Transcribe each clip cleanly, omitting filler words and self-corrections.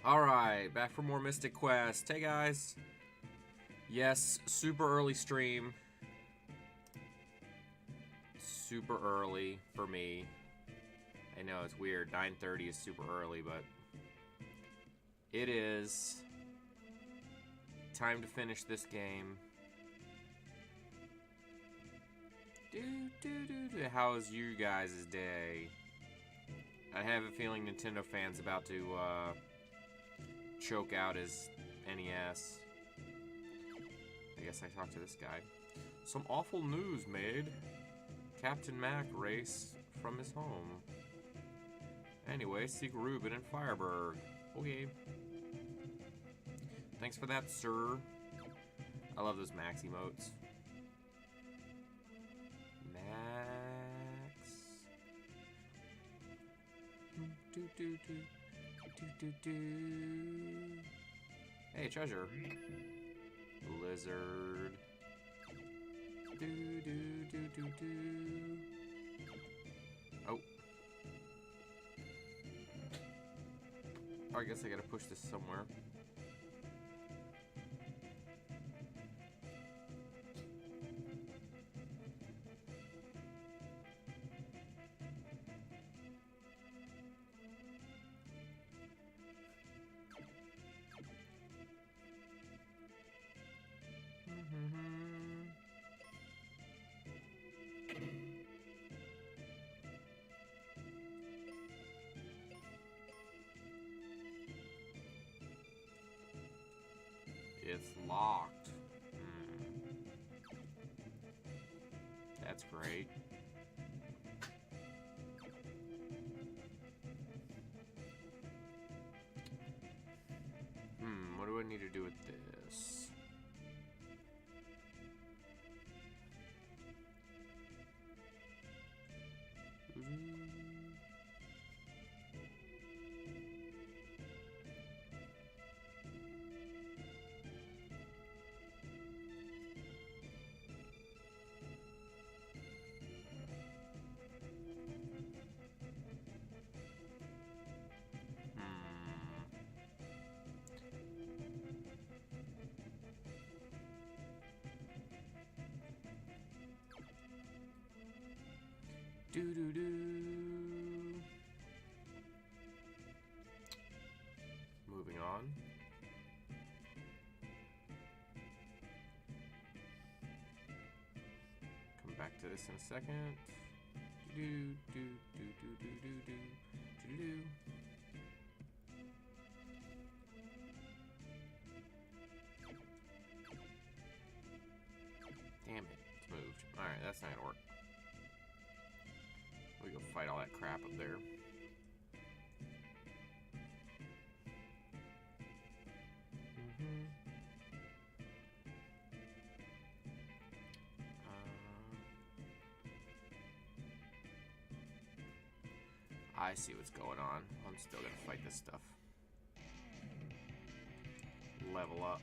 Alright, back for more Mystic Quest. Hey guys. Yes, super early stream. Super early for me. I know, it's weird. 9:30 is super early, but it is time to finish this game. How's you guys' day? I have a feeling Nintendo fans about to choke out his NES. I guess I talked to this guy. Some awful news made. Captain Mac race from his home. Anyway, seek Ruben and Fireberg. Okay. Thanks for that, sir. I love those Max emotes. Max. Hey, treasure. Lizard. Oh. I guess I gotta push this somewhere. It's locked. That's great. What do I need to do with this? Moving on. Come back to this in a second. Damn it, it's moved. Alright, that's not gonna work. We go fight all that crap up there. I see what's going on. I'm still gonna fight this stuff. Level up.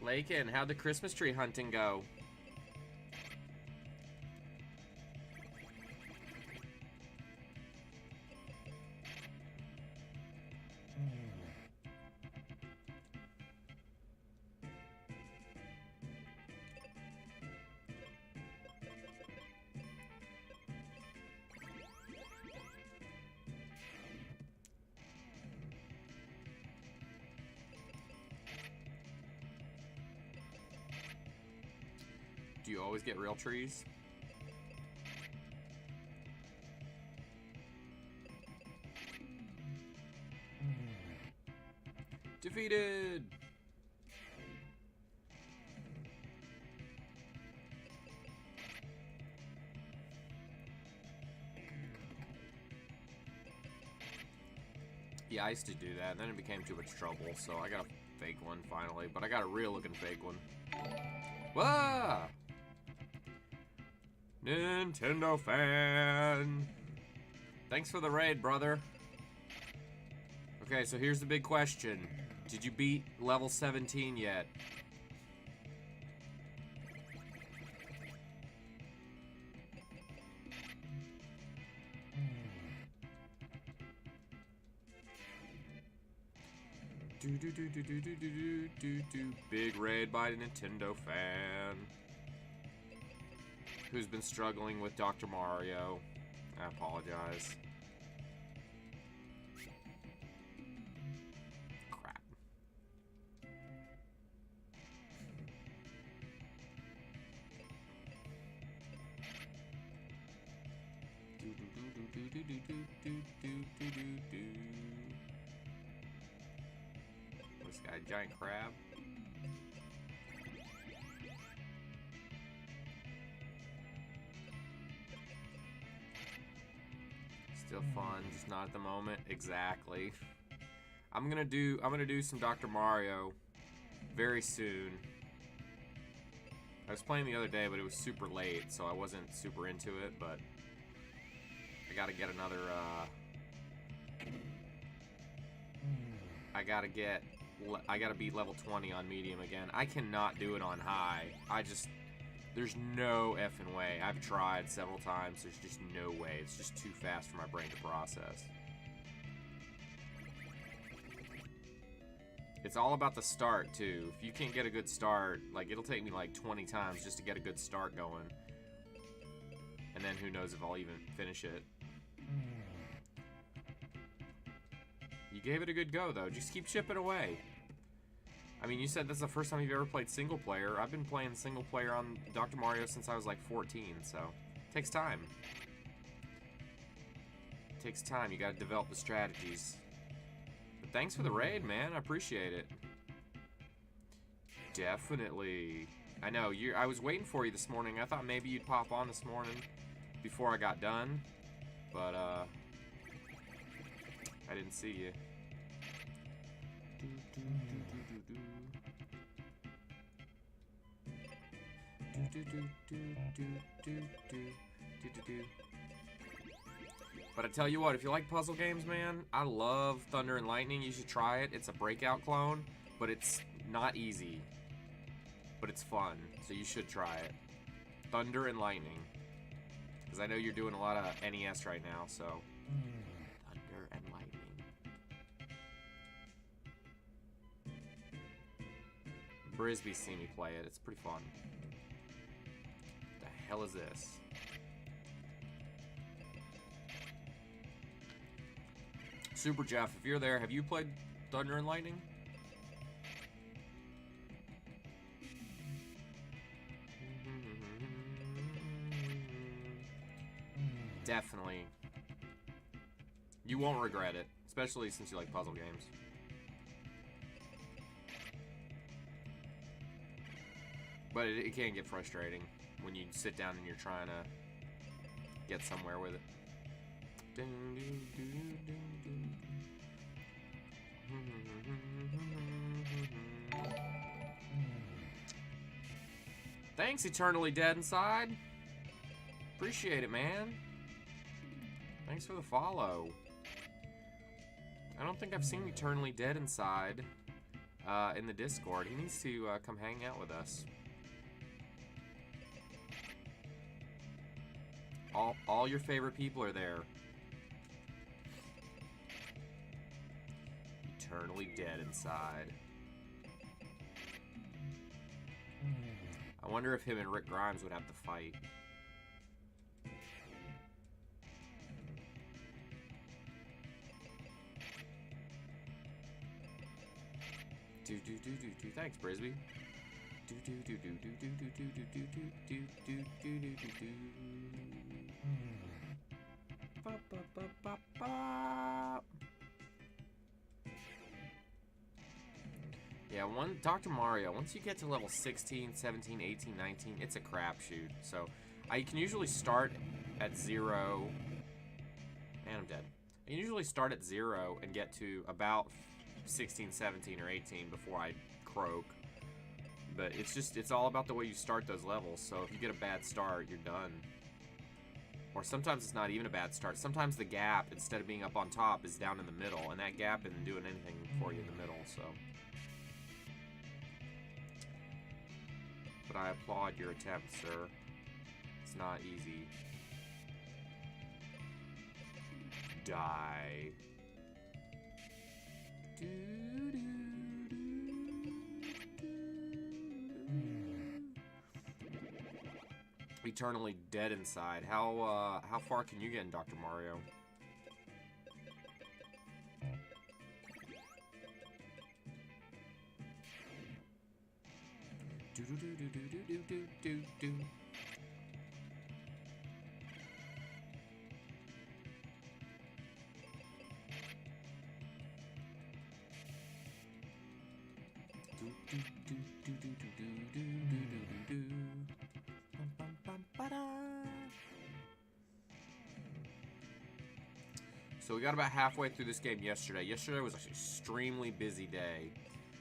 Lakin, how'd the Christmas tree hunting go? Do you always get real trees? Defeated! Yeah, I used to do that, and then it became too much trouble, so I got a fake one finally, but I got a real looking fake one. Whoa! Nintendo fan! Thanks for the raid, brother. Okay, so here's the big question. Did you beat level 17 yet? Big raid by a Nintendo fan who's been struggling with Dr. Mario. I apologize. Crap. This guy, giant crab. Still fun, just not at the moment. Exactly. I'm gonna do some Dr. Mario very soon. I was playing the other day, but it was super late, so I wasn't super into it, but I gotta get another, I gotta beat level 20 on medium again. I cannot do it on high. There's no effing way. I've tried several times. There's just no way. It's just too fast for my brain to process. It's all about the start, too. If you can't get a good start, like, it'll take me like 20 times just to get a good start going. And then who knows if I'll even finish it. You gave it a good go, though. Just keep chipping away. I mean, you said that's the first time you've ever played single player. I've been playing single player on Dr. Mario since I was like 14, so it takes time. It takes time. You gotta develop the strategies. But thanks for the raid, man. I appreciate it. Definitely. I know, I was waiting for you this morning. I thought maybe you'd pop on this morning before I got done. But, I didn't see you. But I tell you what, if you like puzzle games, man, I love Thunder and Lightning. You should try it. It's a Breakout clone, but it's not easy. But it's fun, so you should try it. Thunder and Lightning. Because I know you're doing a lot of NES right now, so... Thunder and Lightning. Brisby's seen me play it. It's pretty fun. What the hell is this? Super Jeff, if you're there, have you played Thunder and Lightning? Definitely. You won't regret it, especially since you like puzzle games. But it can get frustrating when you sit down and you're trying to get somewhere with it. Thanks, Eternally Dead Inside. Appreciate it, man. Thanks for the follow. I don't think I've seen Eternally Dead Inside in the Discord. He needs to come hang out with us. All your favorite people are there. Eternally Dead Inside. I wonder if him and Rick Grimes would have to fight. Thanks, Brisby. Yeah, Dr. Mario, once you get to level 16, 17, 18, 19, it's a crapshoot. So, I can usually start at 0, and I'm dead. I can usually start at 0 and get to about 16, 17, or 18 before I croak. But it's all about the way you start those levels. So if you get a bad start, you're done. Or sometimes it's not even a bad start. Sometimes the gap, instead of being up on top, is down in the middle. And that gap isn't doing anything for you in the middle, so. But I applaud your attempt, sir. It's not easy. Die. Eternally dead inside. How far can you get in Dr. Mario? So we got about halfway through this game yesterday. Yesterday was an extremely busy day.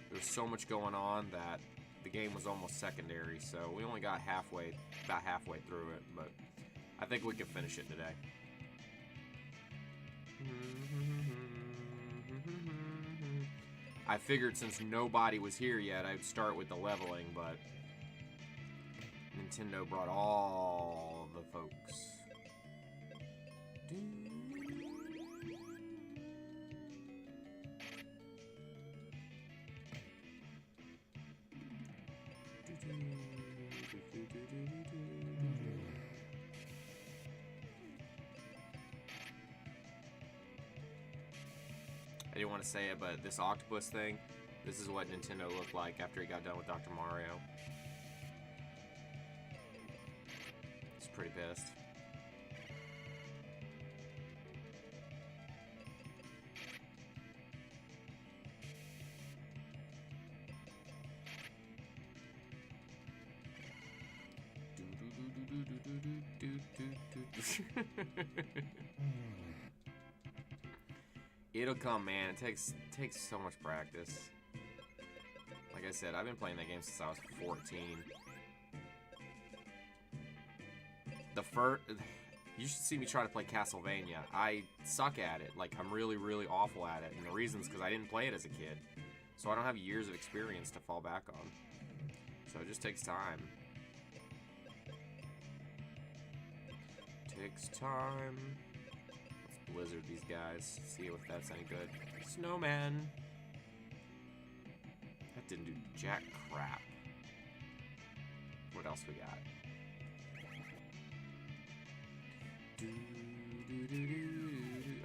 There was so much going on that the game was almost secondary. So we only got about halfway through it, but I think we can finish it today. I figured since nobody was here yet, I'd start with the leveling, but Nintendo brought all the folks. I didn't want to say it, but this octopus thing, this is what Nintendo looked like after he got done with Dr. Mario. He's pretty pissed. It'll come, man. It takes so much practice. Like I said, I've been playing that game since I was 14. You should see me try to play Castlevania. I suck at it. Like, I'm really, really awful at it. And the reason's because I didn't play it as a kid. So I don't have years of experience to fall back on. So it just takes time. Takes time. Let's blizzard these guys. See if that's any good. Snowman. That didn't do jack crap. What else we got?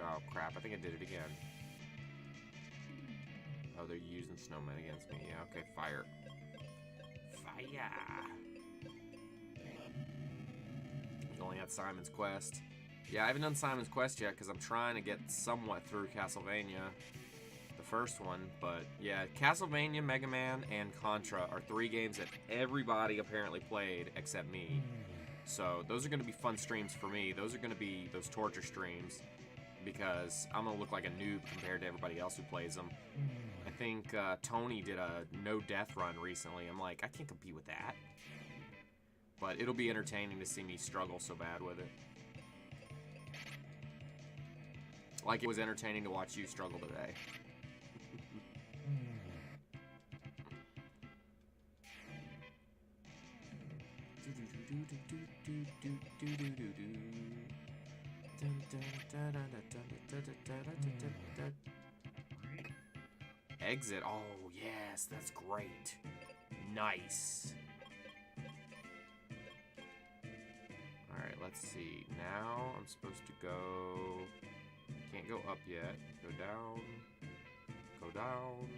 Oh crap, I think I did it again. Oh, they're using snowmen against me. Yeah, okay, fire. Fire! You only had Simon's Quest. Yeah, I haven't done Simon's Quest yet because I'm trying to get somewhat through Castlevania, the first one. But yeah, Castlevania, Mega Man, and Contra are 3 games that everybody apparently played except me. So those are going to be fun streams for me. Those are going to be those torture streams because I'm going to look like a noob compared to everybody else who plays them. I think Tony did a no-death run recently. I'm like, I can't compete with that. But it'll be entertaining to see me struggle so bad with it. Like it was entertaining to watch you struggle today. Exit. Oh, yes, that's great. Nice. Alright, let's see. Now I'm supposed to go... Can't go up yet. Go down. Go down.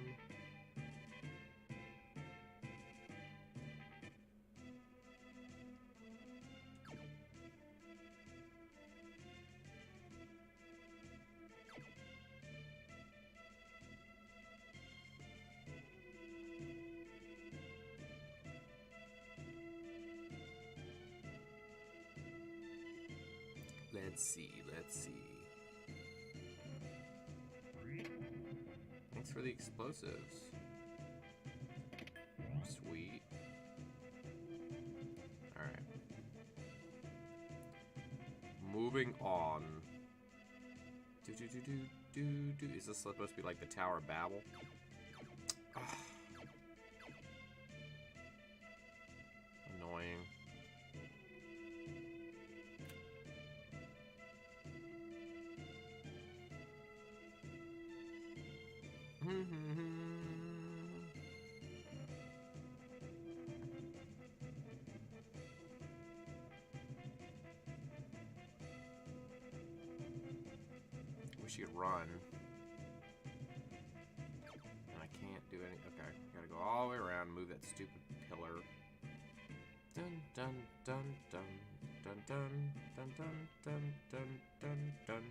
Let's see, let's see. Thanks for the explosives. Sweet. Alright. moving on. Is this supposed to be like the Tower of Babel? Annoying. Wish you'd run. And I can't do any. Okay, gotta go all the way around and move that stupid pillar. Dun dun dun dun dun dun dun dun dun dun dun dun.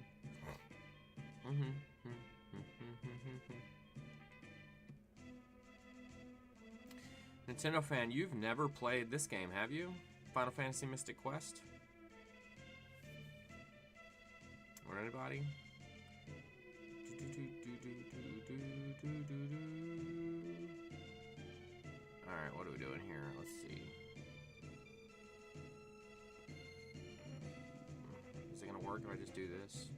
Nintendo fan, you've never played this game, have you? Final Fantasy Mystic Quest? Or anybody? Alright, what are we doing here? Let's see. Is it gonna work if I just do this?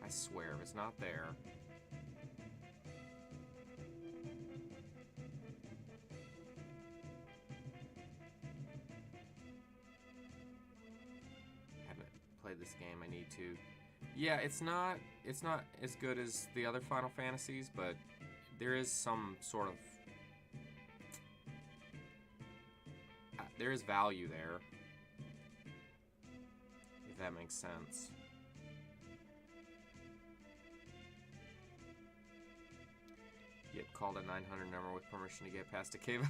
I swear, if it's not there... Haven't played this game, I need to. Yeah, it's not as good as the other Final Fantasies, but there is some sort of... there is value there. If that makes sense. Yep, called a 900 number with permission to get past a cave.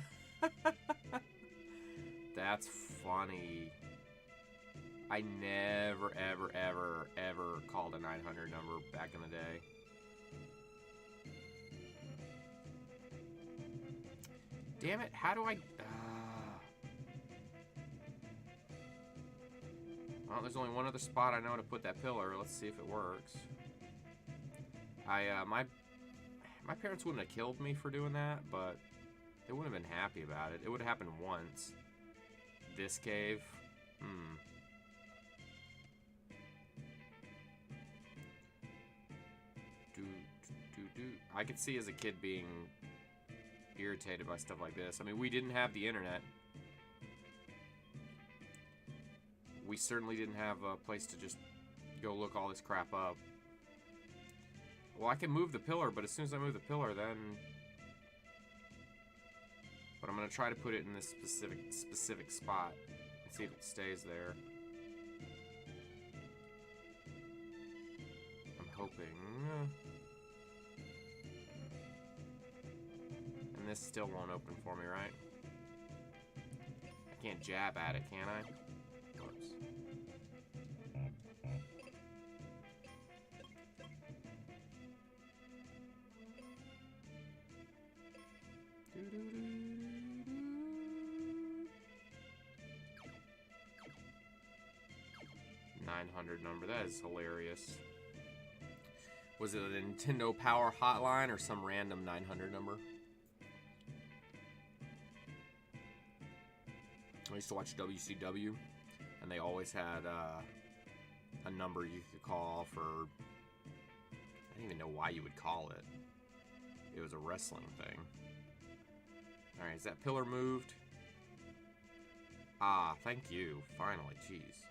That's funny. I never, ever, ever, ever called a 900 number back in the day. Damn it, how do I... Well, there's only one other spot I know to put that pillar. Let's see if it works. My parents wouldn't have killed me for doing that, but they wouldn't have been happy about it. It would have happened once. This cave? I could see as a kid being irritated by stuff like this. I mean, we didn't have the internet. We certainly didn't have a place to just go look all this crap up. Well, I can move the pillar, but as soon as I move the pillar, then... But I'm going to try to put it in this specific spot and see if it stays there. I'm hoping... And this still won't open for me, right? I can't jab at it, can I? Whoops. $900 number. That is hilarious. Was it a Nintendo Power Hotline or some random 900 number? I used to watch WCW, and they always had a number you could call for... I didn't even know why you would call it. It was a wrestling thing. Alright, is that pillar moved? Ah, thank you. Finally, jeez.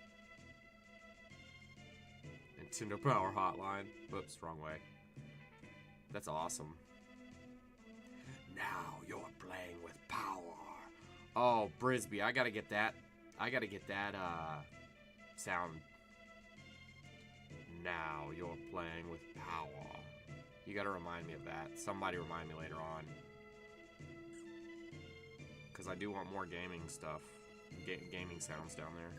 Nintendo Power Hotline. Whoops, wrong way. That's awesome. Now you're playing with power. Oh, Brisby, I gotta get that. I gotta get that sound. Now you're playing with power. You gotta remind me of that. Somebody remind me later on. Because I do want more gaming stuff. Gaming sounds down there.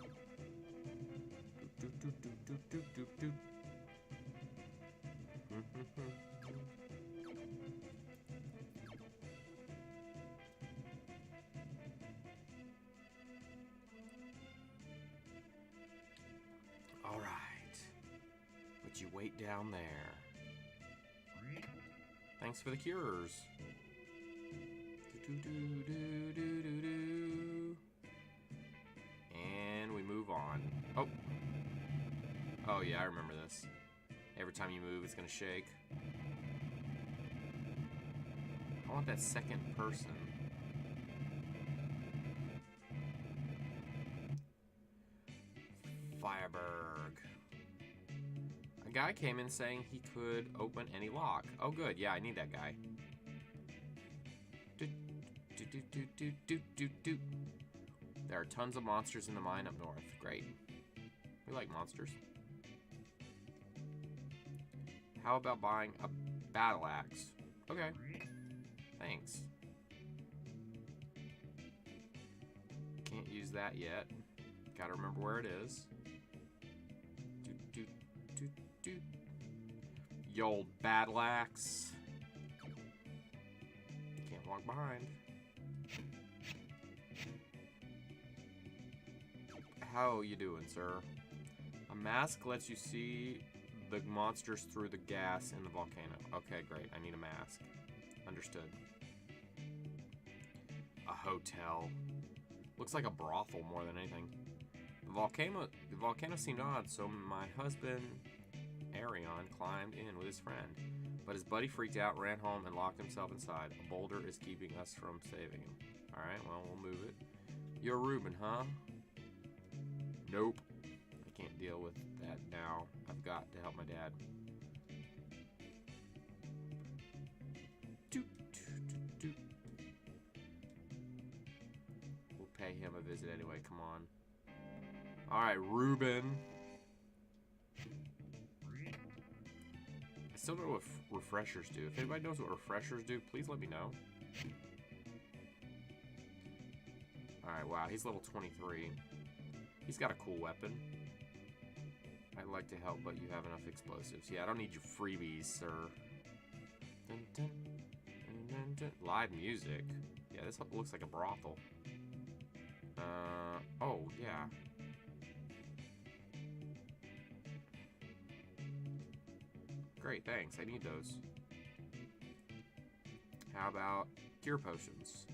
All right. But you wait down there. Thanks for the cures. And we move on. Oh. Oh yeah, I remember this. Every time you move, it's gonna shake. I want that second person. Fireberg. A guy came in saying he could open any lock. Oh good, yeah, I need that guy. There are tons of monsters in the mine up north. Great. We like monsters. How about buying a battle axe? Okay. Thanks. Can't use that yet. Gotta remember where it is. Yo, old battle axe. Can't walk behind. How you doing, sir? A mask lets you see the monsters through the gas in the volcano. Okay, great. I need a mask. Understood. A hotel. Looks like a brothel more than anything. The volcano seemed odd, so my husband, Arion, climbed in with his friend. But his buddy freaked out, ran home, and locked himself inside. A boulder is keeping us from saving him. Alright, well, we'll move it. You're Ruben, huh? Nope. I can't deal with that now. I've got to help my dad. We'll pay him a visit anyway, come on. Alright, Ruben. I still don't know what refreshers do. If anybody knows what refreshers do, please let me know. Alright, wow, he's level 23. He's got a cool weapon. I'd like to help, but you have enough explosives. Yeah, I don't need your freebies, sir. Dun, dun, dun, dun, dun. Live music. Yeah, this looks like a brothel. Oh, yeah. Great, thanks. I need those. How about cure potions?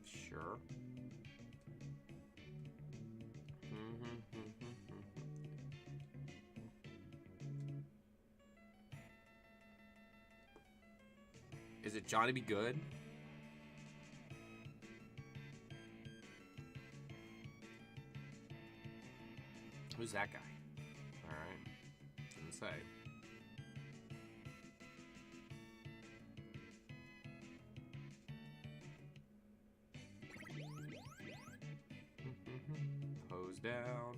Sure. Is it Johnny Be Good? Who's that guy? Alright. Didn't say. Pose down.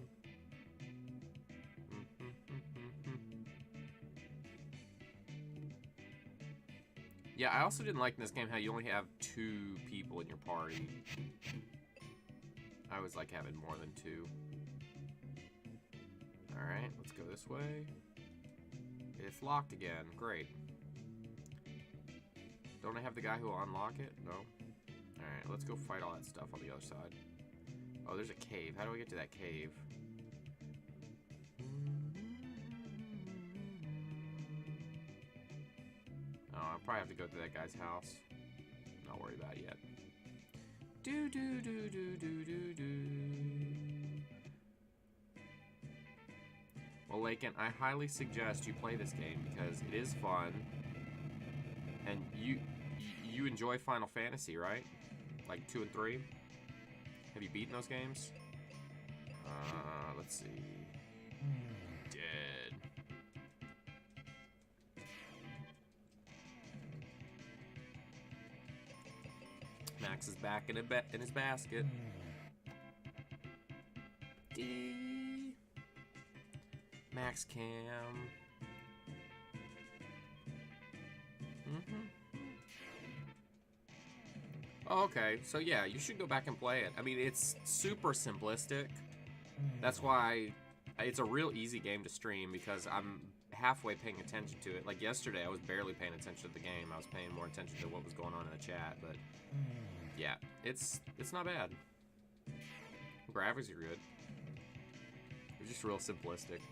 Yeah, I also didn't like in this game how you only have 2 people in your party. I always like having more than 2. Alright, let's go this way. It's locked again. Great. Don't I have the guy who will unlock it? No? Alright, let's go fight all that stuff on the other side. Oh, there's a cave. How do I get to that cave? Oh, I'll probably have to go to that guy's house. Not worry about it yet. Do do do do do do do. Well, Lakin, I highly suggest you play this game because it is fun, and you enjoy Final Fantasy, right? Like 2 and 3. Have you beaten those games? Let's see. Dead. Max is back in his basket. Max Cam. Oh, okay, so yeah, you should go back and play it. I mean, it's super simplistic. That's why it's a real easy game to stream because I'm halfway paying attention to it. Like yesterday, I was barely paying attention to the game. I was paying more attention to what was going on in the chat, but yeah, it's not bad. Graphics are good. It's just real simplistic.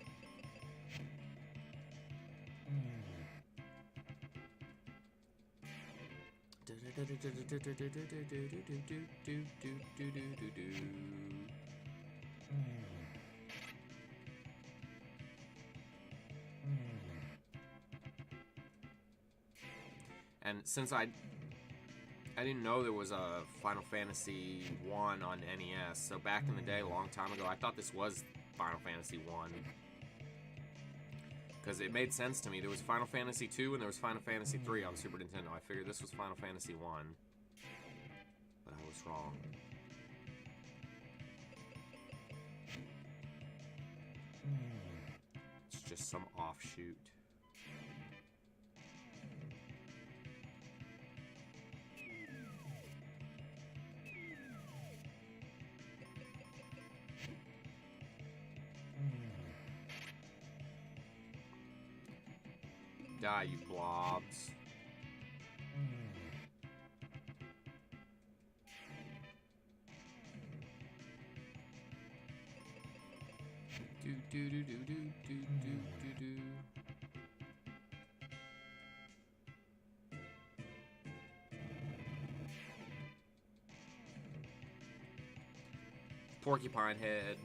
And since I didn't know there was a Final Fantasy 1 on NES, so back in the day, a long time ago, I thought this was Final Fantasy 1. Because it made sense to me. There was Final Fantasy 2 and there was Final Fantasy 3 on Super Nintendo. I figured this was Final Fantasy 1. But I was wrong. It's just some offshoot. Die, you blobs. Do do do do do do do do do. Porcupine head.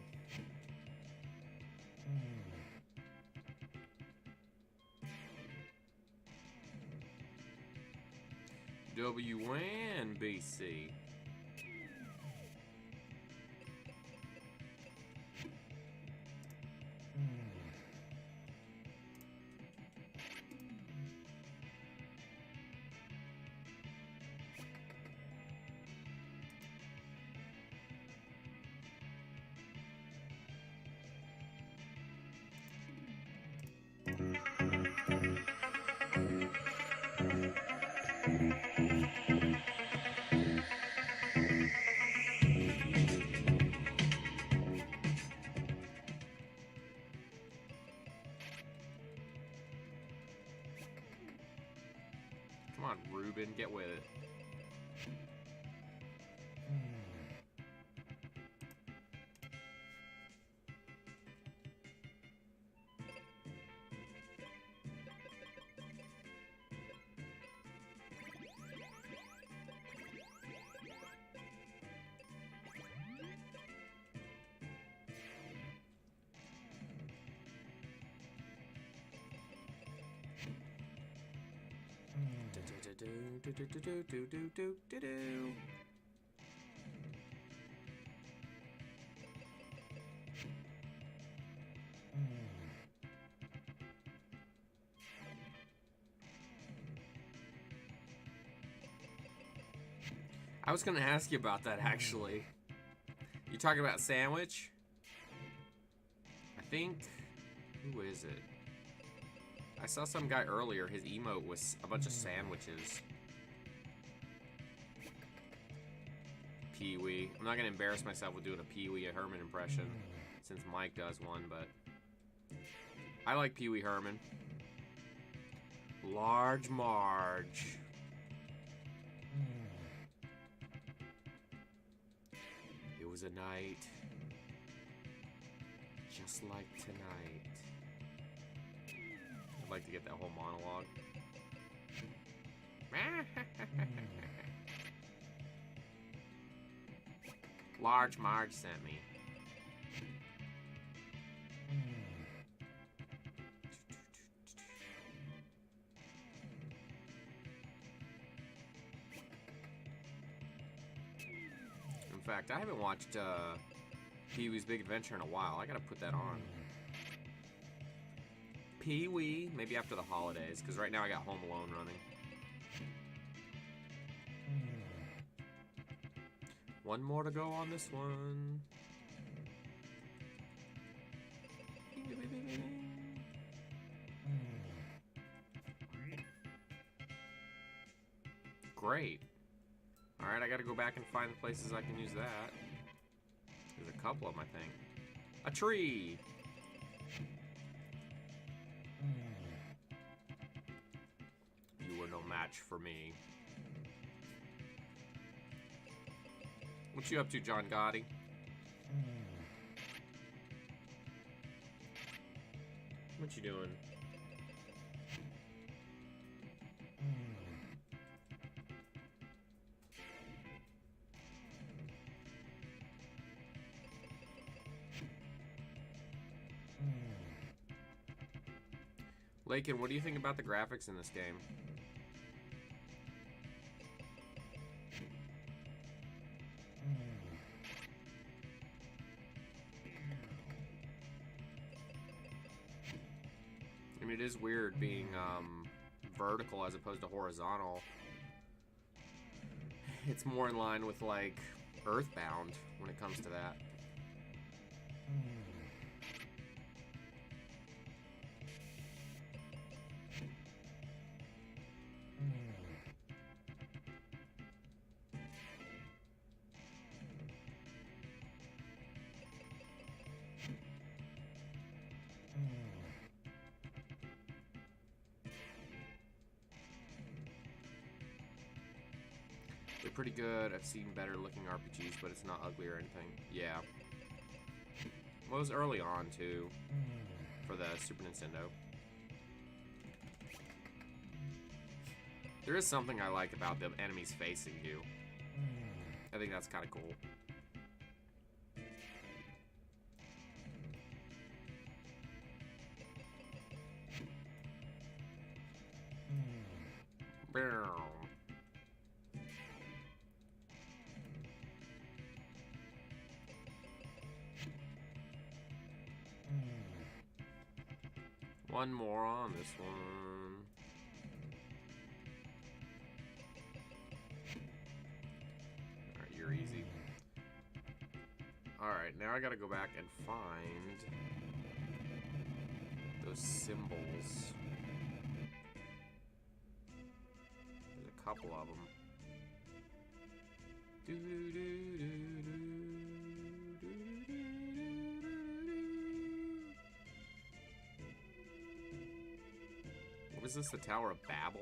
WNBC. Come on, Ruben, get with it. Do. I was gonna ask you about that actually. You talking about sandwich? I think. Who is it? I saw some guy earlier. His emote was a bunch of sandwiches. Pee-wee. I'm not gonna embarrass myself with doing a Pee-wee Herman impression, since Mike does one, but I like Pee-wee Herman. Large Marge. It was a night just like tonight. I'd like to get that whole monologue. Large Marge sent me. In fact, I haven't watched Pee-wee's Big Adventure in a while. I gotta put that on. Pee-wee, maybe after the holidays, because right now I got Home Alone running. One more to go on this one. Great. Alright, I gotta go back and find the places I can use that. There's a couple of them, I think. A tree! You were no match for me. What you up to, John Gotti? What you doing? Lakin, what do you think about the graphics in this game? I mean, it is weird being vertical as opposed to horizontal. It's more in line with, like, Earthbound when it comes to that. They're pretty good. I've seen better looking RPGs, but it's not ugly or anything. Yeah. Well, it was early on, too, for the Super Nintendo. There is something I like about the enemies facing you. I think that's kind of cool. One more on this one. Alright, you're easy. Alright, now I gotta go back and find those symbols. There's a couple of them. What is this, the Tower of Babel?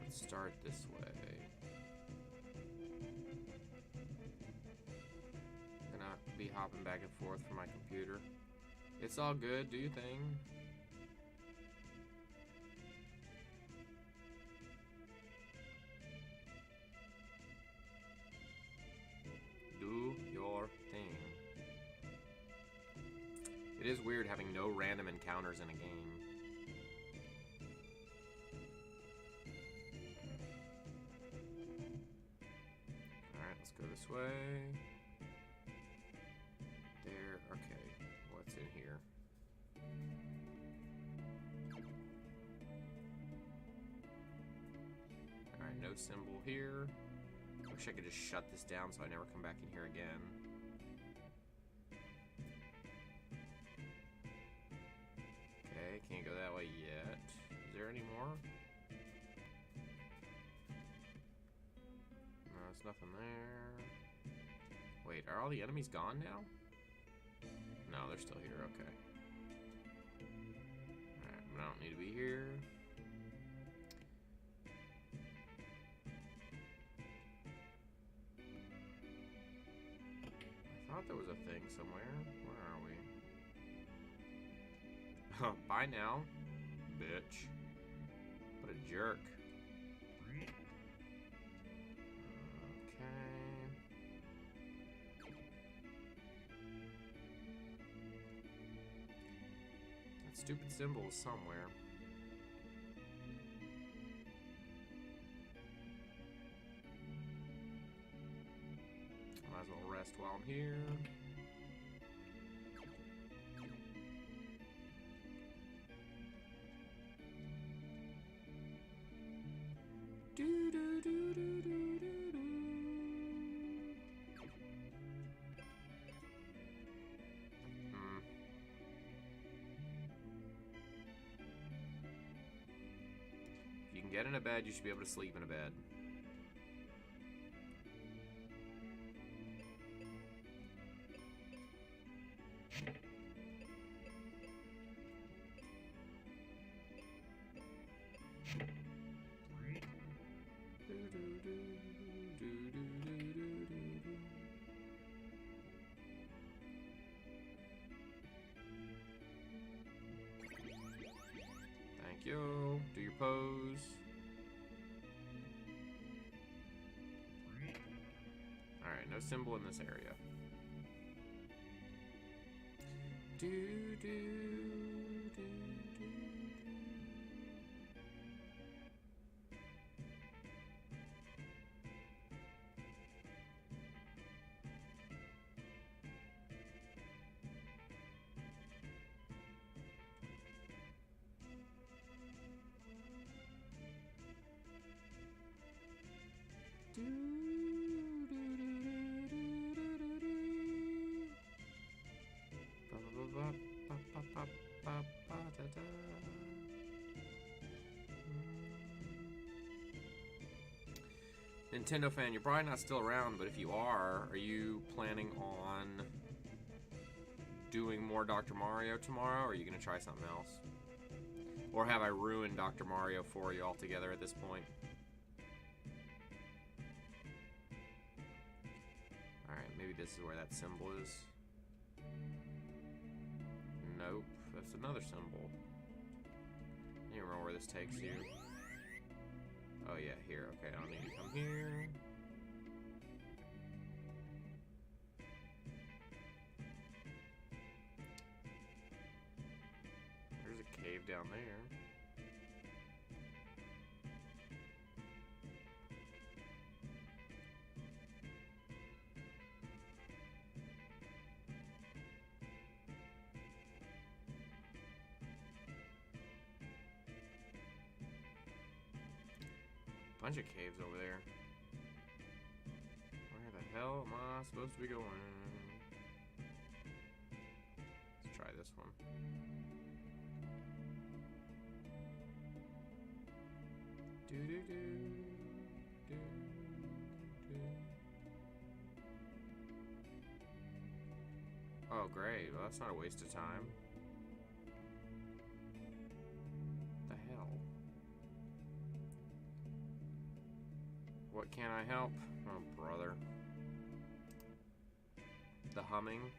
Let's start this way. I'm gonna be hopping back and forth from my computer. It's all good, do your thing. Do your thing. It is weird having no random encounters in a game. Alright, let's go this way. There, okay. What's in here? Alright, no symbol here. Wish I could just shut this down so I never come back in here again. Okay, can't go that way yet. Is there any more? No, there's nothing there. Wait, are all the enemies gone now? No, they're still here, okay. Alright, I don't need to be here. I thought there was a thing somewhere. Where are we? Oh, bye now, bitch. What a jerk. Okay. That stupid symbol is somewhere. Might as well rest while I'm here. Do, do, do, do, do, do, do. If you can get in a bed, you should be able to sleep in a bed. Thank you. Do your pose. No symbol in this area. Do, do, do, do. Nintendo fan, you're probably not still around, but if you are you planning on doing more Dr. Mario tomorrow, or are you going to try something else? Or have I ruined Dr. Mario for you altogether at this point? Alright, maybe this is where that symbol is. Nope, that's another symbol. I don't remember where this takes you. Oh yeah, here. Okay, I don't need to come here. There's a cave down there. Bunch of caves over there. Where the hell am I supposed to be going? Let's try this one. Do do do do do. Oh great, well that's not a waste of time. The hell? What can I help? Oh, brother. The humming.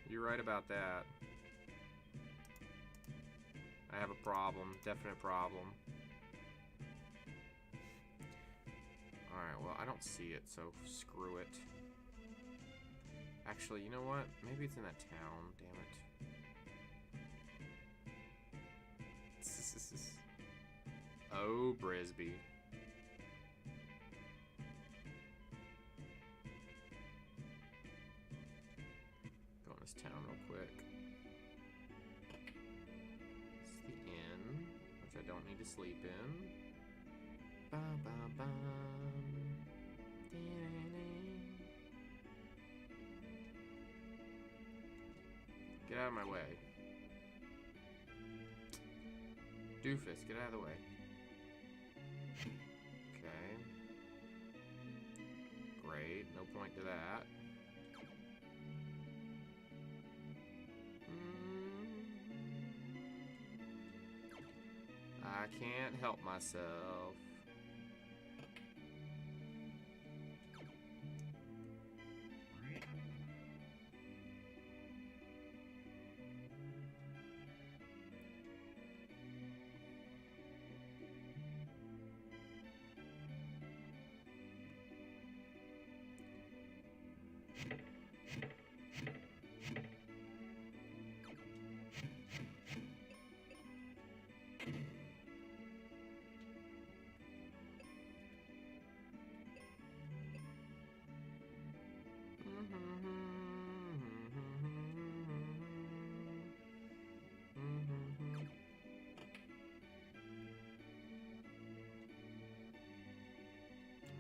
You're right about that. I have a problem. Definite problem. Alright, well, I don't see it, so screw it. Actually, you know what? Maybe it's in that town. Damn it. Oh, Brisby. Go in this town real quick. It's the inn, which I don't need to sleep in. Bum, bum, bum. Get out of my way. Doofus, get out of the way. Okay. Great, no point to that. I can't help myself.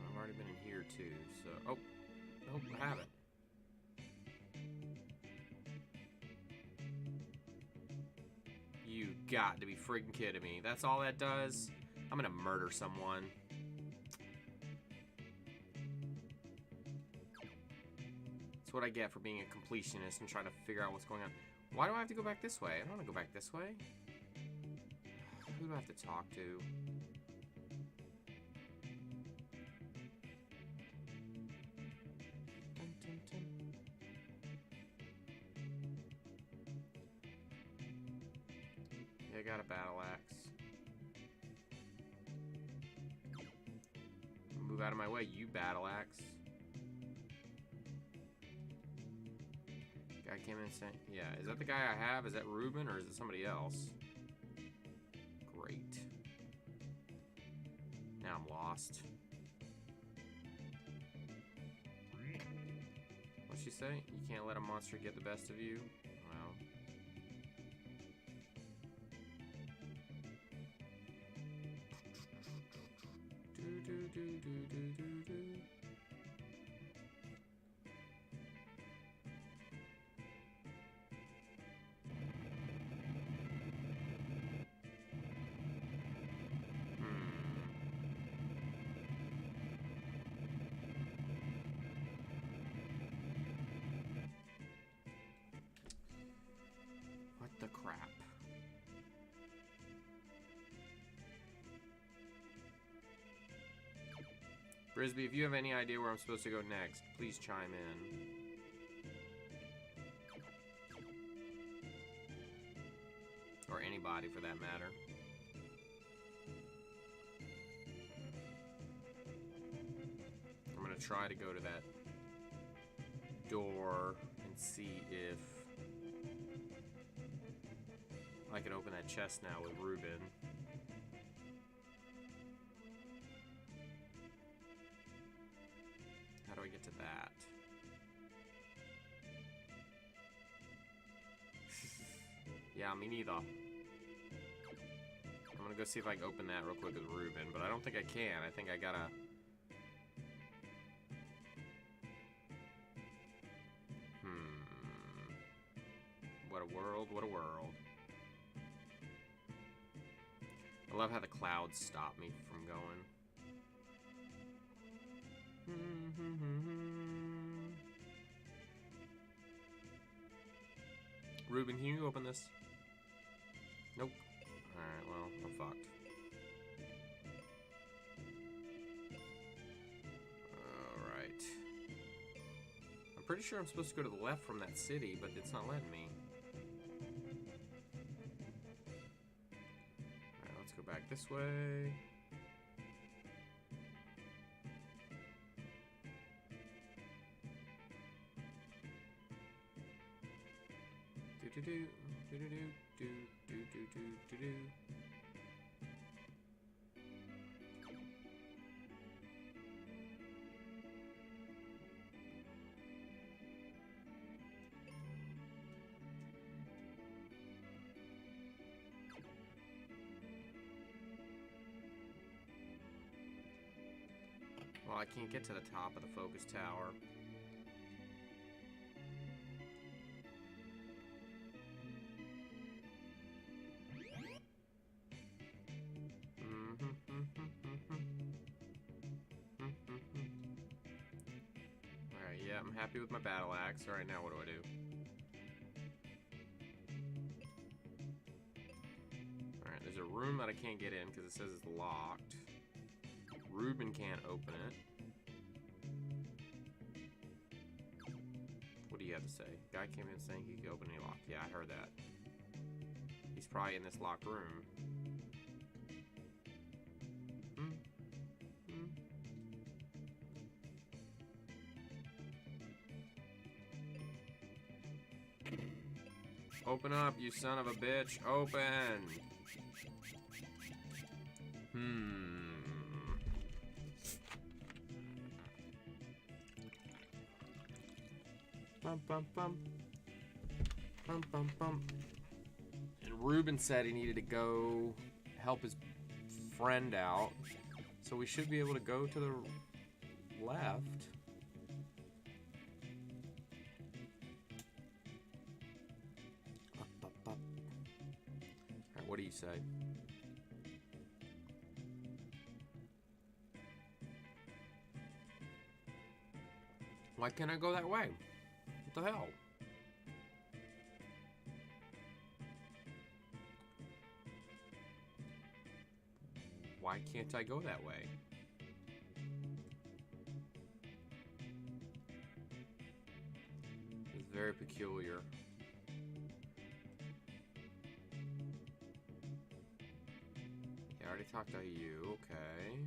I've already been in here too, so... Oh! Nope, I haven't. You got to be freaking kidding me. That's all that does? I'm gonna murder someone. That's what I get for being a completionist and trying to figure out what's going on. Why do I have to go back this way? I don't want to go back this way. Who do I have to talk to? Dun, dun, dun. Yeah, They got a battle axe. Move out of my way, you battle axe. Guy came in saying, yeah, is that the guy I have? Is that Ruben or is it somebody else? Great. Now I'm lost. What'd she say? You can't let a monster get the best of you? Well. What the crap? Frisbee, if you have any idea where I'm supposed to go next, please chime in. Or anybody for that matter. I'm gonna try to go to that door and see if I can open that chest now with Ruben. How do I get to that? Yeah, me neither. I'm gonna go see if I can open that real quick with Ruben, but I don't think I can. I think I gotta... What a world, what a world. I love how the clouds stop me from going. Ruben, can you open this? Nope. Alright, well, I'm fucked. Alright. I'm pretty sure I'm supposed to go to the left from that city, but it's not letting me. Alright, let's go back this way. Do-do-do, do-do-do, do-do-do-do-do-do. Well, I can't get to the top of the focus tower. Alright, yeah, I'm happy with my battle axe. Alright, now what do I do? Alright, there's a room that I can't get in because it says it's locked. Ruben can't open it. What do you have to say? Guy came in saying he could open any lock. Yeah, I heard that. He's probably in this locked room. Open up, you son of a bitch. Open. Bum, bum, bum. Bum, bum, bum. And Ruben said he needed to go help his friend out. So we should be able to go to the left. Alright, what do you say? Why can't I go that way? What the hell? Why can't I go that way? It's very peculiar. already talked to you. Okay.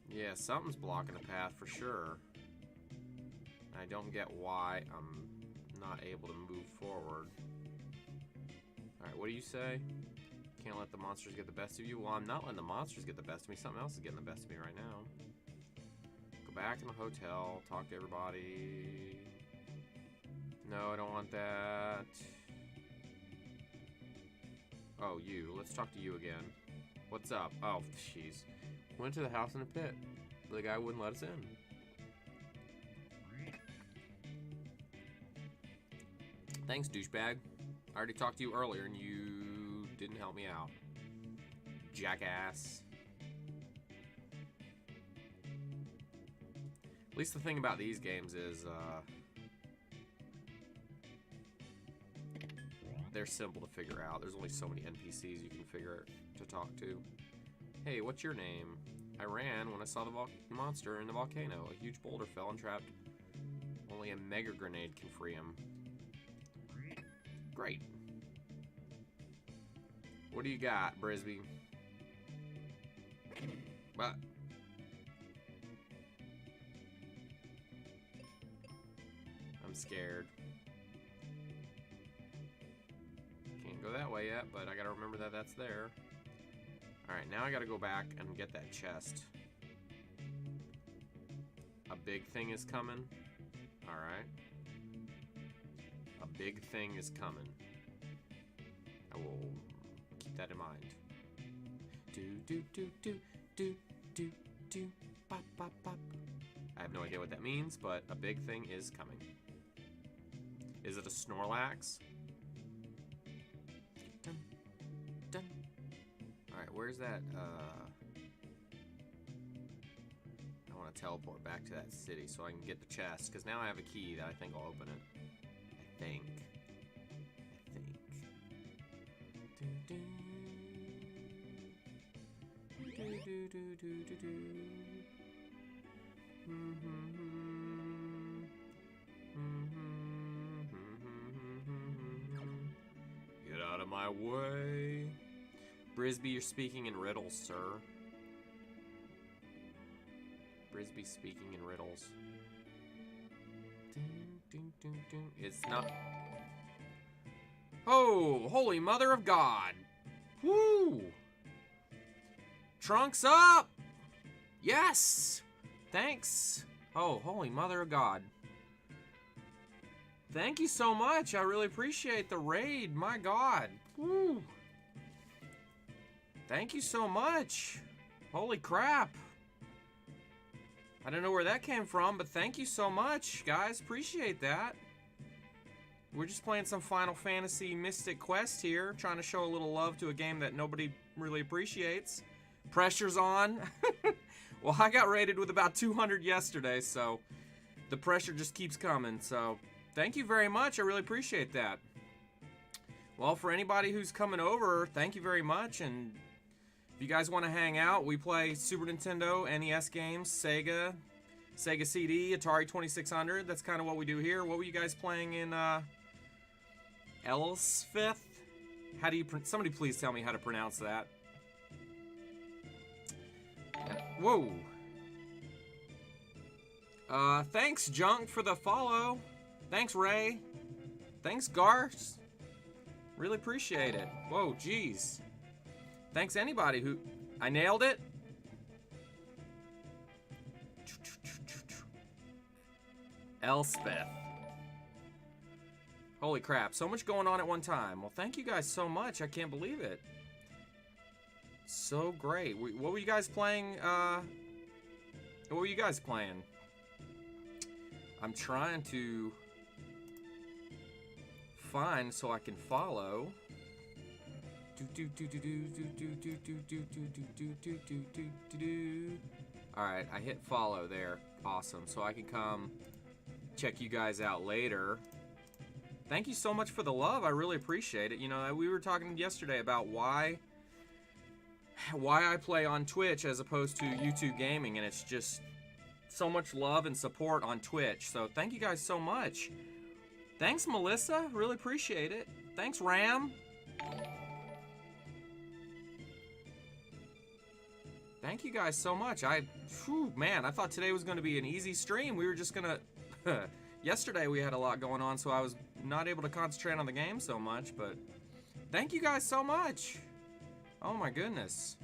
Yeah, something's blocking the path for sure. I don't get why I'm not able to move forward. Alright, what do you say? Can't let the monsters get the best of you? Well, I'm not letting the monsters get the best of me. Something else is getting the best of me right now. Go back to the hotel. Talk to everybody. No, I don't want that. Oh, you. Let's talk to you again. What's up? Oh, jeez. Went to the house in a pit. The guy wouldn't let us in. Thanks, douchebag. I already talked to you earlier and you didn't help me out. Jackass. At least the thing about these games is, they're simple to figure out. There's only so many NPCs you can figure to talk to. Hey, what's your name? I ran when I saw the monster in the volcano. A huge boulder fell and trapped. Only a mega grenade can free him. Great. What do you got, Brisby? What? I'm scared. Can't go that way yet, but I gotta remember that that's there. Alright, now I gotta go back and get that chest. A big thing is coming. Alright. A big thing is coming. I will keep that in mind. Do do do do do do do bop bop bop. I have no idea what that means, but a big thing is coming. Is it a Snorlax? Dun, dun. Alright, where's that? I want to teleport back to that city so I can get the chest, because now I have a key that I think will open it. I think. Do, do, do, do, do, do. Get out of my way. Brisby, you're speaking in riddles, sir. Brisby speaking in riddles. It's not. Oh, holy mother of God. Woo! Trunks up! Yes! Thanks. Oh, holy mother of God. Thank you so much. I really appreciate the raid. My God. Woo! Thank you so much. Holy crap. I don't know where that came from, but thank you so much, guys. Appreciate that. We're just playing some Final Fantasy Mystic Quest here, trying to show a little love to a game that nobody really appreciates. Pressure's on. Well, I got rated with about 200 yesterday, so the pressure just keeps coming. So thank you very much. I really appreciate that. Well, for anybody who's coming over, thank you very much. And if you guys want to hang out, we play Super Nintendo, NES games, Sega CD, Atari 2600. That's kind of what we do here. What were you guys playing in Elspeth? How do you somebody please tell me how to pronounce that. Whoa. Thanks Junk for the follow. Thanks Ray. Thanks Garth. Really appreciate it. Whoa, jeez. Thanks anybody who... I nailed it. Elspeth. Holy crap, so much going on at one time. Well, thank you guys so much. I can't believe it. So great. What were you guys playing? What were you guys playing? I'm trying to find so I can follow. Alright, I hit follow there. Awesome. So I can come check you guys out later. Thank you so much for the love. I really appreciate it. You know, we were talking yesterday about why I play on Twitch as opposed to YouTube gaming, and it's just so much love and support on Twitch. So thank you guys so much. Thanks, Melissa. Really appreciate it. Thanks, Ram. Thank you guys so much. Man, I thought today was going to be an easy stream. We were just going to... Yesterday we had a lot going on, so I was not able to concentrate on the game so much, but... Thank you guys so much. Oh my goodness.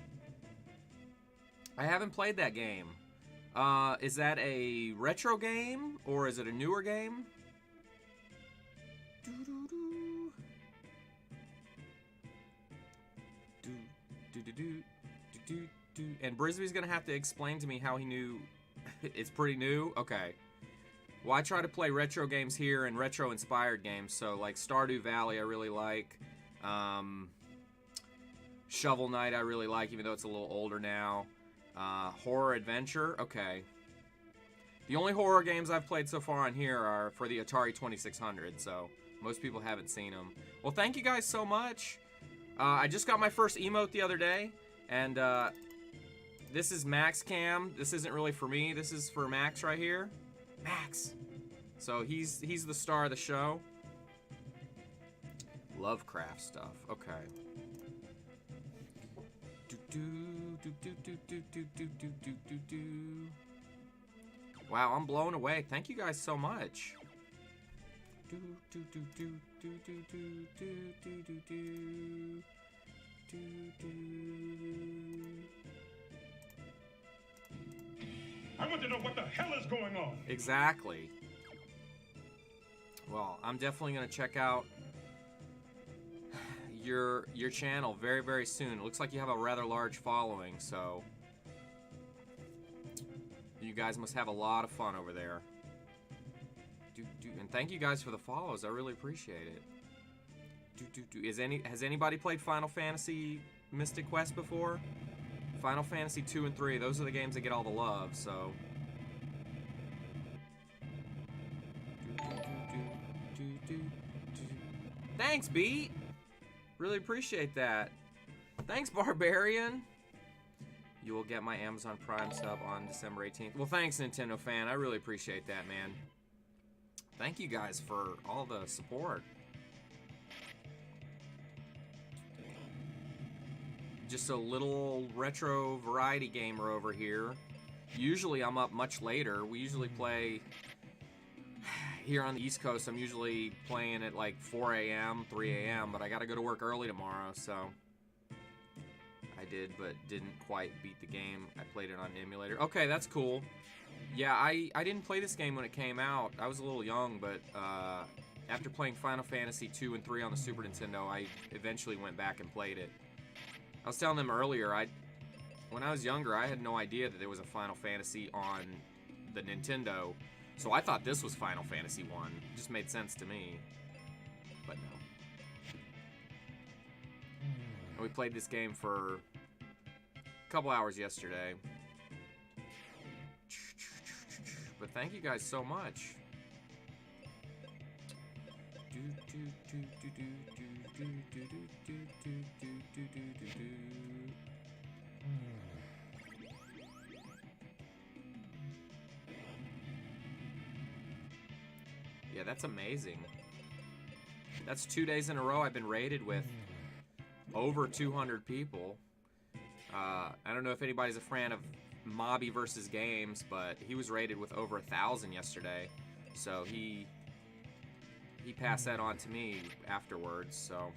I haven't played that game. Is that a retro game, or is it a newer game? And Brisby's gonna have to explain to me how he knew it's pretty new. Okay. Well, I try to play retro games here and retro-inspired games. So, like Stardew Valley, I really like. Shovel Knight, I really like, even though it's a little older now. Horror Adventure, okay. The only horror games I've played so far on here are for the Atari 2600, so most people haven't seen them. Well, thank you guys so much. I just got my first emote the other day, and this is Max Cam. This isn't really for me. This is for Max right here. Max. So he's the star of the show. Lovecraft stuff. Okay. Wow, I'm blown away. Thank you guys so much. I want to know what the hell is going on. Exactly. Well, I'm definitely gonna check out your channel very, very soon. It looks like you have a rather large following, so you guys must have a lot of fun over there. And thank you guys for the follows. I really appreciate it. Has anybody played Final Fantasy Mystic Quest before? Final Fantasy 2 and 3, those are the games that get all the love, so. Thanks, Beat! Really appreciate that. Thanks, Barbarian! You will get my Amazon Prime sub on December 18th. Well, thanks, Nintendo fan. I really appreciate that, man. Thank you guys for all the support. Just a little retro variety gamer over here. Usually I'm up much later. We usually play here on the East Coast. I'm usually playing at like 4 a.m., 3 a.m., but I gotta go to work early tomorrow, so I did, but didn't quite beat the game. I played it on an emulator. Okay, that's cool. Yeah, I didn't play this game when it came out. I was a little young, but after playing Final Fantasy 2 and 3 on the Super Nintendo, I eventually went back and played it. I was telling them earlier, when I was younger, I had no idea that there was a Final Fantasy on the Nintendo, so I thought this was Final Fantasy 1. It just made sense to me, but no. And we played this game for a couple hours yesterday. But thank you guys so much. Yeah, that's amazing. That's 2 days in a row I've been raided with over 200 people. I don't know if anybody's a fan of Mobby versus Games, but he was rated with over 1,000 yesterday, so he passed that on to me afterwards. So,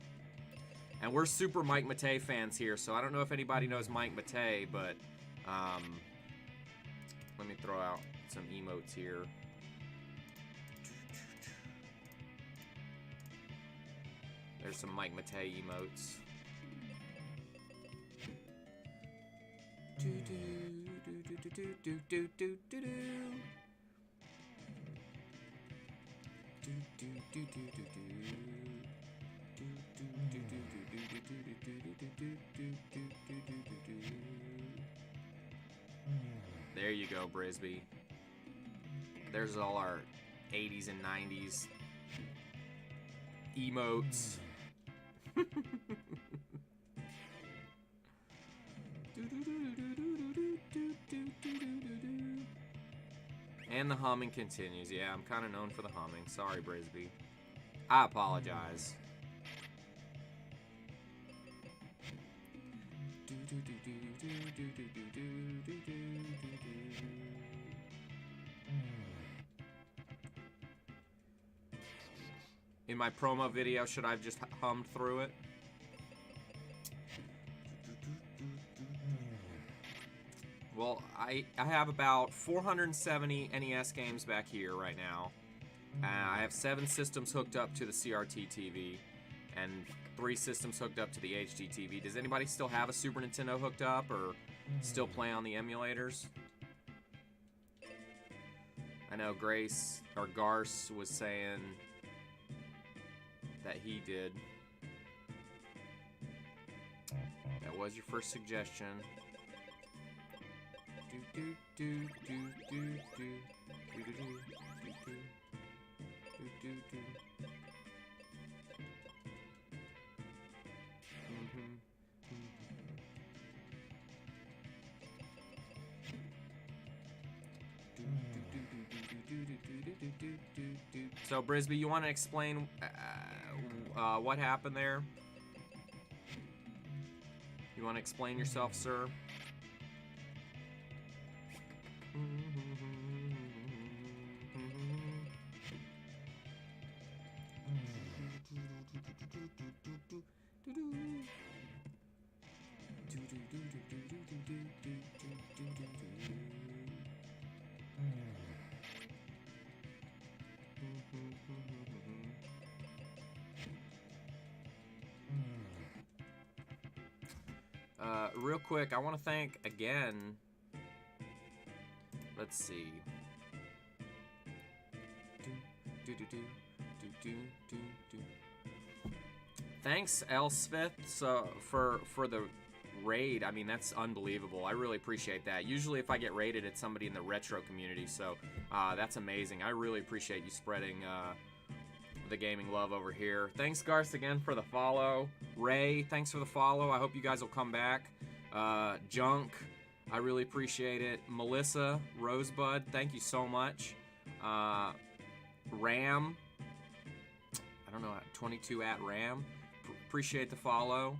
and we're super Mike Matei fans here, so I don't know if anybody knows Mike Matei, but let me throw out some emotes here. There's some Mike Matei emotes. There you go, Brisby. There's all our 80s and 90s emotes. And the humming continues. Yeah, I'm kind of known for the humming. Sorry, Brisby. I apologize. in my promo video, should I have just hummed through it? Well, I have about 470 NES games back here right now. I have 7 systems hooked up to the CRT TV, and 3 systems hooked up to the HD TV. Does anybody still have a Super Nintendo hooked up, or still play on the emulators? I know Grace, or Garce, was saying that he did. That was your first suggestion. Do do do do do do do do do do do do. So, Brisby, you want to explain what happened there? You want to explain yourself, sir? Real quick, I want to thank again. Let's see. Thanks, Elspeth, for the raid. I mean, that's unbelievable. I really appreciate that. Usually, if I get raided, it's somebody in the retro community, so that's amazing. I really appreciate you spreading the gaming love over here. Thanks, Garth, again for the follow. Ray, thanks for the follow. I hope you guys will come back. Junk, I really appreciate it. Melissa, Rosebud, thank you so much. Ram, I don't know, 22 at Ram, appreciate the follow.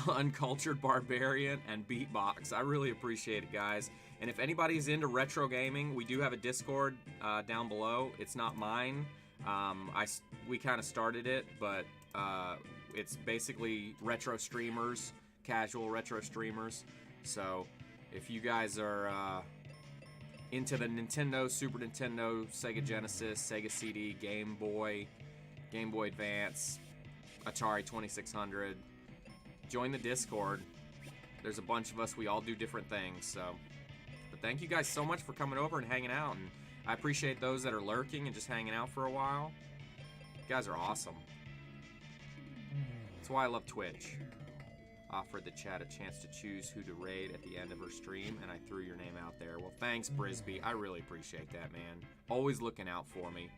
Uncultured Barbarian and Beatbox, I really appreciate it, guys. And if anybody's into retro gaming, we do have a Discord down below. It's not mine. We kind of started it, but it's basically retro streamers, casual retro streamers. So if you guys are into the Nintendo, Super Nintendo, Sega Genesis, Sega CD, Game Boy Advance, Atari 2600, join the Discord. There's a bunch of us. We all do different things. So, but thank you guys so much for coming over and hanging out. And I appreciate those that are lurking and just hanging out for a while. You guys are awesome. That's why I love Twitch. Offered the chat a chance to choose who to raid at the end of her stream, and I threw your name out there. Well, thanks, Brisby. I really appreciate that, man. Always looking out for me.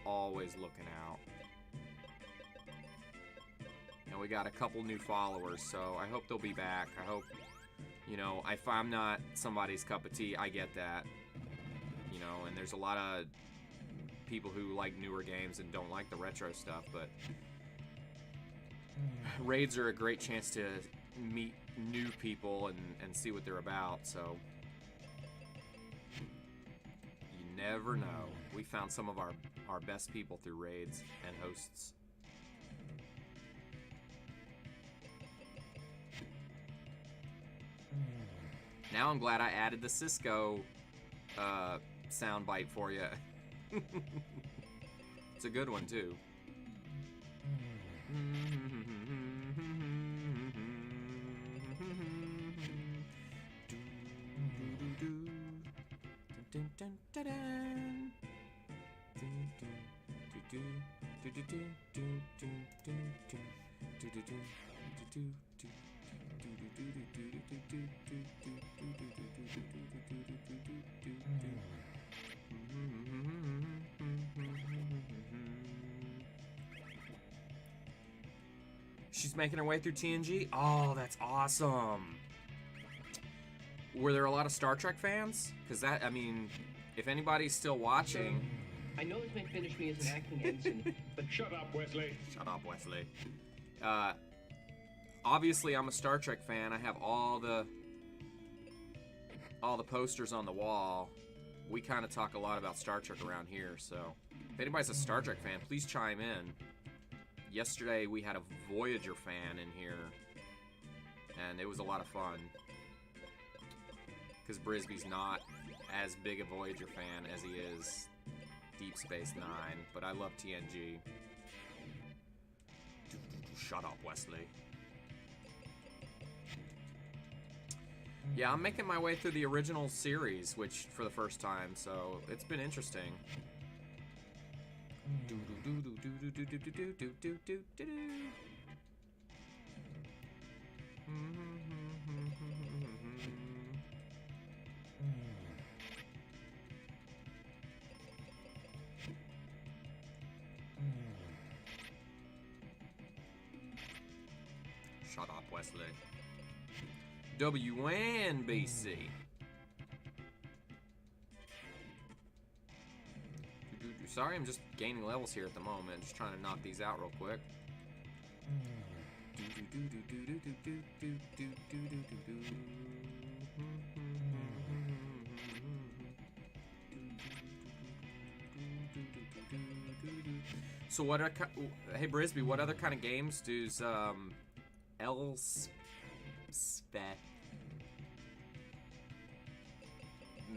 Always looking out. And we got a couple new followers, so I hope they'll be back. I hope, you know, if I'm not somebody's cup of tea, I get that. You know, and there's a lot of people who like newer games and don't like the retro stuff, but raids are a great chance to meet new people and see what they're about, so you never know. We found some of our best people through raids and hosts. Now I'm glad I added the Cisco soundbite for you. It's a good one too. She's making her way through TNG? Oh, that's awesome. Were there a lot of Star Trek fans? Because that, I mean, if anybody's still watching... I know this may finish me as an acting ensign, but... Shut up, Wesley. Shut up, Wesley. Obviously, I'm a Star Trek fan. I have all the posters on the wall. We kind of talk a lot about Star Trek around here, so... If anybody's a Star Trek fan, please chime in. Yesterday we had a Voyager fan in here, and it was a lot of fun. Because Brisby's not as big a Voyager fan as he is Deep Space Nine, but I love TNG. Shut up, Wesley. Yeah, I'm making my way through the original series, which for the first time, so it's been interesting. Shut up, Wesley. WNBC. Sorry, I'm just gaining levels here at the moment. Just trying to knock these out real quick. So what are, hey Brisby, what other kind of games does Elspeth?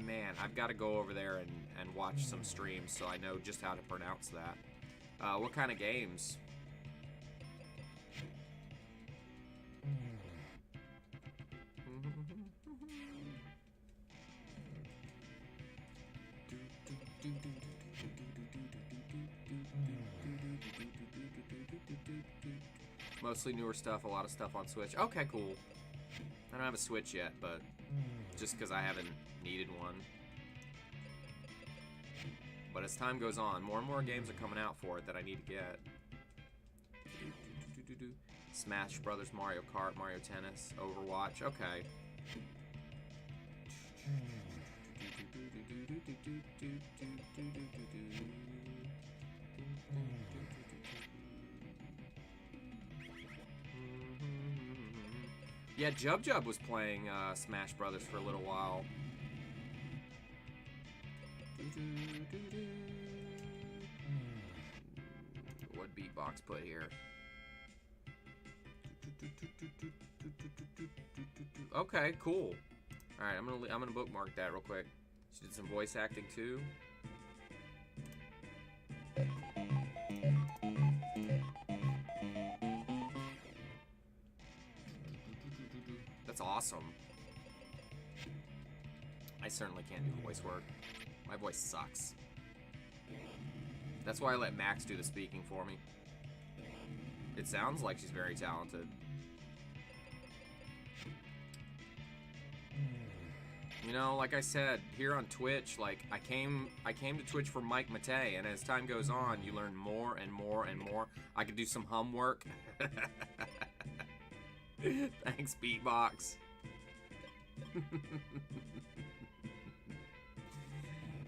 Man, I've got to go over there and watch some streams so I know just how to pronounce that. What kind of games? Mostly newer stuff, a lot of stuff on Switch. Okay, cool. I don't have a Switch yet, but just because I haven't needed one. But as time goes on, more and more games are coming out for it that I need to get. Smash Brothers, Mario Kart, Mario Tennis, Overwatch. Okay. Yeah, Jub was playing Smash Brothers for a little while. What beatbox put here? Okay, cool. All right, I'm gonna bookmark that real quick. She did some voice acting too. That's awesome. I certainly can't do voice work. My voice sucks. That's why I let Max do the speaking for me. It sounds like she's very talented. You know, like I said, here on Twitch, like I came to Twitch for Mike Matei, and as time goes on, you learn more and more and more. I could do some hum work. Thanks, Beatbox.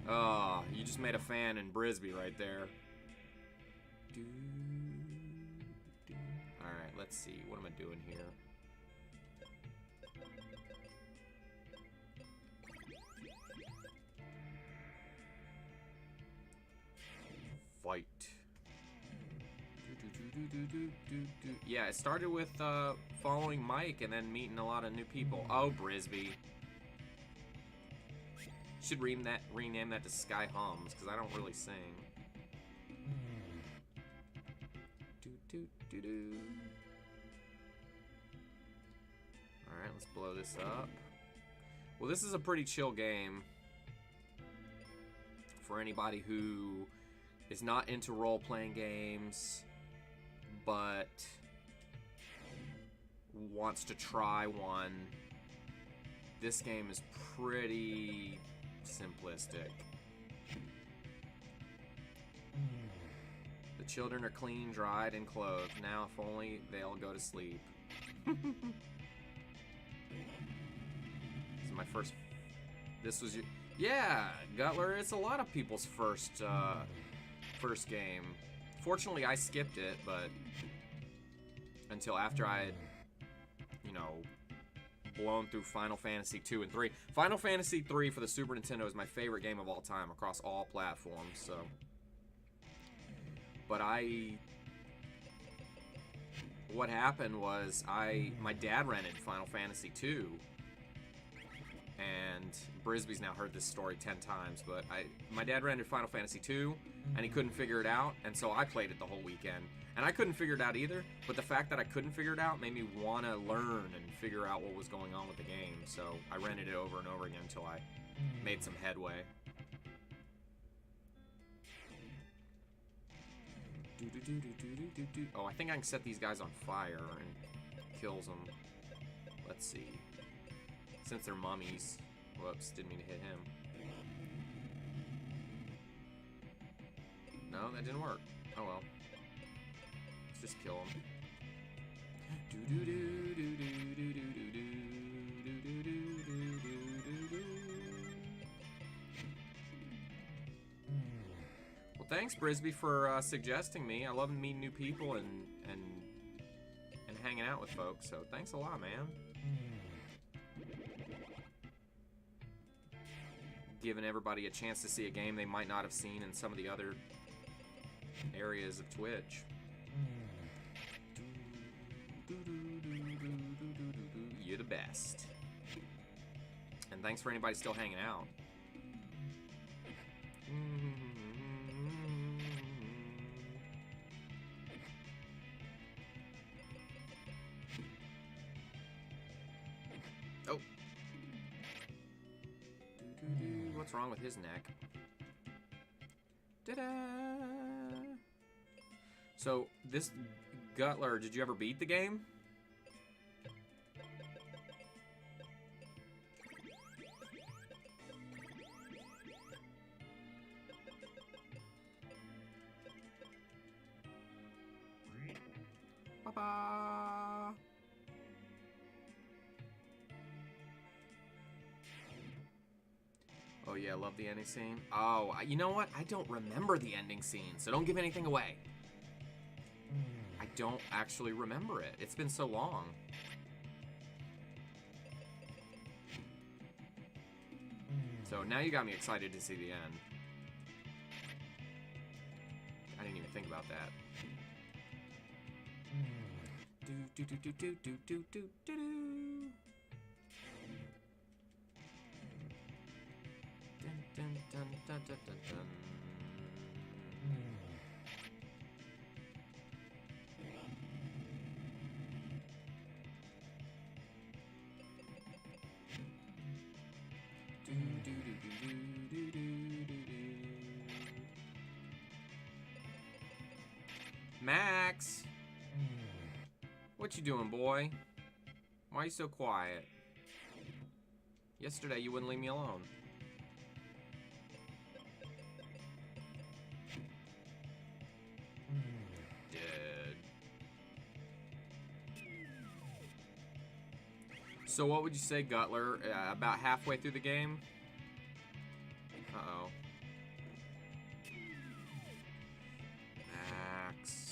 Oh, you just made a fan in Brisby right there. Alright, let's see. What am I doing here? Fight. Yeah, it started with following Mike and then meeting a lot of new people. Oh, Brisby. Should rename that to Sky Hums, because I don't really sing. Alright, let's blow this up. Well, this is a pretty chill game for anybody who is not into role-playing games, but wants to try one. This game is pretty simplistic. The children are clean, dried, and clothed. Now, if only they'll go to sleep. This is my first... This was your... Yeah, Gutler, it's a lot of people's first game. Fortunately, I skipped it, but... Until after I had, you know, blown through Final Fantasy 2 and 3. Final Fantasy 3 for the Super Nintendo is my favorite game of all time across all platforms, so... But what happened was my dad rented Final Fantasy II, and Brisby's now heard this story 10 times, but my dad rented Final Fantasy II, and he couldn't figure it out, and so I played it the whole weekend. And I couldn't figure it out either, but the fact that I couldn't figure it out made me want to learn and figure out what was going on with the game, so I rented it over and over again until I made some headway. Oh, I think I can set these guys on fire and kills them. Let's see. Since they're mummies. Whoops, didn't mean to hit him. No, that didn't work. Oh well. Let's just kill him. Well, thanks, Brisby, for suggesting me. I love meeting new people and hanging out with folks, so thanks a lot, man. Giving everybody a chance to see a game they might not have seen in some of the other areas of Twitch. You're the best. And thanks for anybody still hanging out. Oh. What's wrong with his neck? Ta-da! So, this Gutler, did you ever beat the game? Ba-ba! Oh yeah, love the ending scene. Oh, you know what? I don't remember the ending scene, so don't give anything away. I don't actually remember it. It's been so long. So now you got me excited to see the end. I didn't even think about that. Do do do do do do do do do. Dun dun dun dun dun dun dun. Do do do do do do do do. Max, what you doing, boy? Why are you so quiet? Yesterday you wouldn't leave me alone. Dead. So what would you say, Gutler? About halfway through the game? Uh-oh. Max.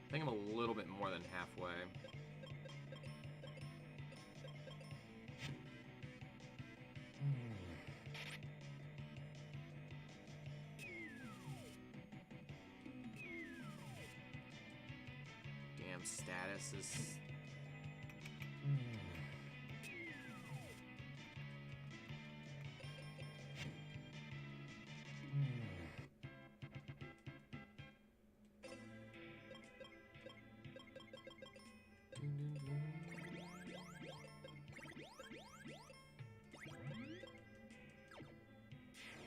I think I'm a little bit more than halfway. Damn, status is...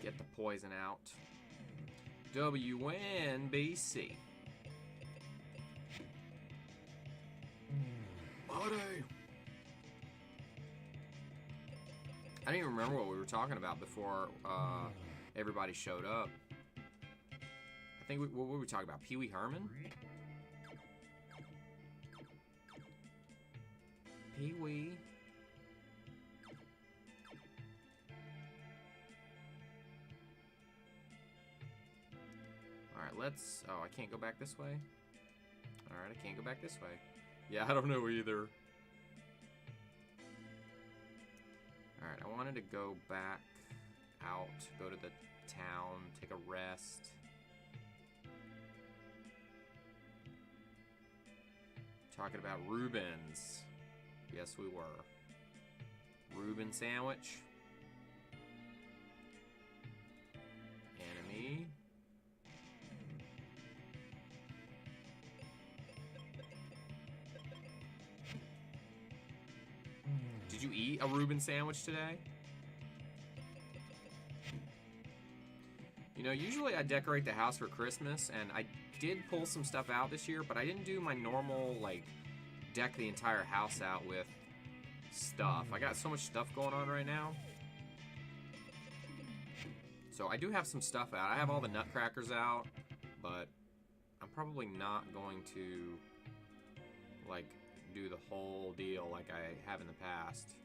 Get the poison out. WNBC. Buddy. I don't even remember what we were talking about before everybody showed up. I think, what were we talking about? Pee Wee Herman? Pee Wee. Alright, let's... Oh, I can't go back this way? Alright, I can't go back this way. Yeah, I don't know either. Alright, I wanted to go back... out, go to the town, take a rest. Talking about Reubens. Yes, we were. Reuben sandwich. Enemy. Did you eat a Reuben sandwich today? You know, usually I decorate the house for Christmas, and I did pull some stuff out this year, but I didn't do my normal, like, deck the entire house out with stuff. I got so much stuff going on right now. So I do have some stuff out. I have all the nutcrackers out, but I'm probably not going to, like, do the whole deal like I have in the past.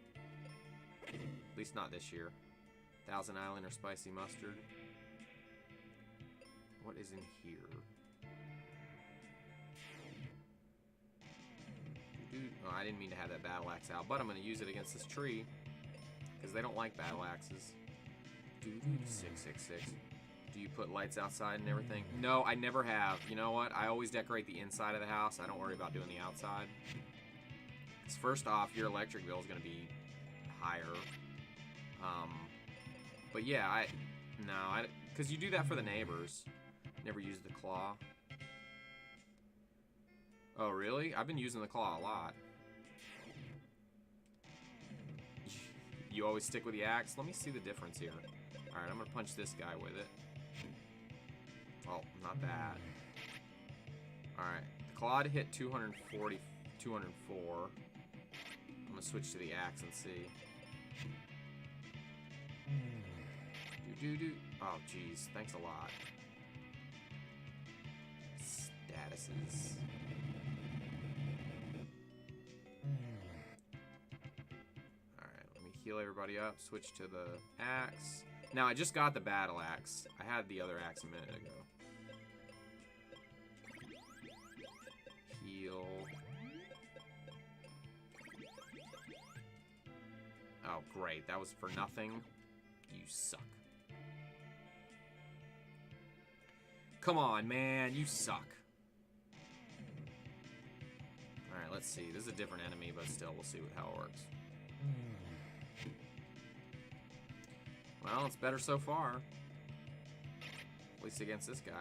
At least not this year. Thousand Island or spicy mustard. What is in here? Oh, I didn't mean to have that battle axe out, but I'm going to use it against this tree because they don't like battle axes. 666. Do you put lights outside and everything? No, I never have. You know what? I always decorate the inside of the house. I don't worry about doing the outside. Because first off, your electric bill is going to be higher. But yeah, because you do that for the neighbors. Never use the claw. Oh, really? I've been using the claw a lot. You always stick with the axe? Let me see the difference here. Alright, I'm going to punch this guy with it. Oh, not that. Alright, the claw to hit 240, 204. I'm going to switch to the axe and see. Oh, jeez. Thanks a lot. Statuses. Alright, let me heal everybody up. Switch to the axe. Now, I just got the battle axe. I had the other axe a minute ago. Heal. Oh, great. That was for nothing. You suck. Come on, man. You suck. Alright, let's see. This is a different enemy, but still, we'll see how it works. Well, it's better so far. At least against this guy.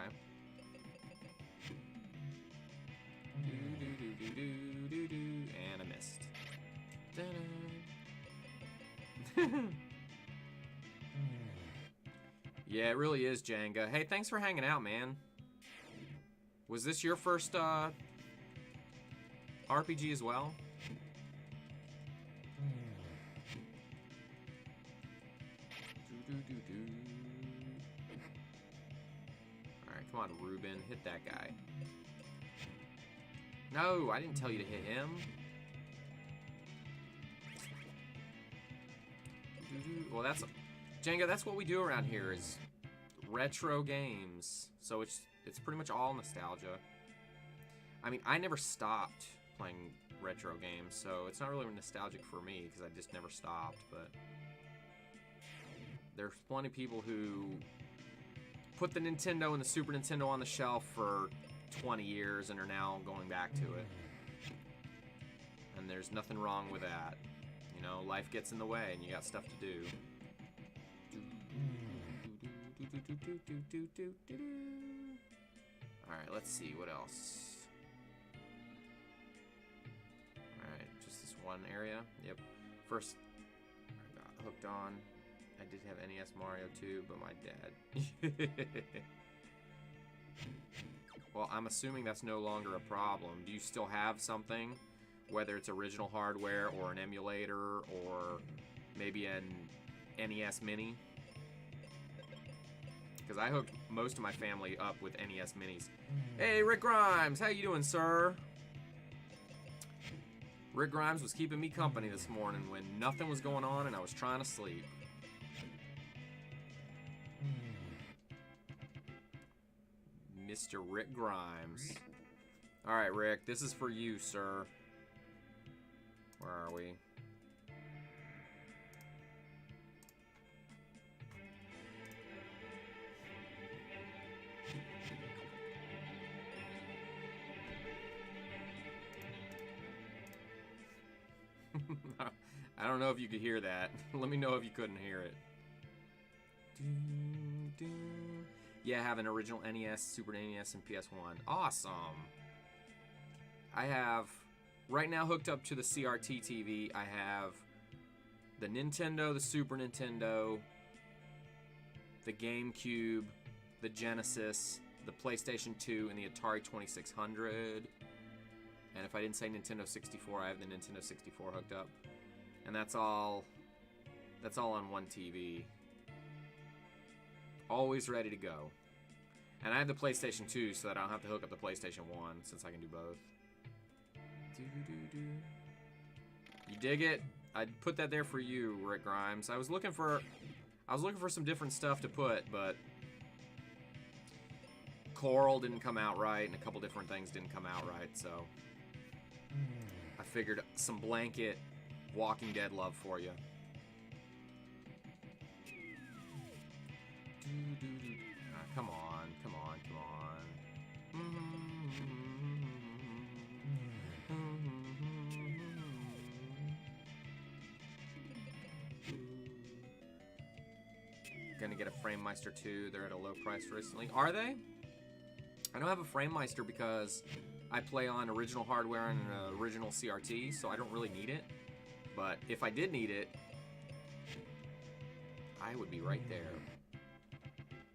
And I missed. Yeah, it really is, Jenga. Hey, thanks for hanging out, man. Was this your first RPG as well? Alright, come on, Reuben. Hit that guy. No, I didn't tell you to hit him. Well, that's... Jenga, that's what we do around here, is retro games. So it's pretty much all nostalgia. I mean, I never stopped playing retro games, so it's not really nostalgic for me, because I just never stopped, but... There's plenty of people who put the Nintendo and the Super Nintendo on the shelf for 20 years and are now going back to it. And there's nothing wrong with that. You know, life gets in the way and you got stuff to do. Alright, let's see, what else? Alright, just this one area. Yep. First, I got hooked on. I did have NES Mario too, but my dad. Well, I'm assuming that's no longer a problem. Do you still have something? Whether it's original hardware or an emulator or maybe an NES Mini? Because I hooked most of my family up with NES Minis. Hey, Rick Grimes! How you doing, sir? Rick Grimes was keeping me company this morning when nothing was going on and I was trying to sleep. Mr. Rick Grimes. Alright, Rick, this is for you, sir. Where are we? I don't know if you could hear that. Let me know if you couldn't hear it. Yeah, I have an original NES, Super NES, and PS1. Awesome. I have, right now hooked up to the CRT TV, I have the Nintendo, the Super Nintendo, the GameCube, the Genesis, the PlayStation 2, and the Atari 2600. And if I didn't say Nintendo 64, I have the Nintendo 64 hooked up. And that's all on one TV. Always ready to go. And I have the PlayStation 2 so that I don't have to hook up the PlayStation 1 since I can do both. You dig it? I put that there for you, Rick Grimes. I was looking for some different stuff to put, but Coral didn't come out right, and a couple different things didn't come out right, so I figured some blanket Walking Dead love for you. Come on, come on, come on. Gonna get a Framemeister 2. They're at a low price recently. Are they? I don't have a Framemeister because I play on original hardware and an original CRT, so I don't really need it. But if I did need it, I would be right there.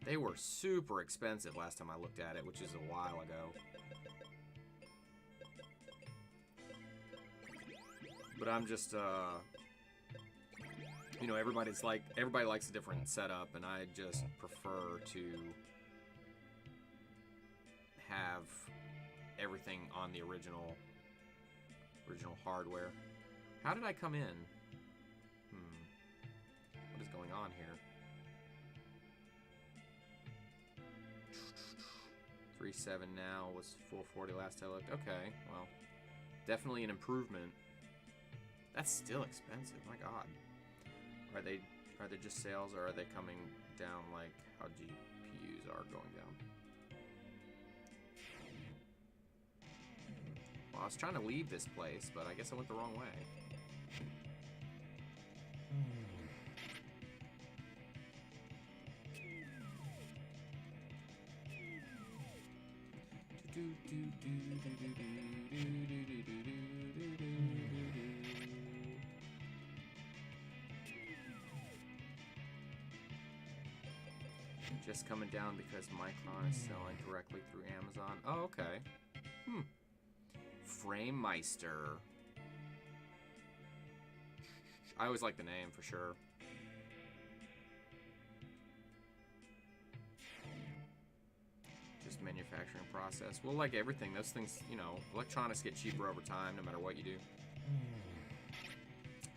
They were super expensive last time I looked at it, which is a while ago. But I'm just, you know, everybody likes a different setup, and I just prefer to have everything on the original hardware. How did I come in? What is going on here? 3.7 now, was 4.40 last I looked. Okay, well, definitely an improvement. That's still expensive, my god. Are they just sales, or are they coming down like how GPUs are going down? Well, I was trying to leave this place, but I guess I went the wrong way. Just coming down because Micron is selling directly through Amazon. Oh, okay. Framemeister. I always like the name for sure. Just manufacturing process. Well, like everything, those things, you know, electronics get cheaper over time no matter what you do.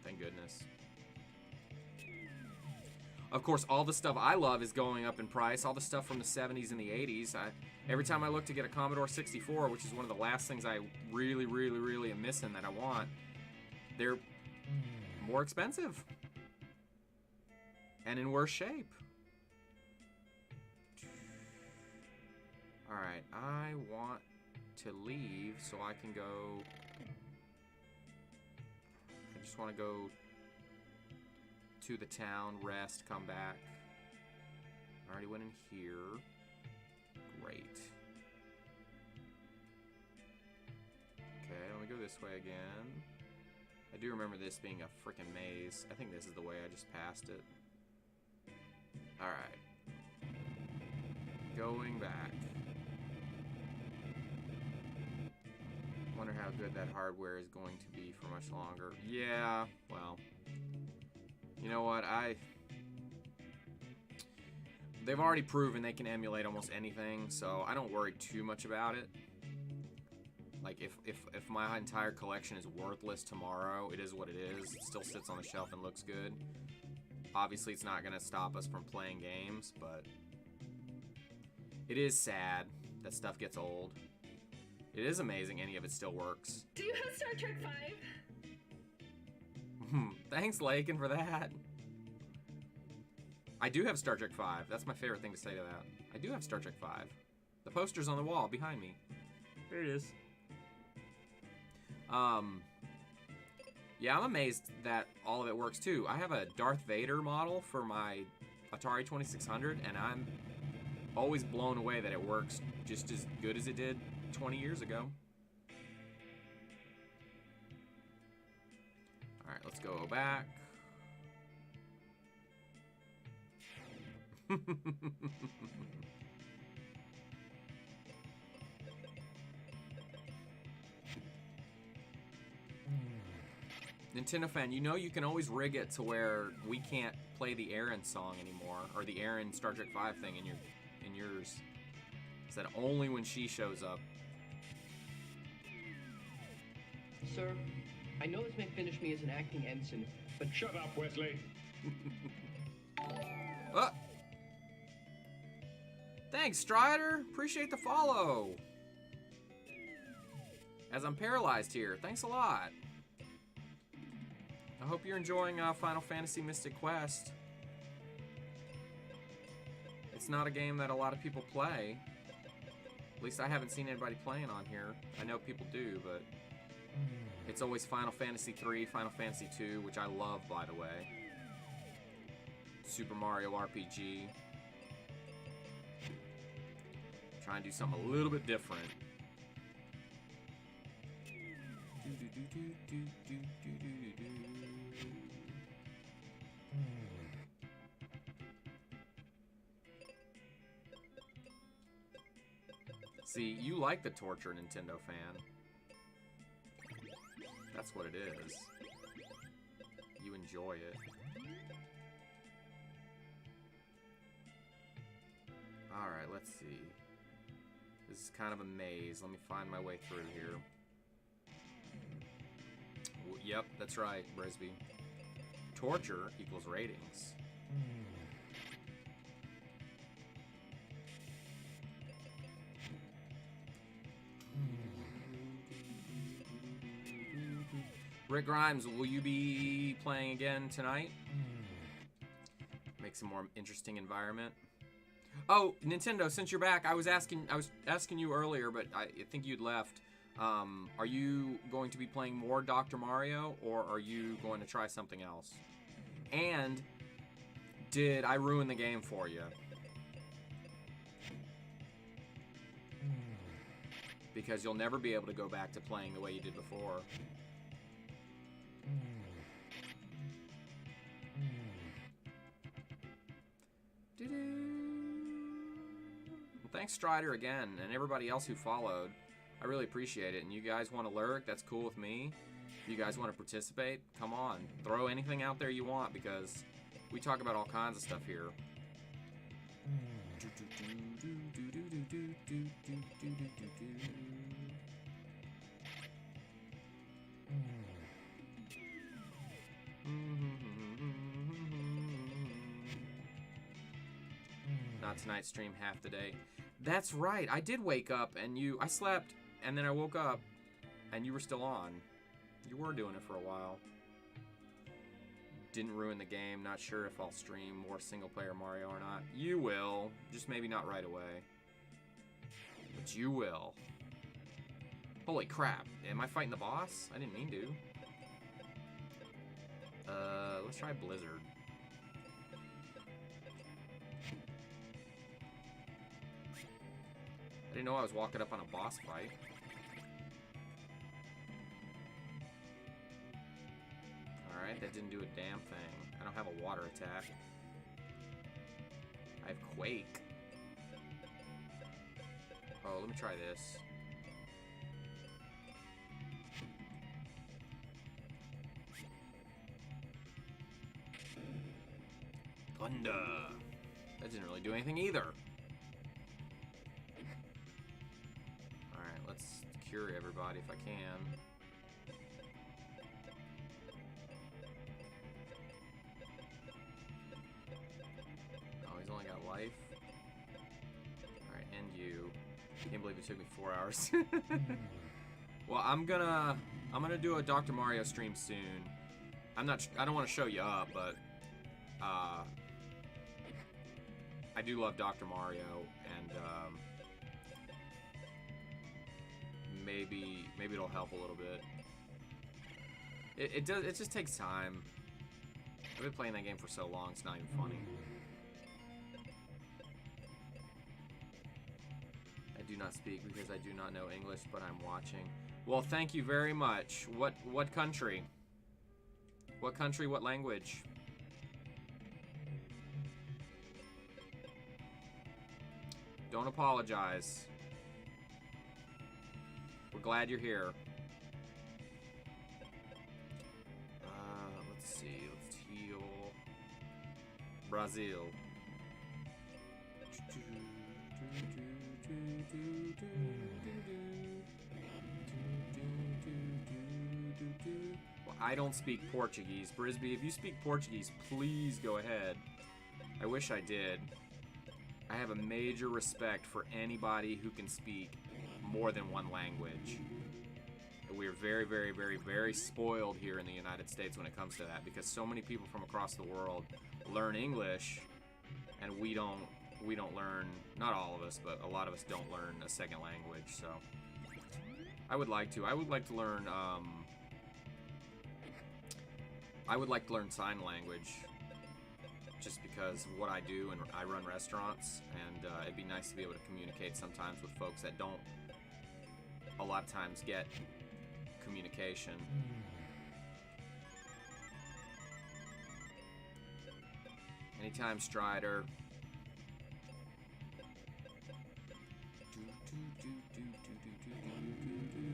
Thank goodness. Of course, all the stuff I love is going up in price. All the stuff from the 70s and the 80s. Every time I look to get a Commodore 64, which is one of the last things I really, really, really am missing that I want, they're more expensive and in worse shape. Alright, I want to leave so I can go... I just want to go to the town, rest, come back. I already went in here. Great. Okay, let me go this way again. I do remember this being a freaking maze. I think this is the way I just passed it. Alright. Going back. Wonder how good that hardware is going to be for much longer. Yeah, well... You know what, they've already proven they can emulate almost anything, so I don't worry too much about it. Like, if my entire collection is worthless tomorrow, it is what it is. It still sits on the shelf and looks good. Obviously, it's not going to stop us from playing games, but it is sad that stuff gets old. It is amazing any of it still works. Do you have Star Trek 5? Thanks, Lakin, for that. I do have Star Trek 5. That's my favorite thing to say to that. I do have Star Trek 5. The poster's on the wall behind me. There it is. Yeah, I'm amazed that all of it works too. I have a Darth Vader model for my Atari 2600, and I'm always blown away that it works just as good as it did 20 years ago. Alright, let's go back. Nintendo fan, you know you can always rig it to where we can't play the Aaron song anymore, or the Aaron Star Trek V thing in yours. Is that only when she shows up? Sir, I know this may finish me as an acting ensign, but Shut up, Wesley. Oh. Thanks, Strider. Appreciate the follow. As I'm paralyzed here, thanks a lot. I hope you're enjoying Final Fantasy Mystic Quest. It's not a game that a lot of people play. At least I haven't seen anybody playing on here. I know people do, but it's always Final Fantasy 3, Final Fantasy 2, which I love, by the way. Super Mario RPG. Try and do something a little bit different. See, you like the torture, Nintendo fan. That's what it is. You enjoy it. Alright, let's see. This is kind of a maze. Let me find my way through here. Yep, that's right, Brisby. Torture equals ratings. Rick Grimes, will you be playing again tonight? Make some more interesting environment. Oh, Nintendo, since you're back, I was asking you earlier, but I think you'd left. Are you going to be playing more Dr. Mario, or are you going to try something else? And did I ruin the game for you? Because you'll never be able to go back to playing the way you did before. Well, thanks, Strider, again, and everybody else who followed. I really appreciate it. And you guys want to lurk? That's cool with me. If you guys want to participate, come on. Throw anything out there you want, because we talk about all kinds of stuff here. Not tonight, stream half the day. That's right, I did wake up and I slept and then I woke up and you were still on. You were doing it for a while. Didn't ruin the game, not sure if I'll stream more single player Mario or not. You will, just maybe not right away. But you will. Holy crap, am I fighting the boss? I didn't mean to. Let's try Blizzard. I didn't know I was walking up on a boss fight. Alright, that didn't do a damn thing. I don't have a water attack. I have Quake. Oh, let me try this. Thunder. That didn't really do anything either. Alright, let's cure everybody if I can. Oh, he's only got life. Alright, end you. Can't believe it took me 4 hours. Well, I'm gonna do a Dr. Mario stream soon. I don't want to show you up, but I do love Dr. Mario, and maybe it'll help a little bit. It does. It just takes time. I've been playing that game for so long, it's not even funny. I do not speak because I do not know English, but I'm watching. Well, thank you very much. What country? What country, what language? Don't apologize. We're glad you're here. Let's see. Let's heal. Brazil. Well, I don't speak Portuguese. Brisby, if you speak Portuguese, please go ahead. I wish I did. I have a major respect for anybody who can speak more than one language. We're very, very, very, very spoiled here in the United States when it comes to that, because so many people from across the world learn English, and we don't learn, not all of us, but a lot of us don't learn a second language. So I would like to learn sign language, just because of what I do, and I run restaurants, and it'd be nice to be able to communicate sometimes with folks that don't a lot of times get communication. Anytime, Strider.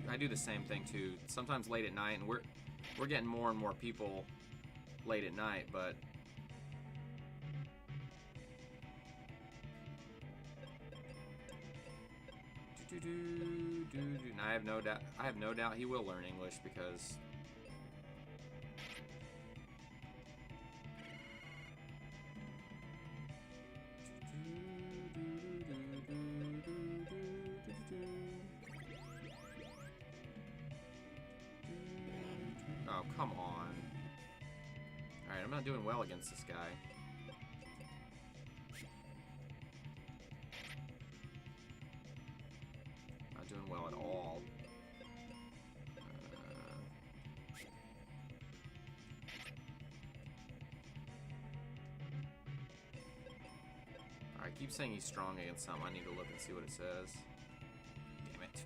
I do the same thing too. Sometimes late at night, and we're getting more and more people late at night, but and I have no doubt he will learn English, because oh, come on. Alright, I'm not doing well against this guy. Not doing well at all. Alright, keep saying he's strong against something. I need to look and see what it says. Damn it.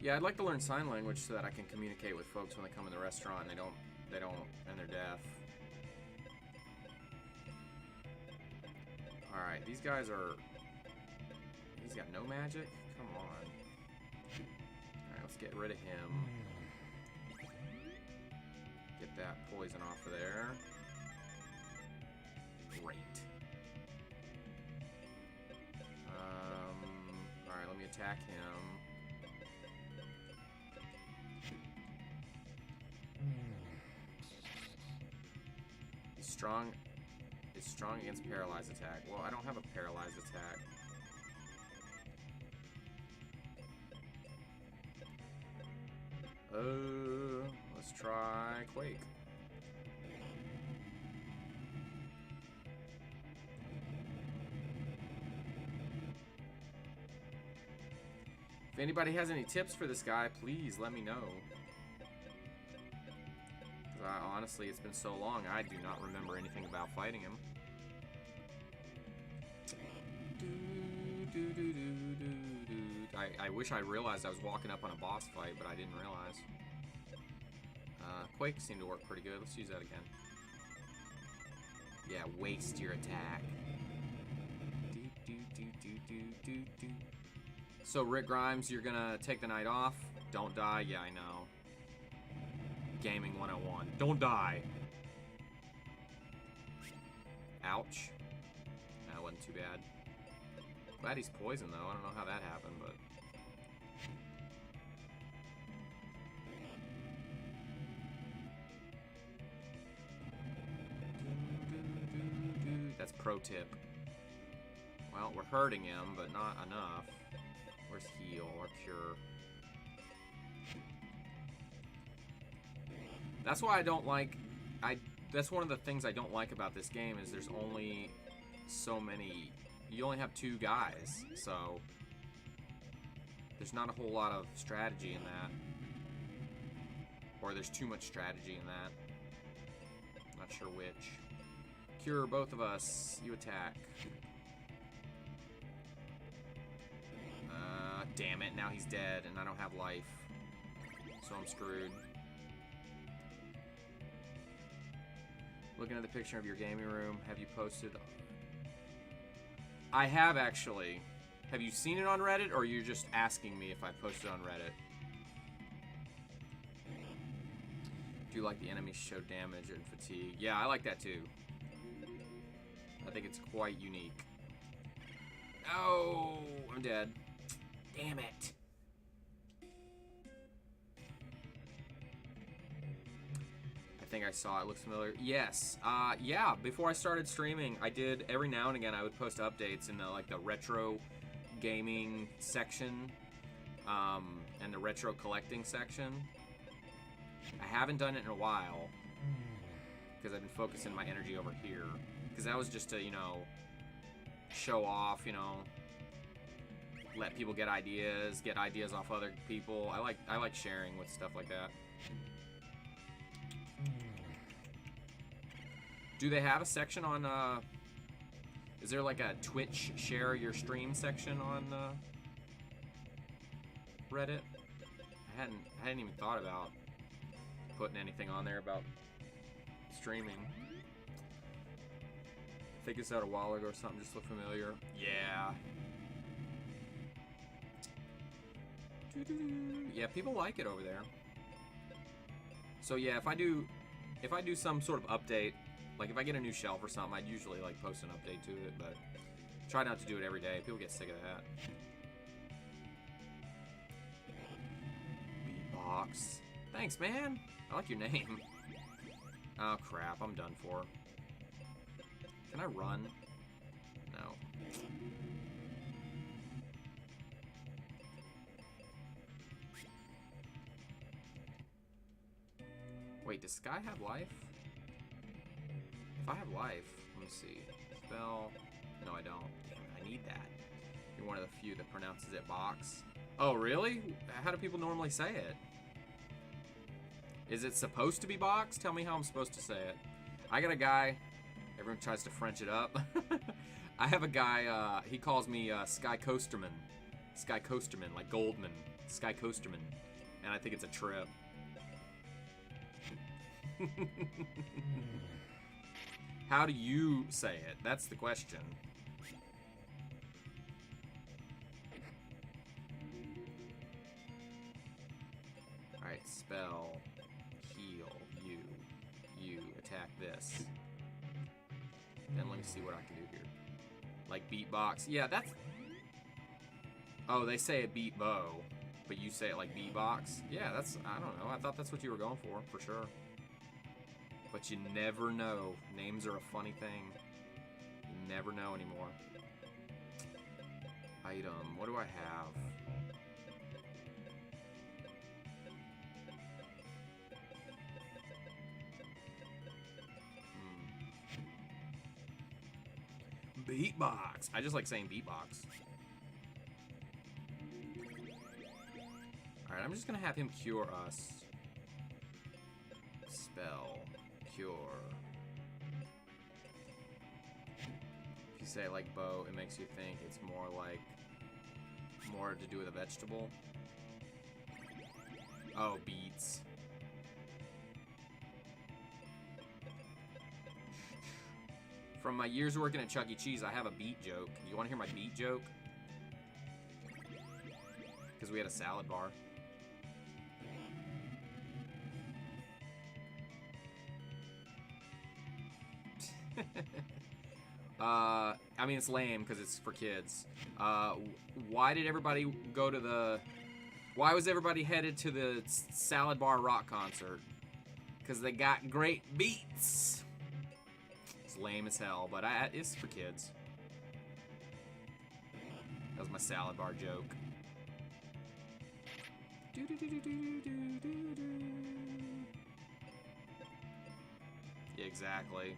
Yeah, I'd like to learn sign language so that I can communicate with folks when they come in the restaurant and and they're deaf. Alright, these guys are... He's got no magic? Come on. Alright, let's get rid of him. Get that poison off of there. Great. Alright, let me attack him. He's strong against paralyzed attack. Well, I don't have a paralyzed attack. Let's try Quake. If anybody has any tips for this guy, please let me know. Honestly, it's been so long, I do not remember anything about fighting him. I wish I realized I was walking up on a boss fight, but I didn't realize. Quake seemed to work pretty good. Let's use that again. Yeah, waste your attack. So, Rick Grimes, you're gonna take the night off? Don't die? Yeah, I know. Gaming 101. Don't die. Ouch. That wasn't too bad. Glad he's poisoned, though. I don't know how that happened, but... That's pro tip. Well, we're hurting him, but not enough. Where's heal or cure? That's why I don't like... That's one of the things I don't like about this game, is there's only so many... You only have 2 guys, so... There's not a whole lot of strategy in that. Or there's too much strategy in that. Not sure which. Cure both of us. You attack. Damn it. Now he's dead and I don't have life. So I'm screwed. Looking at the picture of your gaming room. Have you posted? I have actually. Have you seen it on Reddit, or are you just asking me if I posted on Reddit? Do you like the enemies show damage and fatigue? Yeah, I like that too. I think it's quite unique. Oh, I'm dead. Damn it. I think I saw it. Looks familiar. Yes. Yeah, before I started streaming, I did every now and again I would post updates in the like the retro gaming section and the retro collecting section. I haven't done it in a while because I've been focusing my energy over here because that was just to, you know, show off, you know, let people get ideas off other people. I like sharing with stuff like that. Do they have a section on is there like a Twitch share your stream section on Reddit? I hadn't even thought about putting anything on there about streaming. I think it's out a while ago or something, just look familiar. Yeah. Yeah, people like it over there. So yeah, if I do some sort of update, like if I get a new shelf or something, I'd usually like post an update to it, but try not to do it every day. People get sick of that. Beatbox. Thanks, man. I like your name. Oh crap, I'm done for. Can I run? No. Wait, does Sky have life? If I have life, let me see. Spell. No, I don't. Damn it, I need that. You're one of the few that pronounces it box. Oh, really? How do people normally say it? Is it supposed to be box? Tell me how I'm supposed to say it. I got a guy. Everyone tries to French it up. I have a guy, he calls me Skycoasterman. Skycoasterman, like Goldman. Skycoasterman. And I think it's a trip. How do you say it? That's the question. Alright, spell, heal, you, attack this. Then let me see what I can do here. Like beatbox. Yeah, that's... Oh, they say it beat bow, but you say it like beatbox? Yeah, that's... I don't know. I thought that's what you were going for sure. But you never know. Names are a funny thing. You never know anymore. Item. What do I have? Beatbox. I just like saying beatbox. Alright, I'm just gonna have him cure us. Spell. Cure. If you say like bow, it makes you think it's more to do with a vegetable. Oh, beets. From my years working at Chuck E. Cheese, I have a beet joke. You want to hear my beet joke? Because we had a salad bar. I mean, it's lame because it's for kids. Why did everybody go to the... Why was everybody headed to the salad bar rock concert? Because they got great beets. It's lame as hell, but it's for kids. That was my salad bar joke. Yeah, exactly.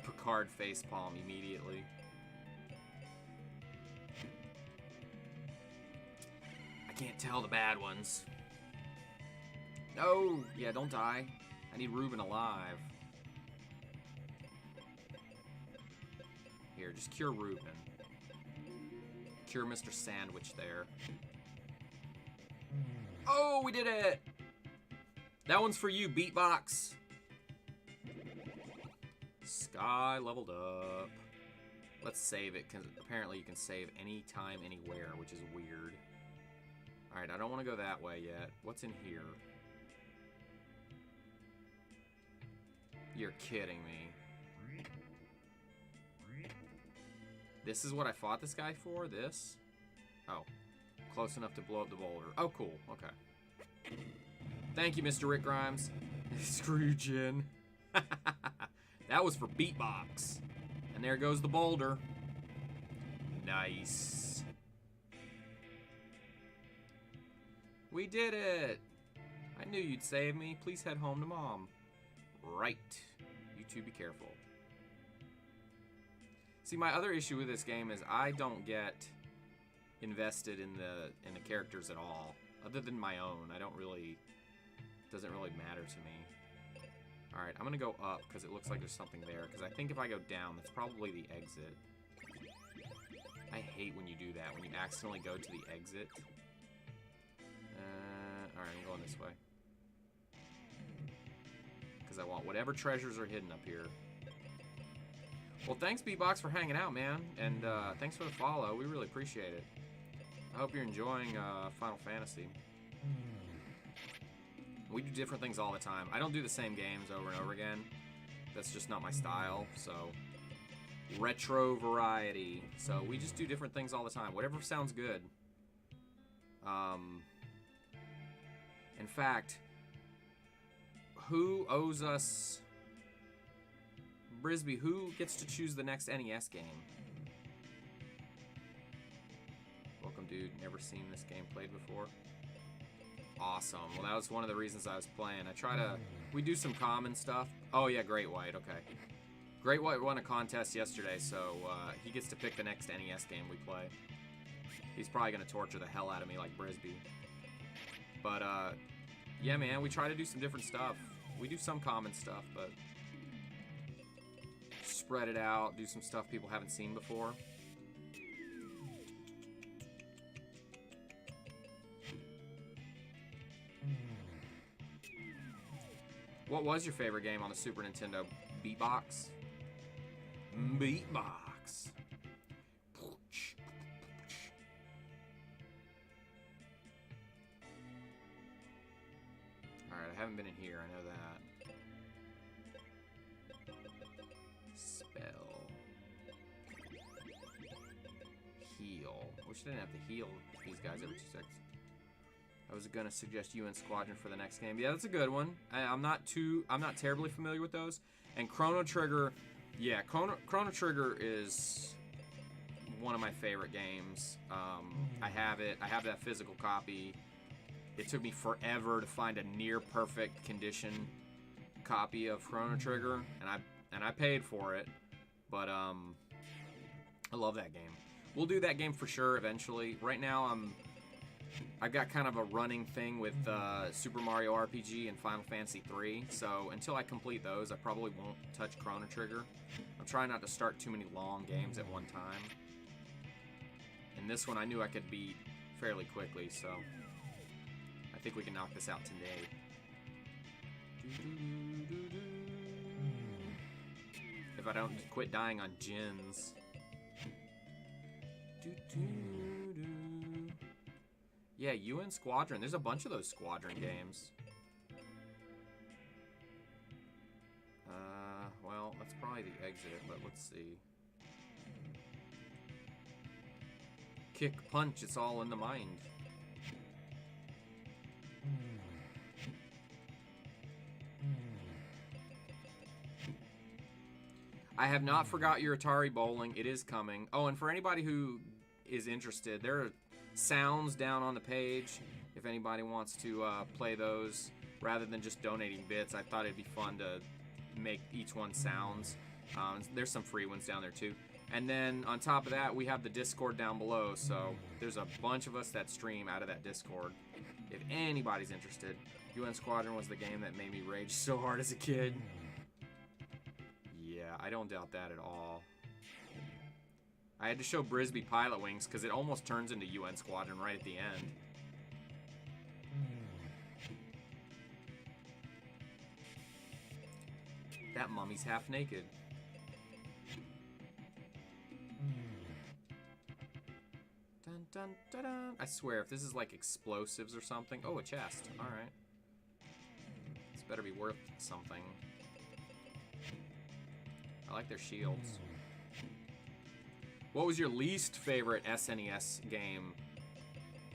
Picard facepalm immediately. can't tell the bad ones. No! Yeah, don't die. I need Ruben alive. Here, just cure Ruben. Cure Mr. Sandwich there. Oh, we did it! That one's for you, Beatbox. Sky leveled up. Let's save it, because apparently you can save anytime, anywhere, which is weird. Alright, I don't want to go that way yet. What's in here? You're kidding me. This is what I fought this guy for? This? Oh. Close enough to blow up the boulder. Oh, cool. Okay. Thank you, Mr. Rick Grimes. Screw you, Jin. That was for Beatbox. And there goes the boulder. Nice. We did it. I knew you'd save me. Please head home to Mom. Right. You two be careful. See, my other issue with this game is I don't get invested in the characters at all. Other than my own. I don't really... Doesn't really matter to me. Alright, I'm gonna go up because it looks like there's something there. Because I think if I go down, that's probably the exit. I hate when you do that, when you accidentally go to the exit. Alright, I'm going this way. Because I want whatever treasures are hidden up here. Well, thanks, Beatbox, for hanging out, man. And thanks for the follow. We really appreciate it. I hope you're enjoying Final Fantasy. We do different things all the time. I don't do the same games over and over again. That's just not my style, so... Retro variety. So we just do different things all the time. Whatever sounds good. In fact, who owes us... Brisby, who gets to choose the next NES game? Welcome, dude. Never seen this game played before. Awesome. Well, that was one of the reasons I was playing. I try to... We do some common stuff. Oh, yeah, Great White. Okay. Great White won a contest yesterday, so he gets to pick the next NES game we play. He's probably going to torture the hell out of me like Brisby. But, yeah, man, we try to do some different stuff. We do some common stuff, but... Spread it out, do some stuff people haven't seen before. What was your favorite game on the Super Nintendo? Beatbox? Beatbox. Alright, I haven't been in here, I know that. Spell. Heal. Wish I didn't have to heal these guys every 2 seconds. I was gonna suggest UN Squadron for the next game. Yeah, that's a good one. I'm not terribly familiar with those. And Chrono Trigger, yeah, Chrono Trigger is one of my favorite games. I have it. I have that physical copy. It took me forever to find a near perfect condition copy of Chrono Trigger, and I paid for it. But I love that game. We'll do that game for sure eventually. Right now I've got kind of a running thing with Super Mario RPG and Final Fantasy 3, so until I complete those, I probably won't touch Chrono Trigger. I'm trying not to start too many long games at one time. And this one I knew I could beat fairly quickly, so I think we can knock this out today. If I don't quit dying on Jins. Yeah, UN Squadron. There's a bunch of those Squadron games. Well, that's probably the exit, but let's see. Kick, punch, it's all in the mind. I have not forgot your Atari bowling. It is coming. Oh, and for anybody who is interested, there are sounds down on the page if anybody wants to play those rather than just donating bits. I thought it'd be fun to make each one sounds. There's some free ones down there too. And then on top of that, we have the Discord down below. So there's a bunch of us that stream out of that Discord. If anybody's interested, UN Squadron was the game that made me rage so hard as a kid. Yeah, I don't doubt that at all. I had to show Brisby Pilot Wings because it almost turns into UN Squadron right at the end. That mummy's half naked. Dun, dun, dun, dun. I swear, if this is like explosives or something... Oh, a chest. Alright. This better be worth something. I like their shields. What was your least favorite SNES game?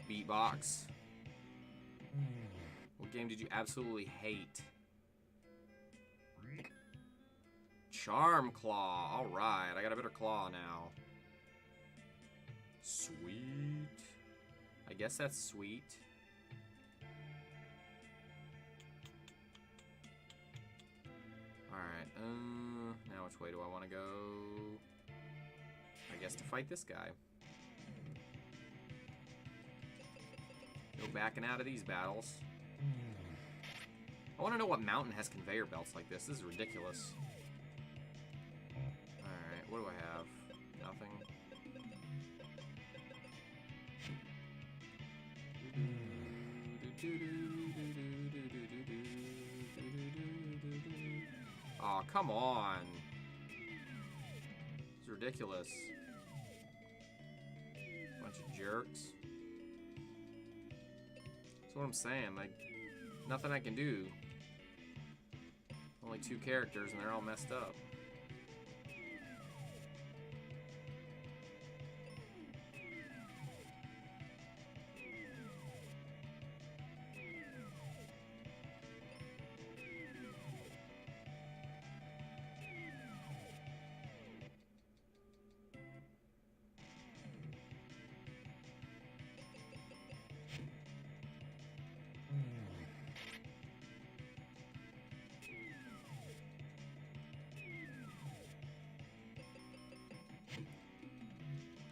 Beatbox. What game did you absolutely hate? Charm Claw. Alright, I got a better claw now. Sweet. I guess that's sweet. Alright, now which way do I want to go? I guess to fight this guy. No backing out of these battles. I want to know what mountain has conveyor belts like this. This is ridiculous. Alright, what do I have? Nothing. Aw, come on. It's ridiculous. Bunch of jerks. That's what I'm saying. Like, nothing I can do. Only 2 characters and they're all messed up.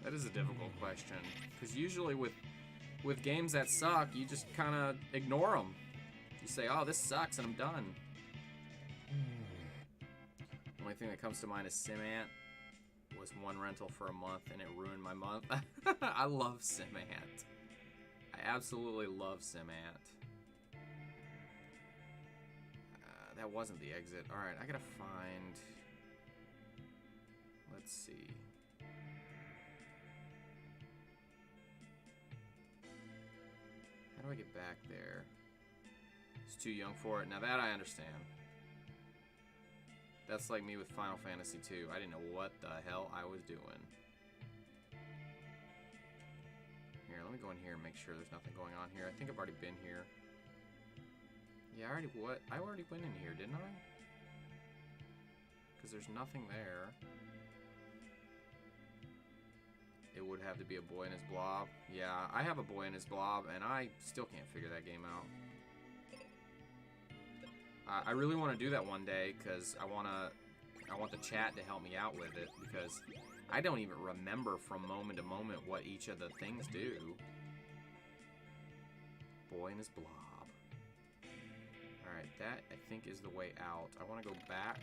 That is a difficult question, because usually with games that suck, you just kind of ignore them. You say, oh, this sucks, and I'm done. The only thing that comes to mind is SimAnt. Was one rental for a month, and it ruined my month. I love SimAnt. I absolutely love SimAnt. That wasn't the exit. Alright, I gotta find... Let's see. How do I get back there? It's too young for it. Now that I understand. That's like me with Final Fantasy II. I didn't know what the hell I was doing. Here, let me go in here and make sure there's nothing going on here. I think I've already been here. Yeah, I already went in here, didn't I? Because there's nothing there. It would have to be a boy and his blob. Yeah, I have a boy and his blob, and I still can't figure that game out. I really want to do that one day, because I want the chat to help me out with it, because I don't even remember from moment to moment what each of the things do. Boy and his blob. Alright, that, I think, is the way out. I want to go back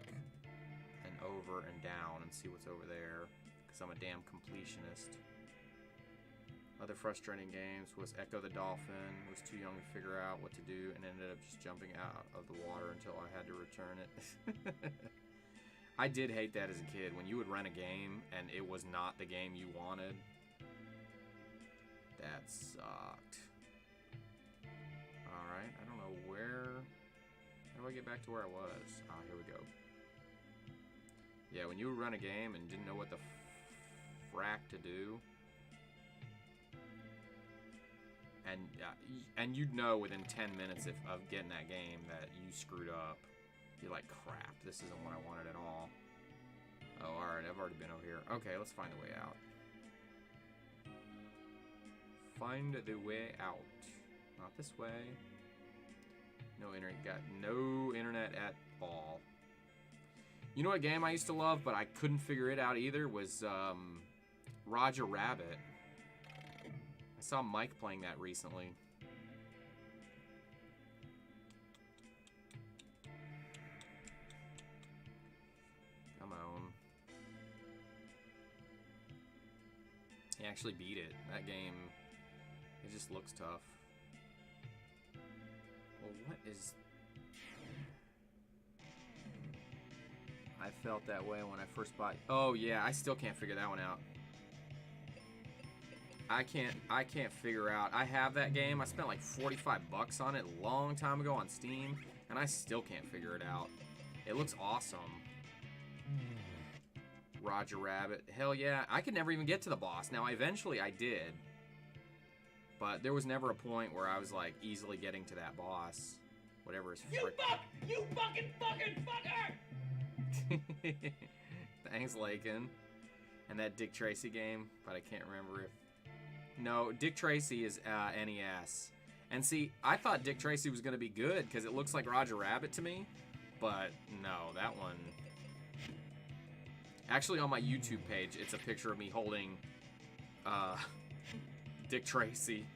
and over and down and see what's over there, because I'm a damn completionist. Other frustrating games was Echo the Dolphin. Was too young to figure out what to do and ended up just jumping out of the water until I had to return it. I did hate that as a kid. When you would rent a game and it was not the game you wanted. That sucked. Alright, I don't know where... How do I get back to where I was? Ah, here we go. Yeah, when you would run a game and didn't know what the frack to do... And you'd know within 10 minutes of getting that game that you screwed up. You're like, crap, this isn't what I wanted at all. Oh, alright, I've already been over here. Okay, let's find a way out. Find the way out. Not this way. No internet. Got no internet at all. You know what game I used to love, but I couldn't figure it out either, was Roger Rabbit. I saw Mike playing that recently. Come on. He actually beat it. That game, it just looks tough. Well, what is... I felt that way when I first bought... Oh, yeah, I still can't figure that one out. I can't figure out... I have that game. I spent like 45 bucks on it a long time ago on Steam, and I still can't figure it out. It looks awesome. Roger Rabbit. Hell yeah. I could never even get to the boss. Now, eventually I did. But there was never a point where I was, like, easily getting to that boss. Whatever is... You fucking fucker! Thanks, Lakin. And that Dick Tracy game, but I can't remember if... No, Dick Tracy is NES. And see, I thought Dick Tracy was going to be good because it looks like Roger Rabbit to me. But no, that one... Actually, on my YouTube page, it's a picture of me holding Dick Tracy.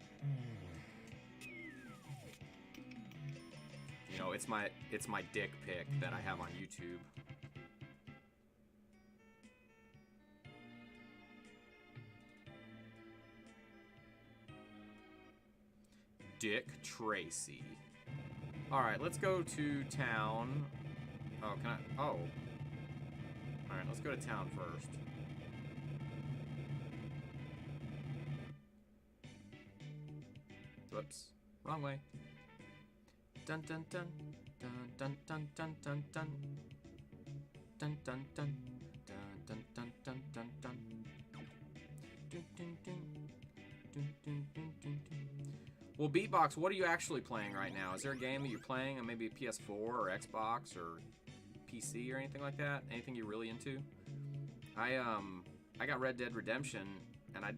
You know, it's my dick pic that I have on YouTube. Dick Tracy. Alright, let's go to town. Oh, can I? Oh. Alright, let's go to town first. Whoops. Wrong way. Dun dun dun. Dun dun dun dun dun dun. Dun dun dun. Dun dun dun dun dun dun. Dun dun dun. Dun dun dun dun dun. Well, Beatbox, what are you actually playing right now? Is there a game that you're playing on maybe a PS4 or Xbox or PC or anything like that? Anything you're really into? I got Red Dead Redemption, and I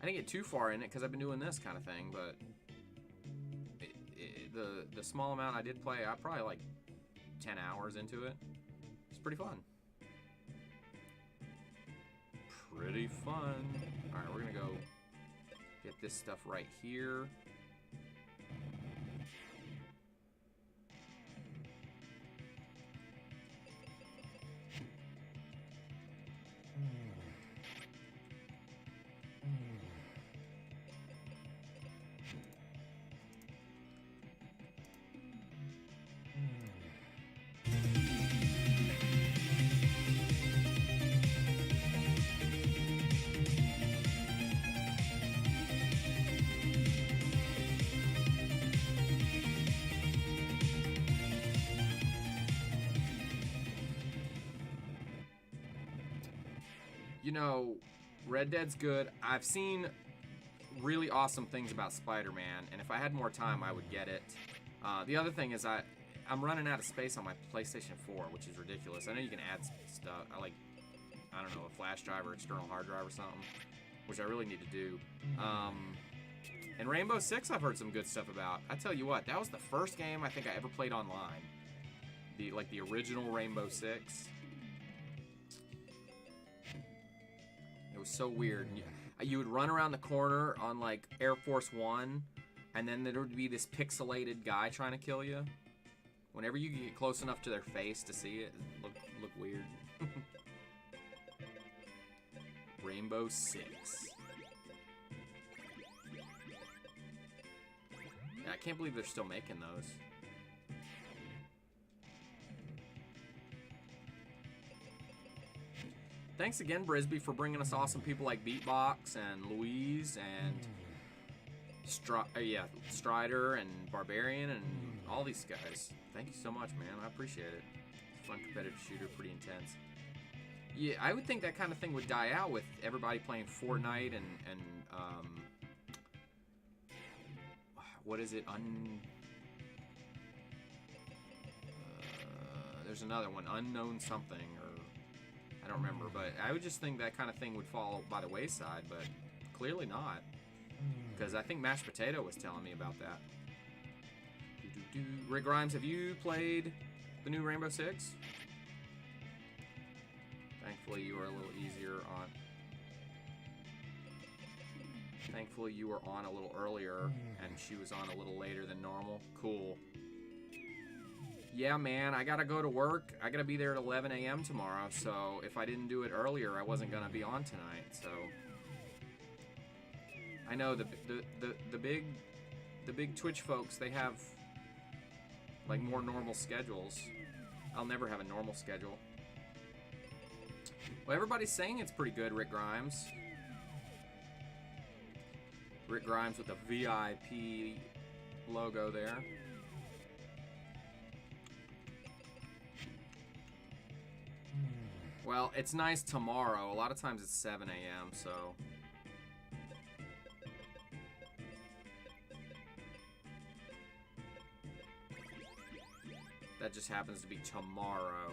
didn't get too far in it because I've been doing this kind of thing, but the small amount I did play, I probably like 10 hours into it. It's pretty fun. Pretty fun. All right, we're gonna go get this stuff right here. You know, Red Dead's good. I've seen really awesome things about Spider-Man, and if I had more time, I would get it. The other thing is I'm running out of space on my PlayStation 4, which is ridiculous. I know you can add stuff, I don't know, a flash drive or external hard drive or something, which I really need to do. And Rainbow Six I've heard some good stuff about. I tell you what, that was the first game I think I ever played online. The original Rainbow Six. It was so weird. You would run around the corner on like Air Force One, and then there would be this pixelated guy trying to kill you. Whenever you get close enough to their face to see it, look weird. Rainbow Six. Yeah, I can't believe they're still making those. Thanks again, Brisby, for bringing us awesome people like Beatbox and Louise and Strider and Barbarian and all these guys. Thank you so much, man. I appreciate it. It's a fun competitive shooter, pretty intense. Yeah, I would think that kind of thing would die out with everybody playing Fortnite and what is it? There's another one, Unknown something, or I don't remember, but I would just think that kind of thing would fall by the wayside, but clearly not. Because I think Mashed Potato was telling me about that. Rick Grimes, have you played The new Rainbow Six? Thankfully, you were a little easier on... Thankfully, you were on a little earlier, and she was on a little later than normal. Cool. Yeah, man, I gotta go to work. I gotta be there at 11 a.m. tomorrow, so if I didn't do it earlier, I wasn't gonna be on tonight, so... I know the big Twitch folks, they have like more normal schedules. I'll never have a normal schedule. Well, everybody's saying it's pretty good, Rick Grimes. Rick Grimes with the VIP logo there. Well, it's nice tomorrow. A lot of times it's 7 a.m., so... That just happens to be tomorrow.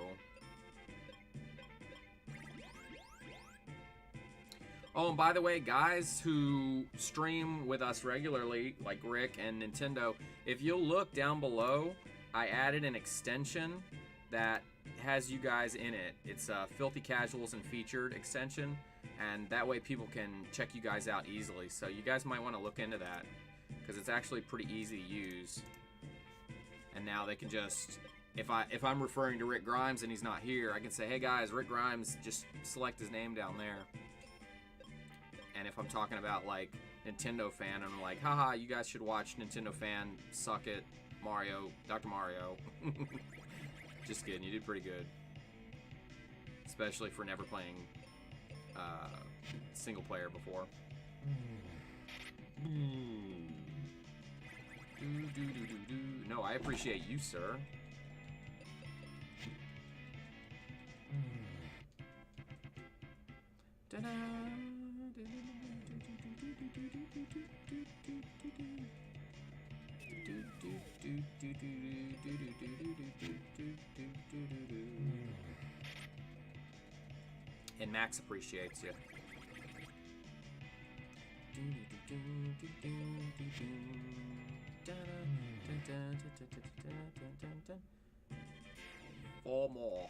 Oh, and by the way, guys who stream with us regularly, like Rick and Nintendo, if you'll look down below, I added an extension that has you guys in it. It's a Filthy Casuals and Featured extension, and that way people can check you guys out easily. So you guys might want to look into that, because it's actually pretty easy to use. And now they can just... If I'm referring to Rick Grimes and he's not here, I can say, hey guys, Rick Grimes, just select his name down there. And if I'm talking about like Nintendo Fan, I'm like, haha, you guys should watch Nintendo Fan suck it, Mario, Dr. Mario. Just kidding, you did pretty good. Especially for never playing single player before. No, I appreciate you, sir. And Max appreciates you. Four more.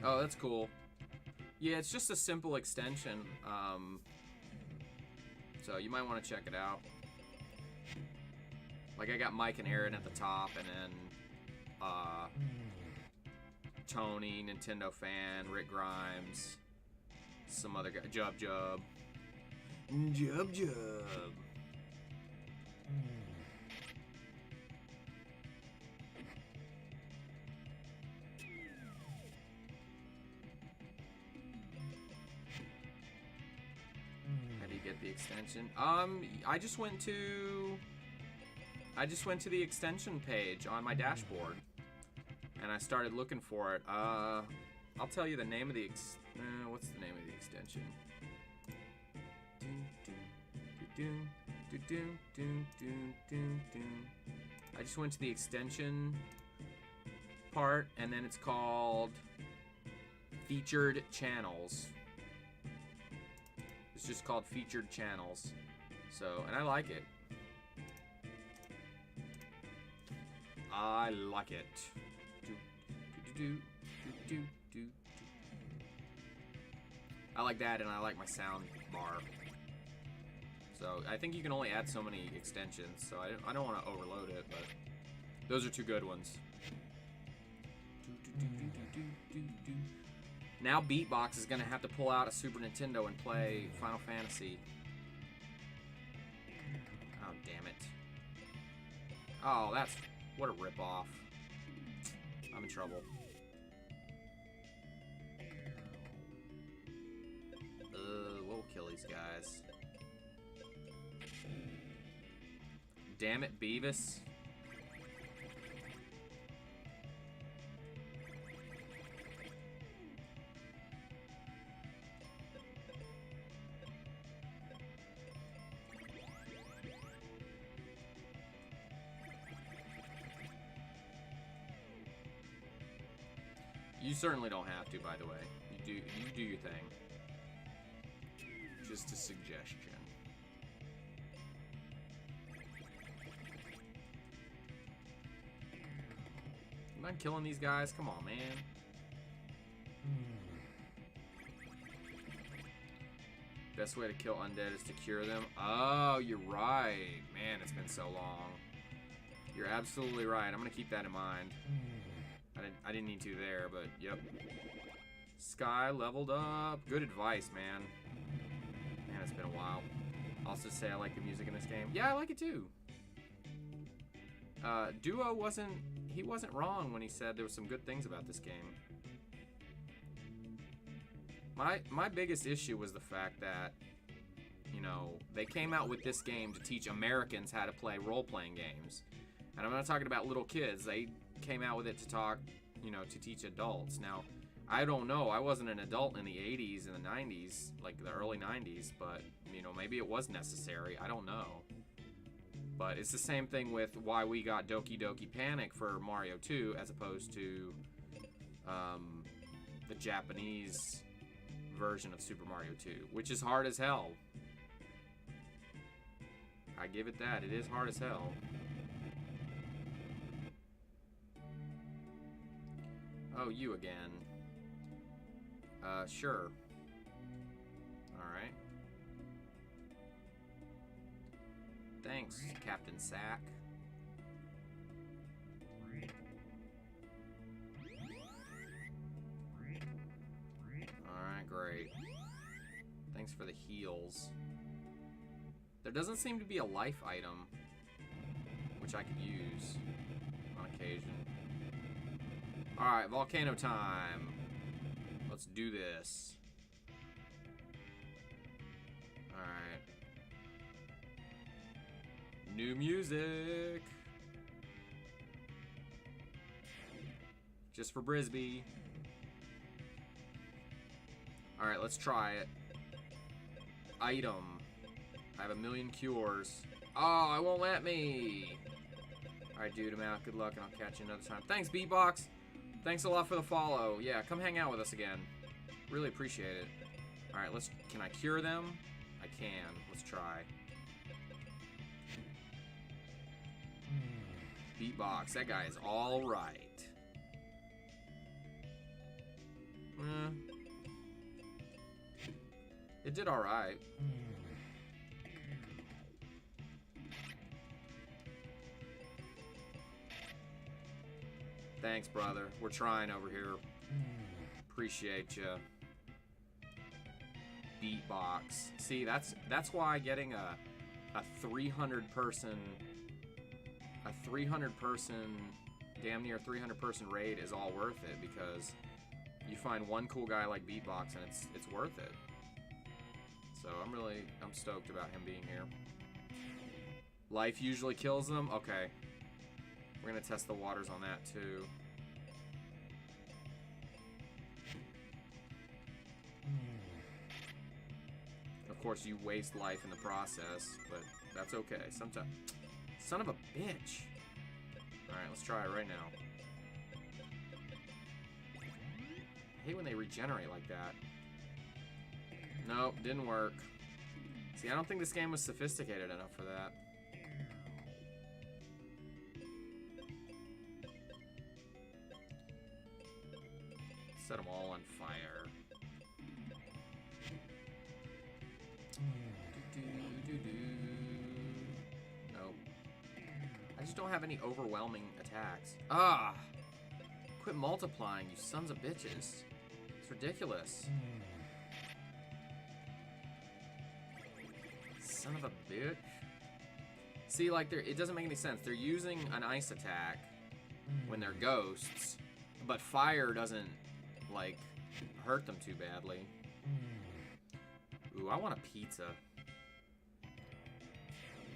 Oh, that's cool. Yeah, it's just a simple extension. So you might want to check it out. Like, I got Mike and Aaron at the top, and then Tony, Nintendo Fan, Rick Grimes, some other guy, Jub. How do you get the extension? I just went to the extension page on my dashboard, and I started looking for it. I'll tell you the name of the what's the name of the extension? I just went to the extension part, and then it's called Featured Channels. It's just called Featured Channels. So, and I like it. I like it. I like that, and I like my sound bar. So I think you can only add so many extensions, so I don't want to overload it, but those are two good ones. Now Beatbox is going to have to pull out a Super Nintendo and play Final Fantasy. Oh, damn it. Oh, that's... What a ripoff. I'm in trouble. We'll kill these guys. Damn it, Beavis. You certainly don't have to, by the way. You do your thing. Just a suggestion. You mind killing these guys? Come on, man. Best way to kill undead is to cure them. Oh, you're right. Man, it's been so long. You're absolutely right. I'm gonna keep that in mind. I didn't need to there, but yep. Sky leveled up. Good advice, man. Man, it's been a while. Also say I like the music in this game. Yeah, I like it too. Duo wasn't wrong when he said there were some good things about this game. My biggest issue was the fact that, you know, they came out with this game to teach Americans how to play role-playing games. And I'm not talking about little kids. They came out with it to talk, you know, to teach adults. Now, I don't know. I wasn't an adult in the 80s and the 90s, like the early 90s, but, you know, maybe it was necessary. I don't know. But it's the same thing with why we got Doki Doki Panic for Mario 2 as opposed to the Japanese version of Super Mario 2, which is hard as hell. I give it that. It is hard as hell. Oh, you again. Sure. Alright. Thanks, Captain Sack. Alright, great. Thanks for the heals. There doesn't seem to be a life item, which I could use on occasion. Alright, volcano time. Let's do this. Alright. New music. Just for Brisbee. Alright, let's try it. Item. I have 1,000,000 cures. Oh, it won't let me. Alright, dude, I'm out. Good luck, and I'll catch you another time. Thanks, Beatbox. Thanks a lot for the follow. Yeah, come hang out with us again. Really appreciate it. Alright, can I cure them? I can. Let's try. Beatbox, that guy is alright. It did alright. Thanks, brother. We're trying over here. Appreciate you. Beatbox. See, that's why getting a 300 person, damn near 300 person raid is all worth it, because you find one cool guy like Beatbox and it's worth it. So I'm stoked about him being here. Life usually kills them. Okay. We're gonna test the waters on that too. Of course, you waste life in the process, but that's okay. Sometimes, son of a bitch. All right, let's try it right now. I hate when they regenerate like that. Nope, didn't work. See, I don't think this game was sophisticated enough for that. Set them all on fire. Nope. I just don't have any overwhelming attacks. Ah! Quit multiplying, you sons of bitches. It's ridiculous. Son of a bitch. See, like, it doesn't make any sense. They're using an ice attack when they're ghosts, but fire doesn't, like, hurt them too badly. Ooh, I want a pizza.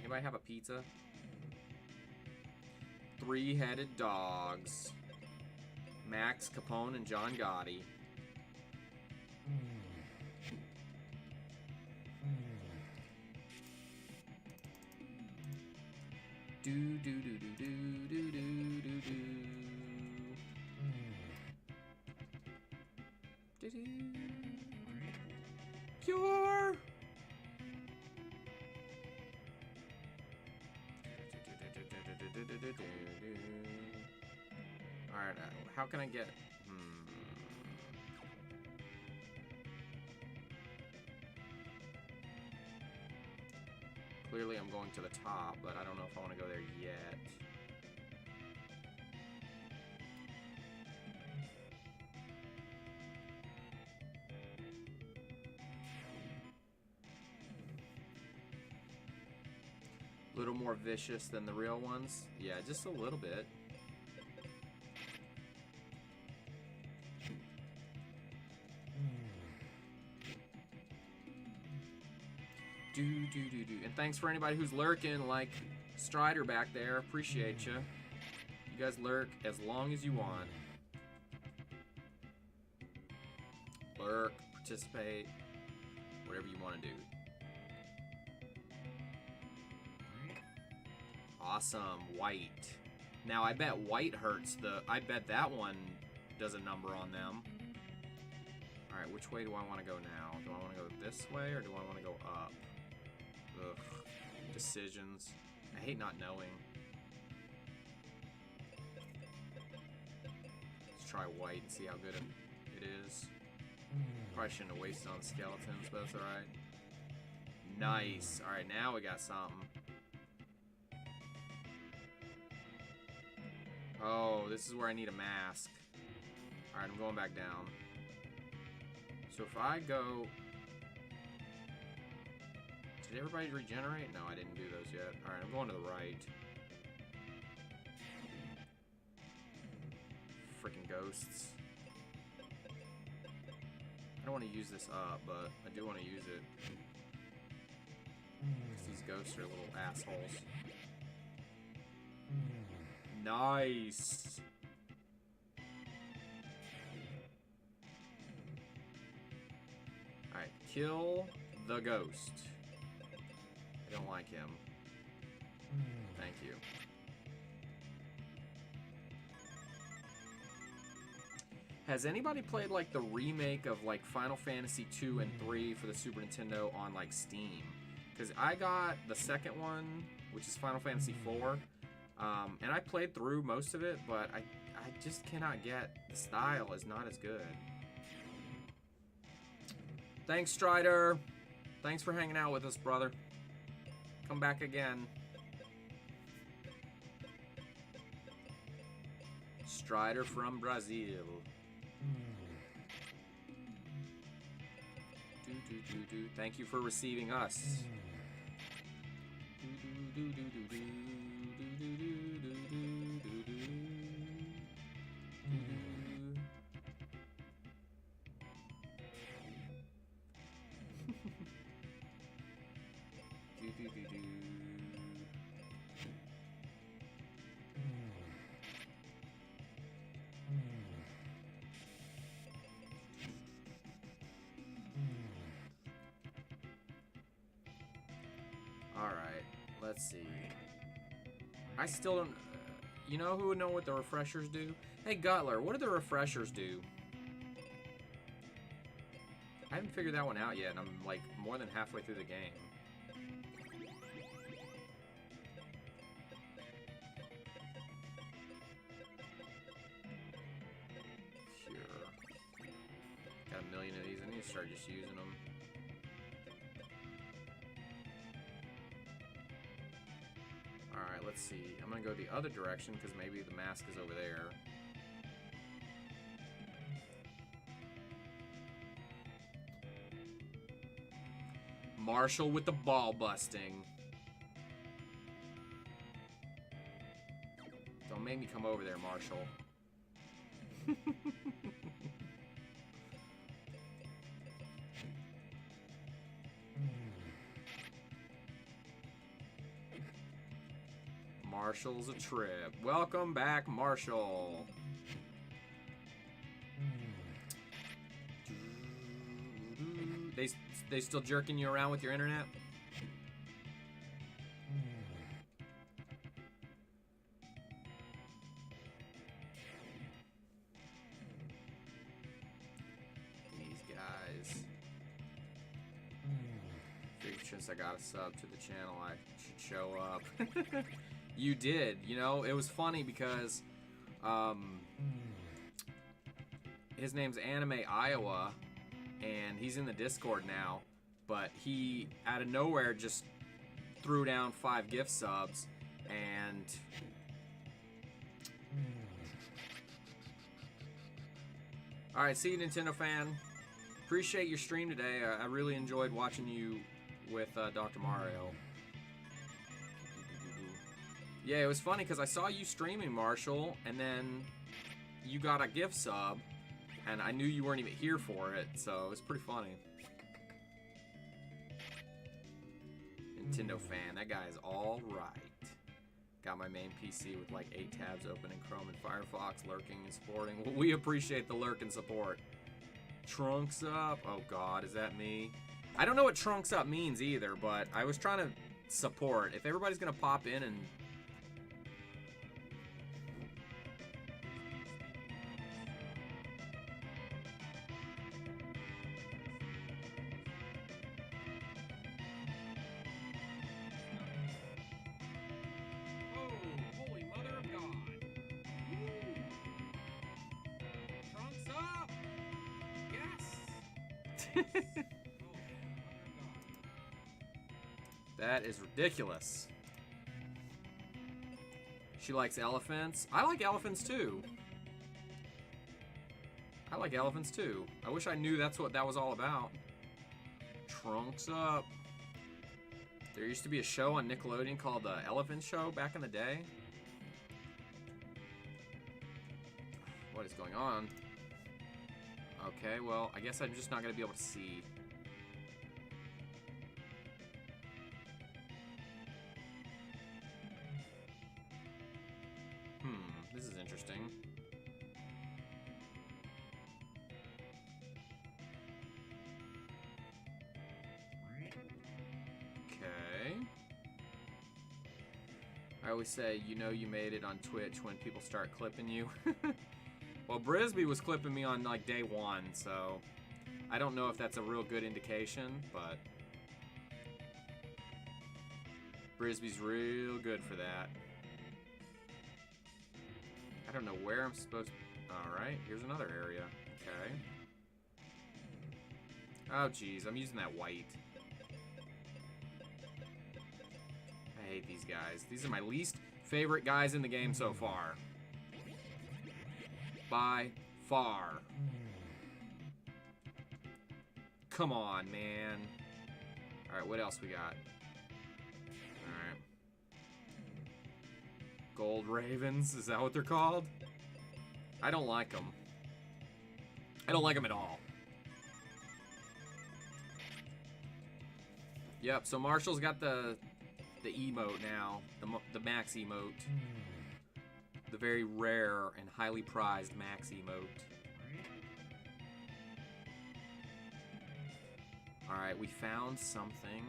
Anybody have a pizza? Three-headed dogs. Max Capone and John Gotti. Do do do do do do do do do. Alright, how can I get... Clearly I'm going to the top, but I don't know if I want to go there yet. A little more vicious than the real ones. Yeah, just a little bit. And thanks for anybody who's lurking, like Strider back there. Appreciate you. You guys lurk as long as you want. Lurk, participate, whatever you want to do. Awesome, white. Now I bet white hurts the... I bet that one does a number on them. Alright, which way do I want to go now? Do I want to go this way or do I want to go up? Ugh. Decisions. I hate not knowing. Let's try white and see how good it is. Probably shouldn't have wasted on skeletons, but that's alright. Nice. Alright, now we got something. Oh, this is where I need a mask. Alright, I'm going back down. So if I go... Did everybody regenerate? No, I didn't do those yet. Alright, I'm going to the right. Freaking ghosts. I don't want to use this up, but I do want to use it. Because these ghosts are little assholes. Nice! Alright, kill the ghost. I don't like him. Thank you. Has anybody played like the remake of like Final Fantasy 2 and 3 for the Super Nintendo on like Steam? Because I got the second one, which is Final Fantasy 4, and I played through most of it, but I just cannot get... The style is not as good. Thanks, Strider. Thanks for hanging out with us, brother. Come back again. Strider from Brazil. Thank you for receiving us. Alright, let's see. I still don't... you know who would know what the refreshers do? Hey, Gutler, what do the refreshers do? I haven't figured that one out yet, and I'm like more than halfway through the game. Pure. Got a million of these. I need to start just using them. Alright, let's see. I'm gonna go the other direction because maybe the mask is over there. Marshall with the ball busting. Don't make me come over there, Marshall. Marshall's a trip. Welcome back, Marshall. They still jerking you around with your internet? These guys. Figured since I got a sub to the channel, I should show up. You did. You know, it was funny because his name's Anime Iowa, and he's in the Discord now, but he, out of nowhere, just threw down 5 gift subs, and... Alright, see you, Nintendo fan. Appreciate your stream today. I really enjoyed watching you with Dr. Mario. Yeah, it was funny because I saw you streaming, Marshall, and then you got a gift sub, and I knew you weren't even here for it, so it was pretty funny. Nintendo fan, that guy is all right. Got my main PC with like 8 tabs open in Chrome and Firefox, lurking and supporting. Well, we appreciate the lurk and support. Trunks up. Oh God, is that me? I don't know what trunks up means either, but I was trying to support. If everybody's gonna pop in and... That is ridiculous. She likes elephants. I like elephants too. I like elephants too. I wish I knew that's what that was all about. Trunks up. There used to be a show on Nickelodeon called The Elephant Show back in the day. What is going on? Okay, well, I guess I'm just not going to be able to see. This is interesting. Okay. I always say, you know you made it on Twitch when people start clipping you. Well, Brisby was clipping me on like day 1, so I don't know if that's a real good indication, but Brisby's real good for that. I don't know where I'm supposed to... Alright, here's another area. Okay. Oh, geez, I'm using that white. I hate these guys. These are my least favorite guys in the game so far. By far. Come on, man. Alright, what else we got? Alright. Gold Ravens, is that what they're called? I don't like them. I don't like them at all. Yep, so Marshall's got the emote now, the max emote. The very rare and highly prized max emote. Alright, we found something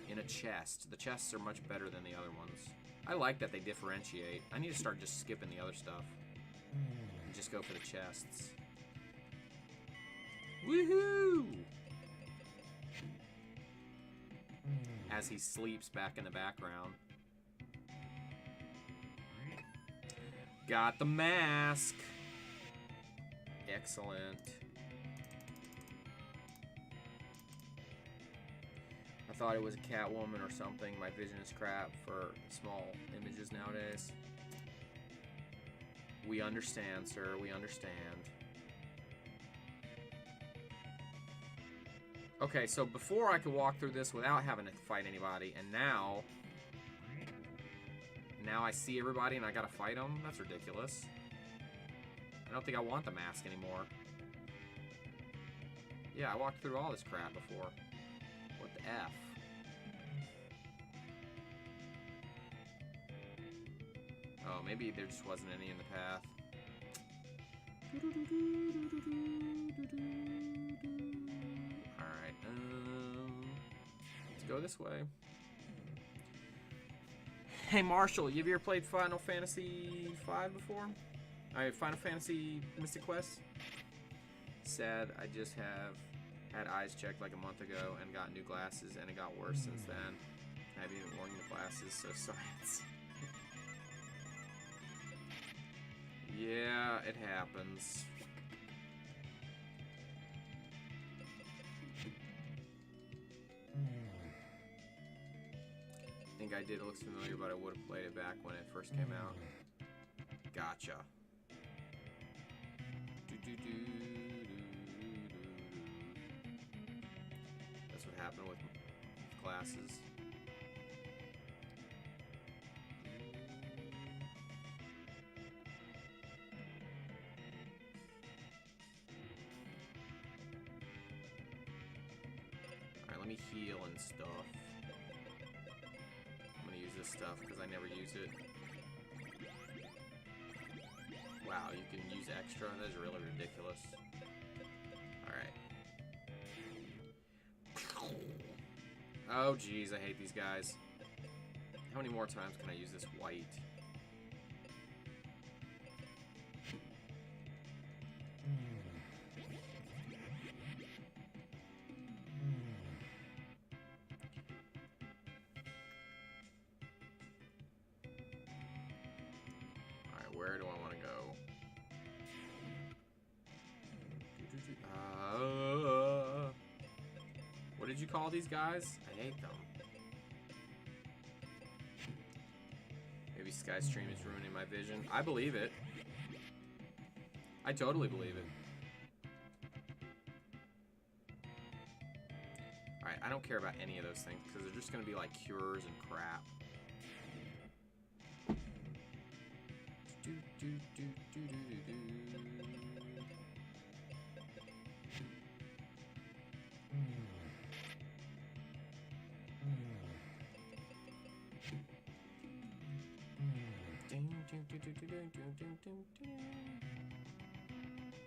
in a chest. The chests are much better than the other ones. I like that they differentiate. I need to start just skipping the other stuff. And just go for the chests. Woohoo! As he sleeps back in the background. Got the mask. Excellent. I thought it was a Catwoman or something. My vision is crap for small images nowadays. We understand, sir. We understand. Okay, so before I could walk through this without having to fight anybody, and now I see everybody and I gotta fight them? That's ridiculous. I don't think I want the mask anymore. Yeah, I walked through all this crap before. What the F? Oh, maybe there just wasn't any in the path. Alright, let's go this way. Hey Marshall, you ever played Final Fantasy V before? Final Fantasy Mystic Quest? Sad, I just had eyes checked like a month ago and got new glasses and it got worse since then. I haven't even worn the glasses, so science. Yeah, it happens. I think I did. It looks familiar, but I would have played it back when it first came out. Gotcha. That's what happened with glasses. Alright, let me heal and stuff. I'm gonna use this stuff because I never use it. Wow, you can use extra? That is really ridiculous. Alright. Oh, jeez, I hate these guys. How many more times can I use this white? Alright, where do I want to go? What did you call these guys? I hate them. Maybe Skystream is ruining my vision. I believe it. I totally believe it. Alright, I don't care about any of those things because they're just going to be like cures and crap.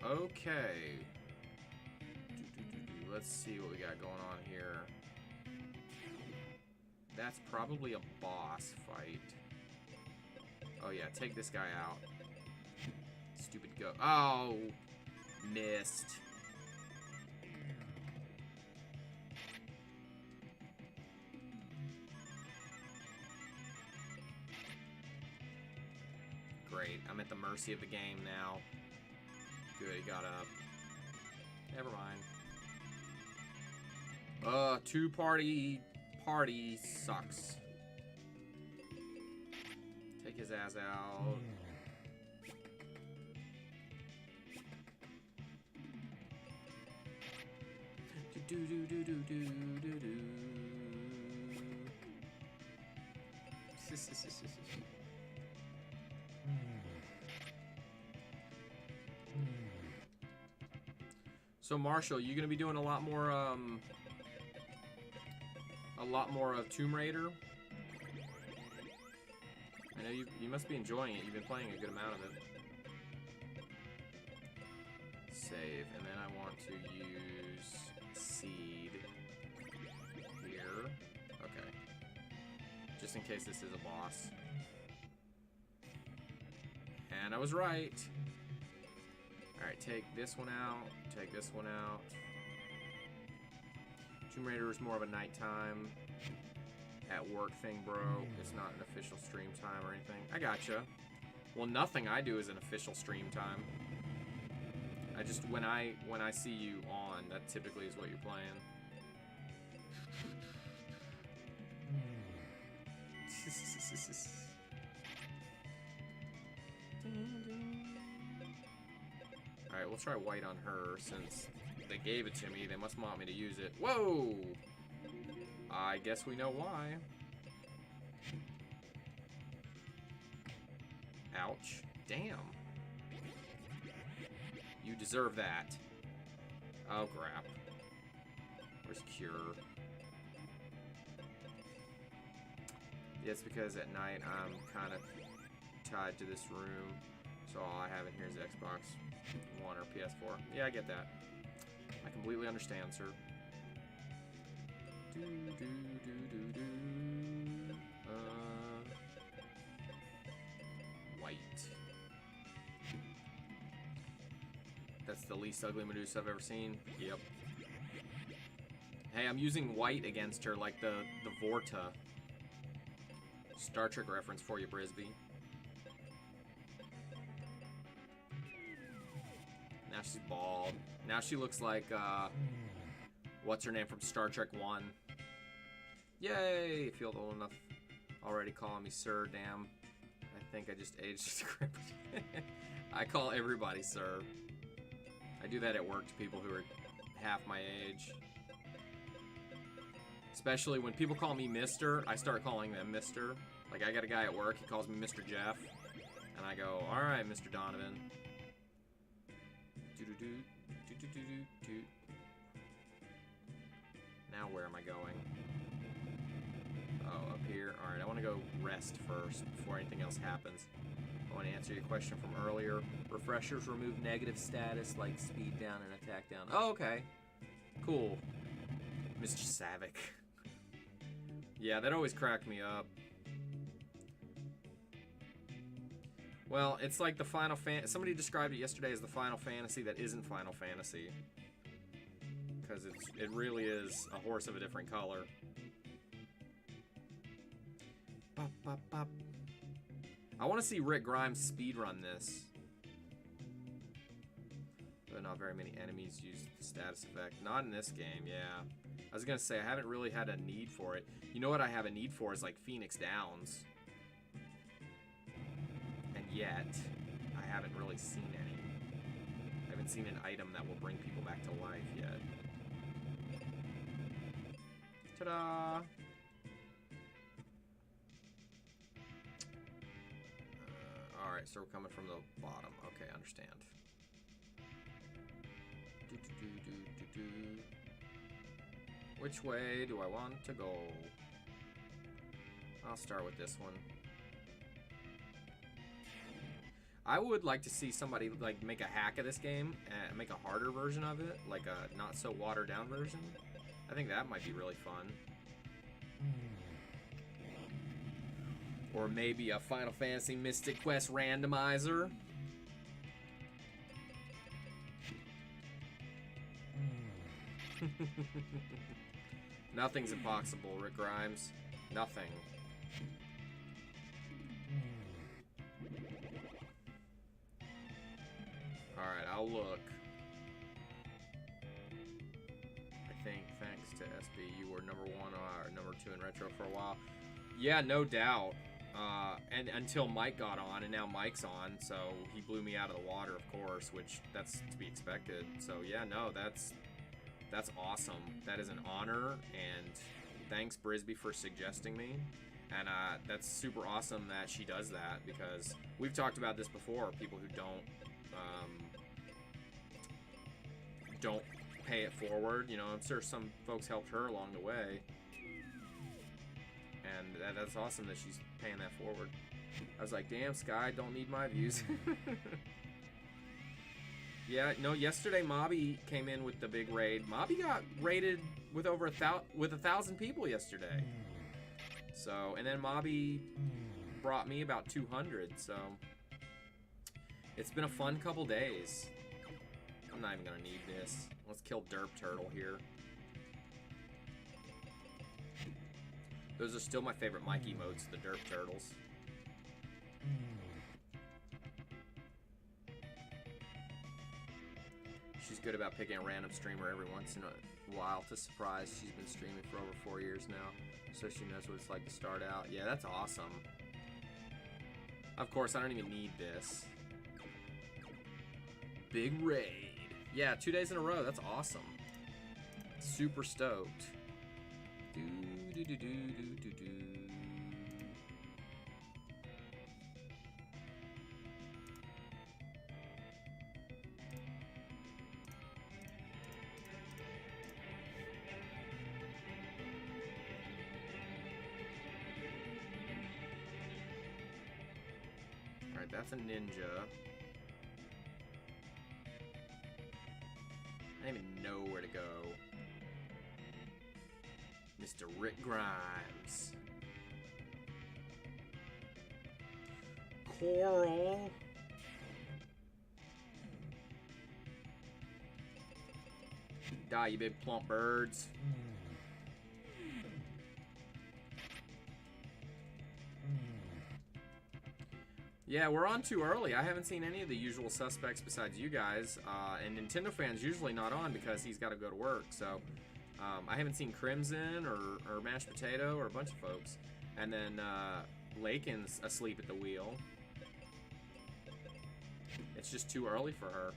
Okay. Let's see what we got going on here. That's probably a boss fight. Oh yeah, take this guy out. Stupid go. Oh, missed. Great, I'm at the mercy of the game now. Good, he got up. Never mind. Two-party party sucks. Take his ass out. Do do do do do do do. So Marshall, you gonna be doing a lot more of Tomb Raider? I know you must be enjoying it. You've been playing a good amount of it. Save, and then I want to use seed here. Okay. Just in case this is a boss. And I was right. Alright, take this one out. Take this one out. Tomb Raider is more of a nighttime at work thing, bro. It's not an official stream time or anything. I gotcha. Well, nothing I do is an official stream time. I just, when I see you on, that typically is what you're playing. Alright, we'll try white on her since they gave it to me. They must want me to use it. Whoa! I guess we know why. Ouch. Damn. You deserve that. Oh, crap. Where's Cure? Yeah, it's because at night I'm kind of tied to this room, so all I have in here is Xbox One or PS4. Yeah, I get that. I completely understand, sir. Do, do, do, do, do. White. That's the least ugly Medusa I've ever seen. Yep. Hey, I'm using white against her like the Vorta. Star Trek reference for you, Brisby. she's bald. Now she looks like, what's her name from Star Trek 1? Yay! Feel old enough already calling me sir, damn. I think I just aged the script. I call everybody sir. I do that at work to people who are half my age. Especially when people call me Mr., I start calling them Mr. Like, I got a guy at work, he calls me Mr. Jeff. And I go, alright, Mr. Donovan. Do-do-do. Now where am I going? Oh, up here. Alright, I want to go rest first before anything else happens. I want to answer your question from earlier. Refreshers remove negative status like speed down and attack down. Oh, okay. Cool. Mr. Savick. Yeah, that always cracked me up. Well, it's like the Final Fantasy. Somebody described it yesterday as the Final Fantasy that isn't Final Fantasy. Because it really is a horse of a different color. Bop, bop, bop. I want to see Rick Grimes speedrun this. But not very many enemies use the status effect. Not in this game, yeah. I was going to say, I haven't really had a need for it. You know what I have a need for is like Phoenix Downs. And yet, I haven't really seen any. I haven't seen an item that will bring people back to life yet. Ta-da! Alright, so we're coming from the bottom. Okay, understand. Which way do I want to go? I'll start with this one. I would like to see somebody like make a hack of this game and make a harder version of it, like a not so watered down version. I think that might be really fun. Or maybe a Final Fantasy Mystic Quest randomizer. Nothing's impossible, Rick Grimes. Nothing. Alright, I'll look. I think thanks to SB, you were number 1 or number 2 in retro for a while. Yeah, no doubt. And until Mike got on, and now Mike's on, so he blew me out of the water, of course, which that's to be expected. So yeah, no, that's awesome. That is an honor, and thanks Brisby for suggesting me. And that's super awesome that she does that, because we've talked about this before. People who don't pay it forward. You know, I'm sure some folks helped her along the way. And that's awesome that she's paying that forward. I was like, damn, Sky, don't need my views. Yeah, no, yesterday Mobby came in with the big raid. Mobby got raided with over 1,000 people yesterday. So, and then Mobby brought me about 200, so it's been a fun couple days. I'm not even gonna need this. Let's kill Derp Turtle here. Those are still my favorite Mike emotes, the Derp Turtles. She's good about picking a random streamer every once in a while to surprise. She's been streaming for over 4 years now, so she knows what it's like to start out. Yeah, that's awesome. Of course, I don't even need this. Big raid. Yeah, 2 days in a row. That's awesome. Super stoked. Do-do-do-do-do-do-do. Alright, that's a ninja. I don't even know where to go. Mr. Rick Grimes. Coral. Die, you big plump birds. Yeah, we're on too early. I haven't seen any of the usual suspects besides you guys. And Nintendo Fan's usually not on because he's got to go to work. So I haven't seen Crimson or Mashed Potato or a bunch of folks. And then Lakin's asleep at the wheel. It's just too early for her.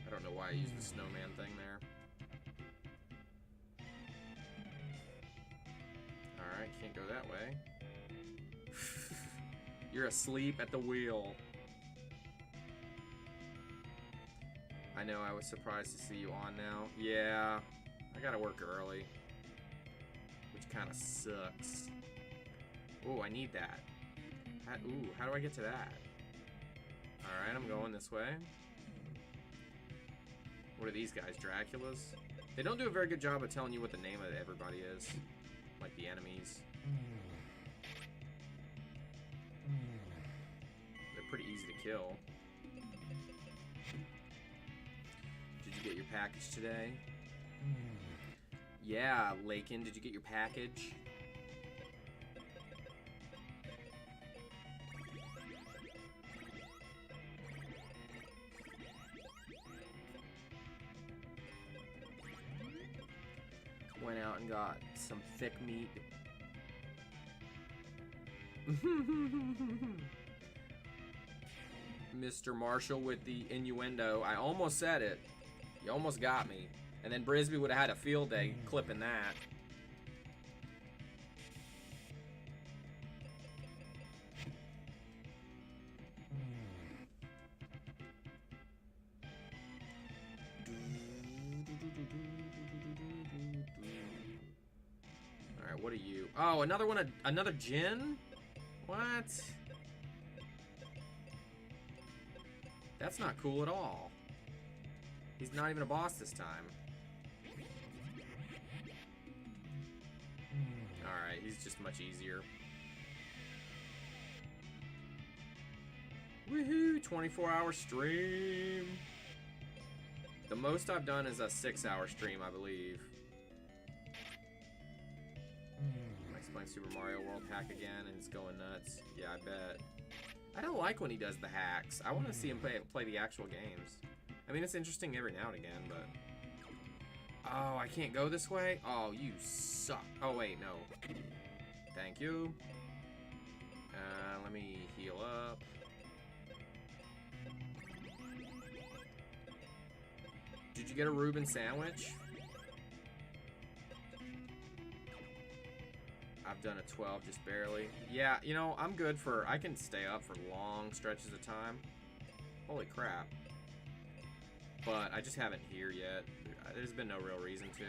I don't know why I used the snowman thing there. Alright, can't go that way. You're asleep at the wheel. I know, I was surprised to see you on now. Yeah, I gotta work early. Which kind of sucks. Oh, I need that. How do I get to that? Alright, I'm going this way. What are these guys, Draculas? They don't do a very good job of telling you what the name of everybody is. Like the enemies. They're pretty easy to kill. Did you get your package today? Yeah, Lakin, did you get your package? Went out and got some thick meat. Mr. Marshall with the innuendo. I almost said it. You almost got me. And then Brisby would have had a field day clipping that. Alright, what are you? Oh, another one, another Jin? What? That's not cool at all. He's not even a boss this time. Alright, he's just much easier. Woohoo! 24-hour stream! The most I've done is a 6-hour stream, I believe. I'm explaining Super Mario World hack again, and it's going nuts. Yeah, I bet. I don't like when he does the hacks. I want to see him play the actual games. I mean, it's interesting every now and again, but... Oh, I can't go this way? Oh, you suck. Oh, wait, no. Thank you. Let me heal up. Did you get a Reuben sandwich? I've done a 12 just barely. Yeah, you know, I'm good for... I can stay up for long stretches of time. Holy crap. But I just haven't here yet. There's been no real reason to.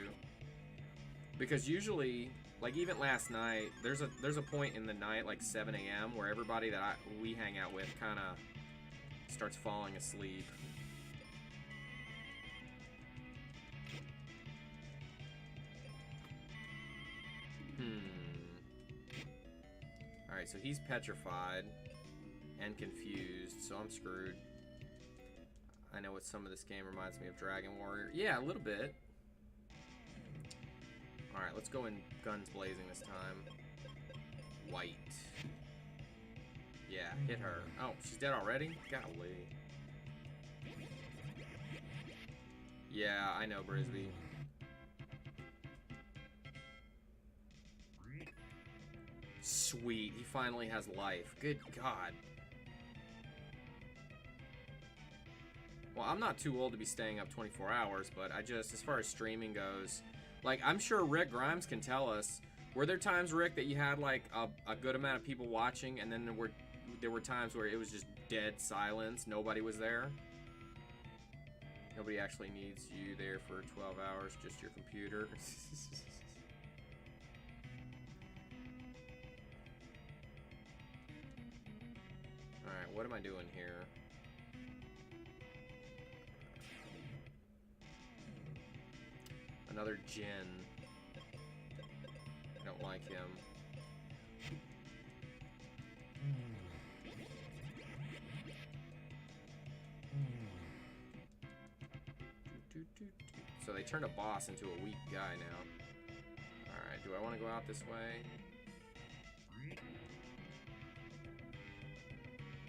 Because usually, like even last night, there's a point in the night, like 7 a.m., where everybody that we hang out with kind of starts falling asleep. Alright, so he's petrified and confused, so I'm screwed. I know what some of this game reminds me of Dragon Warrior. Yeah, a little bit. Alright, let's go in guns blazing this time. White. Yeah, hit her. Oh, she's dead already? Golly. Yeah, I know, Brisby. Sweet, he finally has life. Good God. Well, I'm not too old to be staying up 24 hours, but I just, as far as streaming goes, like, I'm sure Rick Grimes can tell us, were there times, Rick, that you had, like, a good amount of people watching, and then there were times where it was just dead silence, nobody was there? Nobody actually needs you there for 12 hours, just your computer. Alright, what am I doing here? Another Jin. I don't like him. So they turned a boss into a weak guy now. Alright, do I want to go out this way?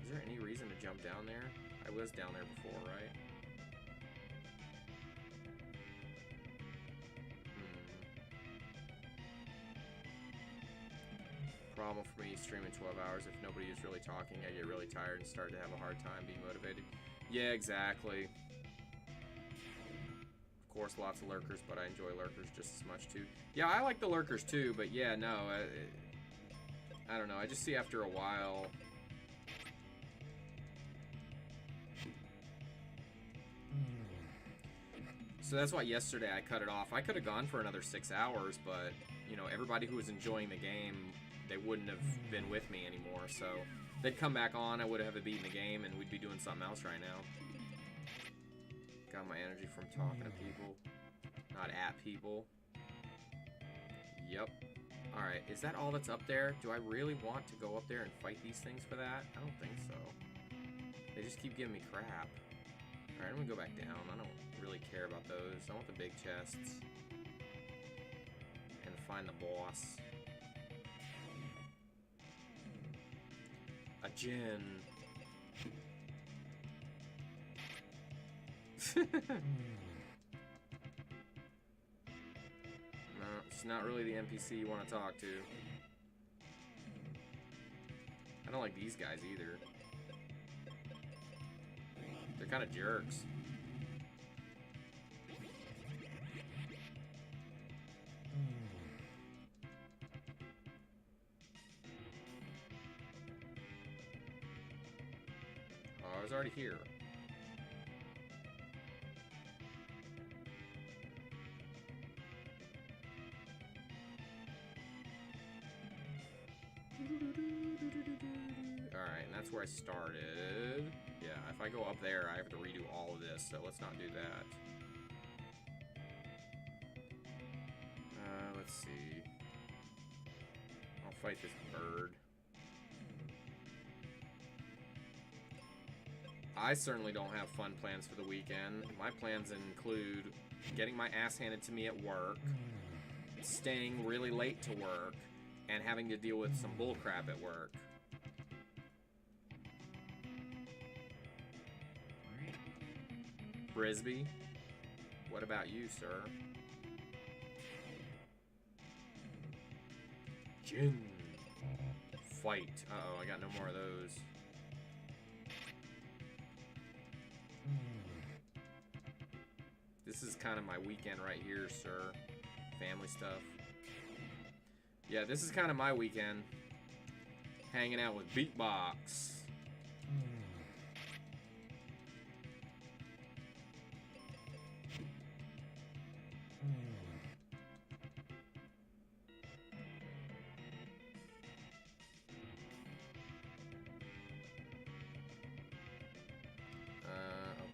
Is there any reason to jump down there? I was down there before, right? Problem for me streaming 12 hours. If nobody is really talking, I get really tired and start to have a hard time being motivated. Yeah, exactly. Of course, lots of lurkers, but I enjoy lurkers just as much too. Yeah, I like the lurkers too, but yeah, no, I don't know. I just see after a while. So that's why yesterday I cut it off. I could have gone for another 6 hours, but you know, everybody who was enjoying the game, they wouldn't have been with me anymore. So they'd come back on, I would have beaten the game, and we'd be doing something else right now. Got my energy from talking to people, not at people. Yep. Alright, is that all that's up there? Do I really want to go up there and fight these things for that? I don't think so. They just keep giving me crap. Alright, I'm gonna go back down. I don't really care about those. I want the big chests. And find the boss. A gin. No, it's not really the NPC you want to talk to. I don't like these guys either. They're kind of jerks. Oh, I was already here. Alright, and that's where I started. Yeah, if I go up there, I have to redo all of this, so let's not do that. Let's see. I'll fight this bird. I certainly don't have fun plans for the weekend. My plans include getting my ass handed to me at work, staying really late to work, and having to deal with some bullcrap at work. Brisby, what about you, sir? Jin. Fight. Uh-oh, I got no more of those. This is kind of my weekend right here, sir. Family stuff. Yeah, this is kind of my weekend. Hanging out with Beatbox.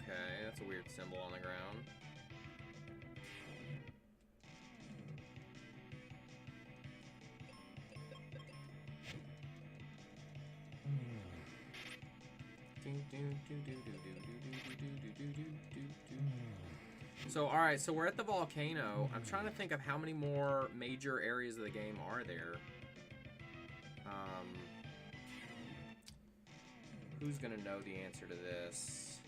Okay, that's a weird symbol on the ground. So, alright, so we're at the volcano. I'm trying to think of how many more major areas of the game are there. Who's gonna know the answer to this?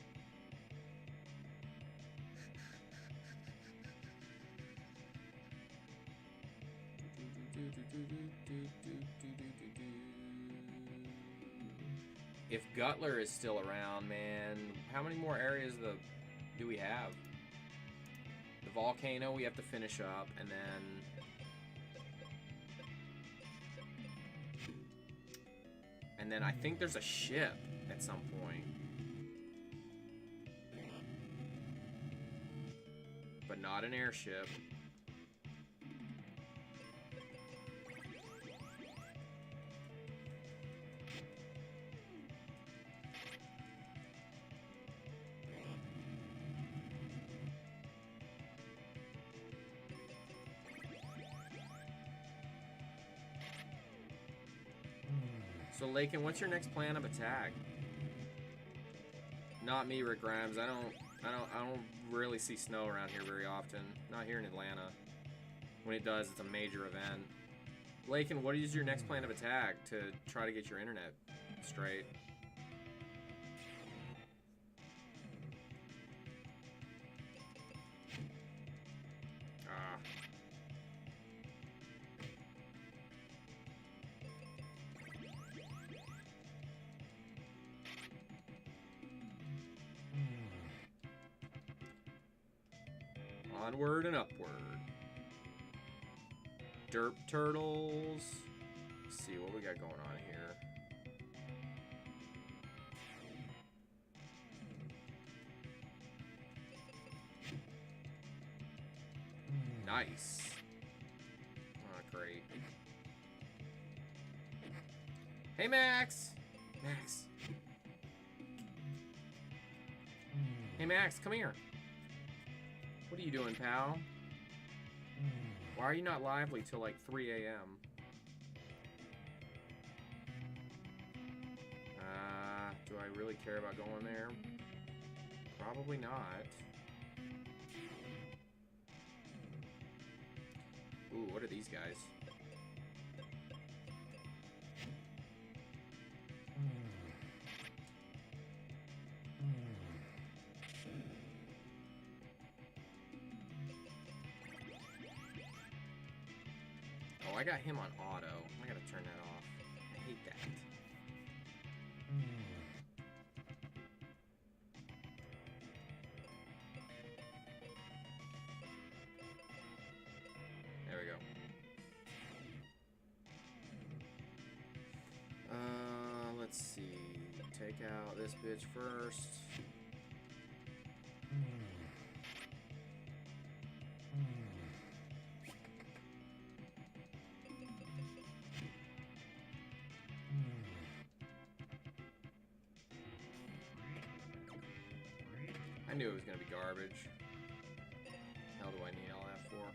If Gutler is still around, man, how many more areas do we have? The volcano we have to finish up, and then I think there's a ship at some point. But not an airship. So, Lakin, what's your next plan of attack? Not me, Rick Grimes. I I don't really see snow around here very often. Not here in Atlanta. When it does, it's a major event. Lakin, what is your next plan of attack to try to get your internet straight? Ah. Onward and upward. Derp turtles. Let's see what we got going on here. Nice. Oh, great. Hey, Max. Max. Hey, Max, come here. What are you doing, pal? Why are you not lively till like 3 a.m.? Do I really care about going there? Probably not. Ooh, what are these guys? Oh, I got him on auto. I gotta turn that off. I hate that. There we go. Let's see. Take out this bitch first. I knew it was gonna be garbage. Hell do I need all that for?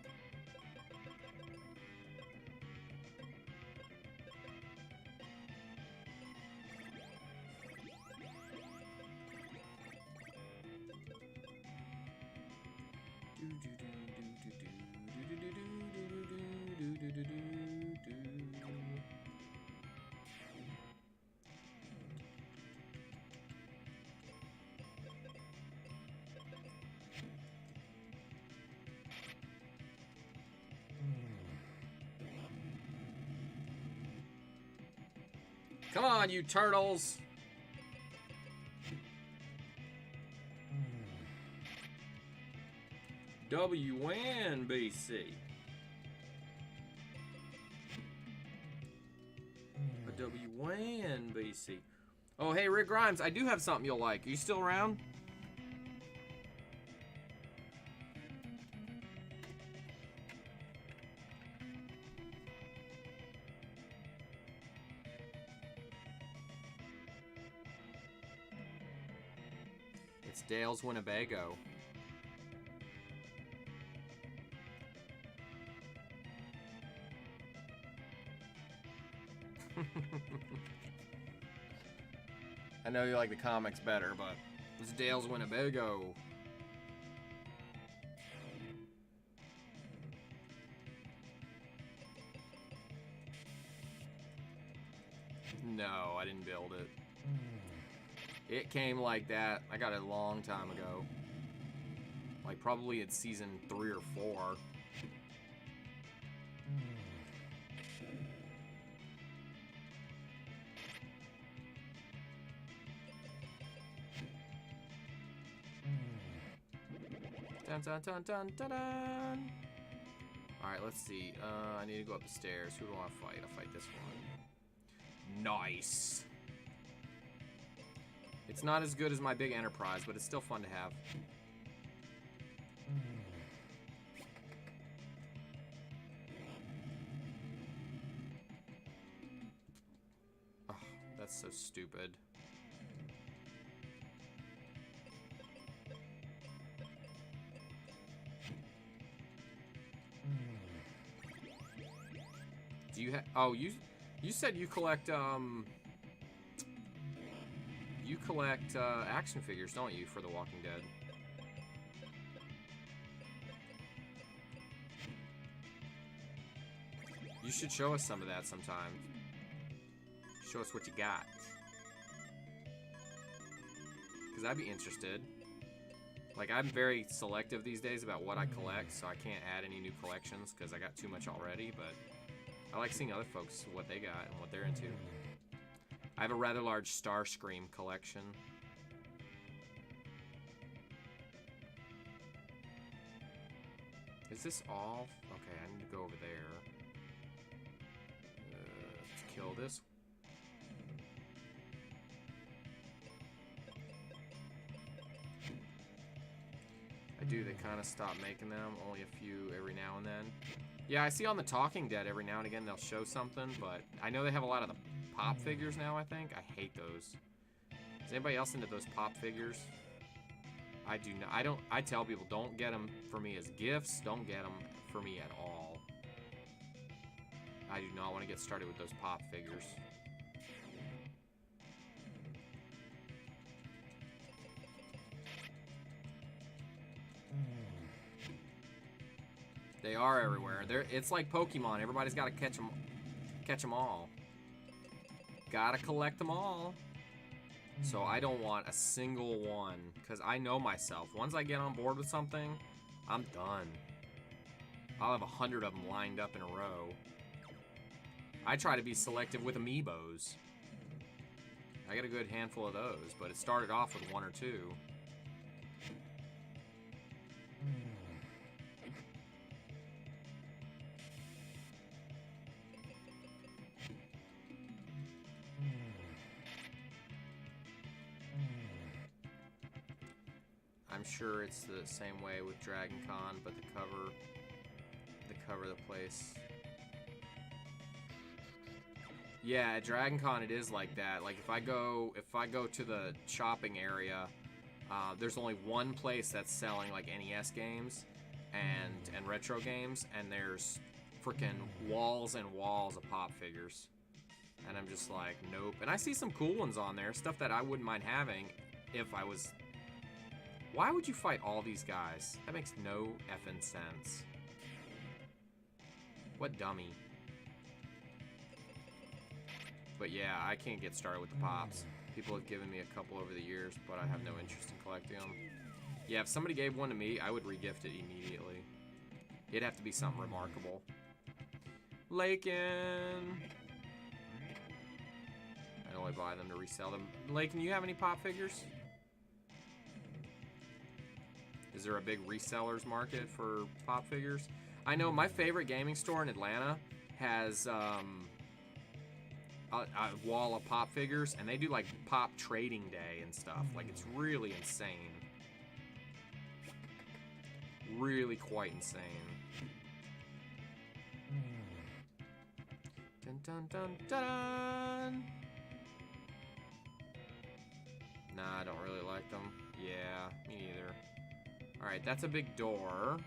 Come on, you turtles! WNBC. A WNBC. Oh, hey, Rick Grimes, I do have something you'll like. Are you still around? It's Dale's Winnebago. I know you like the comics better, but it's Dale's Winnebago. No, I didn't build it. It came like that. I got it a long time ago. Like probably in season 3 or 4. Dun dun dun dun dun dun. Alright, let's see. I need to go up the stairs. Who do I want to fight? I'll fight this one. Nice. It's not as good as my big Enterprise, but it's still fun to have. Oh, that's so stupid. Do you have? Oh, you said you collect action figures, don't you, for The Walking Dead? You should show us some of that sometime. Show us what you got. Because I'd be interested. Like, I'm very selective these days about what I collect, so I can't add any new collections because I got too much already, but I like seeing other folks, what they got and what they're into. I have a rather large Starscream collection. Is this all? Okay, I need to go over there. Let's kill this. I do, they kind of stop making them, only a few every now and then. Yeah, I see on the Talking Dead every now and again they'll show something, but I know they have a lot of the pop figures now, I think. I hate those. Is anybody else into those pop figures? I do not. I tell people, don't get them for me as gifts. Don't get them for me at all. I do not want to get started with those pop figures. They are everywhere. It's like Pokemon. Everybody's got to catch them all. Gotta collect them all. So I don't want a single one, because I know myself. Once I get on board with something, I'm done. I'll have 100 of them lined up in a row. I try to be selective with amiibos. I got a good handful of those, but it started off with 1 or 2. I'm sure it's the same way with Dragon Con, but the cover of the place. Yeah, at Dragon Con it is like that. Like if I go to the shopping area, there's only one place that's selling like NES games and retro games, and there's freaking walls and walls of pop figures. And I'm just like, nope. And I see some cool ones on there, stuff that I wouldn't mind having if I was... Why would you fight all these guys? That makes no effing sense. What dummy. But yeah, I can't get started with the pops. People have given me a couple over the years, but I have no interest in collecting them. Yeah, if somebody gave one to me, I would regift it immediately. It'd have to be something remarkable. Lakin! I only buy them to resell them. Lakin, you have any pop figures? Is there a big resellers market for pop figures? I know my favorite gaming store in Atlanta has a wall of pop figures, and they do like pop trading day and stuff. Like, it's really insane. Really quite insane. Dun dun dun dun! Nah, I don't really like them. Yeah, me neither. Alright, that's a big door.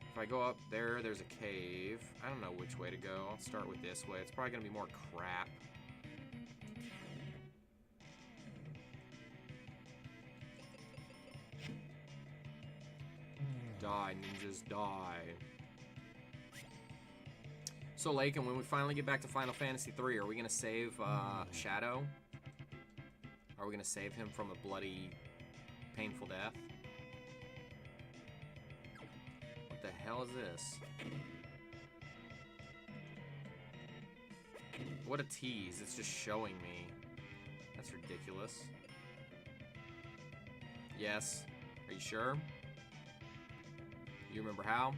If I go up there, there's a cave. I don't know which way to go. I'll start with this way. It's probably going to be more crap. Die, ninjas, die. So, Lakin, when we finally get back to Final Fantasy III, are we going to save Shadow? Are we going to save him from a bloody, painful death? What the hell is this? What a tease. It's just showing me. That's ridiculous. Yes. Are you sure? You remember how?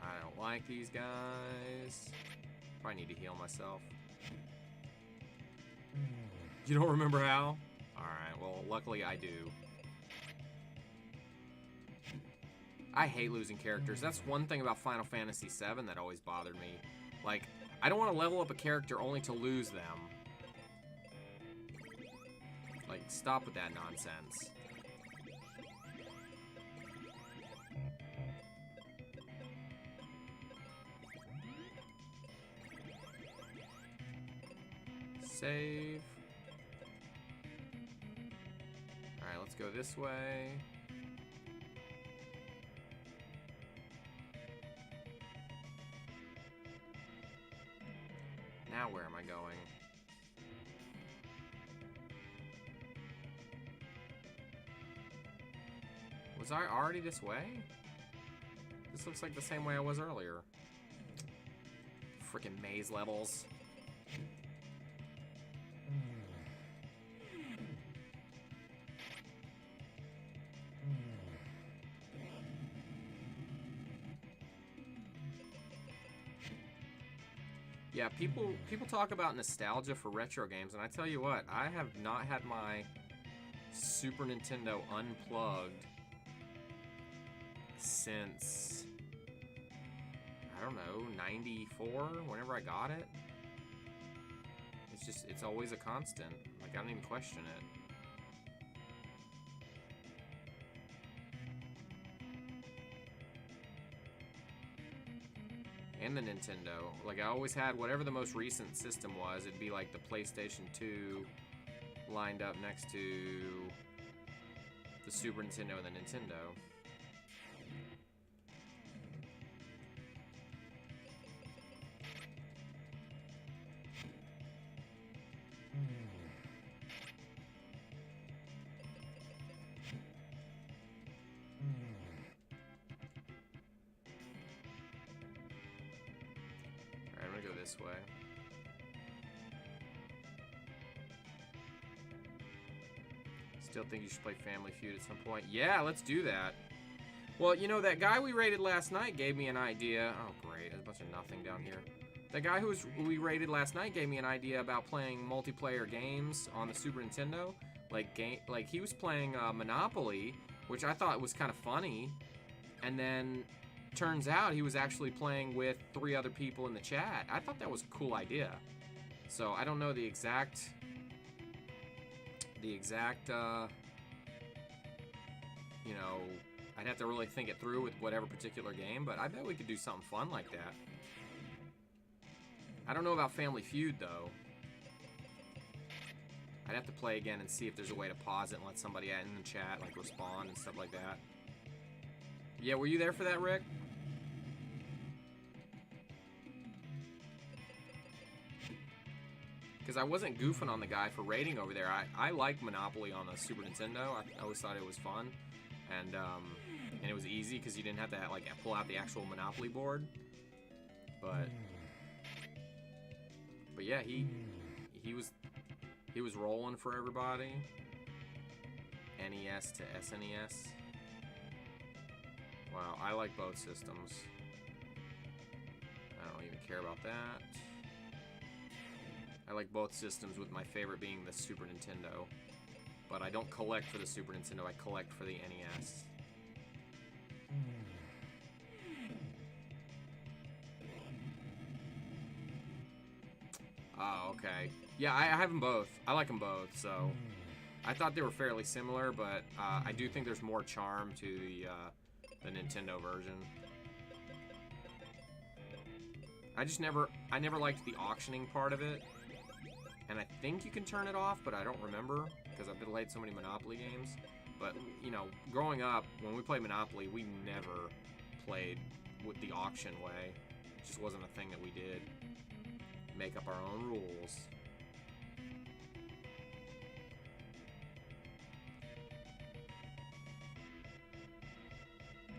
I don't like these guys. Probably need to heal myself. You don't remember how? Alright, well, luckily I do. I hate losing characters. That's one thing about Final Fantasy VII that always bothered me. Like, I don't want to level up a character only to lose them. Like, stop with that nonsense. Save. Alright, let's go this way. Now where am I going? Was I already this way? This looks like the same way I was earlier. Freaking maze levels. Yeah, people talk about nostalgia for retro games, and I tell you what, I have not had my Super Nintendo unplugged since, I don't know, 94, whenever I got it. It's always a constant. Like, I don't even question it. And the Nintendo. Like, I always had whatever the most recent system was. It'd be like the PlayStation 2 lined up next to the Super Nintendo and the Nintendo. This way. Still think you should play Family Feud at some point. Yeah, let's do that. Well, you know, that guy we raided last night gave me an idea. Oh, great. There's a bunch of nothing down here. The guy who we raided last night gave me an idea about playing multiplayer games on the Super Nintendo. Like he was playing Monopoly, which I thought was kind of funny. And then turns out he was actually playing with 3 other people in the chat. I thought that was a cool idea. So I don't know the exact you know, I'd have to really think it through with whatever particular game, but I bet we could do something fun like that. I don't know about Family Feud though. I'd have to play again and see if there's a way to pause it and let somebody in the chat like respond and stuff like that. Yeah, were you there for that, Rick? Because I wasn't goofing on the guy for raiding over there. I like Monopoly on the Super Nintendo. I always thought it was fun, and it was easy because you didn't have to like pull out the actual Monopoly board. But yeah, he was rolling for everybody. NES to SNES. Wow, I like both systems. I don't even care about that. I like both systems, with my favorite being the Super Nintendo. But I don't collect for the Super Nintendo, I collect for the NES. Oh, okay. Yeah, I have them both. I like them both, so... I thought they were fairly similar, but I do think there's more charm to the Nintendo version. I never liked the auctioning part of it. And I think you can turn it off, but I don't remember, because I've played so many Monopoly games. But, you know, growing up, when we played Monopoly, we never played with the auction way. It just wasn't a thing that we did. Make up our own rules.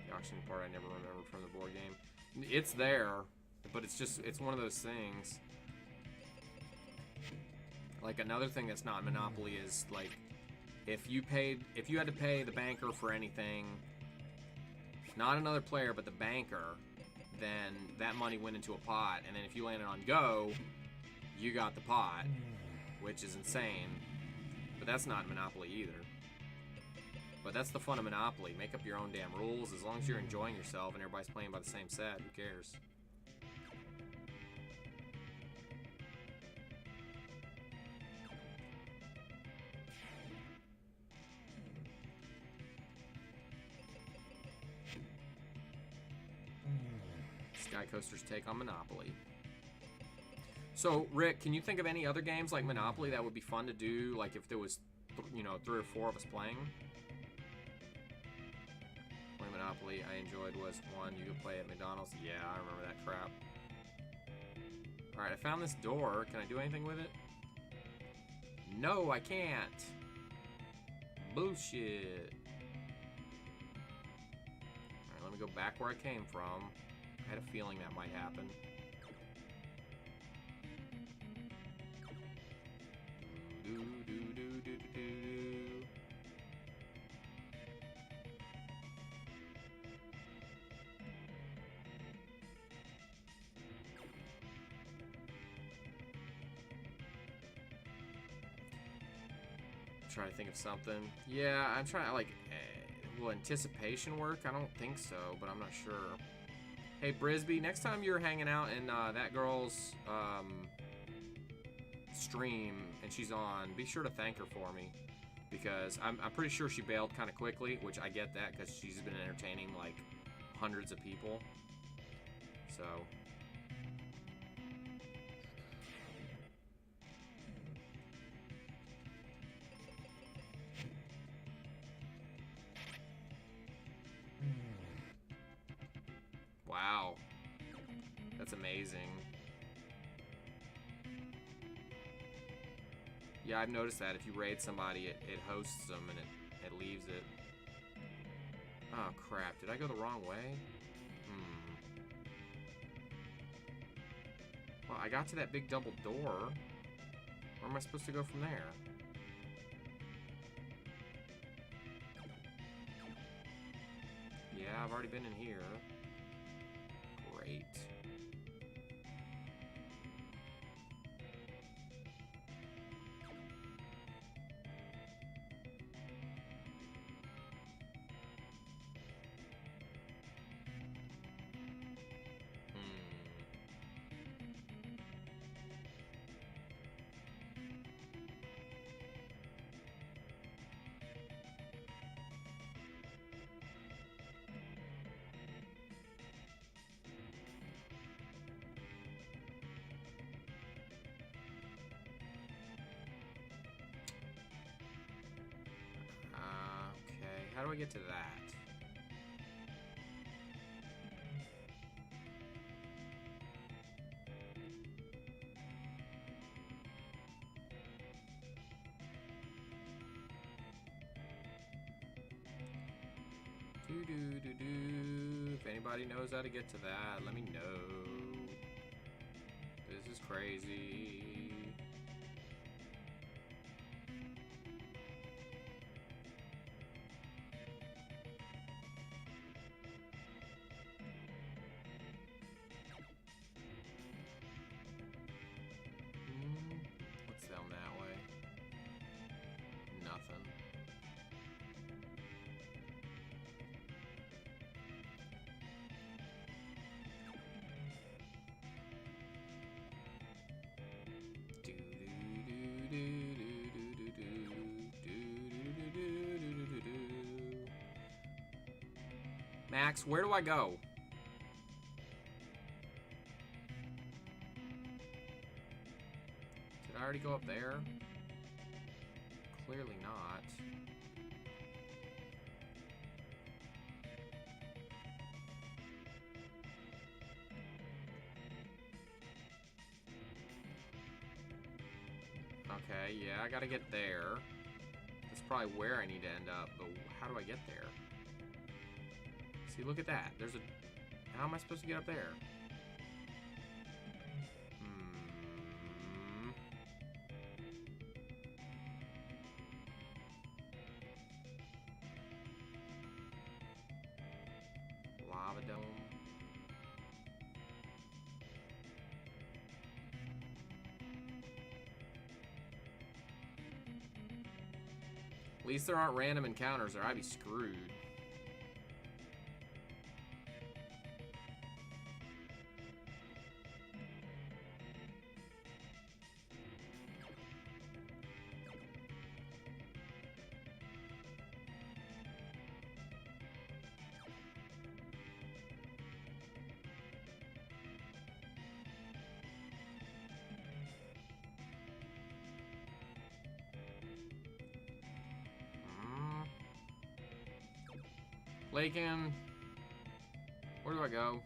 The auction part I never remembered from the board game. It's there, but it's one of those things. Like, another thing that's not Monopoly is, like, if you had to pay the banker for anything, not another player, but the banker, then that money went into a pot, and then if you landed on go, you got the pot, which is insane. But that's not Monopoly either. But that's the fun of Monopoly. Make up your own damn rules. As long as you're enjoying yourself and everybody's playing by the same set, who cares? Skycoaster's take on Monopoly. So, Rick, can you think of any other games like Monopoly that would be fun to do, like if there was, you know, 3 or 4 of us playing? Only Monopoly I enjoyed was one you could play at McDonald's. Yeah, I remember that crap. Alright, I found this door. Can I do anything with it? No, I can't. Bullshit. Alright, let me go back where I came from. I had a feeling that might happen. Trying to think of something. Yeah, I'm trying to, like, will anticipation work? I don't think so, but I'm not sure. Hey, Brisby, next time you're hanging out in that girl's stream and she's on, be sure to thank her for me, because I'm pretty sure she bailed kind of quickly, which I get that because she's been entertaining, like, hundreds of people. So... Wow. That's amazing. Yeah, I've noticed that if you raid somebody, it hosts them and it leaves it. Oh, crap. Did I go the wrong way? Well, I got to that big double door. Where am I supposed to go from there? Yeah, I've already been in here. Great. How do I get to that? If anybody knows how to get to that, let me know. This is crazy. What's down that way? Nothing. Max, where do I go? Did I already go up there? Clearly not. Okay, yeah, I gotta get there. That's probably where I need to end up, but how do I get there? See, look at that. There's a... How am I supposed to get up there? Lava dome. At least there aren't random encounters or I'd be screwed. Lakin, where do I go?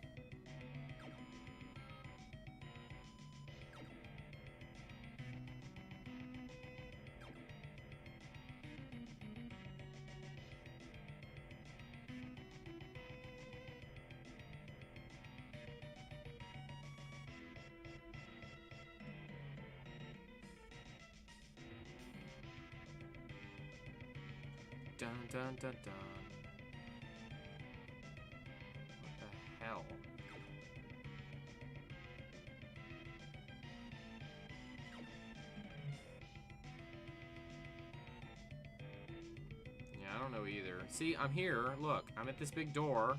Dun dun dun dun. What the hell? Yeah, I don't know either. See, I'm here. Look, I'm at this big door,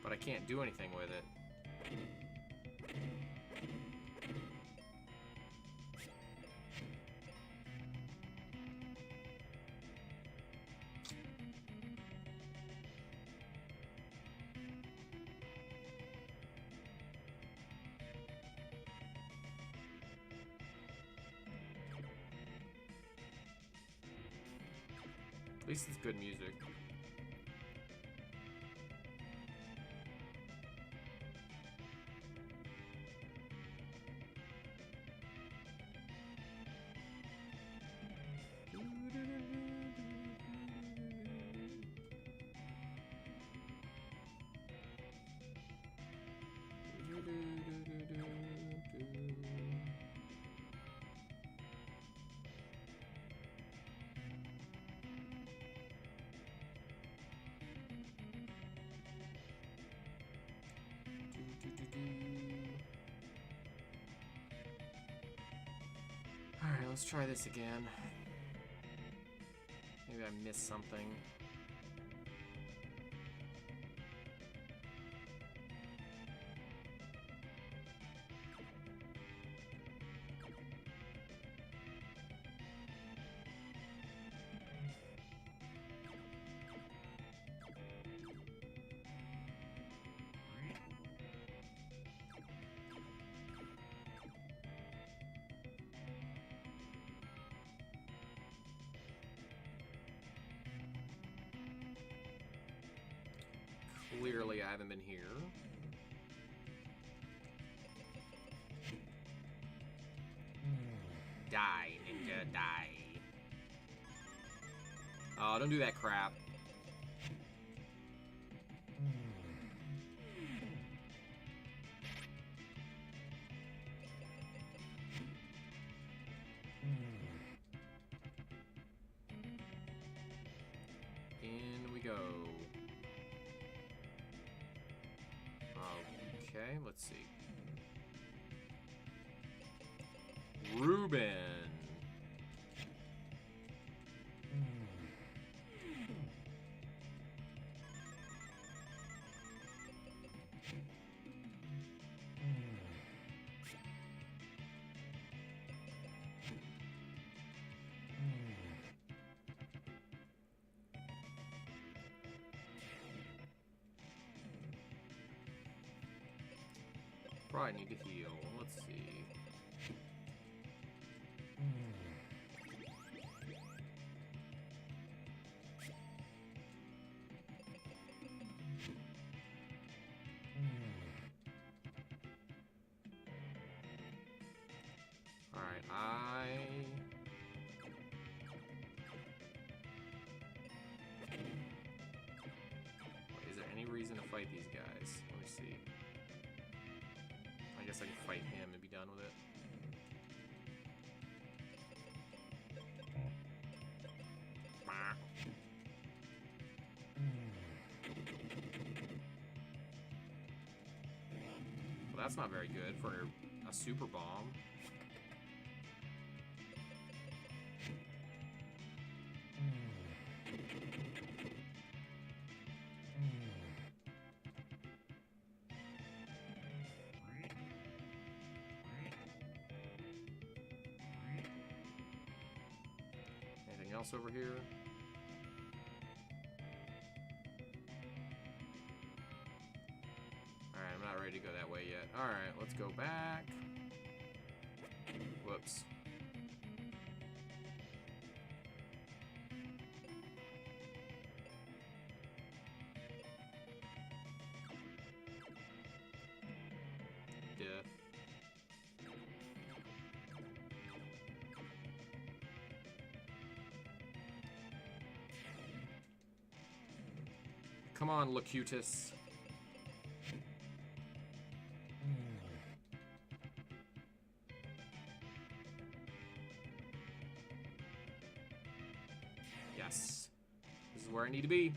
but I can't do anything with it. At least it's good music. Alright, let's try this again. Maybe I missed something. Clearly, I haven't been here. Die, ninja, die. Oh, don't do that crap. In we go. Okay, let's see. Ruben. Probably need to heal. Let's see. Alright, Is there any reason to fight these guys? Let me see. I guess I can fight him and be done with it. Well, that's not very good for a super bomb. Anything else over here? Alright, I'm not ready to go that way yet. Alright, let's go back. Whoops. Yeah. Come on, Locutus. Yes. is where I need to be.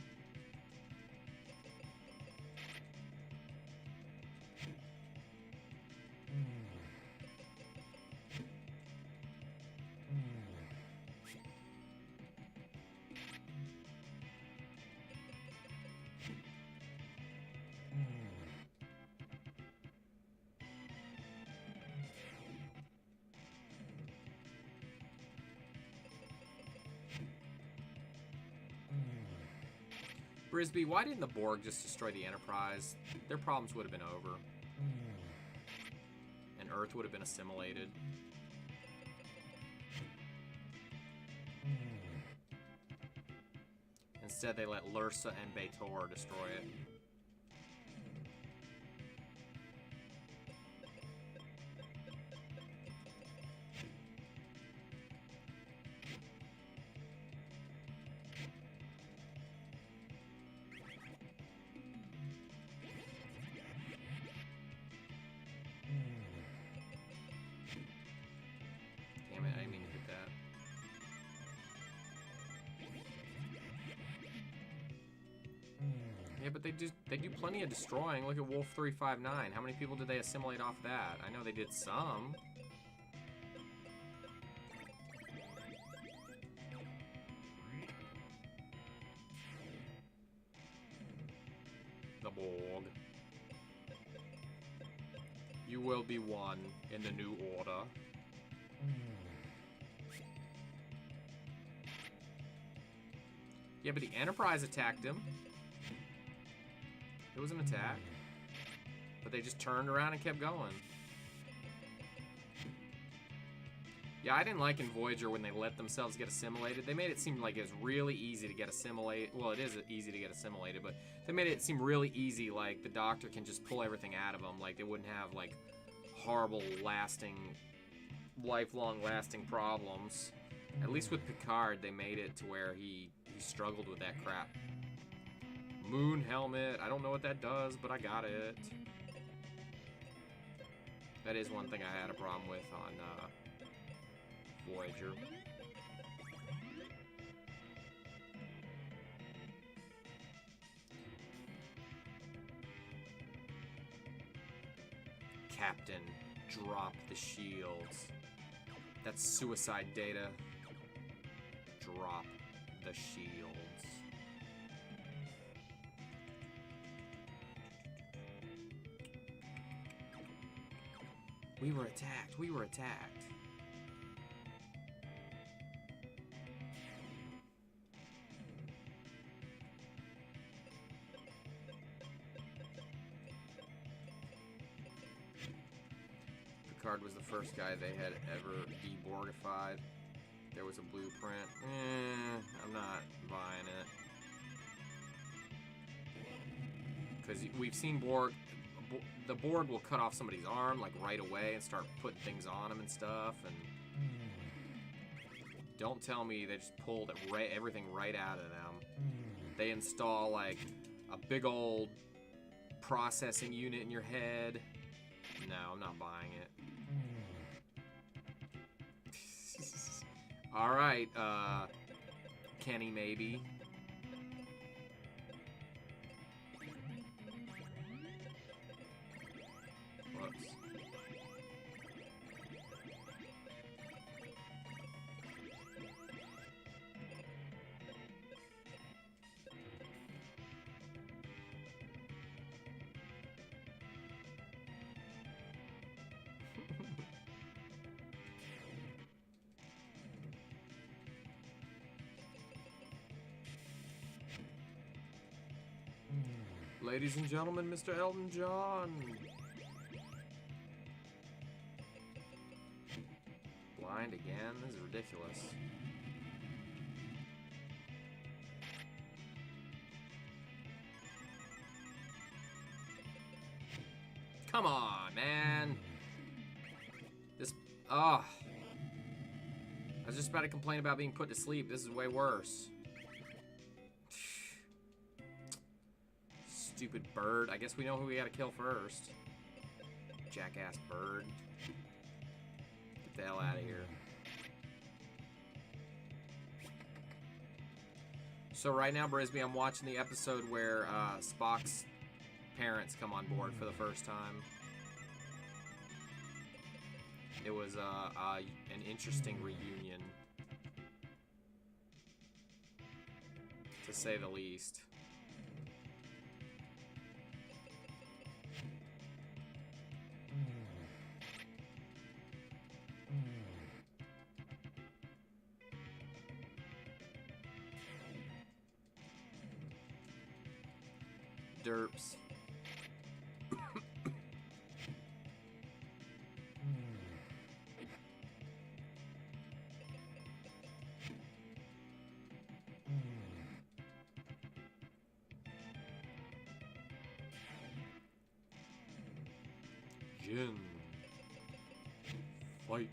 Brisby, why didn't the Borg just destroy the Enterprise? Their problems would have been over. And Earth would have been assimilated. Instead, they let Lursa and B'Etor destroy it. Damn it, I didn't mean to hit that. Yeah, but they do plenty of destroying. Look at Wolf 359. How many people did they assimilate off that? I know they did some. The Borg. You will be one in the new order. Yeah, but the Enterprise attacked him. It was an attack. But they just turned around and kept going. Yeah, I didn't like in Voyager when they let themselves get assimilated. They made it seem like it was really easy to get assimilated. Well, it is easy to get assimilated, but they made it seem really easy, like the Doctor can just pull everything out of them. Like they wouldn't have, like, horrible, lifelong lasting problems. At least with Picard, they made it to where he struggled with that crap. Moon helmet. I don't know what that does, but I got it. That is one thing I had a problem with on Voyager. Captain, drop the shields. That's suicide data. Drop the shields. We were attacked. We were attacked. Picard was the first guy they had ever deborgified. There was a blueprint. I'm not buying it. Because we've seen Borg. The Borg will cut off somebody's arm like right away and start putting things on them and stuff. And don't tell me they just pulled everything right out of them. They install like a big old processing unit in your head. No, I'm not buying it. All right, Kenny, maybe. Whoops. Ladies and gentlemen, Mr. Elton John. Blind again? This is ridiculous. Come on, man. This, I was just about to complain about being put to sleep. This is way worse. Stupid bird. I guess we know who we gotta kill first. Jackass bird. Get the hell out of here. So right now, Brisby, I'm watching the episode where Spock's parents come on board for the first time. It was an interesting reunion, to say the least. Derps. Jin. Fight.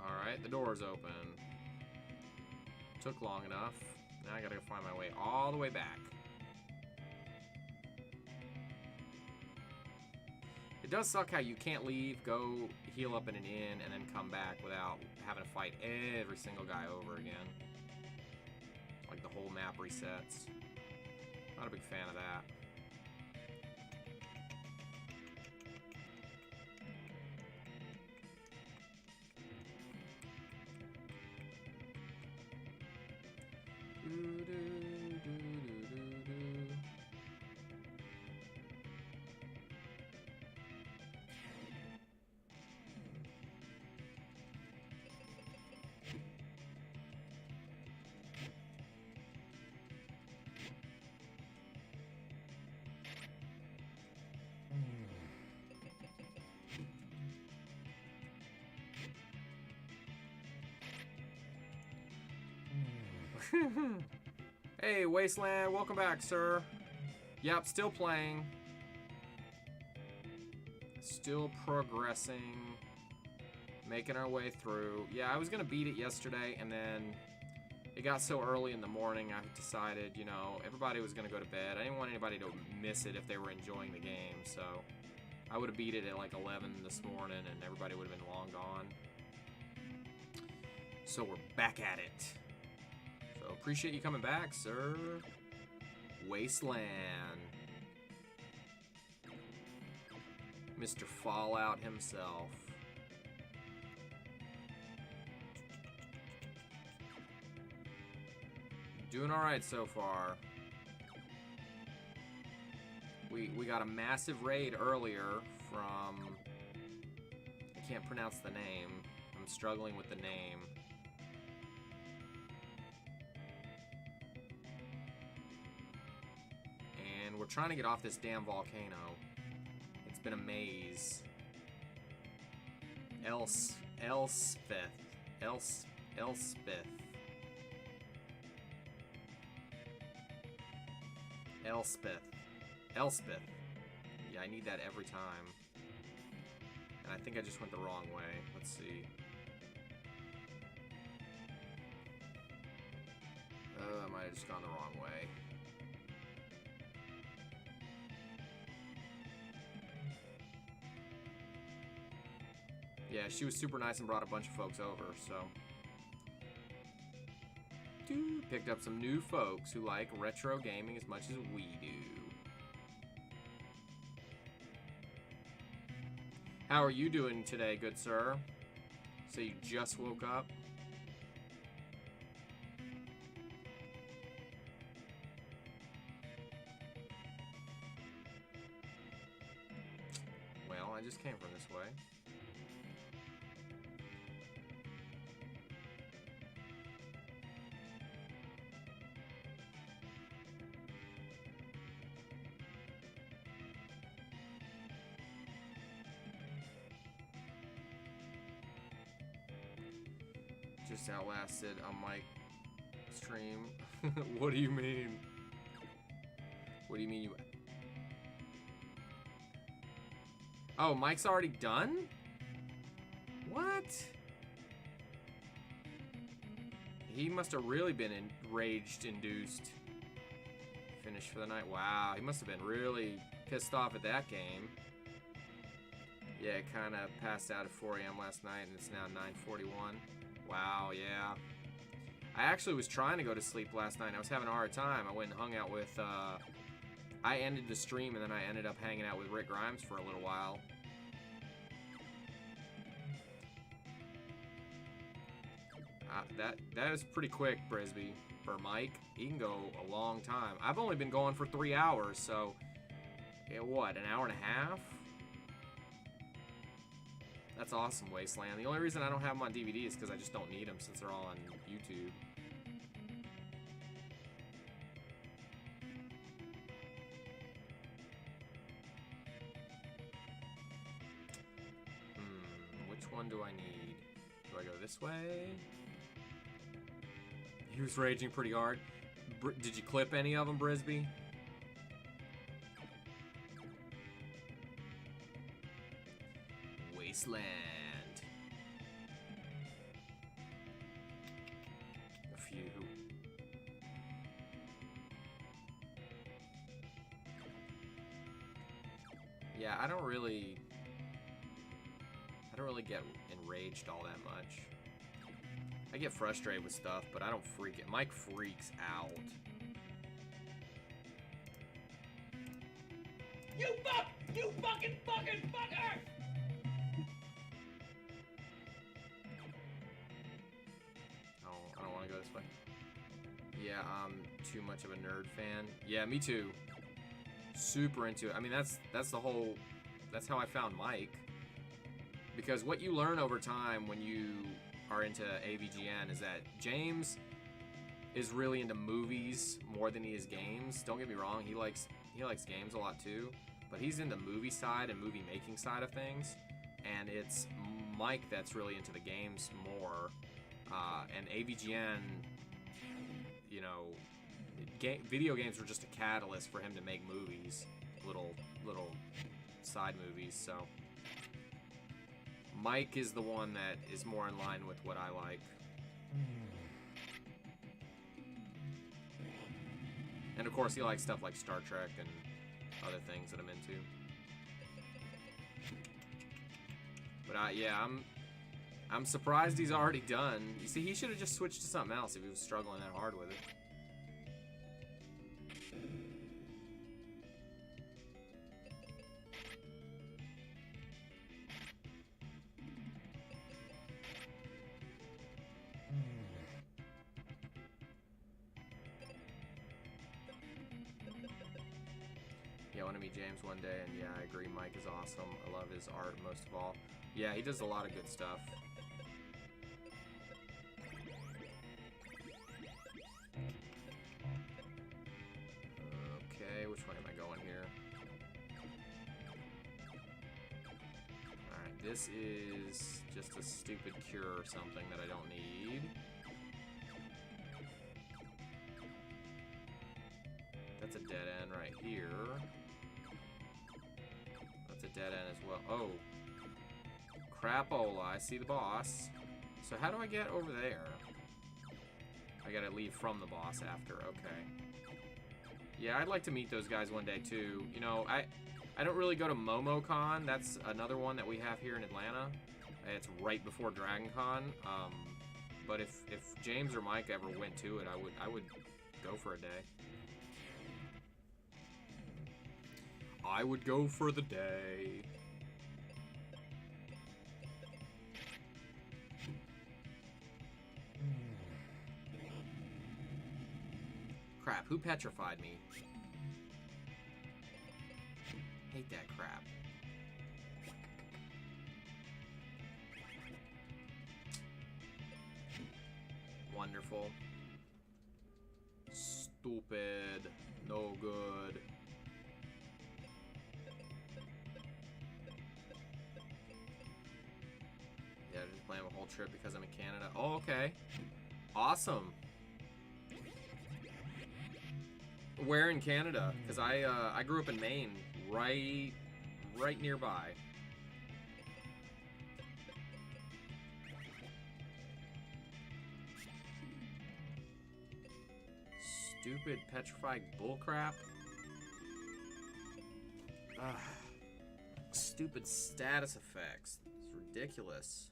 Alright, the door's open. Took long enough. Now I gotta find my way all the way back. It does suck how you can't leave, go heal up in an inn, and then come back without having to fight every single guy over again. Like the whole map resets. Not a big fan of that. Hey, Wasteland, welcome back, sir. Yep, still playing. Still progressing. Making our way through. Yeah, I was gonna beat it yesterday, and then it got so early in the morning, I decided, you know, everybody was gonna go to bed. I didn't want anybody to miss it if they were enjoying the game, so I would have beat it at like 11 this morning, and everybody would have been long gone. So we're back at it. So appreciate you coming back, sir. Wasteland. Mr. Fallout himself. Doing alright so far. We got a massive raid earlier from... I can't pronounce the name. I'm struggling with the name. And we're trying to get off this damn volcano. It's been a maze. Elspeth. Elspeth. Yeah, I need that every time. And I think I just went the wrong way. Let's see. I might have just gone the wrong way. Yeah, she was super nice and brought a bunch of folks over, so... Dude, picked up some new folks who like retro gaming as much as we do. How are you doing today, good sir? So you just woke up? Well, I just came from this way. Just outlasted on my stream. What do you mean? What do you mean you... Oh, Mike's already done? What? He must have really been rage-induced. Finish for the night. Wow, he must have been really pissed off at that game. Yeah, it kind of passed out at 4 a.m. last night, and it's now 9:41. Wow, yeah. I actually was trying to go to sleep last night. I was having a hard time. I went and hung out with, I ended the stream, and then I ended up hanging out with Rick Grimes for a little while. That is pretty quick, Brisby. For Mike, he can go a long time. I've only been going for 3 hours, so what, an hour and a half? That's awesome, Wasteland. The only reason I don't have them on DVD is because I just don't need them since they're all on YouTube. Which one do I need? Do I go this way? He was raging pretty hard. Did you clip any of them, Brisby? Wasteland. A few. Yeah, I don't really get enraged all that much. I get frustrated with stuff, but I don't freak it. Mike freaks out. You fucking fucker! Oh, I don't want to go this way. Yeah, I'm too much of a nerd fan. Yeah, me too. Super into it. I mean, that's how I found Mike. Because what you learn over time when you are into AVGN is that James is really into movies more than he is games. Don't get me wrong, he likes games a lot too, but he's in the movie side and movie making side of things, and it's Mike that's really into the games more. And AVGN, you know, video games were just a catalyst for him to make movies, little side movies. So Mike is the one that is more in line with what I like. And of course he likes stuff like Star Trek and other things that I'm into. But yeah, I'm surprised he's already done. You see, he should have just switched to something else if he was struggling that hard with it. Yeah, I want to meet James one day, and yeah, I agree, Mike is awesome. I love his art most of all. Yeah, he does a lot of good stuff. Okay, which way am I going here? Alright, this is just a stupid cure or something that I don't need. That's a dead end right here. That's a dead end as well. Oh. Crapola, I see the boss. So how do I get over there? I gotta leave from the boss after, okay. Yeah, I'd like to meet those guys one day too. You know, I don't really go to MomoCon. That's another one that we have here in Atlanta. It's right before DragonCon. But if James or Mike ever went to it, I would go for a day. I would go for the day. Crap, who petrified me? Hate that crap. Wonderful. Stupid. No good. Yeah, just plan a whole trip because I'm in Canada. Oh, okay. Awesome. Where in Canada? Because I grew up in Maine, right nearby. stupid petrified bullcrap. Stupid status effects. It's ridiculous.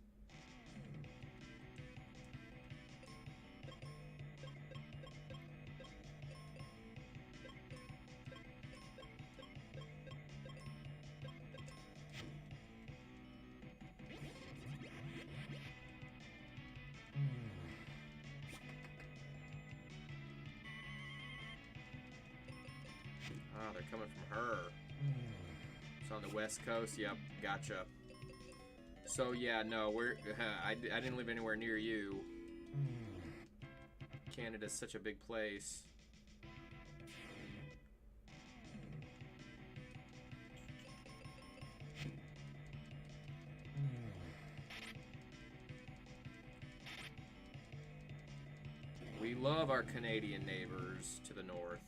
Ah, they're coming from her. It's on the West Coast. Yep, gotcha. So yeah, no, I didn't live anywhere near you. Canada's such a big place. We love our Canadian neighbors to the north.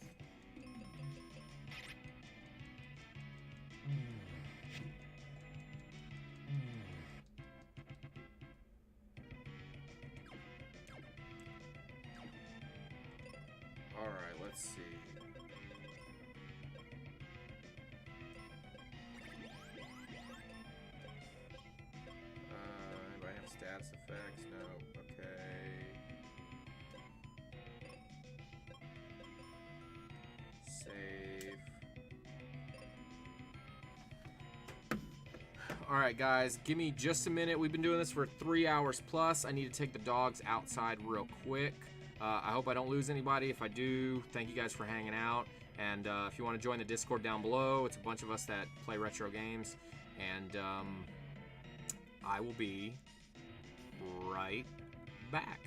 Alright, let's see. Anybody have status effects? No. Okay. Save. Alright guys, give me just a minute. We've been doing this for 3 hours plus. I need to take the dogs outside real quick. I hope I don't lose anybody. If I do, thank you guys for hanging out. And if you want to join the Discord down below, it's a bunch of us that play retro games. And I will be right back.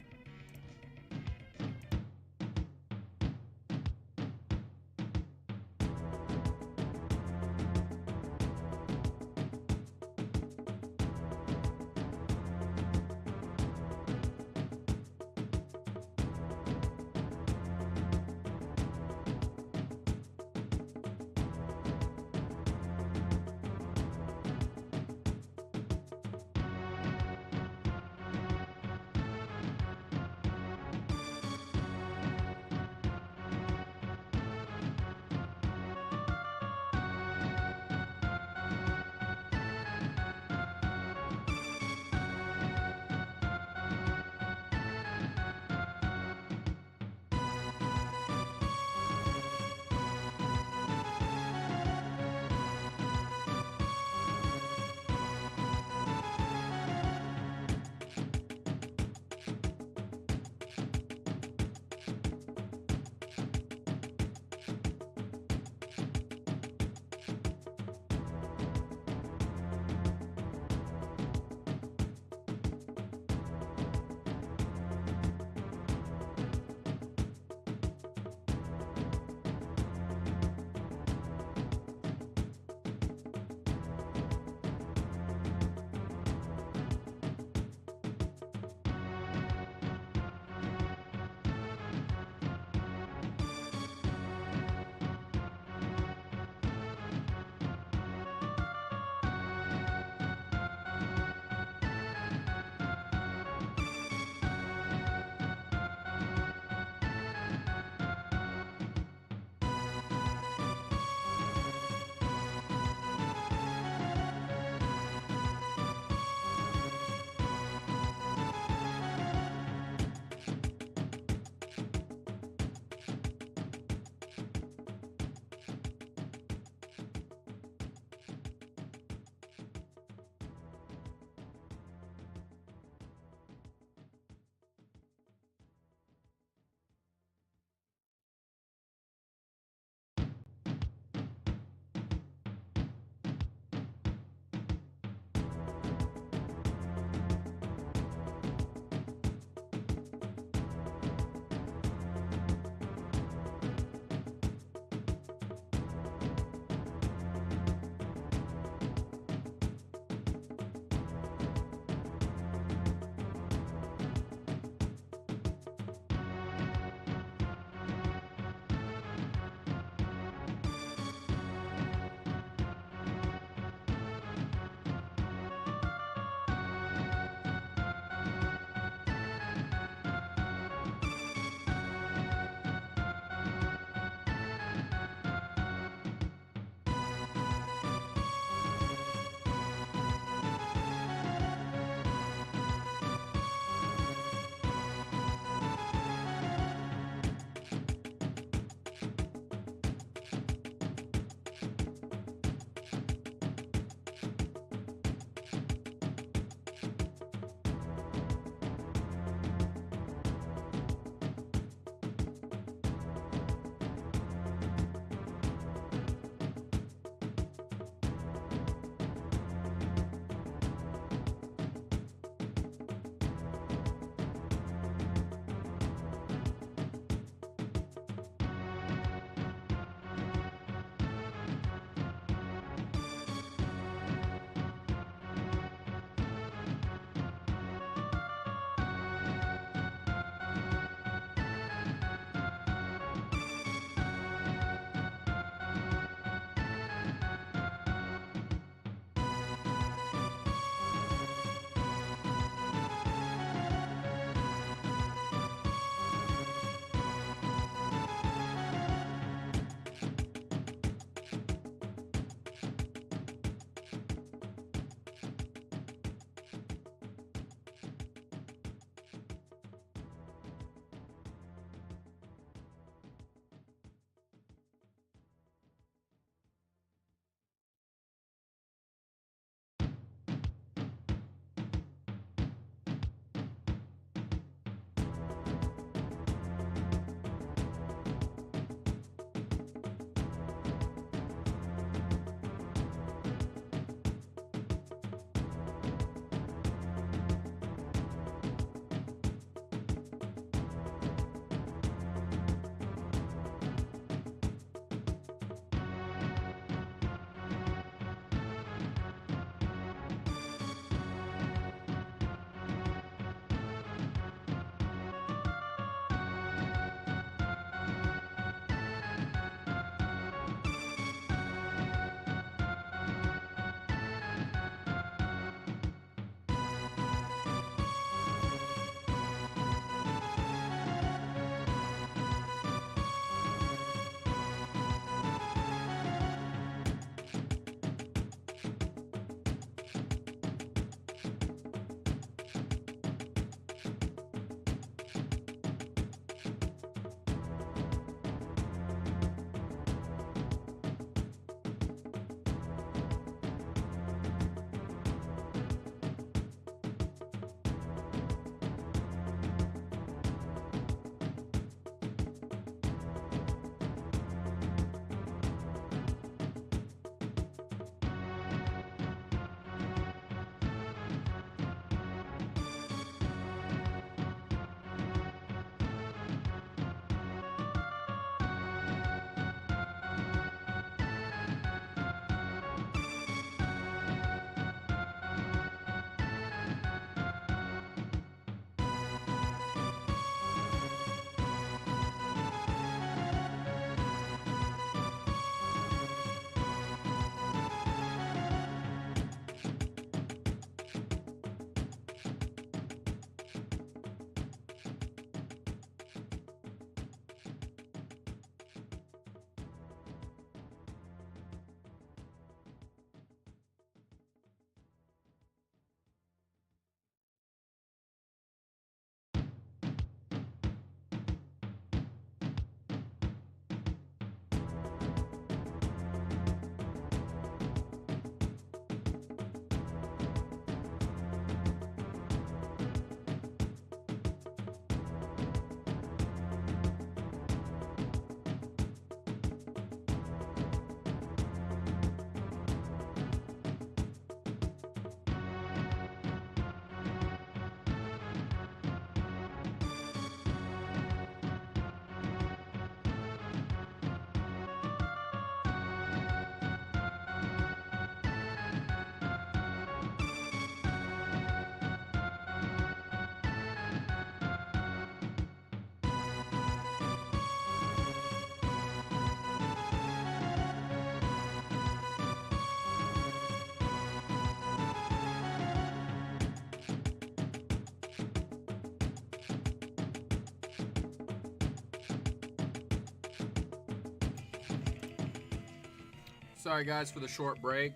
Sorry guys for the short break.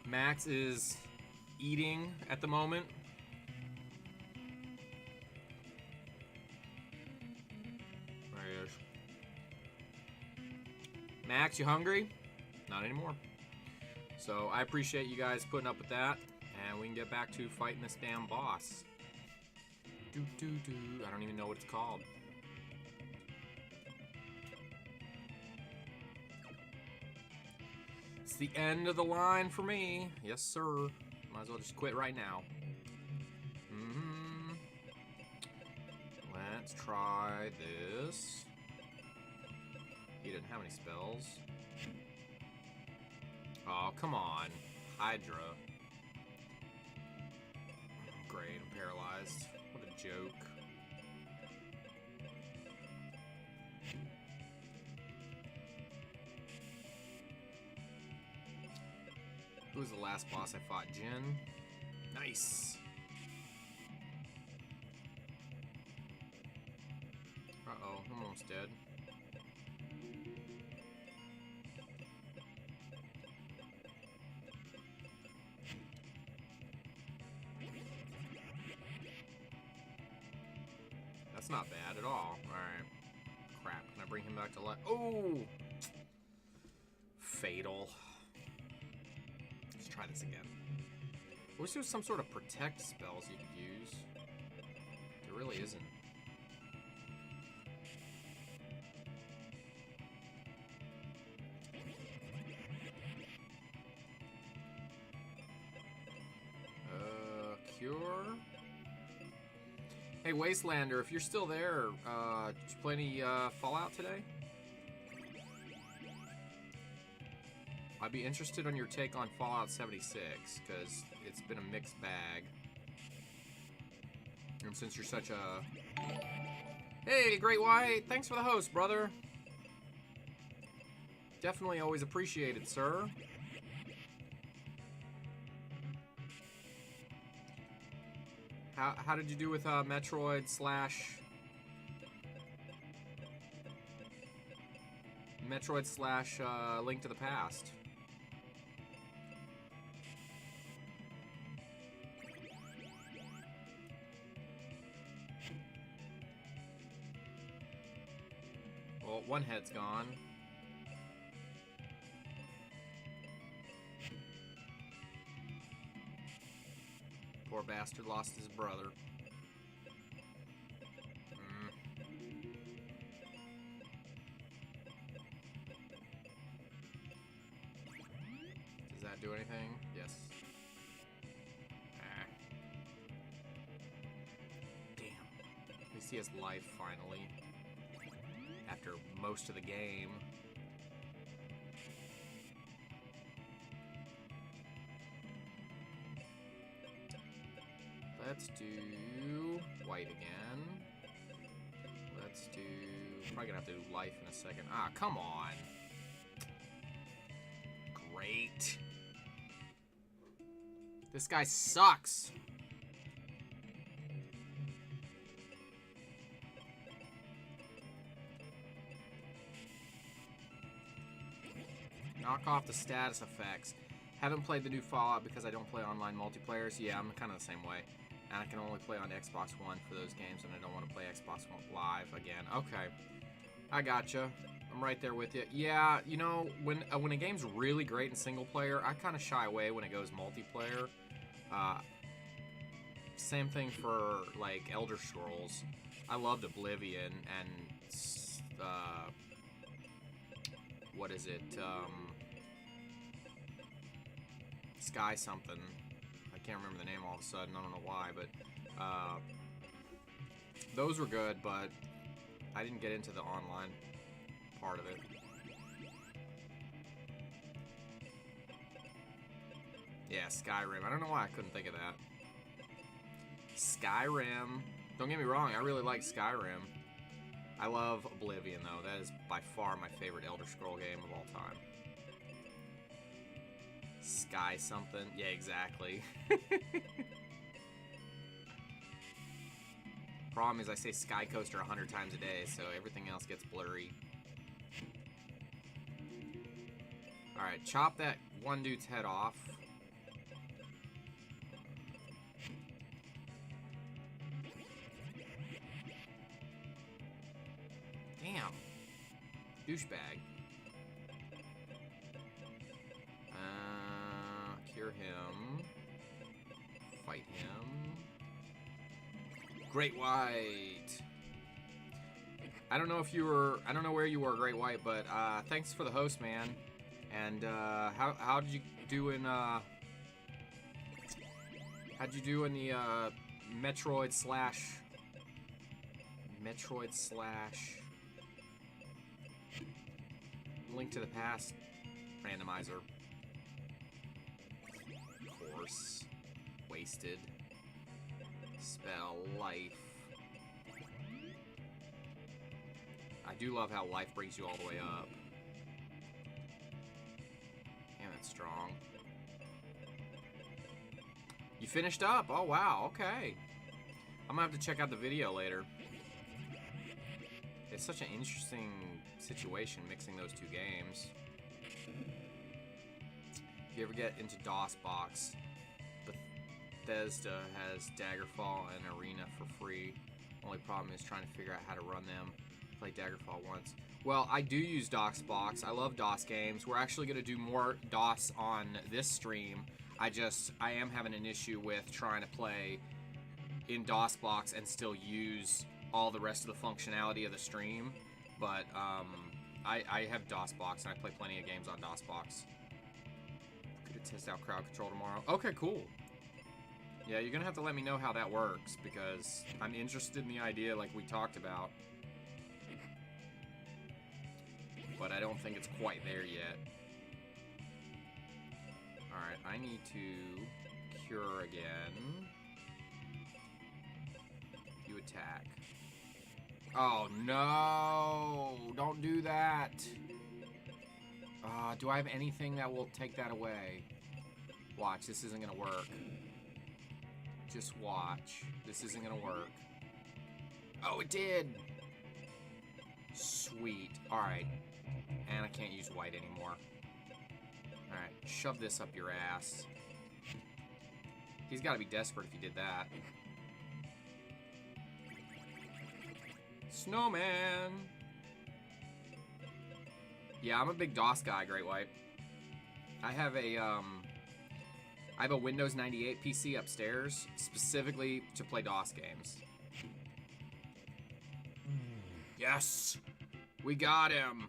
Max is eating at the moment. There he is. Max, you hungry? Not anymore. So I appreciate you guys putting up with that, and we can get back to fighting this damn boss. I don't even know what it's called. It's the end of the line for me. Yes, sir. Might as well just quit right now. Let's try this. He didn't have any spells. Oh, come on. Hydra. Great, I'm paralyzed. What a joke. Who was the last boss I fought? Jin? Nice. Uh-oh, I'm almost dead. That's not bad at all. Alright. Crap, can I bring him back to life? Oh! Fatal. Let's try this again. I wish there was some sort of protect spells you could use. There really isn't. Cure? Hey, Wastelander, if you're still there, did you play any Fallout today? I'd be interested on your take on Fallout 76, because it's been a mixed bag. And since you're such a... Hey, Great White, thanks for the host, brother. Definitely always appreciated, sir. How did you do with Metroid slash Link to the Past? Well, one head's gone. Poor bastard lost his brother. Does that do anything? Yes. Ah. Damn. At least he has life finally. After most of the game. Let's do white again. Let's do... Probably gonna have to do life in a second. Ah, come on. Great. This guy sucks. Knock off the status effects. Haven't played the new Fallout because I don't play online multiplayer. So yeah, I'm kind of the same way. And I can only play on Xbox One for those games, and I don't want to play Xbox One Live again. Okay, I gotcha. I'm right there with you. Yeah, you know, when a game's really great in single player, I kind of shy away when it goes multiplayer. Same thing for like Elder Scrolls. I loved Oblivion and what is it? Sky something. I can't remember the name all of a sudden. I don't know why, but those were good, but I didn't get into the online part of it. Yeah, Skyrim. I don't know why I couldn't think of that. Skyrim. Don't get me wrong, I really like Skyrim. I love Oblivion, though. That is by far my favorite Elder Scroll game of all time. Sky something. Yeah, exactly. Problem is I say Skycoaster 100 times a day, so everything else gets blurry. Alright, chop that one dude's head off. Damn. Douchebag. Cure him. Fight him. Great White. I don't know if you were, I don't know where you were, Great White, but thanks for the host, man. And how did you do in how'd you do in the Metroid slash Link to the Past randomizer? Of course. Wasted. Spell life. I do love how life brings you all the way up. Damn, that's strong. You finished up? Oh, wow, okay. I'm gonna have to check out the video later. It's such an interesting situation mixing those two games. If you ever get into DOSBox, Bethesda has Daggerfall and Arena for free. Only problem is trying to figure out how to run them. Played Daggerfall once. Well, I do use DOSBox. I love DOS games. We're actually going to do more DOS on this stream. I am having an issue with trying to play in DOSBox and still use all the rest of the functionality of the stream. But I have DOSBox and I play plenty of games on DOSBox. Could test out crowd control tomorrow. Okay, cool. Yeah, you're going to have to let me know how that works because I'm interested in the idea like we talked about. But I don't think it's quite there yet. Alright, I need to cure again. You attack. Oh no! Don't do that! Do I have anything that will take that away? Watch, this isn't gonna work. Just watch. This isn't gonna work. Oh, it did! Sweet. Alright. And I can't use white anymore. Alright, shove this up your ass. He's gotta be desperate if he did that. Snowman! Yeah, I'm a big DOS guy, Great White. I have a Windows 98 PC upstairs, specifically to play DOS games. Yes! We got him!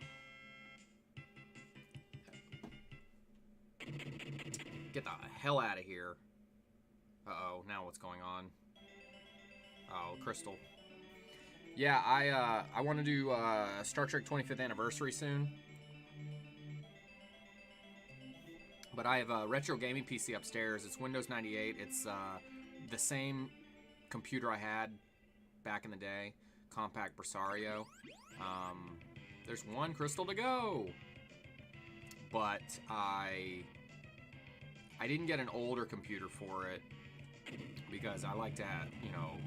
Get the hell out of here. Uh-oh, now what's going on? Oh, Crystal. Yeah, I want to do Star Trek 25th Anniversary soon. But I have a retro gaming PC upstairs. It's Windows 98. It's the same computer I had back in the day. Compact Presario. There's one crystal to go. But I didn't get an older computer for it because I like to, you know,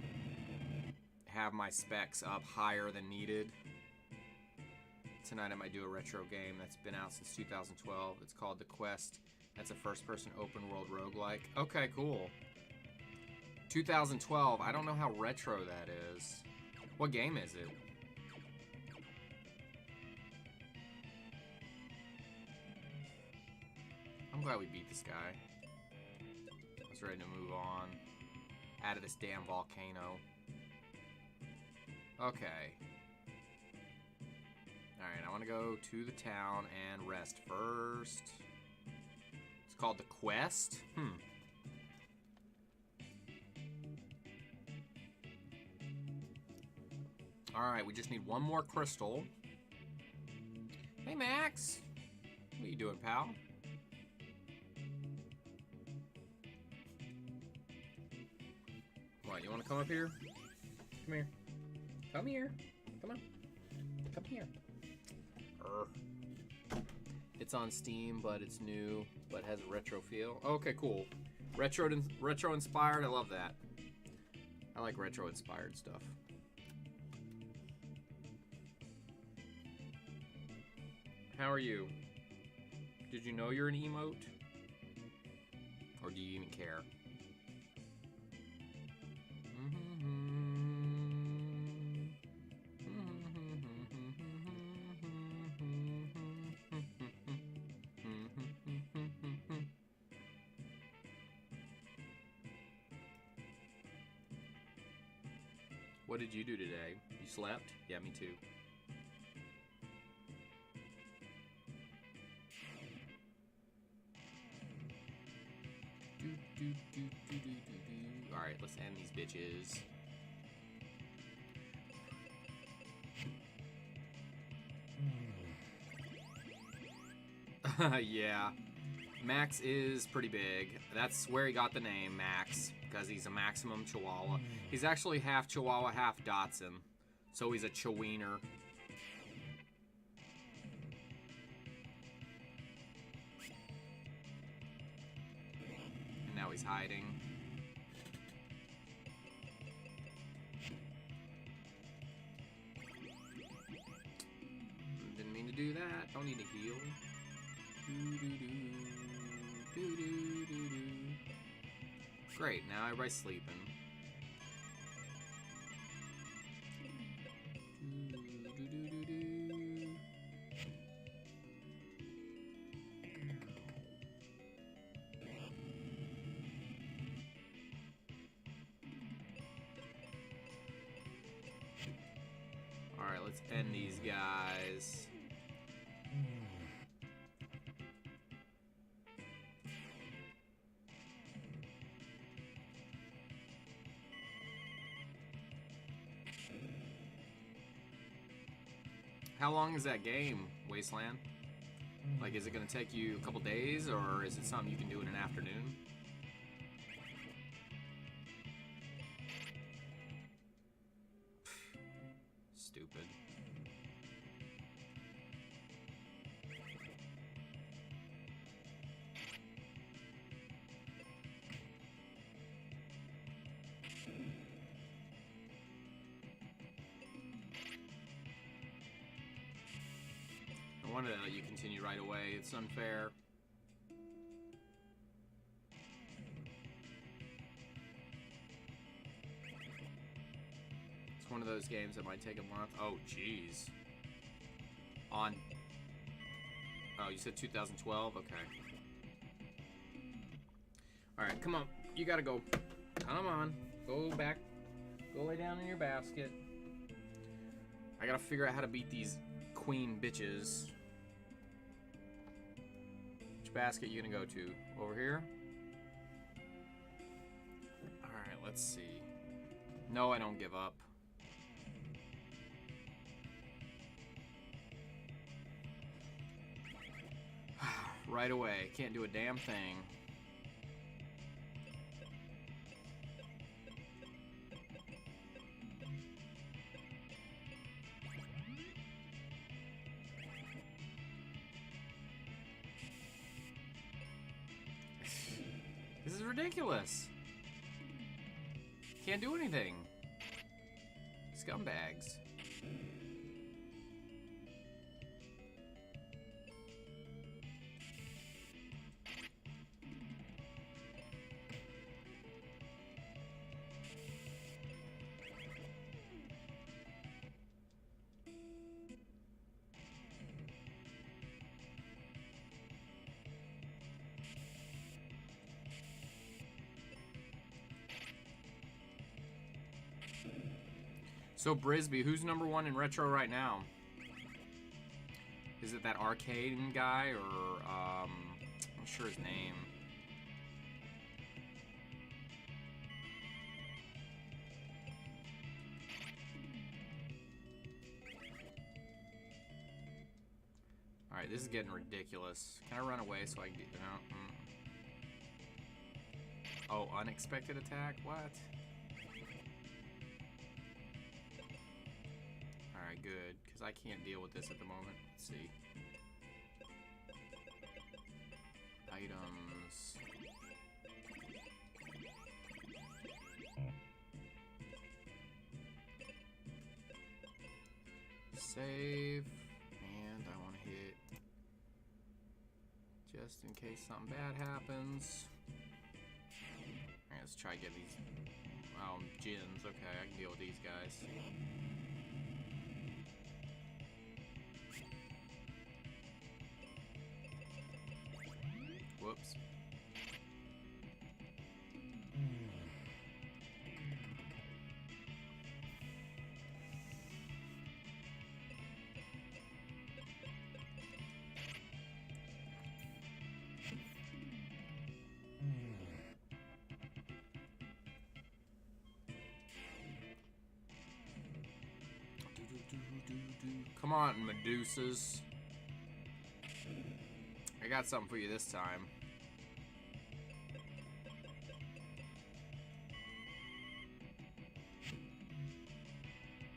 have my specs up higher than needed. Tonight I might do a retro game that's been out since 2012. It's called The Quest. That's a first-person open-world roguelike. Okay, cool. 2012. I don't know how retro that is. What game is it? I'm glad we beat this guy. I was ready to move on. Out of this damn volcano. Okay. Alright, I want to go to the town and rest first. It's called The Quest? Alright, we just need one more crystal. Hey, Max! What are you doing, pal? What, you want to come up here? Come here. Come here. Come on. Come here. It's on Steam, but it's new, but has a retro feel. Okay, cool. Retro inspired, I love that. I like retro inspired stuff. How are you? Did you know you're an emote? Or do you even care? What did you do today? You slept? Yeah, me too. Alright, let's end these bitches. Yeah. Max is pretty big. That's where he got the name, Max, because he's a maximum Chihuahua. He's actually half Chihuahua, half Dachshund. So he's a Chiwiener. And now he's hiding. Didn't mean to do that. Don't need to heal. Great, now everybody's sleeping. Alright, let's end these guys. How long is that game, Wasteland? Like, is it going to take you a couple days, or is it something you can do in an afternoon? Stupid. I wanted to let you continue right away. It's unfair. It's one of those games that might take a month. Oh, jeez. On... Oh, you said 2012? Okay. Alright, come on. You gotta go. Come on. Go back. Go lay down in your basket. I gotta figure out how to beat these queen bitches. Which basket you gonna go to? Over here? Alright, let's see. No, I don't give up. Right away. Can't do a damn thing. This is ridiculous. Can't do anything. Scumbags. So Brisby, who's #1 in retro right now? Is it that arcade guy, or I'm not sure his name. All right, this is getting ridiculous. Can I run away so I can get no? Oh, unexpected attack? What? Alright, good, because I can't deal with this at the moment. Let's see. Items. Save. And I want to hit Just in case something bad happens. Alright, let's try to get these gins. Okay, I can deal with these guys. Whoops. Come on, Medusas. I got something for you this time.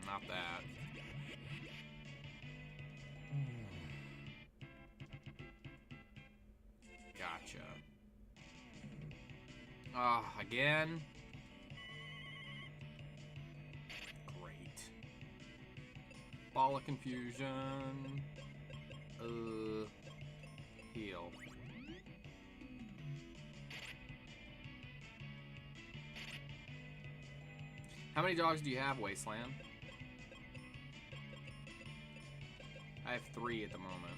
Not that. Gotcha. Again? Great. Ball of confusion. Heal. How many dogs do you have, Wasteland? I have 3 at the moment.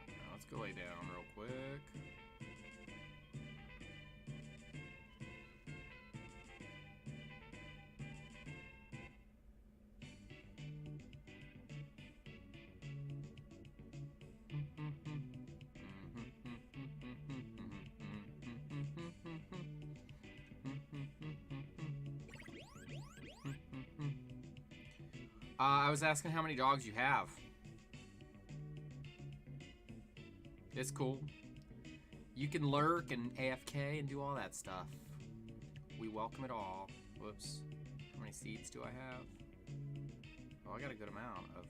Now let's go lay down real quick. I was asking how many dogs you have. It's cool. You can lurk and AFK and do all that stuff. We welcome it all. Whoops. How many seeds do I have? Oh, I got a good amount of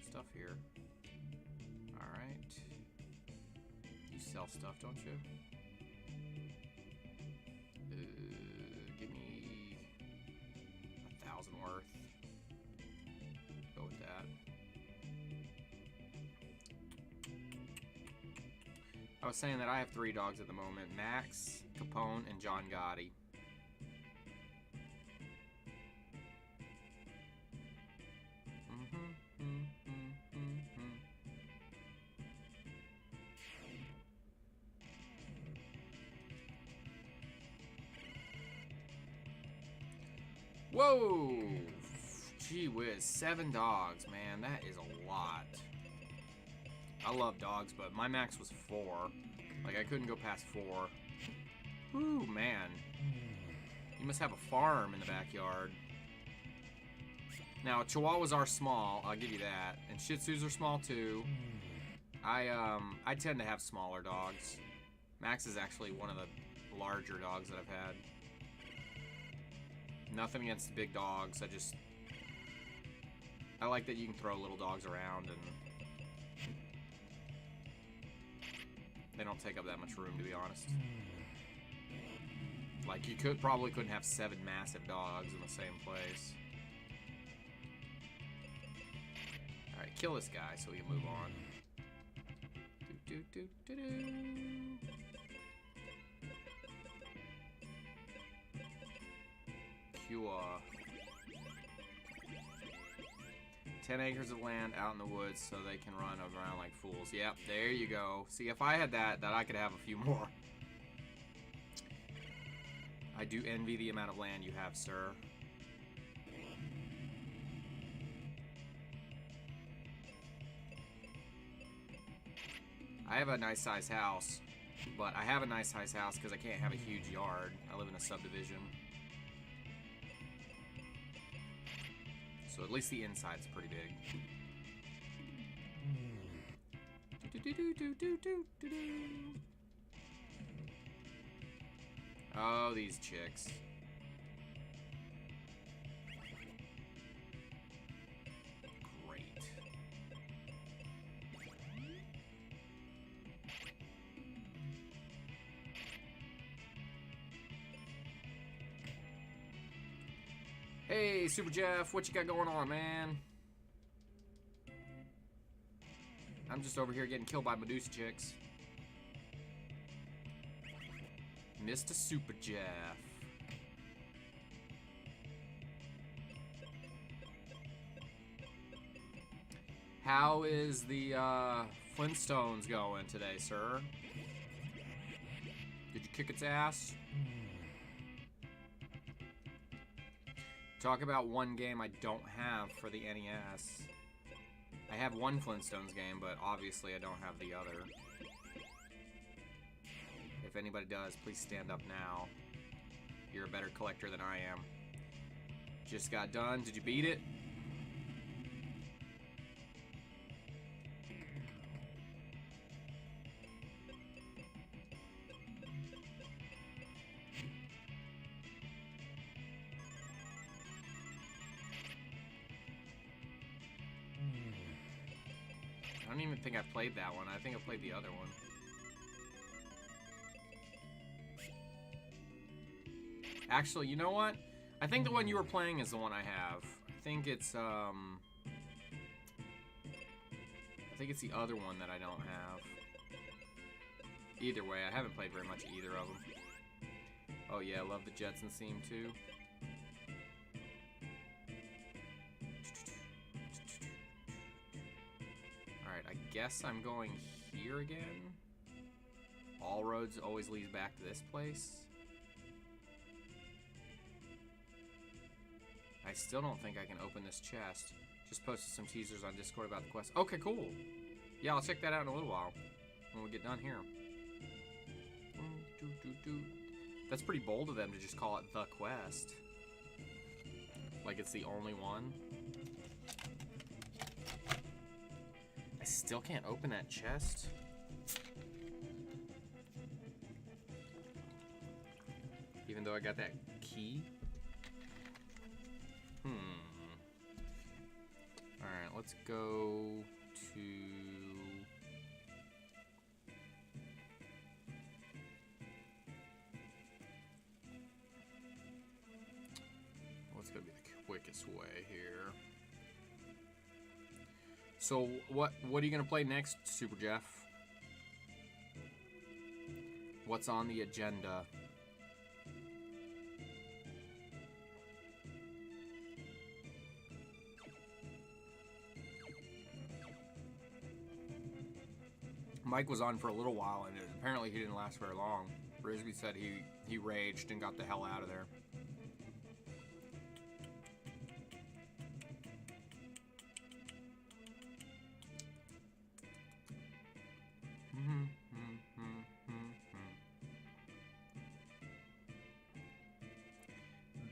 stuff here. Alright. You sell stuff, don't you? Give me 1,000 worth. Go with that. I was saying that I have 3 dogs at the moment. Max, Capone, and John Gotti. Whoa! Gee whiz, 7 dogs, man, that is a lot. I love dogs, but my max was 4. Like, I couldn't go past 4. Whew, man. You must have a farm in the backyard. Now, Chihuahuas are small, I'll give you that. And Shih Tzus are small, too. I tend to have smaller dogs. Max is actually one of the larger dogs that I've had. Nothing against the big dogs, I like that you can throw little dogs around and they don't take up that much room, to be honest. Like, you probably couldn't have 7 massive dogs in the same place. Alright, kill this guy so we can move on. Cure. 10 acres of land out in the woods so they can run around like fools. Yep, there you go. See, if I had that I could have a few more. I do envy the amount of land you have, sir. I have a nice size house, but I have a nice size house because I can't have a huge yard. I live in a subdivision. So at least the inside's pretty big. Oh, these chicks. Great. Hey, Super Jeff, what you got going on, man? I'm just over here getting killed by Medusa chicks. Mr. Super Jeff. How is the Flintstones going today, sir? Did you kick its ass? Talk about one game I don't have for the NES. I have one Flintstones game, but obviously I don't have the other. If anybody does, please stand up now. You're a better collector than I am. Just got done. Did you beat it? I don't even think I played that one. I think I played the other one. Actually, you know what? I think the one you were playing is the one I have. I think it's the other one that I don't have. Either way, I haven't played very much of either of them. Oh yeah, I love the Jetsons theme too. Alright, I guess I'm going here again. All roads always lead back to this place. I still don't think I can open this chest. Just posted some teasers on Discord about the quest. Okay, cool. Yeah, I'll check that out in a little while when we get done here. That's pretty bold of them to just call it The Quest. Like it's the only one. I still can't open that chest. Even though I got that key. Alright, let's go to... What's gonna be the quickest way here? So, what are you gonna play next, Super Jeff? What's on the agenda? Mike was on for a little while, and apparently he didn't last very long. Frisbee said he raged and got the hell out of there.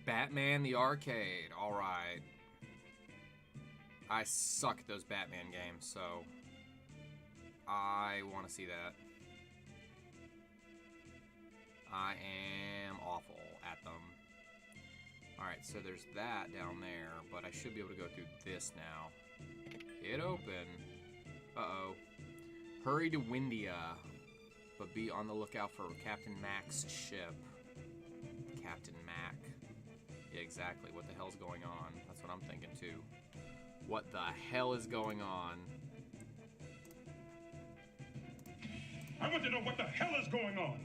Batman the Arcade. Alright. I suck at those Batman games, so I want to see that. I am awful at them. Alright, so there's that down there, but I should be able to go through this now. Hit open. Uh-oh. Hurry to Windia, but be on the lookout for Captain Mac's ship. Captain Mac. Yeah, exactly. What the hell's going on? That's what I'm thinking, too. What the hell is going on? I want to know what the hell is going on.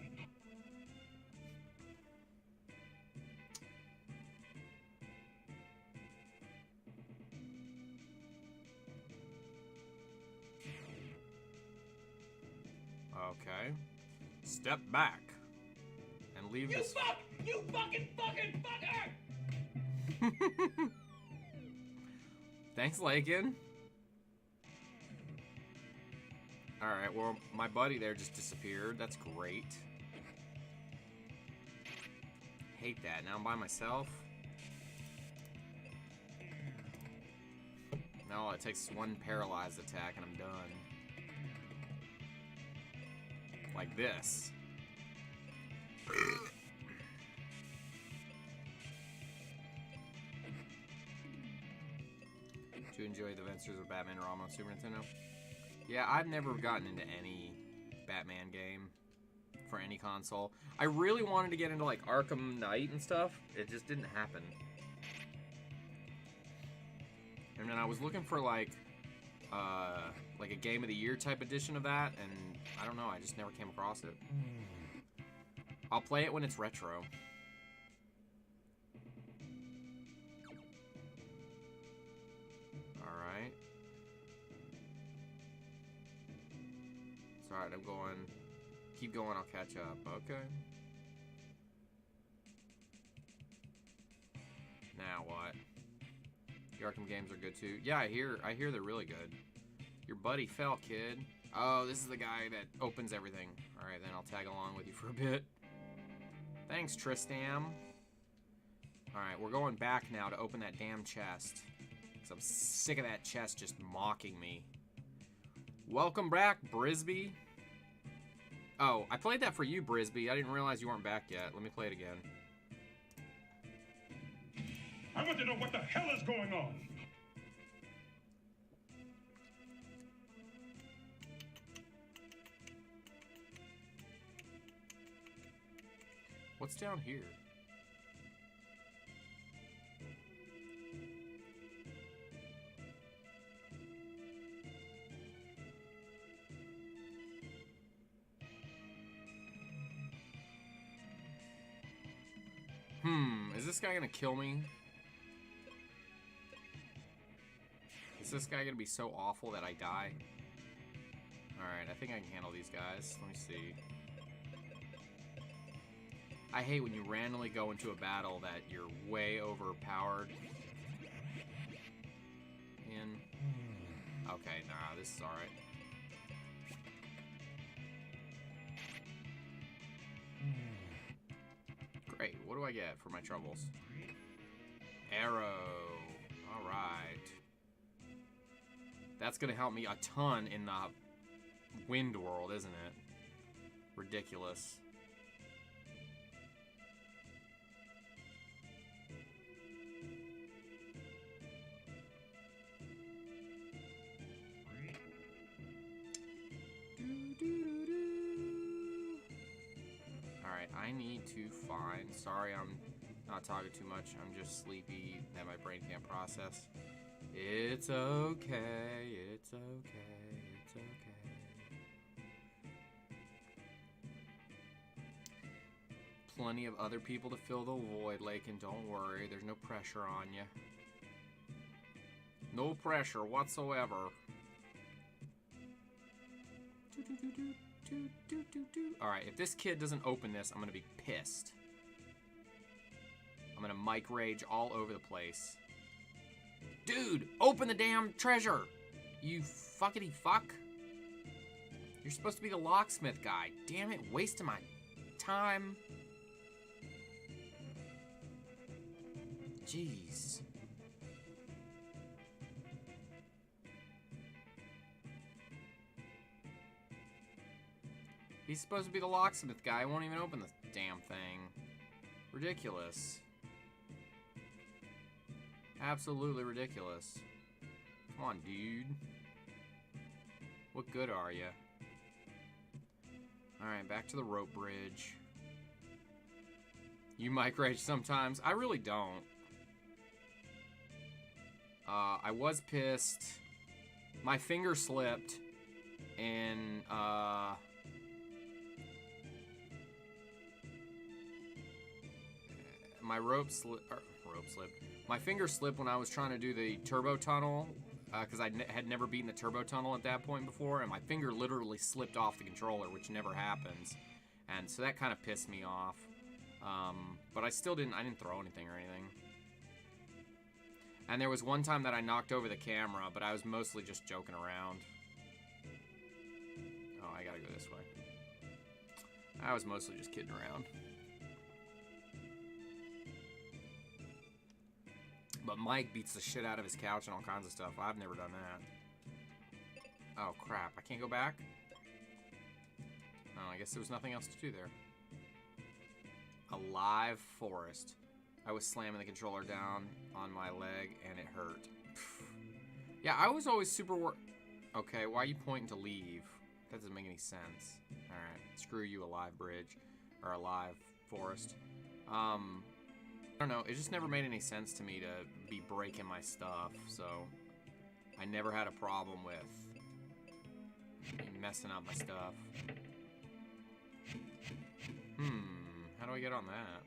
Okay. Step back. And leave this... You fucking fucker! Thanks, Lakin. Alright, well, my buddy there just disappeared. That's great. Hate that. Now I'm by myself. No, it takes one paralyzed attack and I'm done. Like this. To enjoy the adventures of Batman ROM on Super Nintendo. Yeah, I've never gotten into any Batman game for any console. I really wanted to get into like Arkham Knight and stuff. It just didn't happen. And then I was looking for like a Game of the Year type edition of that, and I don't know, I just never came across it. I'll play it when it's retro. Alright. It's alright, I'm going. Keep going, I'll catch up. Okay. Now what? The Arkham games are good too. Yeah, I hear they're really good. Your buddy fell, kid. Oh, this is the guy that opens everything. Alright, then I'll tag along with you for a bit. Thanks, Tristam. Alright, we're going back now to open that damn chest. Because I'm sick of that chest just mocking me. Welcome back, Brisby. Oh, I played that for you, Brisby. I didn't realize you weren't back yet. Let me play it again. I want to know what the hell is going on. What's down here? Is this guy gonna kill me? Is this guy gonna be so awful that I die? Alright, I think I can handle these guys. Let me see. I hate when you randomly go into a battle that you're way overpowered. Okay, nah, this is alright. Great, what do I get for my troubles? Arrow. Alright. That's gonna help me a ton in the wind world, isn't it? Ridiculous. Alright, I need to find... Sorry, I'm not talking too much. I'm just sleepy that my brain can't process. It's okay. It's okay. It's okay. Plenty of other people to fill the void, Lake, and don't worry, there's no pressure on you. No pressure whatsoever. Alright, if this kid doesn't open this, I'm gonna be pissed. I'm gonna mic rage all over the place. Dude, open the damn treasure! You fuckity fuck. You're supposed to be the locksmith guy. Damn it, wasting my time. Jeez. He's supposed to be the locksmith guy. I won't even open the damn thing. Ridiculous. Absolutely ridiculous. Come on, dude. What good are you? Alright, back to the rope bridge. You mic rage sometimes? I really don't. I was pissed. My finger slipped. And, my rope slipped. My finger slipped when I was trying to do the turbo tunnel, because I had never beaten the turbo tunnel at that point before, and my finger literally slipped off the controller, which never happens, and so that kind of pissed me off. But I didn't throw anything or anything. And there was one time that I knocked over the camera, but I was mostly just joking around. Oh, I gotta go this way. I was mostly just kidding around. But Mike beats the shit out of his couch and all kinds of stuff. I've never done that. Oh, crap. I can't go back? Oh, I guess there was nothing else to do there. A live forest. I was slamming the controller down on my leg, and it hurt. Yeah, I was always super Okay, why are you pointing to leave? That doesn't make any sense. Alright, screw you, a live bridge. Or a live forest. I don't know, it just never made any sense to me to be breaking my stuff, so I never had a problem with messing up my stuff. How do I get on that?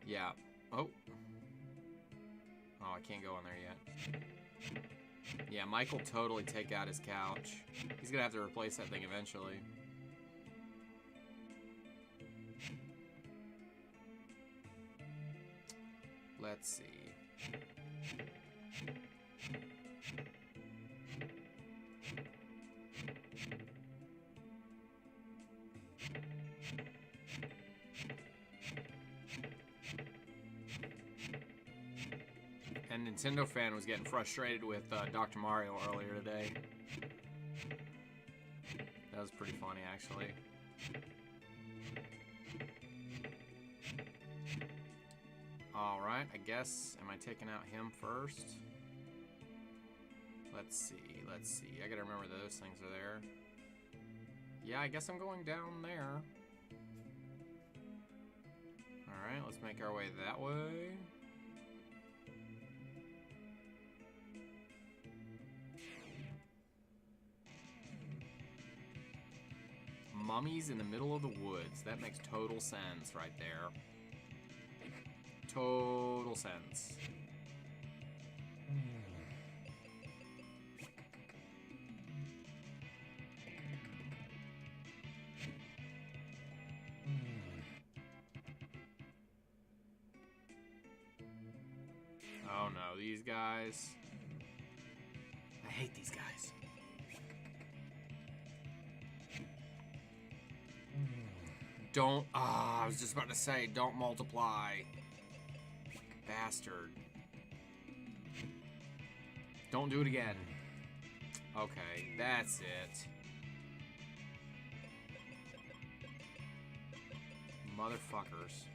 Yeah. Oh. Oh, I can't go in there yet. Yeah, Mike will totally take out his couch. He's gonna have to replace that thing eventually. Let's see. And Nintendo Fan was getting frustrated with Dr. Mario earlier today. That was pretty funny, actually. Alright, I guess, am I taking out him first? Let's see. I gotta remember those things are there. Yeah, I guess I'm going down there. Alright, let's make our way that way. Mummies in the middle of the woods. That makes total sense right there. Total sense. Oh no, these guys. I hate these guys. Don't, I was just about to say, don't multiply. Bastard. Don't do it again. Okay, that's it. Motherfuckers.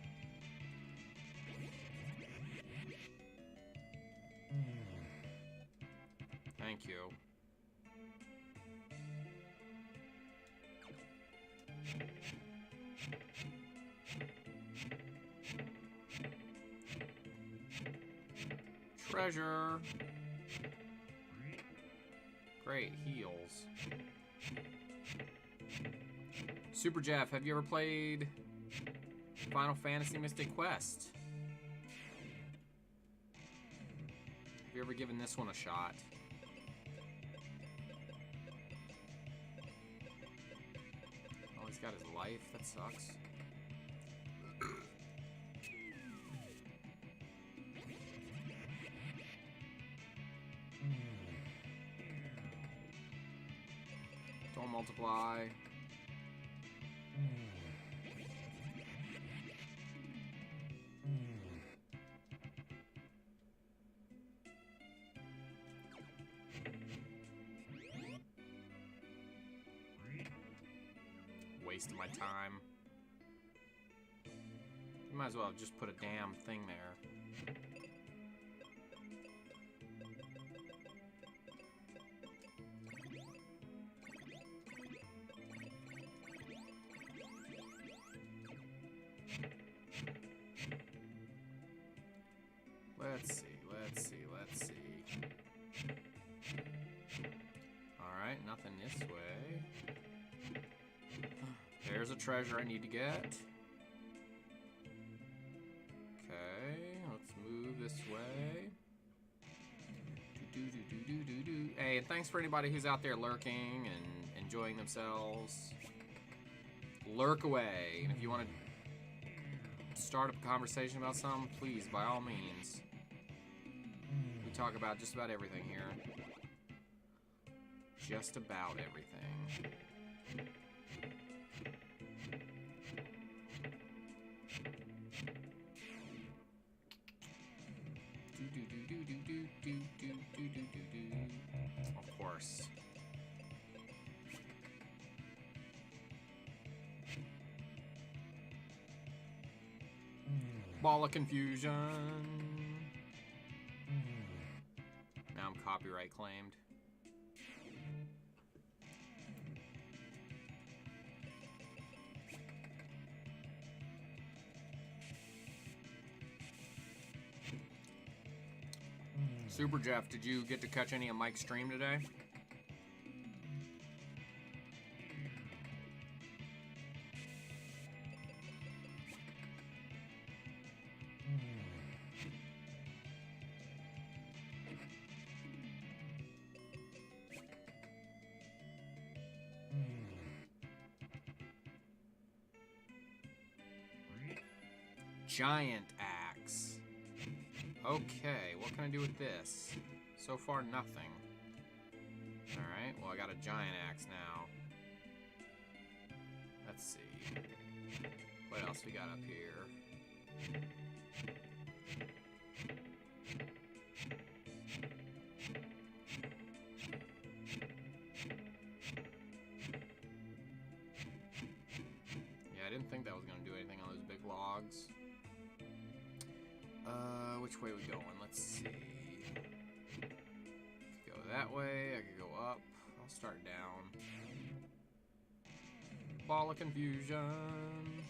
Thank you. Treasure. Great, heals. Super Jeff, have you ever played Final Fantasy Mystic Quest? Have you ever given this one a shot? Oh, he's got his life. That sucks. Don't multiply. Waste of my time. You might as well just put a damn thing there. Let's see. Alright, nothing this way. There's a treasure I need to get. Okay, let's move this way. Hey, and thanks for anybody who's out there lurking and enjoying themselves. Lurk away. And if you want to start up a conversation about something, please, by all means. We talk about just about everything here. Just about everything. Of course. Ball of confusion. Now I'm copyright claimed. Super Jeff, did you get to catch any of Mike's stream today? Giant axe. Okay, what can I do with this? So far, nothing. Alright, well, I got a giant axe now. Let's see. What else we got up here? Yeah, I didn't think that was going to do anything on those big logs. Which way are we going? Let's see. Go that way. I could go up. I'll start down. Ball of confusion.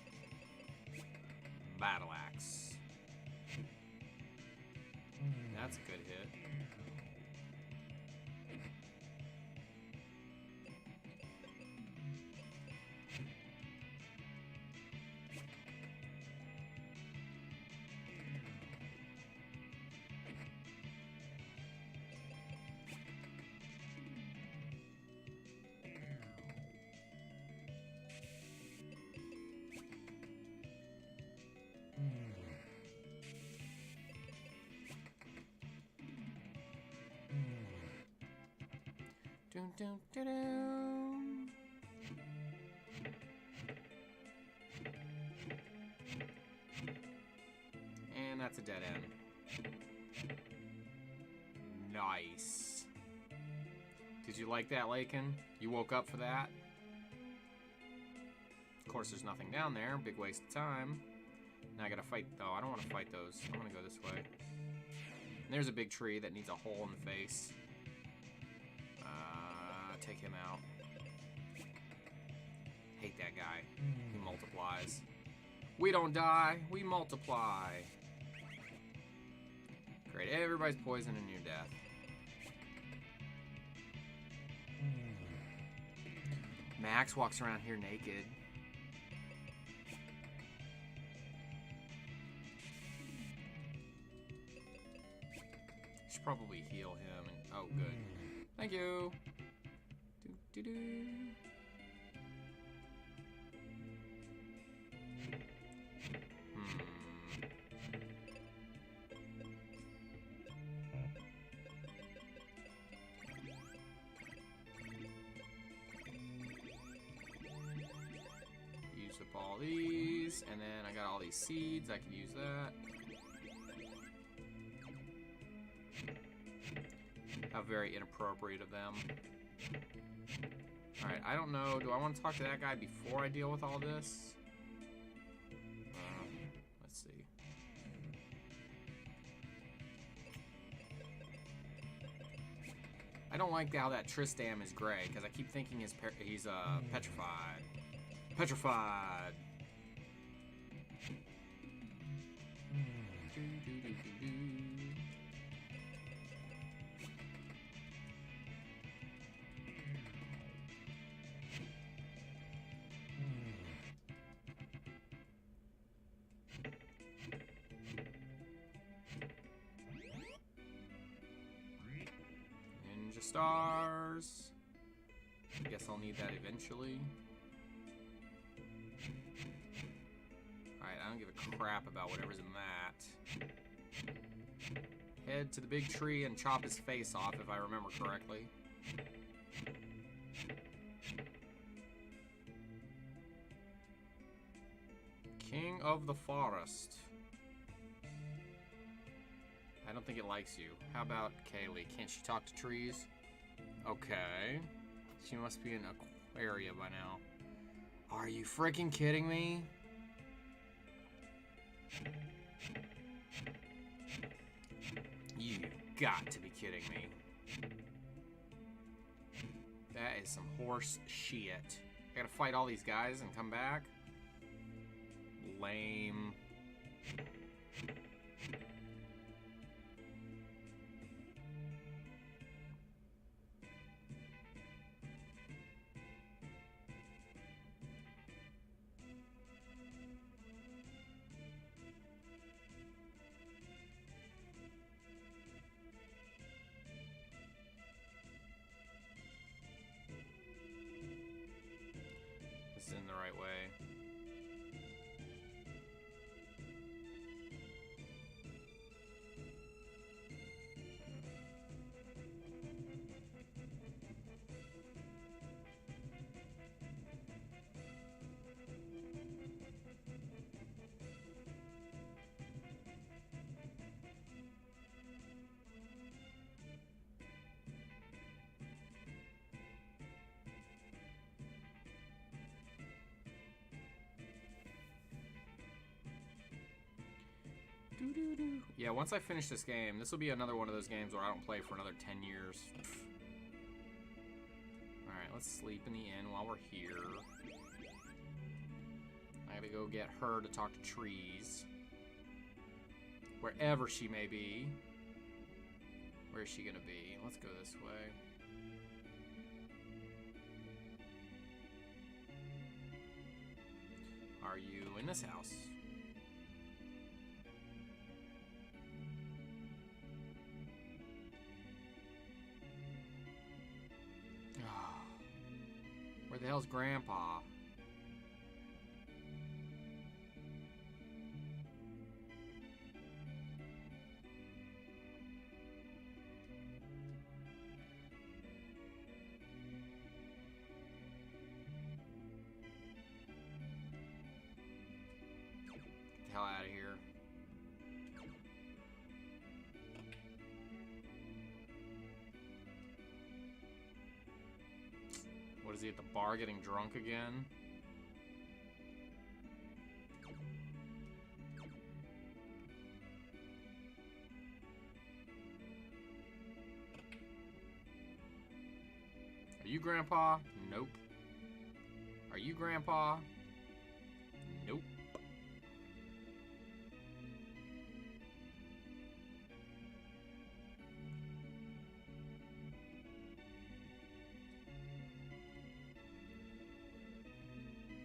Battle axe. That's a good hit. Dun, dun, dun, dun. And that's a dead end. Nice. Did you like that, Lakin? You woke up for that? Of course, there's nothing down there. Big waste of time. Now I gotta fight, though. I don't want to fight those. I'm gonna go this way. And there's a big tree that needs a hole in the face. Take him out. Hate that guy. He multiplies. We don't die, we multiply. Great, everybody's poisoning your death. Max walks around here naked. Should probably heal him. And, oh, good. Thank you. Do-do-do. Use up all these, and then I got all these seeds. I can use that. How very inappropriate of them. Alright, I don't know. Do I want to talk to that guy before I deal with all this? Let's see. I don't like how that Tristam is gray, because I keep thinking he's petrified. Petrified! Stars. I guess I'll need that eventually. Alright, I don't give a crap about whatever's in that. Head to the big tree and chop his face off, if I remember correctly. King of the Forest. I don't think it likes you. How about Kaylee? Can't she talk to trees? Okay. She must be in Aquaria by now. Are you freaking kidding me? You've got to be kidding me. That is some horse shit. I gotta fight all these guys and come back? Lame. Doo-doo-doo. Yeah, once I finish this game, this will be another one of those games where I don't play for another 10 years. Alright, let's sleep in the inn while we're here. I gotta go get her to talk to trees. Wherever she may be. Where is she gonna be? Let's go this way. Are you in this house? Where the hell's Grandpa? Get the hell out of here. What is he at the bar getting drunk again? Are you Grandpa? Nope. Are you Grandpa? Nope.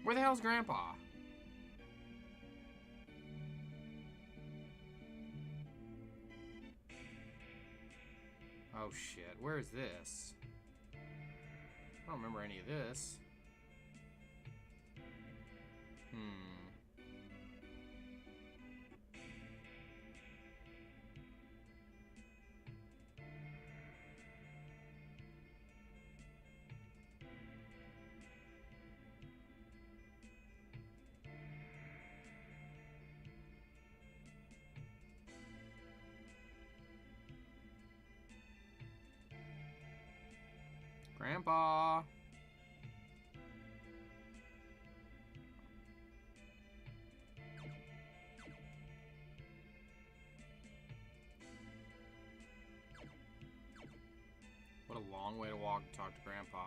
Where the hell's Grandpa? Oh shit, where is this? I don't remember any of this. Grandpa! What a long way to walk to talk to Grandpa.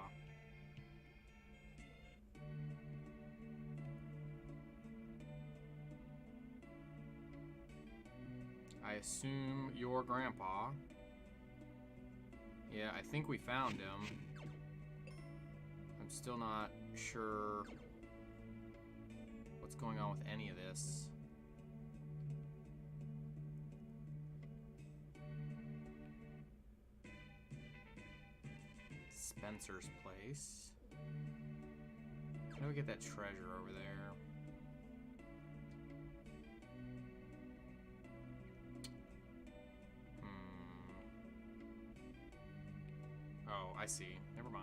I assume you're Grandpa. Yeah, I think we found him. I'm still not sure what's going on with any of this. Spencer's place. How do we get that treasure over there? Oh, I see. Never mind.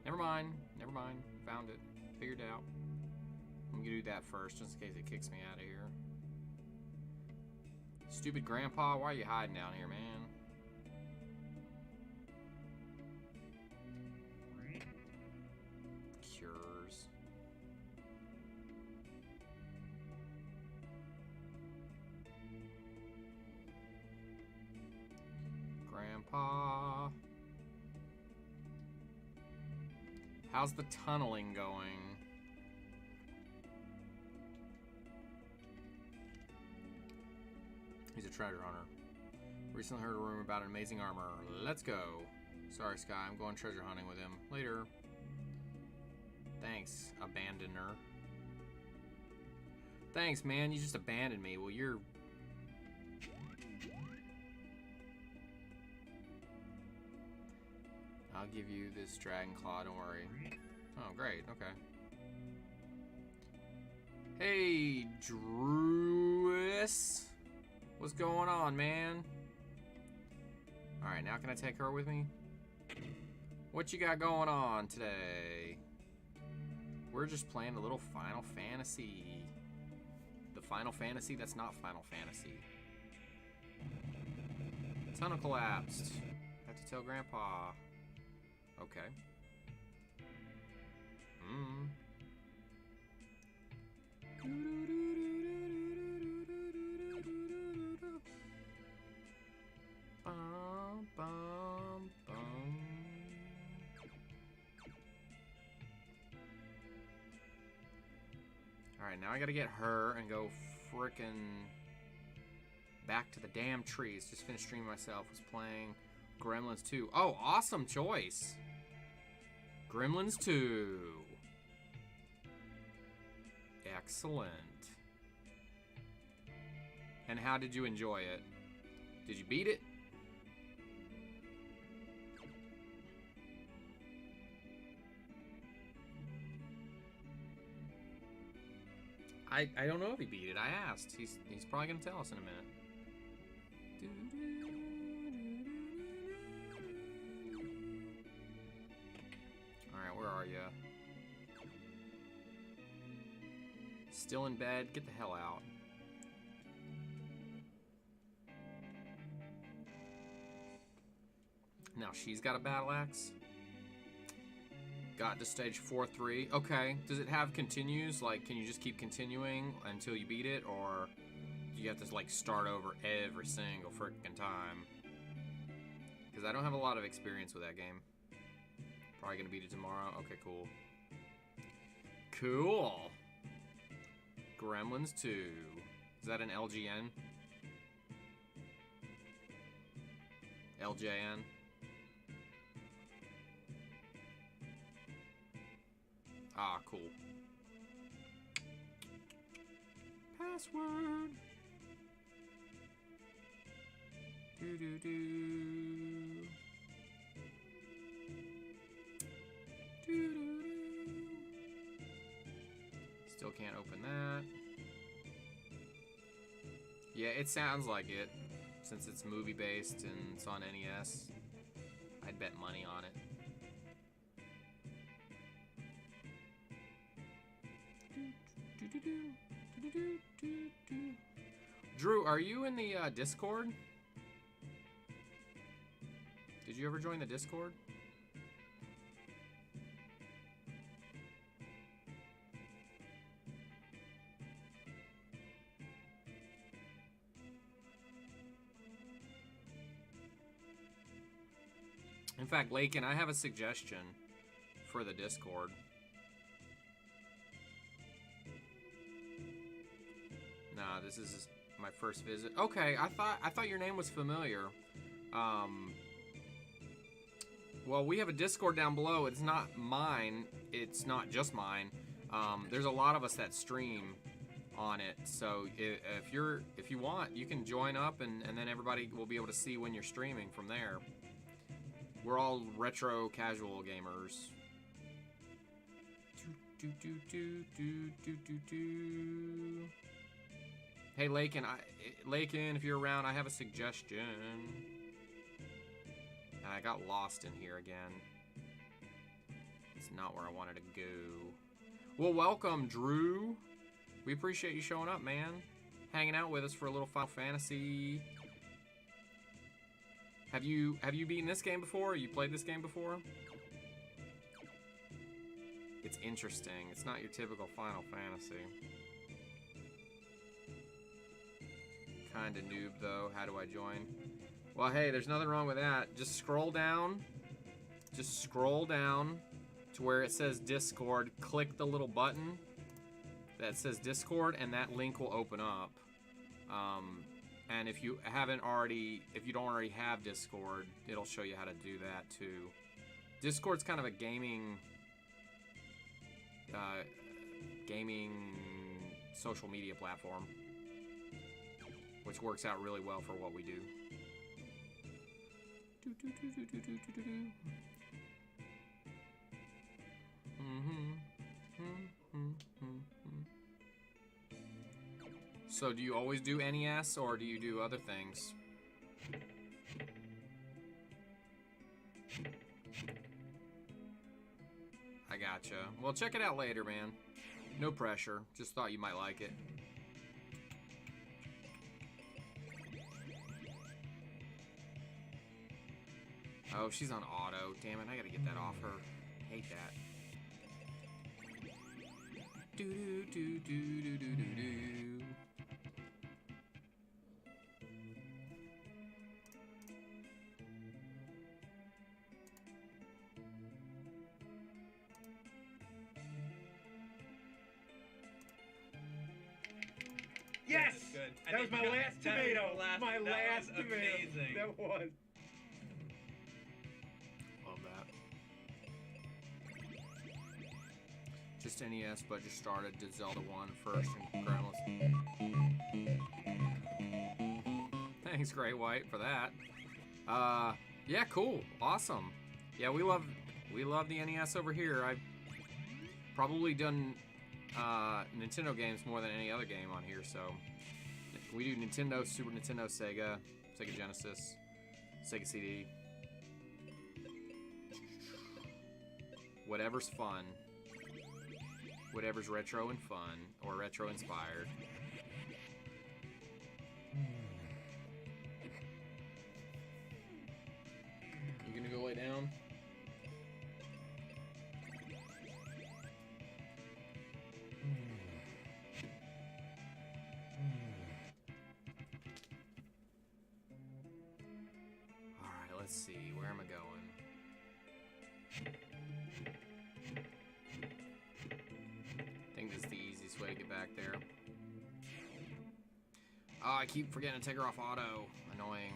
Never mind. Never mind. Found it. Figured it out. I'm gonna do that first, just in case it kicks me out of here. Stupid Grandpa, why are you hiding down here, man? Cures. Grandpa. How's the tunneling going? He's a treasure hunter. Recently heard a rumor about an amazing armor. Let's go. Sorry, Sky. I'm going treasure hunting with him. Later. Thanks, abandoner. Thanks, man. You just abandoned me. Well, you're... I'll give you this dragon claw, don't worry. Oh, great, okay. Hey, Drewis. What's going on, man? Alright, now can I take her with me? What you got going on today? We're just playing a little Final Fantasy. The Final Fantasy that's not Final Fantasy. Tunnel collapsed. Have to tell Grandpa. Okay. Alright, now I gotta get her and go frickin' back to the damn trees. Just finished streaming myself. Was playing Gremlins 2. Oh, awesome choice. Gremlins 2. Excellent. And how did you enjoy it? Did you beat it? I don't know if he beat it. I asked. He's probably gonna tell us in a minute. Alright, where are you? Still in bed? Get the hell out. Now she's got a battle axe. Got to stage 4-3. Okay. Does it have continues? Like, can you just keep continuing until you beat it? Or do you have to, like, start over every single freaking time? Because I don't have a lot of experience with that game. Probably gonna beat it tomorrow. Okay, cool. Cool. Gremlins 2. Is that an LGN? LJN? Ah, cool. Password. Do do do. Do do do. Still can't open that. Yeah, it sounds like it. Since it's movie based and it's on NES, I'd bet money on it. Drew, are you in the Discord? Did you ever join the Discord? In fact, Lakin, I have a suggestion for the Discord. Nah, this is my first visit. Okay, I thought your name was familiar. Well, we have a Discord down below. It's not mine. It's not just mine. There's a lot of us that stream on it. So if you want, you can join up, and then everybody will be able to see when you're streaming from there. We're all retro casual gamers. Hey, Lakin, if you're around, I have a suggestion. And I got lost in here again. It's not where I wanted to go. Well, welcome, Drew. We appreciate you showing up, man. Hanging out with us for a little Final Fantasy. Have you beaten this game before? You played this game before? It's interesting. It's not your typical Final Fantasy. Kinda noob though. How do I join? Well, hey, there's nothing wrong with that. Just scroll down. Just scroll down to where it says Discord. Click the little button that says Discord, and that link will open up. And if you don't already have Discord, it'll show you how to do that too. Discord's kind of a gaming social media platform, which works out really well for what we do. So do you always do NES, or do you do other things? I gotcha. Well, check it out later, man. No pressure. Just thought you might like it. Oh, she's on auto. Damn it, I gotta get that off her. Hate that. Do do do do do do do do. good. That was my last tomato. My last tomato. Amazing. That was. Love that. Just NES, but just started, did Zelda 1 first and Gremlins. Thanks, Great White, for that. Yeah, cool, awesome. Yeah, we love the NES over here. I've probably done Nintendo games more than any other game on here, so we do Nintendo, Super Nintendo, Sega Genesis, Sega CD. Whatever's fun. Whatever's retro and fun, or retro inspired. You gonna go lay down? Alright, let's see. Where am I going? I think this is the easiest way to get back there. Oh, I keep forgetting to take her off auto. Annoying.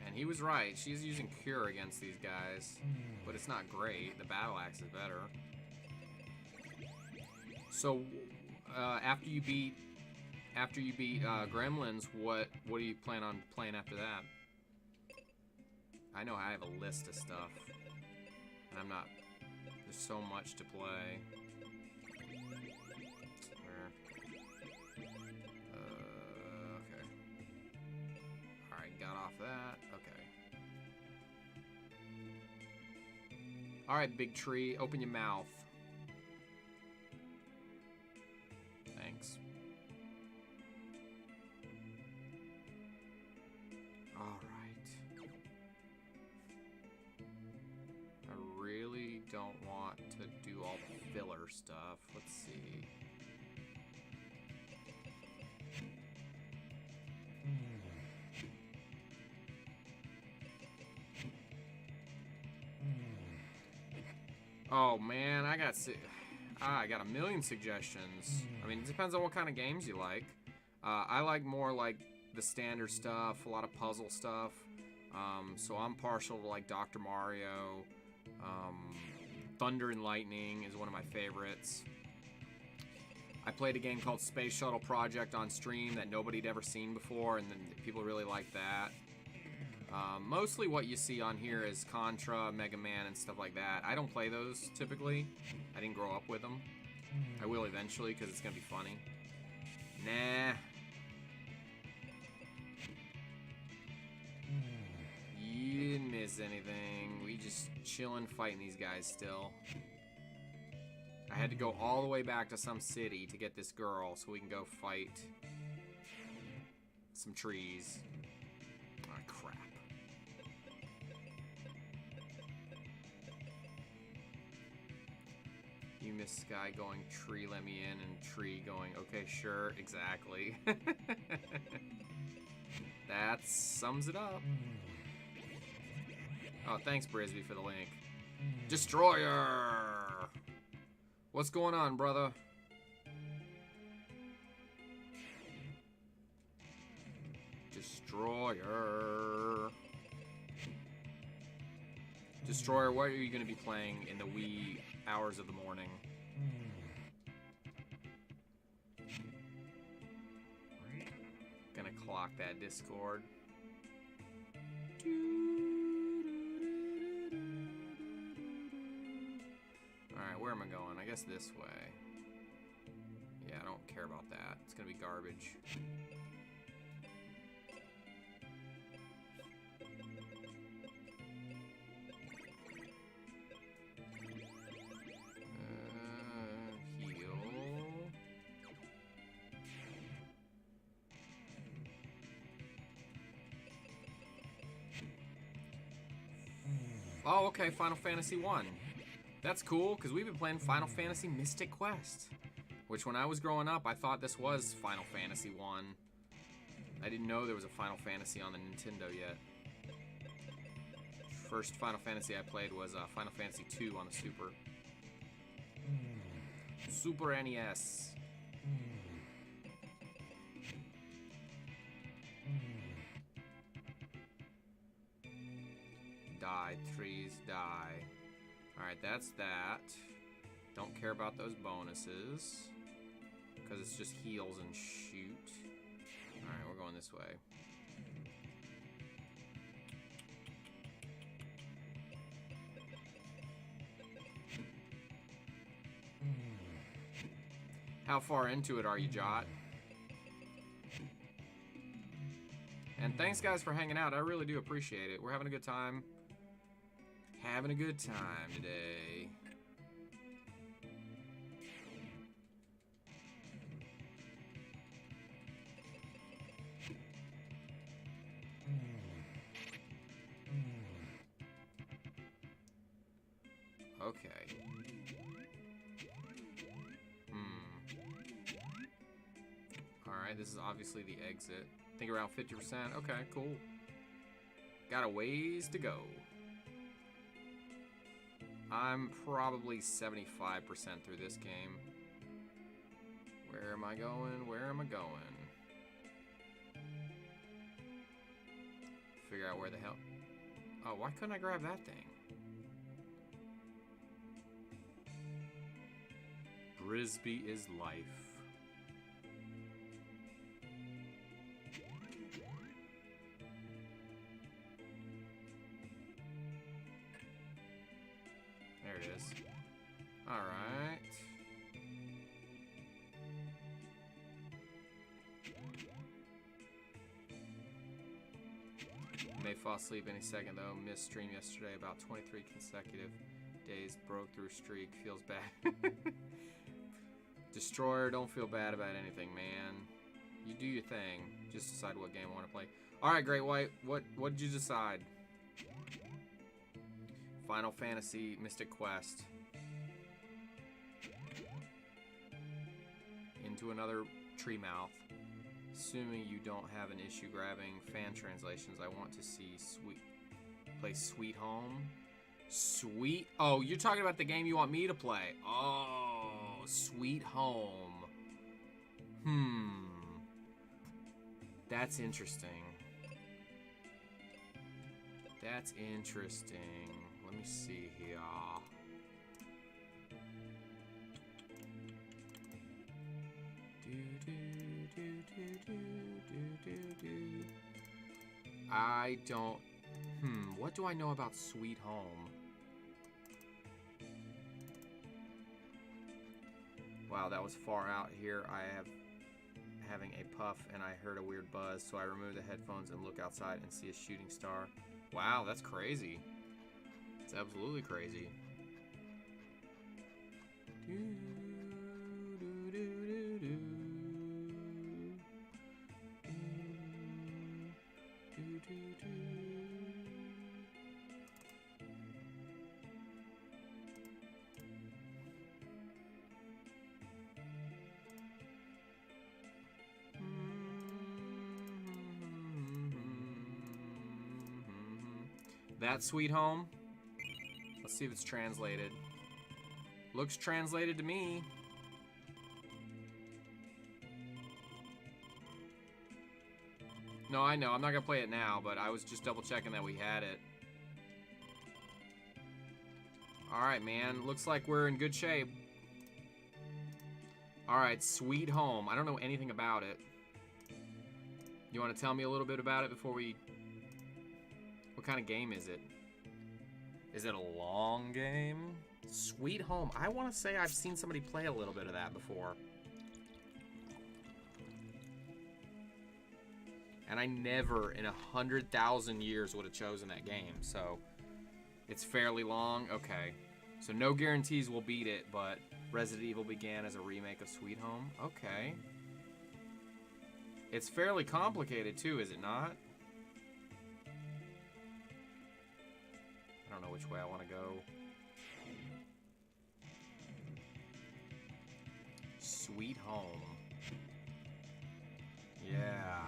And he was right. She's using Cure against these guys. But it's not great. The Battle Axe is better. So, after you beat Gremlins, what do you plan on playing after that? I know I have a list of stuff. And I'm not... There's so much to play. Okay. Alright, got off that. Okay. Alright, big tree, open your mouth. Thanks. Alright. I really don't want to do all the filler stuff. Let's see. Oh man, I got a million suggestions. I mean, it depends on what kind of games you like. I like more like the standard stuff, a lot of puzzle stuff. So I'm partial to like Dr. Mario. Thunder and Lightning is one of my favorites. I played a game called Space Shuttle Project on stream that nobody'd ever seen before, and then people really liked that. Mostly what you see on here is Contra, Mega Man, and stuff like that. I don't play those typically. I didn't grow up with them. I will eventually because it's going to be funny. Nah. You didn't miss anything. We just chillin' fighting these guys still. I had to go all the way back to some city to get this girl so we can go fight some trees. Oh, crap. You miss Sky going tree, let me in, and tree going, okay, sure, exactly. That sums it up. Oh, thanks, Brisby, for the link. Destroyer! What's going on, brother? Destroyer. Destroyer, what are you going to be playing in the wee hours of the morning? Gonna clock that Discord. Alright, where am I going? I guess this way. Yeah, I don't care about that. It's gonna be garbage. Heal. Oh, okay, Final Fantasy 1. That's cool, because we've been playing Final Fantasy Mystic Quest, which when I was growing up, I thought this was Final Fantasy 1. I didn't know there was a Final Fantasy on the Nintendo yet. First Final Fantasy I played was Final Fantasy 2 on the Super NES. die. Trees die. Alright, that's that. Don't care about those bonuses. Because it's just heals and shoot. Alright, we're going this way. How far into it are you, Jot? And thanks, guys, for hanging out. I really do appreciate it. We're having a good time. Having a good time today. Okay. Alright, this is obviously the exit. I think around 50%. Okay, cool. Got a ways to go. I'm probably 75% through this game. Where am I going? Where am I going? Figure out where the hell... Oh, why couldn't I grab that thing? Brisbee is life. There it is. All right. May fall asleep any second though. Missed stream yesterday. About 23 consecutive days. Broke through streak. Feels bad. Destroyer, don't feel bad about anything, man. You do your thing. Just decide what game I want to play. All right, Great White. What did you decide? Final Fantasy Mystic Quest. Into another tree mouth. Assuming you don't have an issue grabbing fan translations, I want to see play Sweet Home. Sweet. Oh, you're talking about the game you want me to play. Oh, Sweet Home. That's interesting. That's interesting. Let me see here. I don't... what do I know about Sweet Home? Wow, that was far out here. I have having a puff and I heard a weird buzz, so I remove the headphones and look outside and see a shooting star. Wow, that's crazy. It's absolutely crazy. That Sweet Home. Let's see if it's translated. Looks translated to me. No, I know. I'm not gonna play it now, but I was just double checking that we had it. Alright, man. Looks like we're in good shape. Alright, Sweet Home. I don't know anything about it. You want to tell me a little bit about it before we... What kind of game is it? Is it a long game? Sweet Home. I want to say I've seen somebody play a little bit of that before. And I never in 100,000 years would have chosen that game. So it's fairly long. Okay. So no guarantees we'll beat it, but Resident Evil began as a remake of Sweet Home. Okay. It's fairly complicated too, is it not? I don't know which way I want to go. Sweet Home. Yeah,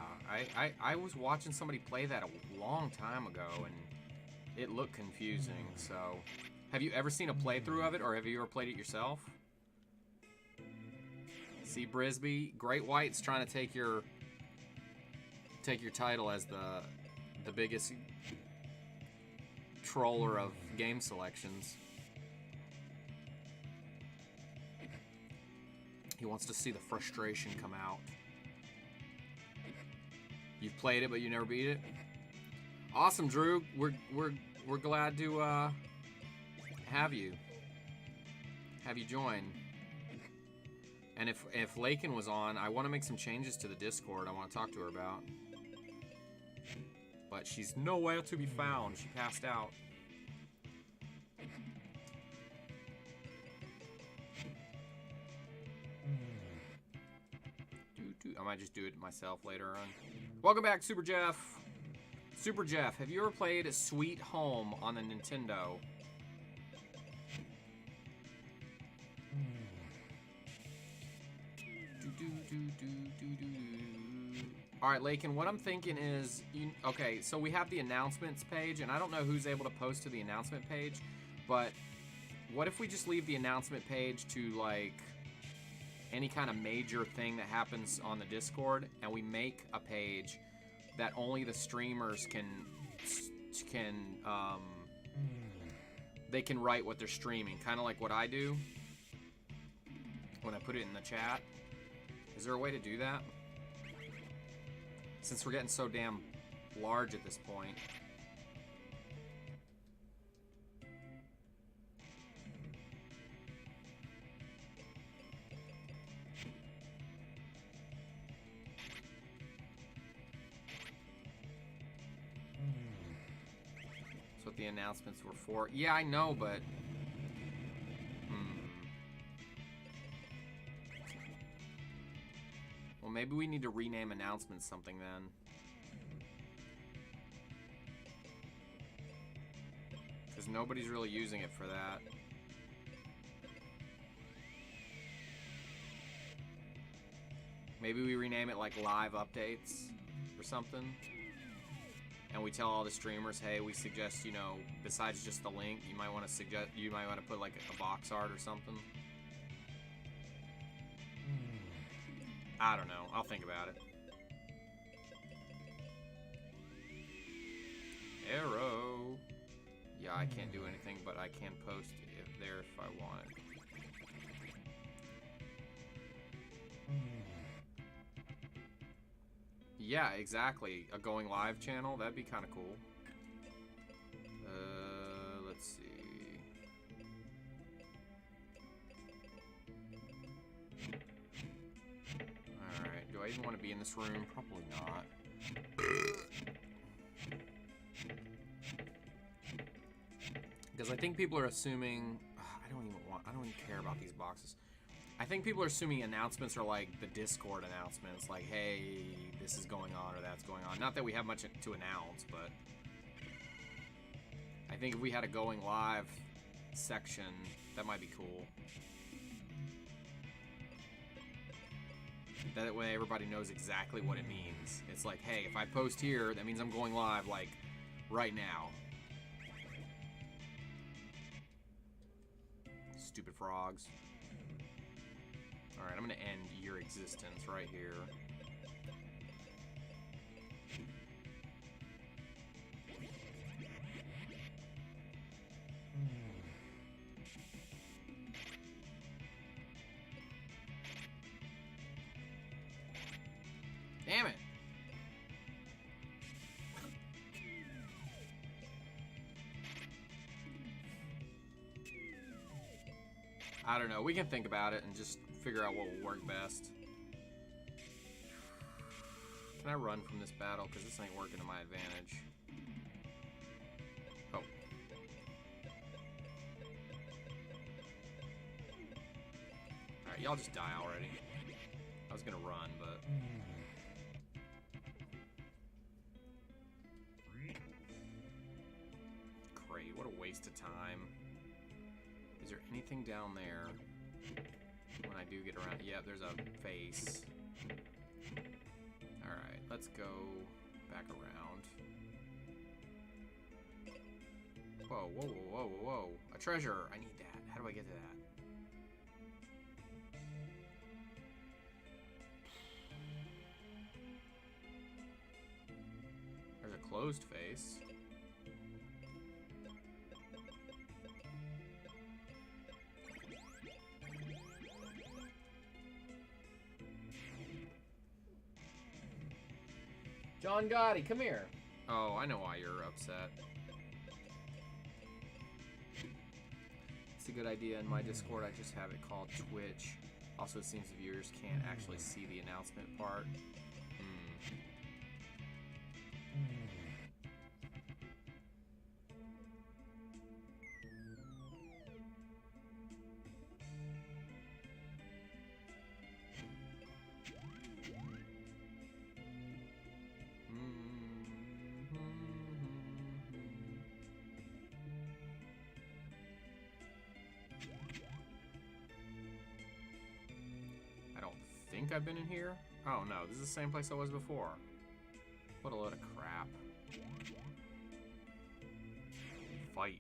I was watching somebody play that a long time ago, and it looked confusing, so... Have you ever seen a playthrough of it, or have you ever played it yourself? See, Brisbee, Great White's trying to take your title as the biggest controller of game selections. He wants to see the frustration come out. You've played it, but you never beat it? Awesome, Drew. We're glad to have you join. And if Lakin was on, I want to make some changes to the Discord I want to talk to her about. But she's nowhere to be found. She passed out. I might just do it myself later on. Welcome back, Super Jeff. Super Jeff, have you ever played Sweet Home on the Nintendo? Alright, Lakin, what I'm thinking is... okay, so we have the announcements page, and I don't know who's able to post to the announcement page, but what if we just leave the announcement page to, like, any kind of major thing that happens on the Discord, and we make a page that only the streamers can they can write what they're streaming, kind of like what I do when I put it in the chat. Is there a way to do that? Since we're getting so damn large at this point. That's what the announcements were for. Yeah, I know, but... Well, maybe we need to rename announcements something then. Because nobody's really using it for that. Maybe we rename it like live updates or something. And we tell all the streamers, hey, we suggest, you know, besides just the link, you might want to put like a box art or something. I don't know. I'll think about it. Arrow. Yeah, I can't do anything, but I can post it there if I want it. Yeah, exactly. A going live channel, that'd be kind of cool. Let's see. Alright, do I even want to be in this room? Probably not. Because I think people are assuming... I don't even care about these boxes. I think people are assuming announcements are like the Discord announcements, like, hey, this is going on or that's going on. Not that we have much to announce, but I think if we had a going live section, that might be cool. That way everybody knows exactly what it means. It's like, hey, if I post here, that means I'm going live, like, right now. Stupid frogs. Alright, I'm gonna end your existence right here. Damn it! I don't know, we can think about it and just figure out what will work best. Can I run from this battle? Because this ain't working to my advantage. Oh. Alright, y'all just die already. I was gonna run, but... Great, what a waste of time. Is there anything down there? When I do get around, yeah, there's a face. Alright, let's go back around. Whoa, whoa, whoa, whoa, whoa. A treasure! I need that. How do I get to that? There's a closed face. John Gotti, come here. Oh, I know why you're upset. It's a good idea. In my Discord, I just have it called Twitch. Also, it seems the viewers can't actually see the announcement part. I've been in here? Oh no, this is the same place I was before. What a load of crap. Fight.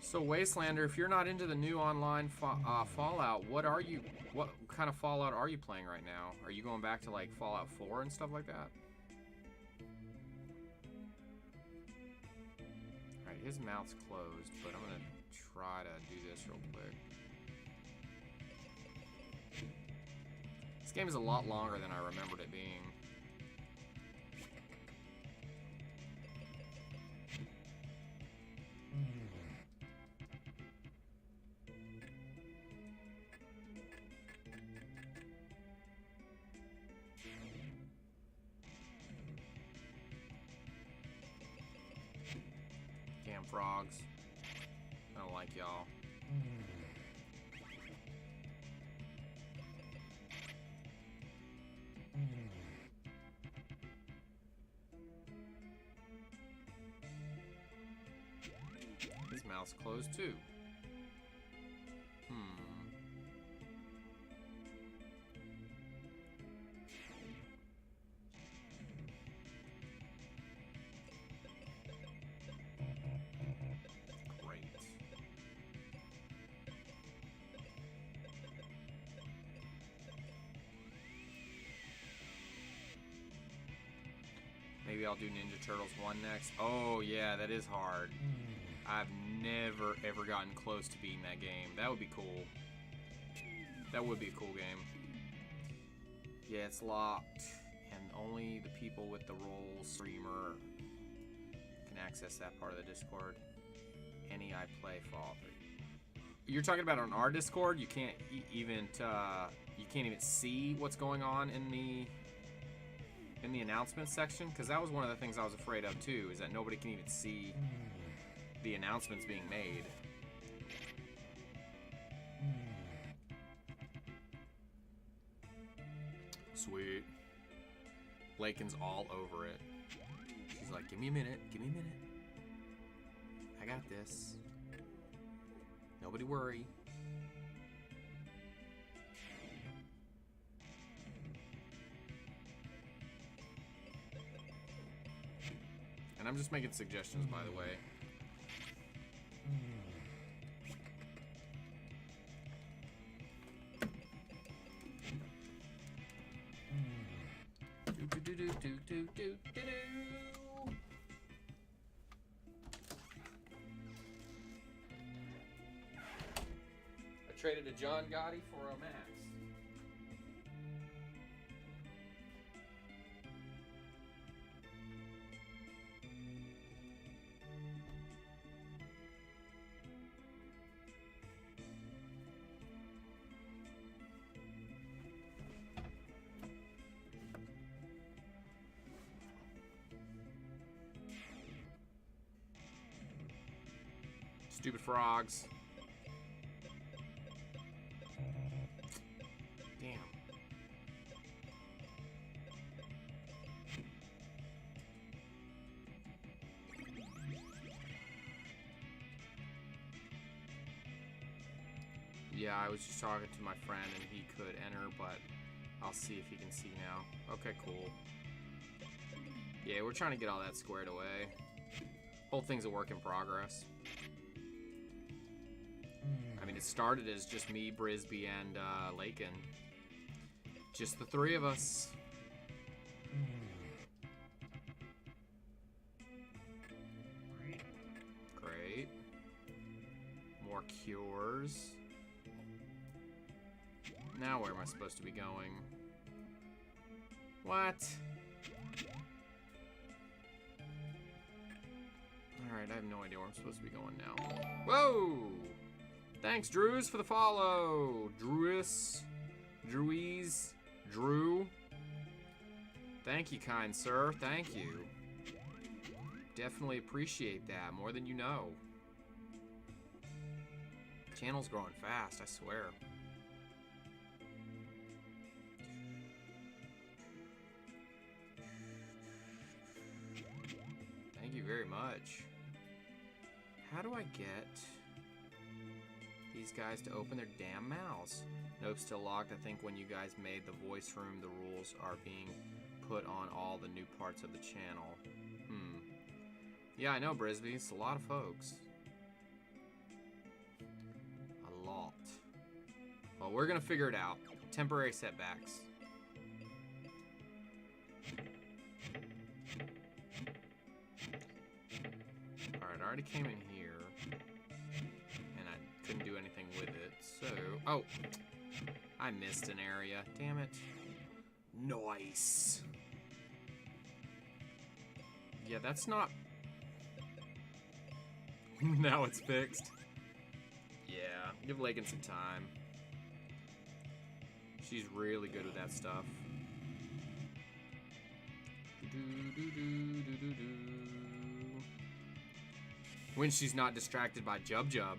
So Wastelander, if you're not into the new online Fallout, what kind of Fallout are you playing right now? Are you going back to like Fallout 4 and stuff like that? His mouth's closed, but I'm gonna try to do this real quick. This game is a lot longer than I remembered it being. Frogs. I don't like y'all. His mouth's closed too. Maybe I'll do Ninja Turtles 1 next. Oh yeah, that is hard. I've never ever gotten close to beating that game. That would be cool. That would be a cool game. Yeah, it's locked, and only the people with the roll streamer can access that part of the Discord. Any I play Fallout 3. You're talking about on our Discord? You can't even see what's going on in the announcements section, because that was one of the things I was afraid of too, is that nobody can even see the announcements being made. Sweet. Lakin's all over it. She's like, give me a minute, give me a minute. I got this. Nobody worry. And I'm just making suggestions, by the way. I traded a John Gotti for a Max. Stupid frogs. Damn. Yeah, I was just talking to my friend and he could enter, but I'll see if he can see now. Okay, cool. Yeah, we're trying to get all that squared away. Whole thing's a work in progress. I mean, it started as just me, Brisby, and Lakin. Just the three of us. Great. More more cures. Now where am I supposed to be going? What? Alright, I have no idea where I'm supposed to be going now. Whoa! Thanks, Drews, for the follow. Drews. Drew. Thank you, kind sir. Thank you. Definitely appreciate that, more than you know. Channel's growing fast, I swear. Thank you very much. How do I get these guys to open their damn mouths? Nope, still locked. I think when you guys made the voice room, the rules are being put on all the new parts of the channel. Yeah, I know, Brisbane. It's a lot of folks. A lot. Well, we're gonna figure it out. Temporary setbacks. Alright, I already came in here. And I couldn't do anything with it, so... Oh! I missed an area. Damn it. Nice! Yeah, that's not... Now it's fixed. Yeah, give Lakin some time. She's really good with that stuff. When she's not distracted by Jub Jub.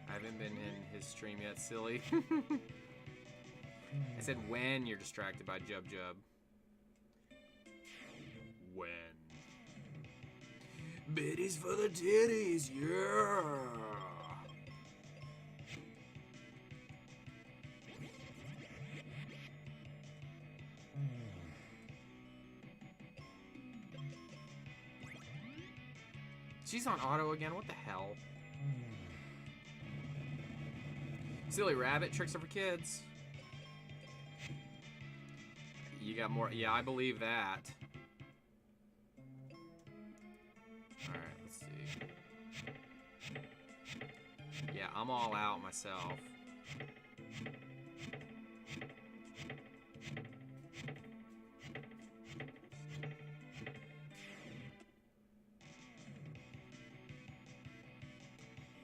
I haven't been in his stream yet, silly. I said when you're distracted by Jub Jub. When. Biddies for the titties, yeah! She's on auto again, what the hell? Silly rabbit, tricks are for kids. You got more, yeah, I believe that. Alright, let's see. Yeah, I'm all out myself.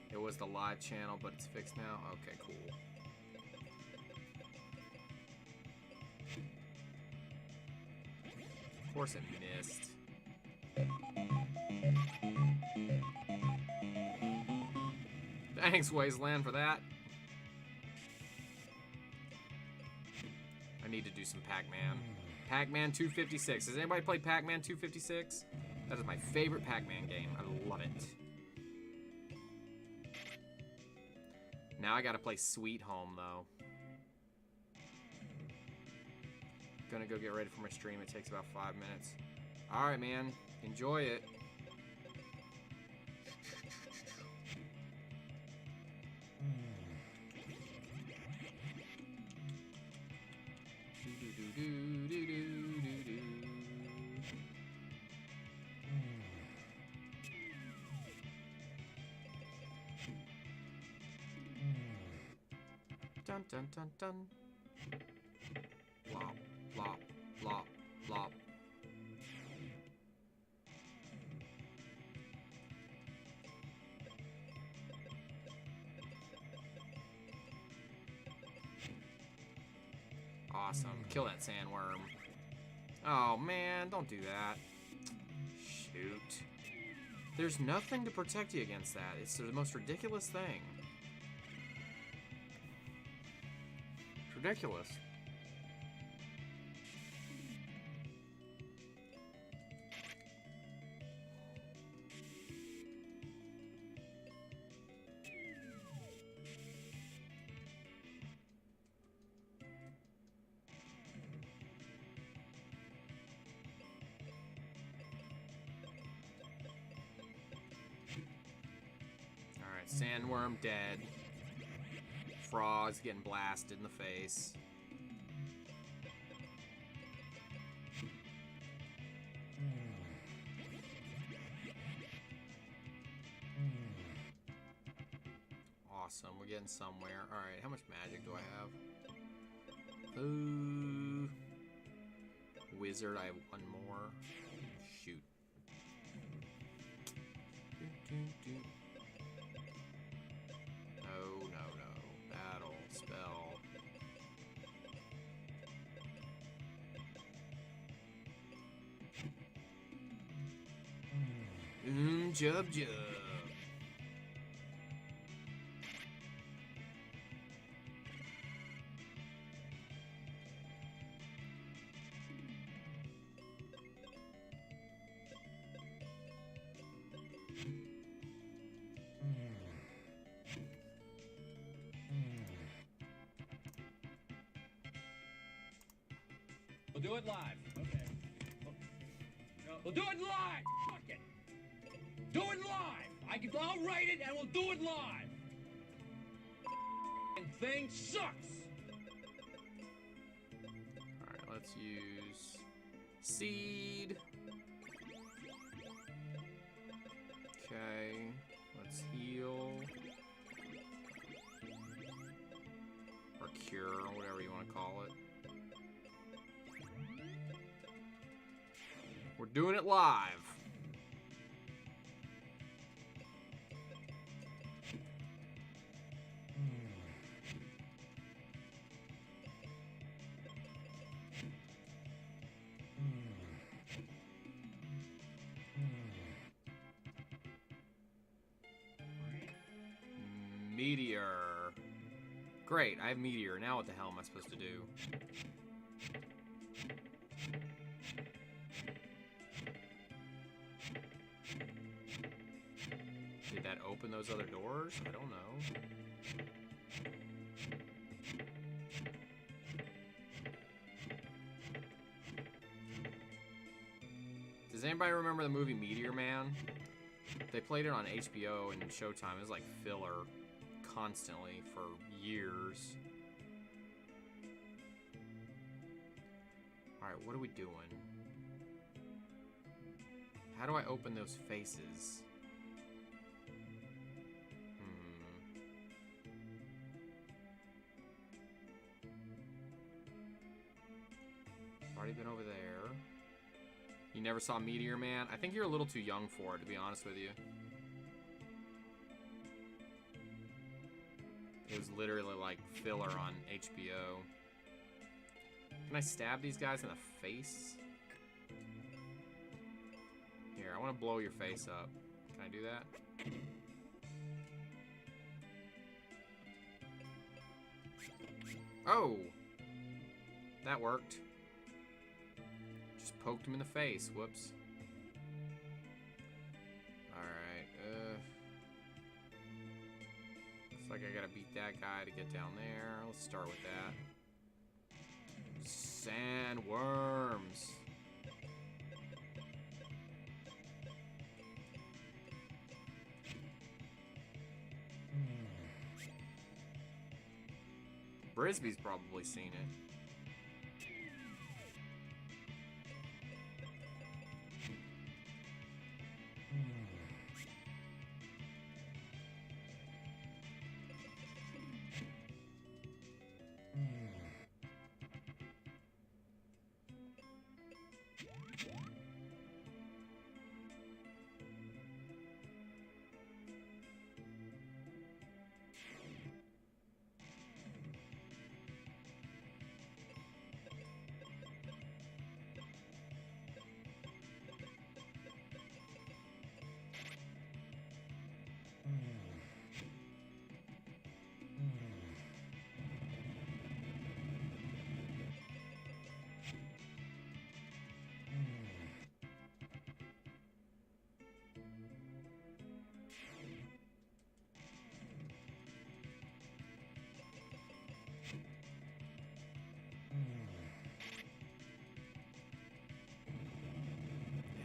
It was the live channel, but it's fixed now? Okay, cool. Of course it missed. Thanks, Wasteland, for that. I need to do some Pac-Man. Pac-Man 256. Has anybody played Pac-Man 256? That is my favorite Pac-Man game. I love it. Now I gotta play Sweet Home, though. Gonna go get ready for my stream. It takes about 5 minutes. Alright, man. Enjoy it. Dun dun dun dun. Blop, blop, blop, blop. Awesome. Kill that sandworm. Oh man, don't do that. Shoot. There's nothing to protect you against that. It's the most ridiculous thing. Ridiculous. Alright, sandworm dead. Frog's getting blasted in the face. Awesome, we're getting somewhere. Alright, how much magic do I have? Ooh. Wizard, I have one more. Shoot. No, no, no. Battle, spell. Jub jub. We'll do it live. Okay. No. We'll do it live. Fuck it. Do it live. I'll write it and we'll do it live. And thing sucks. All right, let's use seed. Okay, let's heal or cure, whatever you want to call it. We're doing it live. Meteor. Great, I have Meteor. Now what the hell am I supposed to do? Did that open those other doors? I don't know. Does anybody remember the movie Meteor Man? They played it on HBO and Showtime. It was like filler constantly for years. Alright, what are we doing? How do I open those faces? Already been over there. You never saw Meteor Man? I think you're a little too young for it, to be honest with you. It was literally like filler on HBO. Can I stab these guys in the face? Here, I want to blow your face up. Can I do that? Oh! That worked. Just poked him in the face. Whoops. Alright, looks like I gotta beat that guy to get down there. Let's start with that. Sandworms. Brisby's probably seen it.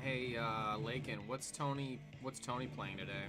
Hey, Lakin, what's Tony playing today?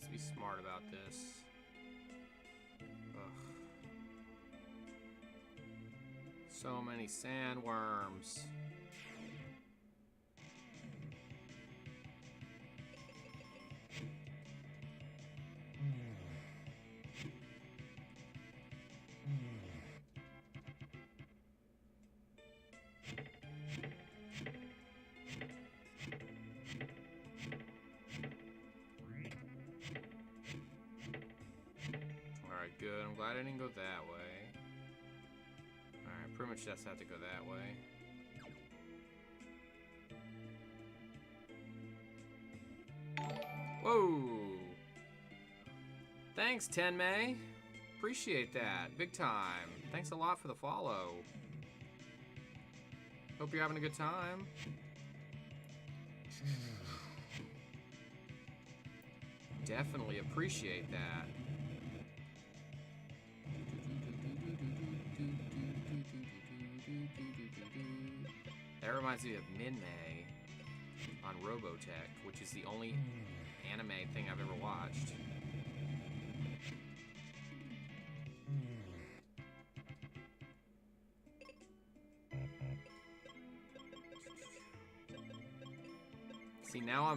let's be smart about this. Ugh. So many sandworms. Alright, good. I'm glad I didn't go that way. Alright, pretty much just have to go that way. Whoa! Thanks, Tenmei. Appreciate that. Big time. Thanks a lot for the follow. Hope you're having a good time. Definitely appreciate that. That reminds me of Minmay on Robotech, which is the only anime thing I've ever watched. See, now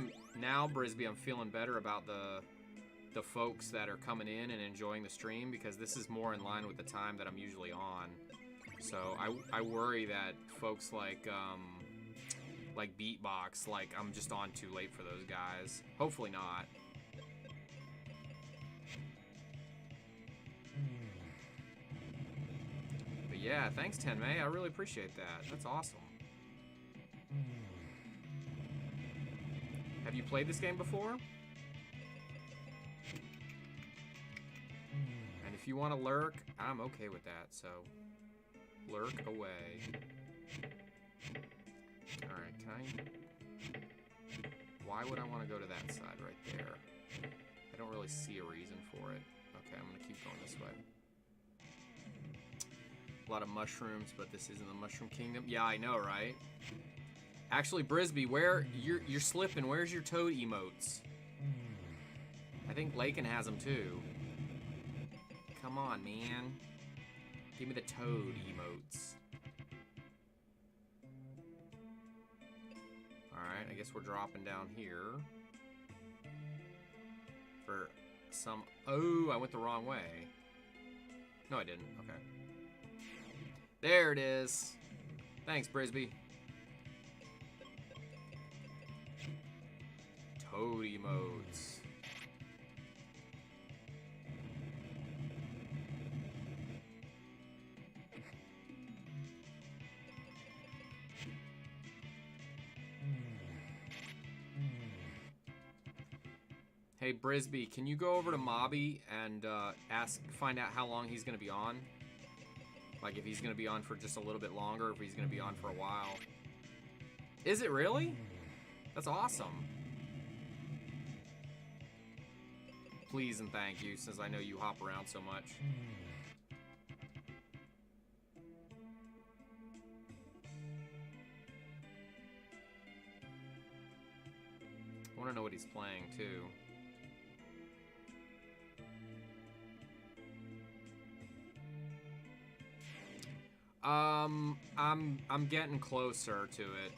Brisby, I'm feeling better about the folks that are coming in and enjoying the stream, because this is more in line with the time that I'm usually on. So I worry that folks like Beatbox, like I'm just on too late for those guys. Hopefully not. But yeah, thanks Tenmei, I really appreciate that. That's awesome. Have you played this game before? And if you want to lurk, I'm okay with that, so lurk away. Alright, can I... Why would I want to go to that side right there? I don't really see a reason for it. Okay, I'm gonna keep going this way. A lot of mushrooms, but this isn't the Mushroom Kingdom. Yeah, I know, right? Actually, Brisby, where you're slipping? Where's your toad emotes? I think Lakin has them too. Come on, man. Give me the toad emotes. Alright, I guess we're dropping down here. For some... Oh, I went the wrong way. No, I didn't. Okay. There it is. Thanks, Brisby. Toad emotes. Hey Brisby, can you go over to Mobby and find out how long he's gonna be on? Like if he's gonna be on for just a little bit longer, or if he's gonna be on for a while. Is it really? That's awesome. Please and thank you, since I know you hop around so much. I want to know what he's playing too. I'm getting closer to it.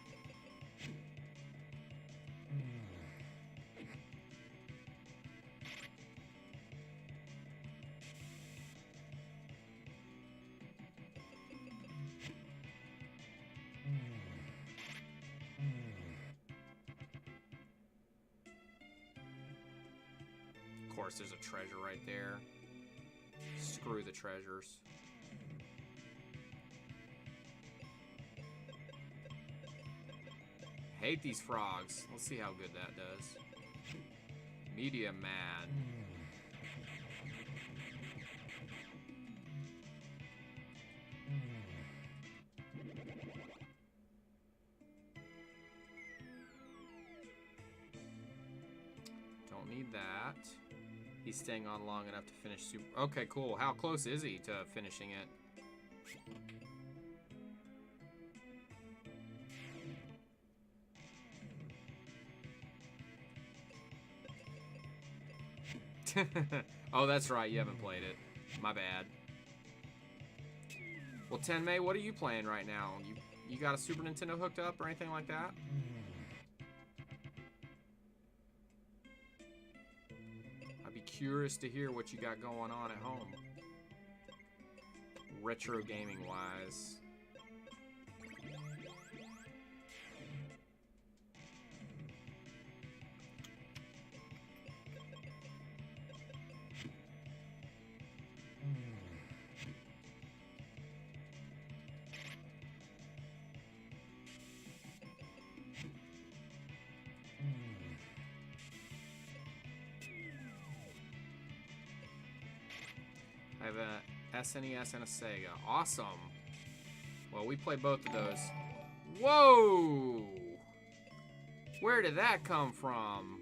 Of course, there's a treasure right there. Screw the treasures. Hate these frogs. Let's see how good that does. Media mad. Don't need that. He's staying on long enough to finish super... Okay, cool. How close is he to finishing it? Oh, that's right. You haven't played it. My bad. Well, Tenmei, what are you playing right now? You got a Super Nintendo hooked up or anything like that? I'd be curious to hear what you got going on at home. Retro gaming wise. I have a SNES and a Sega. Awesome. Well, we play both of those. Whoa! Where did that come from?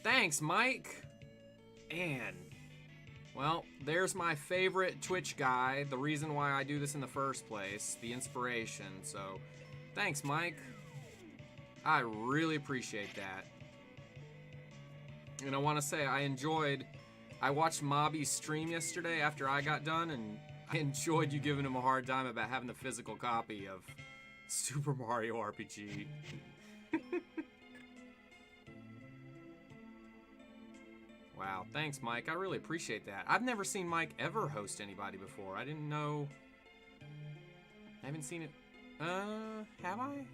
Thanks, Mike. And, well, there's my favorite Twitch guy. The reason why I do this in the first place. The inspiration. So, thanks, Mike. I really appreciate that. And I want to say I watched Mobby's stream yesterday after I got done, and I enjoyed you giving him a hard time about having the physical copy of Super Mario RPG. Wow, thanks, Mike. I really appreciate that. I've never seen Mike ever host anybody before. I didn't know. I haven't seen it. Have I?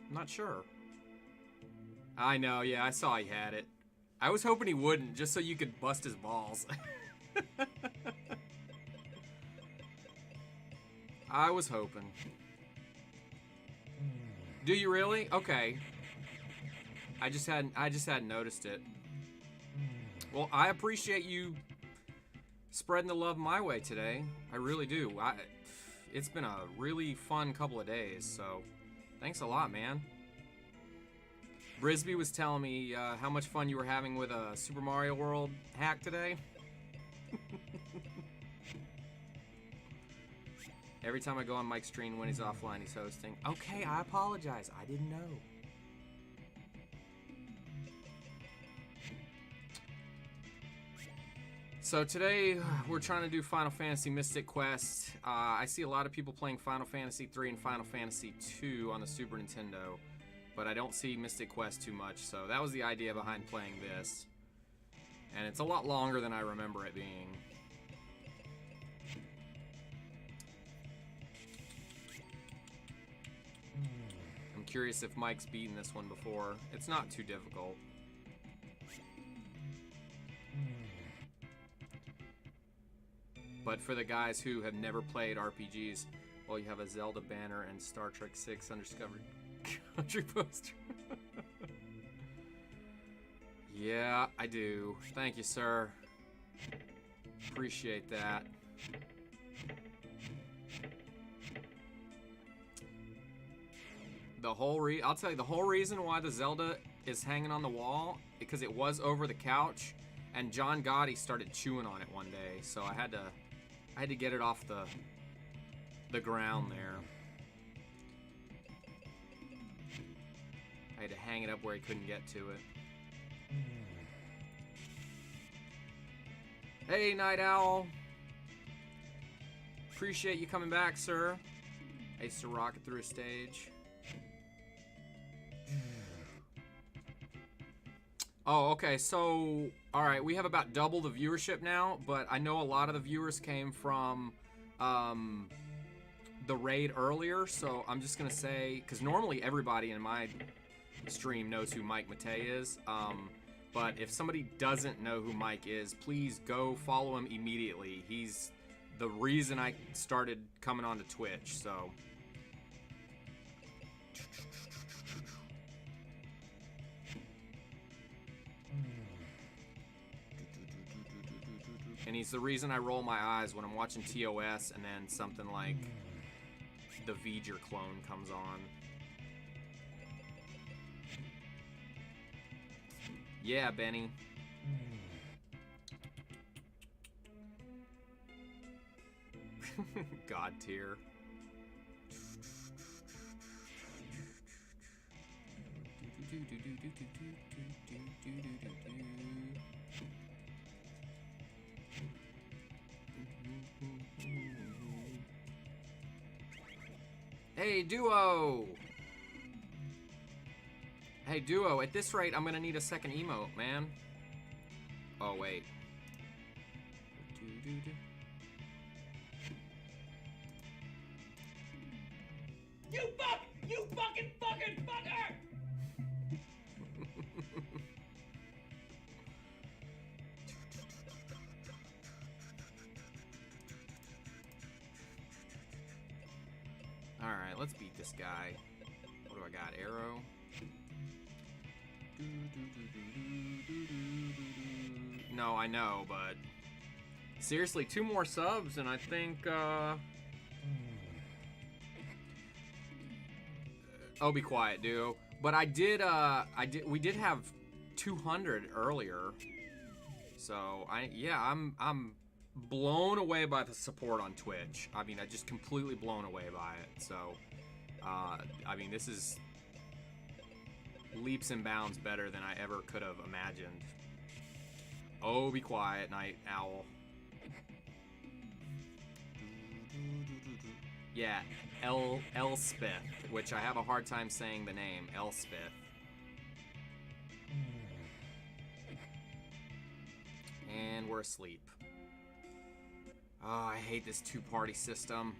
I'm not sure. I know, yeah, I saw he had it. I was hoping he wouldn't, just so you could bust his balls. I was hoping. Do you really? Okay. I just hadn't noticed it. Well, I appreciate you spreading the love my way today. I really do. It's been a really fun couple of days, so thanks a lot, man. Brisby was telling me how much fun you were having with a Super Mario World hack today. Every time I go on Mike's stream when he's offline, he's hosting. Okay, I apologize. I didn't know. So today, we're trying to do Final Fantasy Mystic Quest. I see a lot of people playing Final Fantasy 3 and Final Fantasy 2 on the Super Nintendo. But I don't see Mystic Quest too much, so that was the idea behind playing this. And it's a lot longer than I remember it being. I'm curious if Mike's beaten this one before. It's not too difficult. But for the guys who have never played RPGs, well, you have a Zelda banner and Star Trek 6 Undiscovered Country poster. Yeah, I do. Thank you, sir. Appreciate that. I'll tell you, the whole reason why the Zelda is hanging on the wall, because it was over the couch, and John Gotti started chewing on it one day, so I had to get it off the ground there. I had to hang it up where he couldn't get to it. Hey, Night Owl. Appreciate you coming back, sir. I used to rock it through a stage. Oh, okay, so, alright, we have about double the viewership now, but I know a lot of the viewers came from the raid earlier, so I'm just gonna say, because normally everybody in my stream knows who Mike Matei is, but if somebody doesn't know who Mike is, please go follow him immediately. He's the reason I started coming onto Twitch, so. And he's the reason I roll my eyes when I'm watching TOS and then something like the V'ger clone comes on. Yeah, Benny. God tier. Hey, Duo! Hey, Duo, at this rate, I'm gonna need a second emote, man. Oh, wait. You fucking fucker! Alright, let's beat this guy. What do I got? Arrow? No, I know, but... Seriously, 2 more subs, and I think, Oh, be quiet, dude. But we did have 200 earlier. So, I'm blown away by the support on Twitch. I mean, I just completely blown away by it. So, I mean, this is leaps and bounds better than I ever could have imagined. Oh, be quiet, Night Owl. Yeah, Elspeth, which I have a hard time saying the name, Elspeth. And we're asleep. Oh, I hate this 2-party system.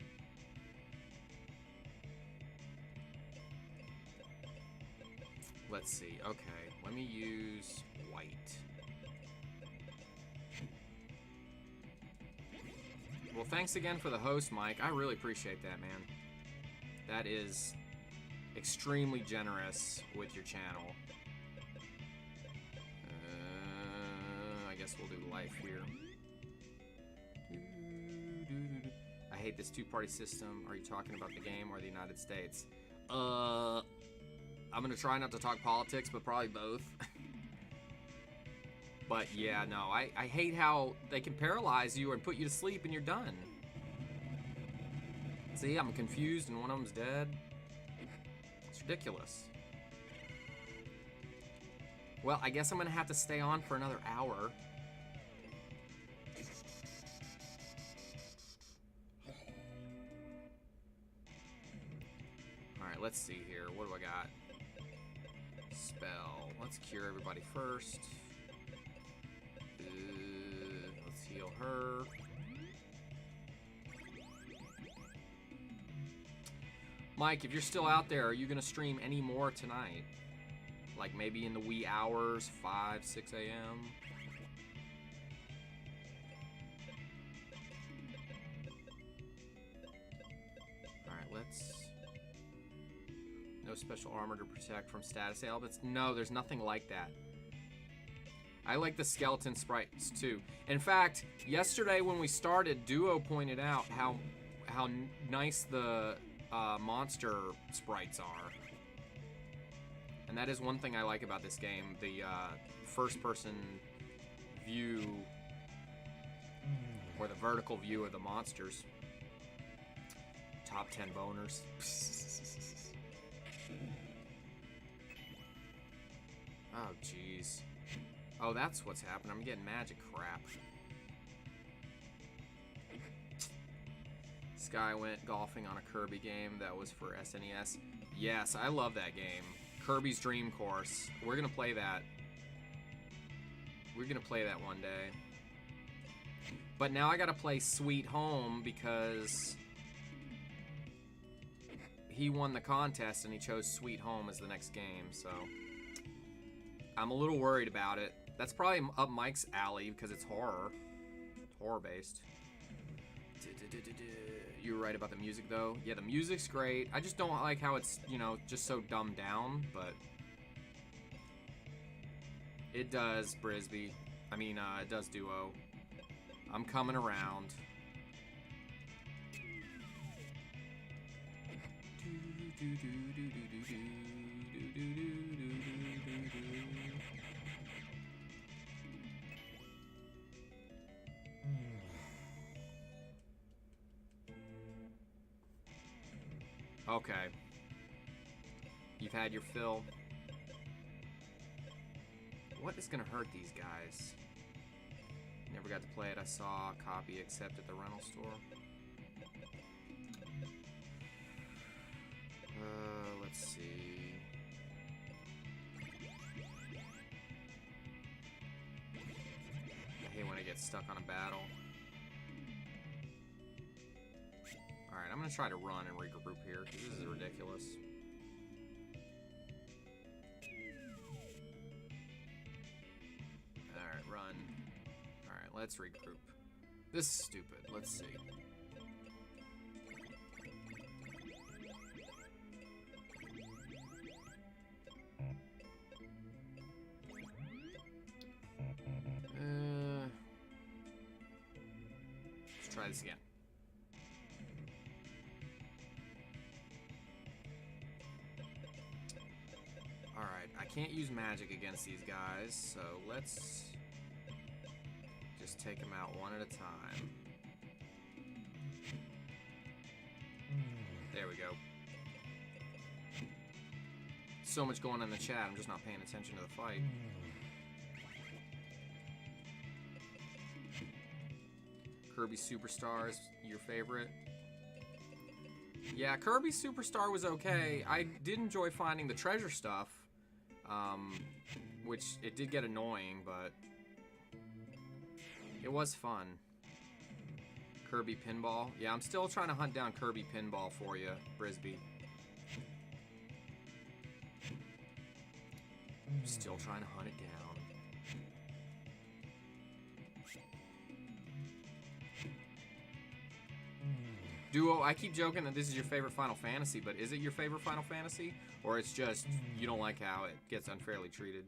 Let's see, okay, let me use white. Well, thanks again for the host, Mike. I really appreciate that, man. That is extremely generous with your channel. I guess we'll do life here. I hate this 2-party system. Are you talking about the game or the United States? I'm gonna try not to talk politics, but probably both. But yeah, no, I hate how they can paralyze you and put you to sleep and you're done. See, I'm confused and one of them's dead. It's ridiculous. Well, I guess I'm gonna have to stay on for another hour. Alright, let's see here. What do I got? Spell. Let's cure everybody first. Let's heal her. Mike, if you're still out there, are you gonna stream any more tonight? Like maybe in the wee hours, 5, 6 a.m.? Alright, let's... No special armor to protect from status ailments. No, there's nothing like that. I like the skeleton sprites too. In fact, yesterday when we started, Duo pointed out how nice the monster sprites are. And that is one thing I like about this game, the first-person view, or the vertical view of the monsters. Top 10 boners. Oh, jeez. Oh, that's what's happening. I'm getting magic crap. Sky went golfing on a Kirby game that was for SNES. Yes, I love that game. Kirby's Dream Course. We're gonna play that. We're gonna play that one day. But now I gotta play Sweet Home because he won the contest and he chose Sweet Home as the next game, so I'm a little worried about it. That's probably up Mike's alley because it's horror. It's horror-based. You were right about the music, though. Yeah, the music's great. I just don't like how it's, you know, just so dumbed down, but it does, Brisby. I mean, it does, Duo. I'm coming around. Okay. You've had your fill. What is gonna hurt these guys? Never got to play it. I saw a copy except at the rental store. Let's see. I hate when I get stuck on a battle. Alright, I'm gonna try to run and regroup here, because this is ridiculous. Alright, run. Alright, let's regroup. This is stupid. Let's see. Let's try this again. Alright, I can't use magic against these guys, so let's just take them out one at a time. There we go. So much going on in the chat, I'm just not paying attention to the fight. Kirby Superstar is your favorite? Yeah, Kirby Superstar was okay. I did enjoy finding the treasure stuff, which it did get annoying, but it was fun. Kirby Pinball. Yeah, I'm still trying to hunt down Kirby Pinball for you, Brisby. Still trying to hunt it down. Duo, I keep joking that this is your favorite Final Fantasy, but is it your favorite Final Fantasy? Or it's just you don't like how it gets unfairly treated?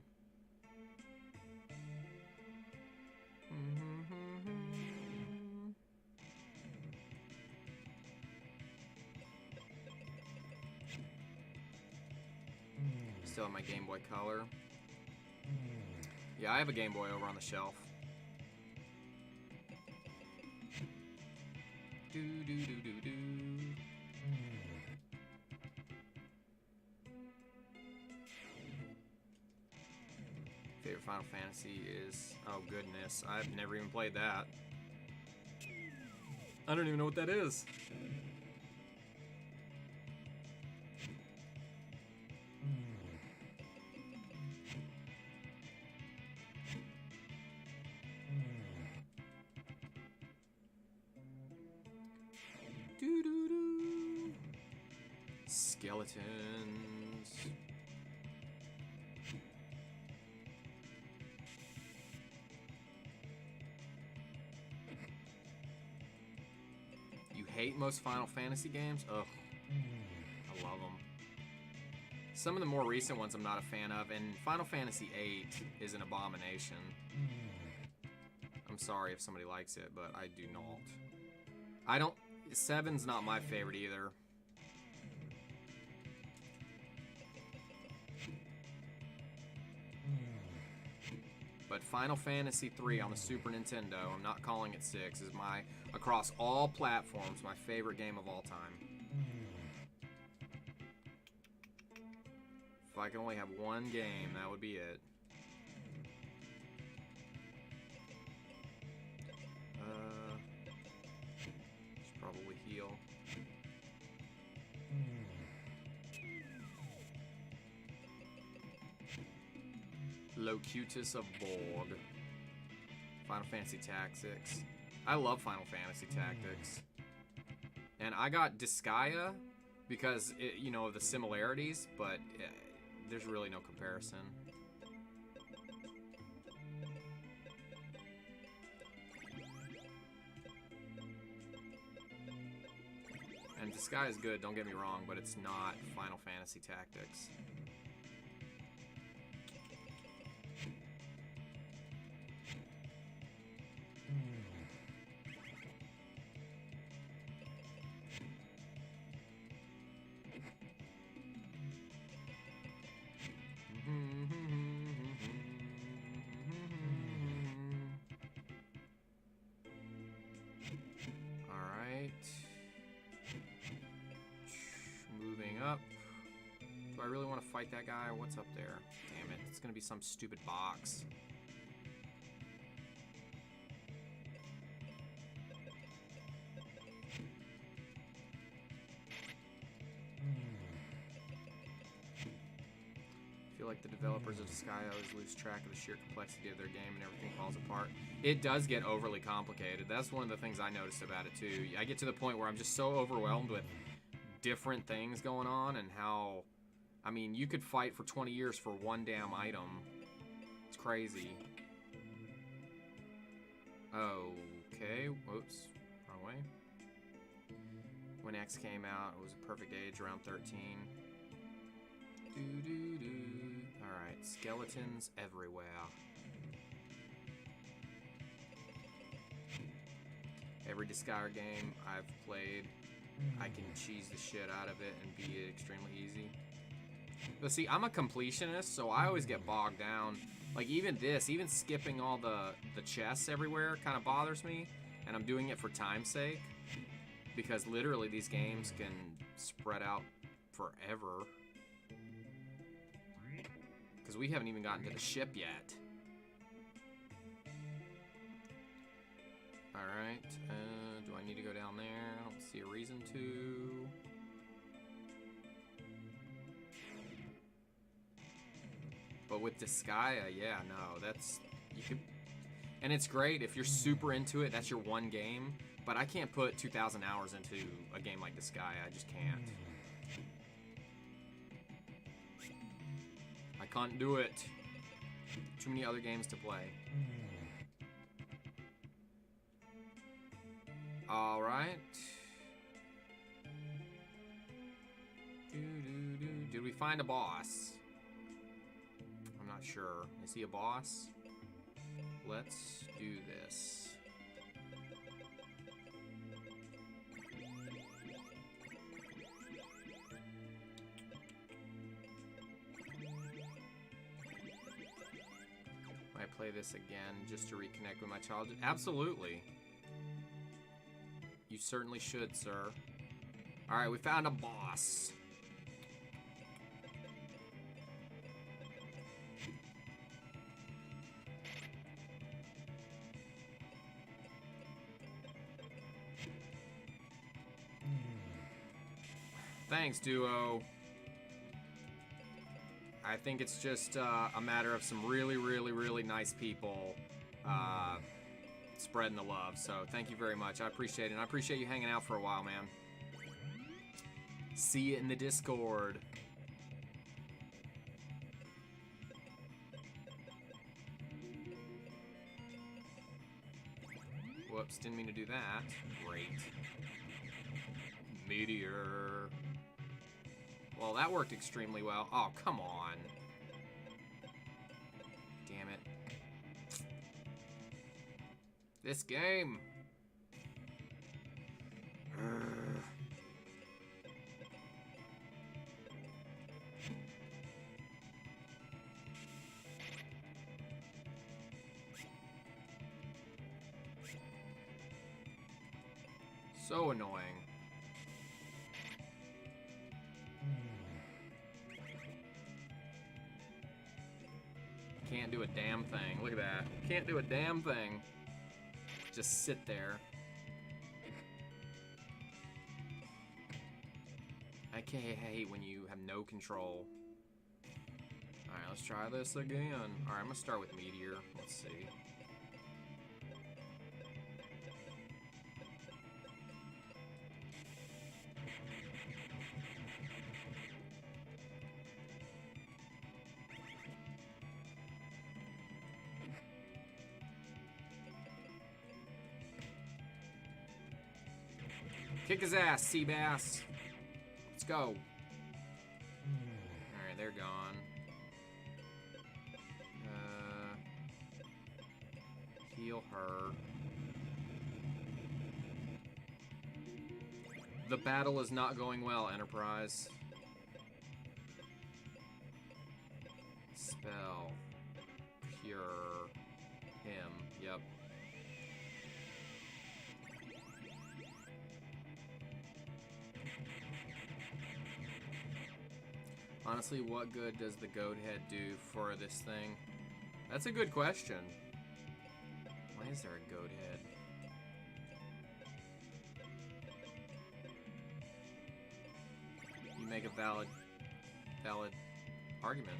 Still have my Game Boy Color. Yeah, I have a Game Boy over on the shelf. Do do do do do. Favorite Final Fantasy is, oh goodness, I've never even played that. I don't even know what that is. Doo-doo-doo. Skeletons. You hate most Final Fantasy games? Ugh. I love them. Some of the more recent ones I'm not a fan of, and Final Fantasy VIII is an abomination. I'm sorry if somebody likes it, but I do not. I don't... 7's not my favorite either. But Final Fantasy III on the Super Nintendo, I'm not calling it 6, is my, across all platforms, my favorite game of all time. If I could only have one game, that would be it. Probably heal. Locutus of Borg. Final Fantasy Tactics. I love Final Fantasy Tactics. And I got Disgaea because, you know, of the similarities, but there's really no comparison. And Disgaea is good, don't get me wrong, but it's not Final Fantasy Tactics. Up. Do I really want to fight that guy? What's up there? Damn it. It's gonna be some stupid box. I feel like the developers of Sky always lose track of the sheer complexity of their game and everything falls apart. It does get overly complicated. That's one of the things I noticed about it too. I get to the point where I'm just so overwhelmed with different things going on and how, I mean, you could fight for 20 years for one damn item. It's crazy. Okay, whoops, wrong way. When X came out, it was a perfect age, around 13. Alright, skeletons everywhere. Every Disgaea game I've played, I can cheese the shit out of it and beat it extremely easy. But see, I'm a completionist, so I always get bogged down. Like even this, even skipping all the chests everywhere kind of bothers me, and I'm doing it for time's sake. Because literally these games can spread out forever. Because we haven't even gotten to the ship yet. Alright, do I need to go down there? I don't see a reason to. But with Disgaea, yeah, no, that's, you could, and it's great if you're super into it, that's your one game, but I can't put 2,000 hours into a game like Disgaea, I just can't. I can't do it. Too many other games to play. Alright. Did we find a boss? I'm not sure. Is he a boss? Let's do this. Might play this again just to reconnect with my childhood. Absolutely. You certainly should, sir. Alright, we found a boss. Thanks, Duo. I think it's just a matter of some really, really, really nice people spreading the love. So thank you very much. I appreciate it. And I appreciate you hanging out for a while, man. See you in the Discord. Whoops, didn't mean to do that. Great. Meteor. Well, that worked extremely well. Oh, come on. Damn it. This game. So annoying. Can't do a damn thing. Look at that. Can't do a damn thing. Just sit there. I hate when you have no control. Alright, let's try this again. Alright, I'm gonna start with Meteor. Let's see. Kick his ass, Seabass. Let's go. Alright, they're gone. Heal her. The battle is not going well, Enterprise. Spell. Cure. Him. Yep. Honestly, what good does the goat head do for this thing? That's a good question. Why is there a goat head? You make a valid argument.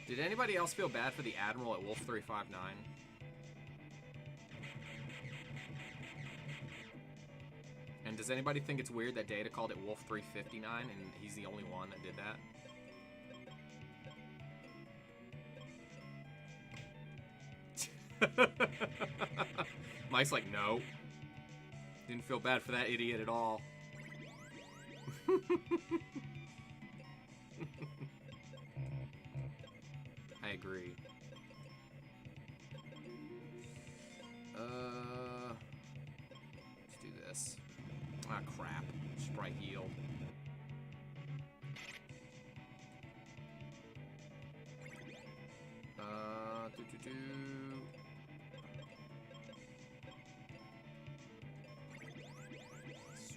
Did anybody else feel bad for the Admiral at Wolf 359? And does anybody think it's weird that Data called it Wolf 359 and he's the only one that did that? Mike's like, no. Didn't feel bad for that idiot at all. I agree. Let's do this. Ah, crap. Should probably heal.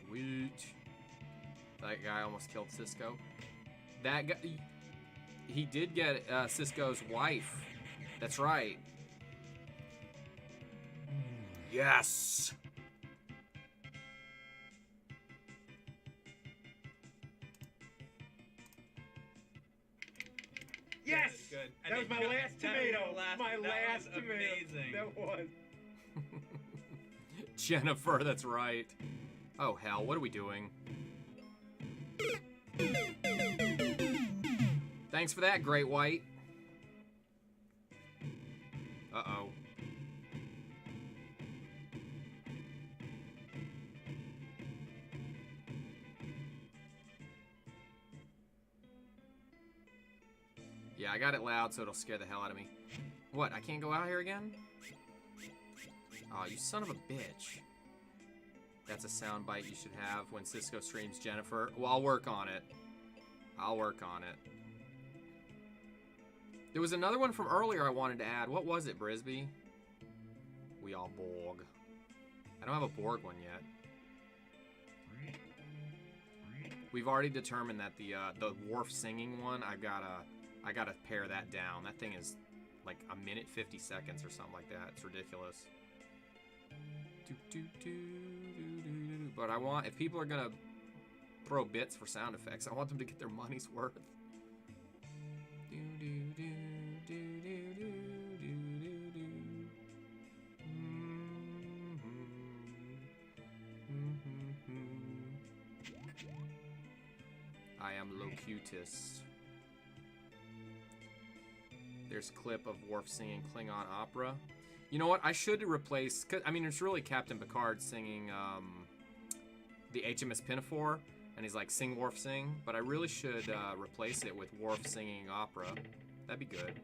Sweet. That guy almost killed Cisco. That guy... He did get Cisco's wife. That's right. Yes! Yes! Good. That was my last tomato. My last tomato. Amazing. That was. Jennifer, that's right. Oh, hell, what are we doing? Thanks for that, Great White. Uh-oh. Yeah, I got it loud so it'll scare the hell out of me. What, I can't go out here again? Oh, you son of a bitch. That's a soundbite you should have when Cisco streams Jennifer. Well, I'll work on it. I'll work on it. There was another one from earlier I wanted to add. What was it, Brisby? We all Borg. I don't have a Borg one yet. We've already determined that the Worf singing one, I gotta pare that down. That thing is like a minute 50 seconds or something like that. It's ridiculous. But I want, if people are gonna throw bits for sound effects, I want them to get their money's worth. I am Locutus. There's a clip of Worf singing Klingon opera. You know what? I should replace... Cause, I mean, it's really Captain Picard singing the HMS Pinafore, and he's like, sing, Worf, sing. But I really should replace it with Worf singing opera. That'd be good.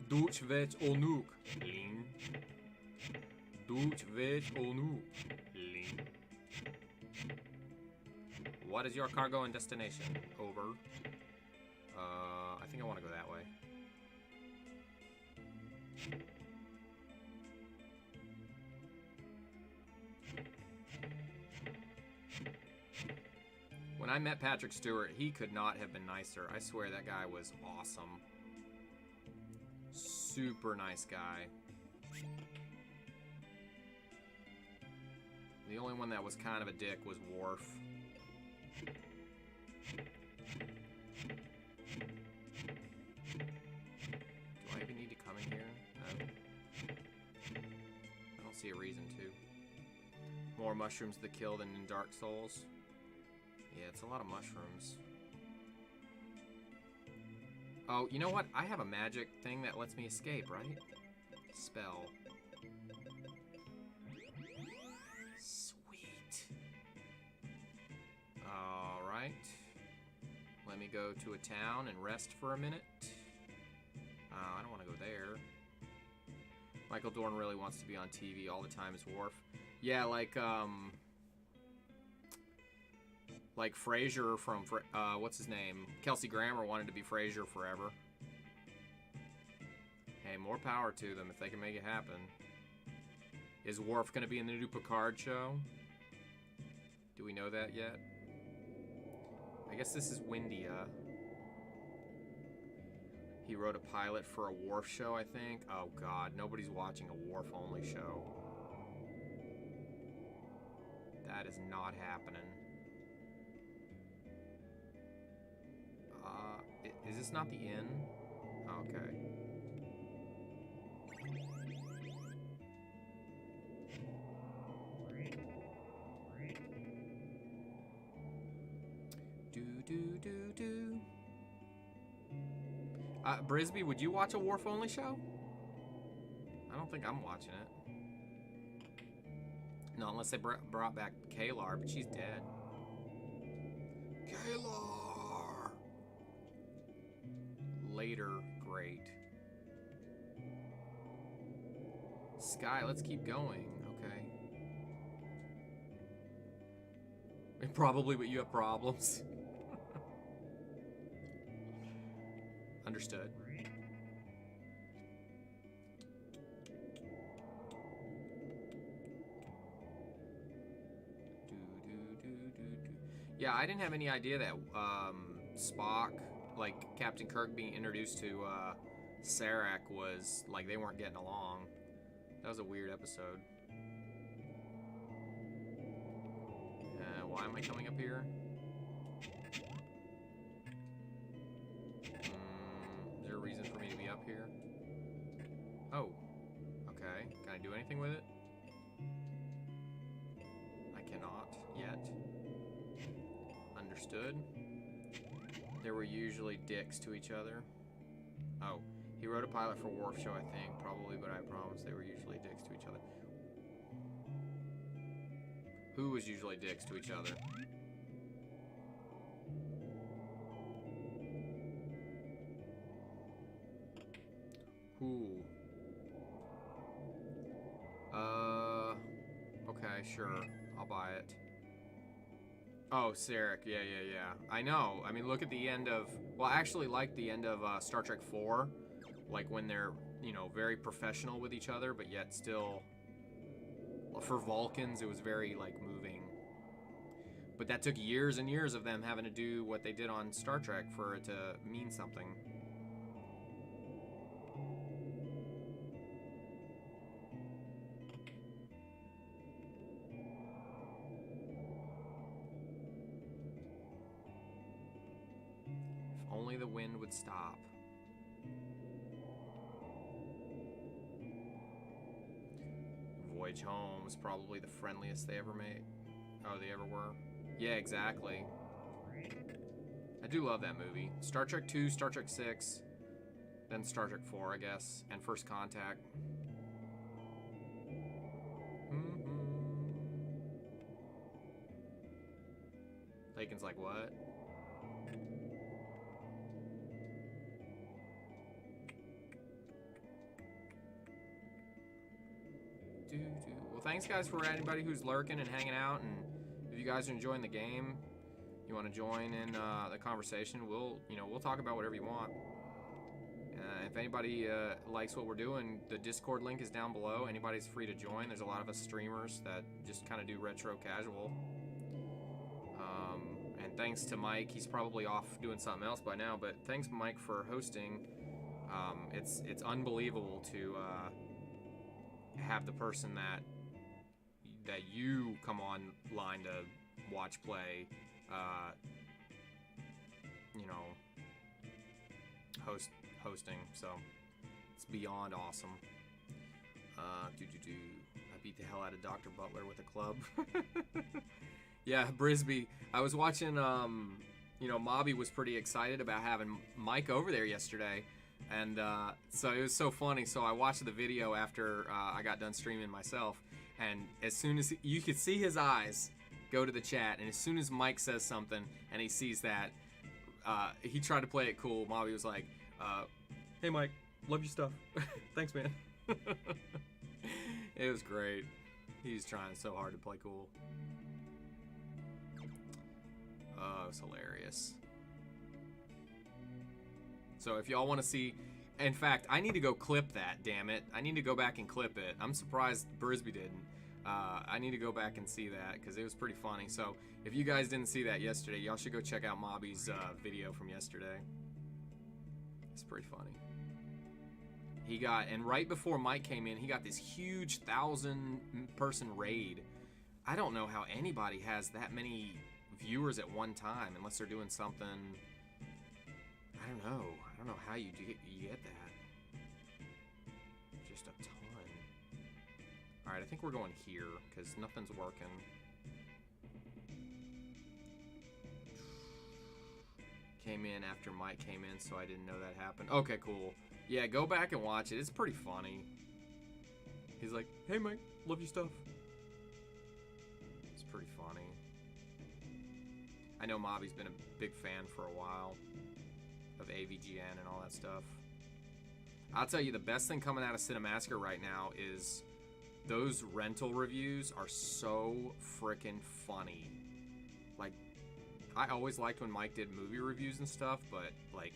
Deutsch vet onuk. Ling. Deutsch vet onuk. Ling. What is your cargo and destination? Over. I think I want to go that way. When I met Patrick Stewart, he could not have been nicer. I swear that guy was awesome. Super nice guy. The only one that was kind of a dick was Worf. Do I even need to come in here? No. I don't see a reason to. More mushrooms to kill than in Dark Souls. Yeah, it's a lot of mushrooms. Oh, you know what? I have a magic thing that lets me escape, right? Spell. Sweet. Alright. Let me go to a town and rest for a minute. Oh, I don't want to go there. Michael Dorn really wants to be on TV all the time as Worf. Yeah, like Frasier from, what's his name? Kelsey Grammer wanted to be Frasier forever. Hey, more power to them if they can make it happen. Is Worf going to be in the new Picard show? Do we know that yet? I guess this is Windia. He wrote a pilot for a Worf show, I think. Oh, God. Nobody's watching a Worf-only show. That is not happening. Is this not the inn? Okay. Do. Brisby, would you watch a Worf-only show? I don't think I'm watching it. No, unless they brought back Kalar, but she's dead. Kalar! Later, great. Sky, let's keep going. Okay. Probably, but you have problems. Understood. Yeah, I didn't have any idea that Spock, like Captain Kirk being introduced to Sarek was like they weren't getting along. That was a weird episode. Why am I coming up here? Is there a reason for me to be up here? Oh, okay. Can I do anything with it? I cannot yet. Understood. They were usually dicks to each other. Oh, he wrote a pilot for Worf show, I think, probably, but I promise they were usually dicks to each other. Who was usually dicks to each other? Who? Okay, sure. I'll buy it. Oh, Sarek. Yeah. I know. I mean, look at the end of... Well, I actually like the end of Star Trek 4. Like, when they're, you know, very professional with each other, but yet still... For Vulcans, it was very, like, moving. But that took years and years of them having to do what they did on Star Trek for it to mean something. If only the wind would stop. Voyage Home was probably the friendliest they ever made. Oh, they ever were? Yeah, exactly. I do love that movie. Star Trek 2, Star Trek 6, then Star Trek 4, I guess, and First Contact. Lakin's like, what? Well, thanks guys for anybody who's lurking and hanging out, and if you guys are enjoying the game, you want to join in the conversation, we'll talk about whatever you want. If anybody likes what we're doing, the Discord link is down below. Anybody's free to join. There's a lot of us streamers that just kind of do retro casual. And thanks to Mike, he's probably off doing something else by now, but thanks Mike for hosting. It's unbelievable to have the person that you come online to watch play, hosting, so it's beyond awesome. I beat the hell out of Dr. Butler with a club. Yeah, Brisby. I was watching, Mobby was pretty excited about having Mike over there yesterday. And so it was so funny. So I watched the video after I got done streaming myself. And as soon as you could see his eyes go to the chat, and as soon as Mike says something and he sees that, he tried to play it cool. Mobby was like, hey Mike, love your stuff. Thanks, man. It was great. He's trying so hard to play cool. Oh, it's hilarious. So if y'all want to see... In fact, I need to go clip that, damn it. I need to go back and clip it. I'm surprised Brisby didn't. I need to go back and see that because it was pretty funny. So if you guys didn't see that yesterday, y'all should go check out Mobby's video from yesterday. It's pretty funny. He got, and right before Mike came in, he got this huge 1,000-person raid. I don't know how anybody has that many viewers at one time unless they're doing something. I don't know. I don't know how you get that. Just a ton. Alright, I think we're going here, because nothing's working. Came in after Mike came in, so I didn't know that happened. Okay, cool. Yeah, go back and watch it. It's pretty funny. He's like, hey Mike, love your stuff. It's pretty funny. I know Mobby's been a big fan for a while of AVGN and all that stuff. I'll tell you, the best thing coming out of Cinemassacre right now is those rental reviews are so freaking funny. Like, I always liked when Mike did movie reviews and stuff, but like,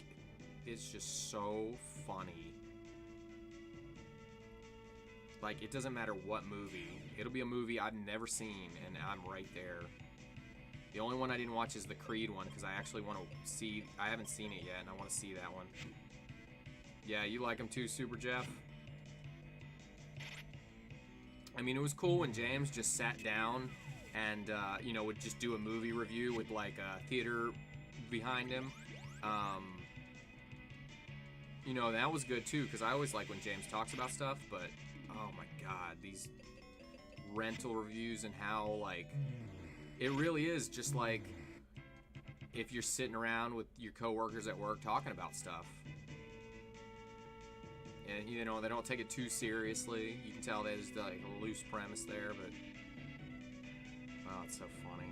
it's just so funny. Like, it doesn't matter what movie. It'll be a movie I've never seen, and I'm right there. The only one I didn't watch is the Creed one, because I actually want to see... I haven't seen it yet, and I want to see that one. Yeah, you like him too, Super Jeff? I mean, it was cool when James just sat down and, you know, would just do a movie review with, like, a theater behind him. You know, that was good, too, because I always like when James talks about stuff, but, oh my god, these rental reviews and how, like... It really is just like if you're sitting around with your coworkers at work talking about stuff. And, you know, they don't take it too seriously. You can tell there's like a loose premise there, but... Oh, it's so funny.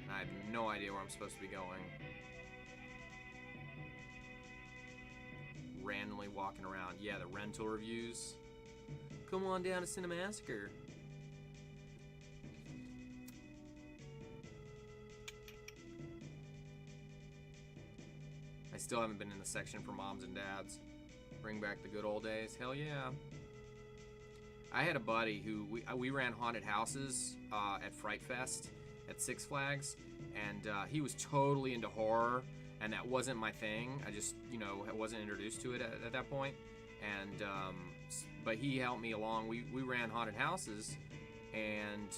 And I have no idea where I'm supposed to be going. Randomly walking around. Yeah, the rental reviews. Come on down to Cinemassacre. I still haven't been in the section for moms and dads. Bring back the good old days. Hell yeah. I had a buddy who we ran haunted houses at Fright Fest at Six Flags, and he was totally into horror, and that wasn't my thing. I just, you know, wasn't introduced to it at that point. And but he helped me along. We ran haunted houses, and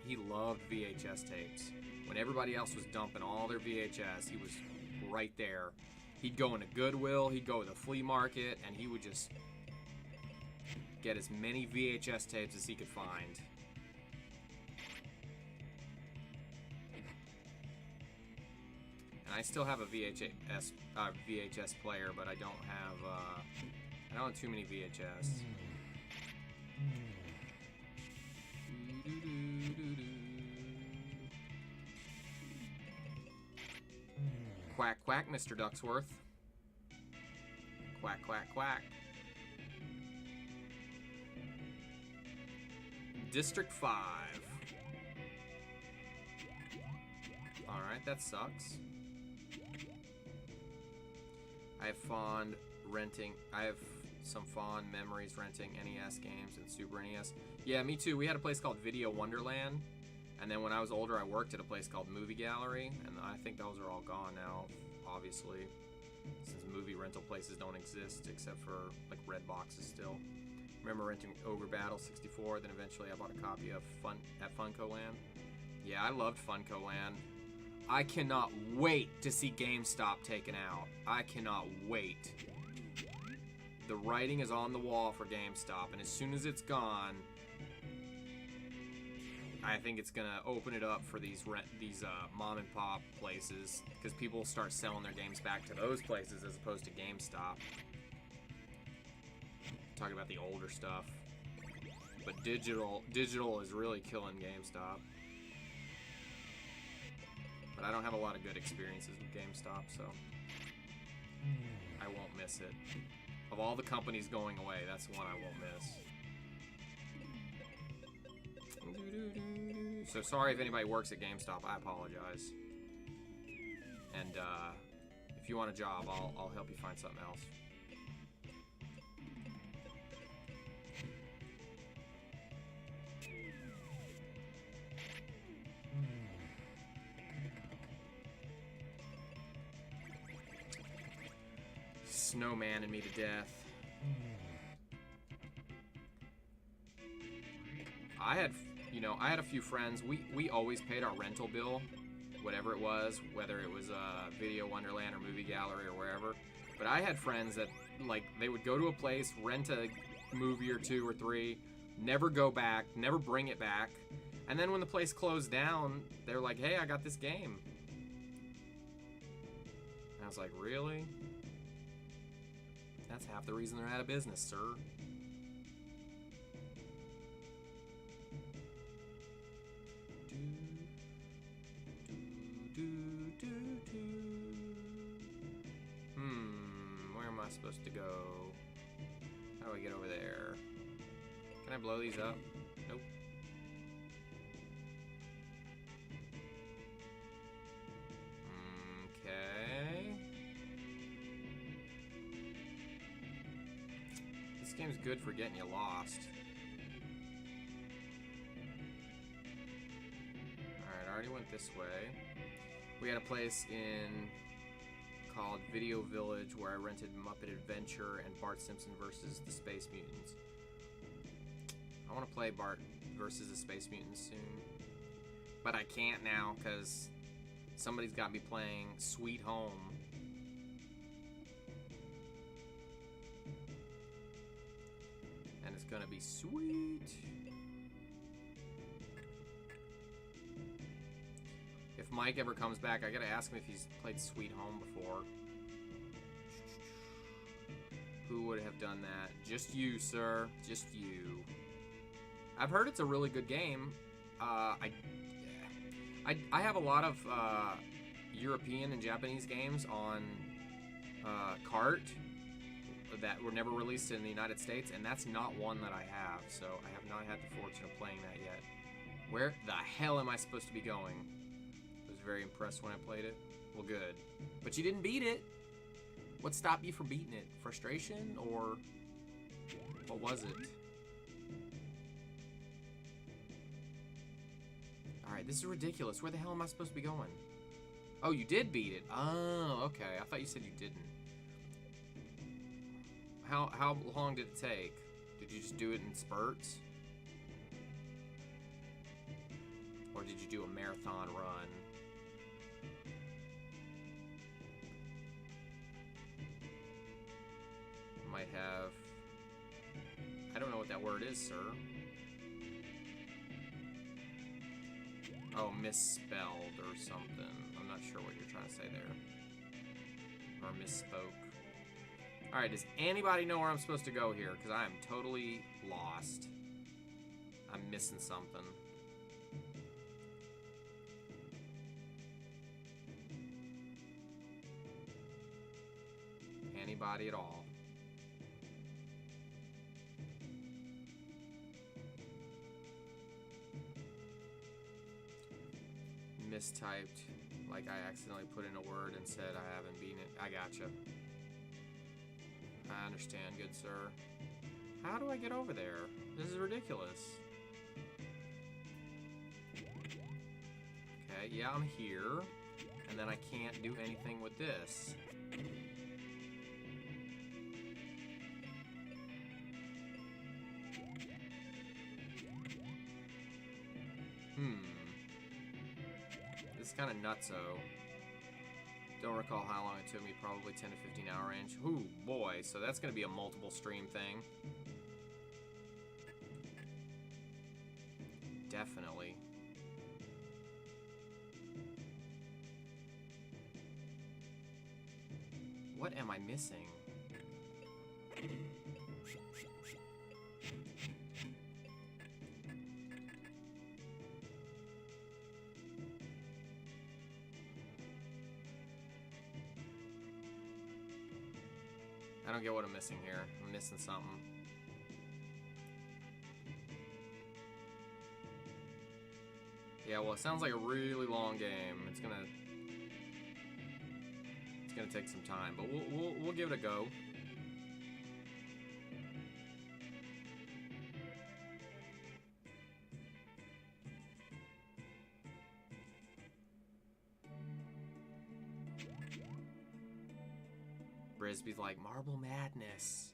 he loved VHS tapes. When everybody else was dumping all their VHS, he was right there. He'd go into Goodwill, he'd go to the flea market, and he would just get as many VHS tapes as he could find. And I still have a VHS player, but I don't have too many VHS. Quack, quack, Mr. Ducksworth. Quack, quack, quack. District 5. Alright, that sucks. I have some fond memories renting NES games and Super NES. Yeah, me too. We had a place called Video Wonderland, and then when I was older, I worked at a place called Movie Gallery, and I think those are all gone now, obviously, since movie rental places don't exist except for like red boxes still. Remember renting Ogre Battle 64, then eventually I bought a copy of Funko Land. Yeah, I loved Funko Land. I cannot wait to see GameStop taken out. I cannot wait. The writing is on the wall for GameStop, and as soon as it's gone, I think it's gonna open it up for these mom and pop places, because people will start selling their games back to those places as opposed to GameStop. Talking about the older stuff, but digital is really killing GameStop. But I don't have a lot of good experiences with GameStop, so I won't miss it. Of all the companies going away, that's the one I won't miss. So sorry if anybody works at GameStop. I apologize. And if you want a job, I'll help you find something else. Snowman and me to death. I had a few friends. We always paid our rental bill, whatever it was, whether it was a Video Wonderland or Movie Gallery or wherever. But I had friends that, like, they would go to a place, rent a movie or two or three, never go back, never bring it back. And then when the place closed down, they're like, hey, I got this game. And I was like, really? That's half the reason they're out of business, sir. Where am I supposed to go? How do I get over there? Can I blow these up? Nope. Okay. This game's good for getting you lost. Alright, I already went this way. We had a place called Video Village where I rented Muppet Adventure and Bart Simpson versus the Space Mutants. I want to play Bart versus the Space Mutants soon. But I can't now because somebody's got me playing Sweet Home. And it's gonna be sweet. If Mike ever comes back, I gotta ask him if he's played Sweet Home before. Who would have done that? Just you, sir. Just you. I've heard it's a really good game. I have a lot of European and Japanese games on cart that were never released in the United States, and that's not one that I have. So I have not had the fortune of playing that yet. Where the hell am I supposed to be going? I was very impressed when I played it. Well, good. But you didn't beat it. What stopped you from beating it? Frustration, or what was it? Alright, this is ridiculous. Where the hell am I supposed to be going? Oh, you did beat it. Oh, okay. I thought you said you didn't. How long did it take? Did you just do it in spurts? Or did you do a marathon run? Might have... I don't know what that word is, sir. Oh, misspelled or something. I'm not sure what you're trying to say there. Or misspoke. Alright, does anybody know where I'm supposed to go here? Because I am totally lost. I'm missing something. Anybody at all? Mistyped, like I accidentally put in a word and said I haven't beaten it. I gotcha. I understand, good sir. How do I get over there? This is ridiculous. Okay, yeah, I'm here. And then I can't do anything with this. This is kind of nutso. Don't recall how long it took me, probably 10 to 15 hour range. Ooh, boy, so that's going to be a multiple stream thing. Definitely. What am I missing? I don't get what I'm missing here. I'm missing something. Yeah, well, it sounds like a really long game. It's gonna take some time, but we'll give it a go. Brisby's like, Marble Madness.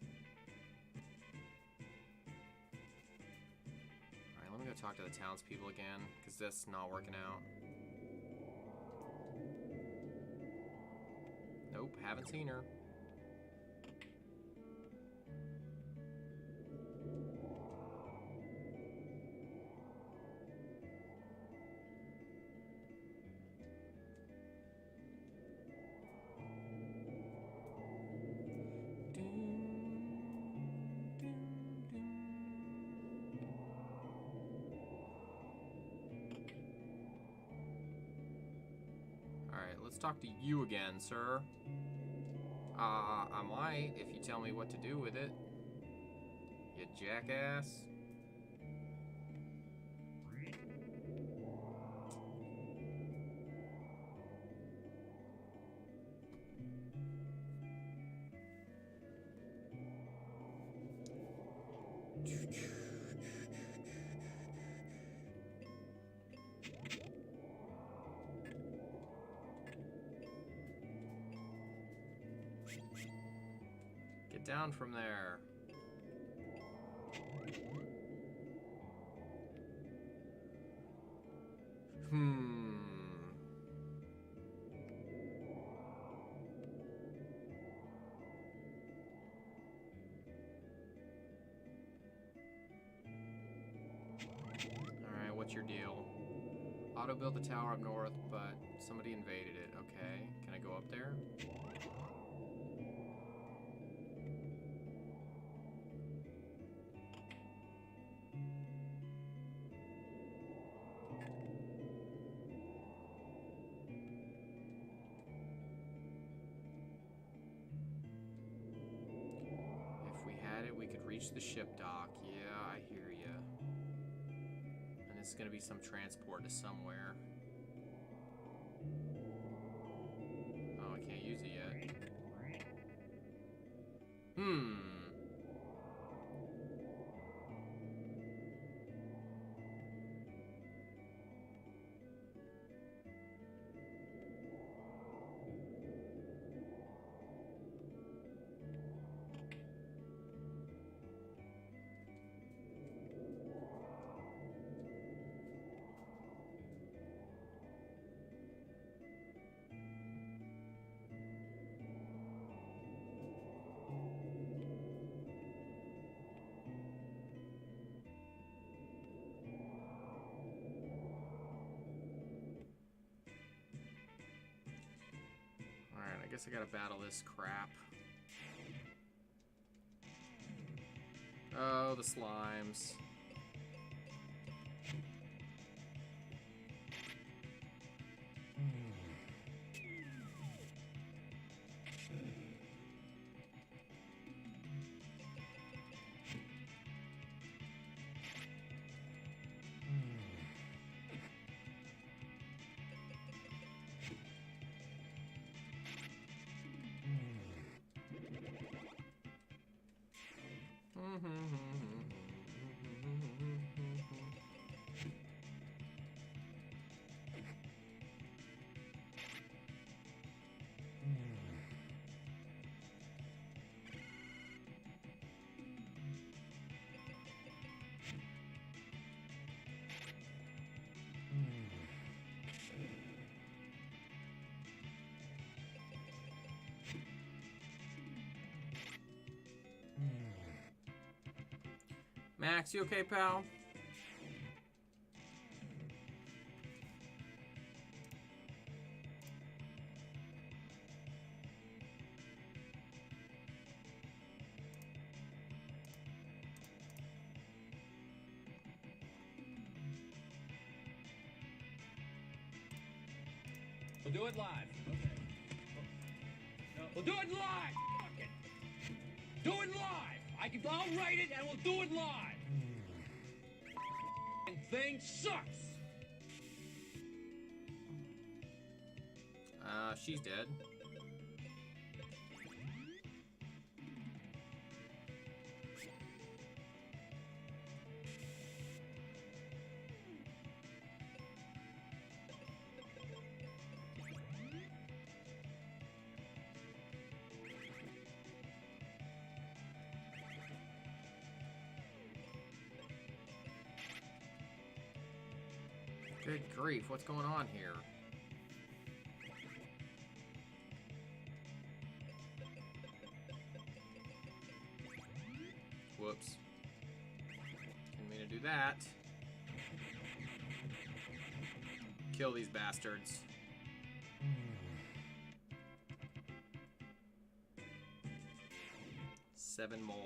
Alright, let me go talk to the townspeople again, because that's not working out. Nope, haven't seen her. Let's talk to you again, sir. I might, if you tell me what to do with it. You jackass. Down from there. Alright, what's your deal? Auto built the tower up north, but somebody invaded it. Okay, can I go up there? The ship dock. Yeah, I hear ya. And it's gonna be some transport to somewhere. Oh, I can't use it yet. I guess I gotta battle this crap. Oh, the slimes. Max, you okay, pal? We'll do it live. Okay. No, we'll do it live! Fuck it! Do it live. I'll write it and we'll do it live. And thing sucks. She's dead. Good grief, what's going on here? Whoops. Didn't mean to do that. Kill these bastards. 7 more.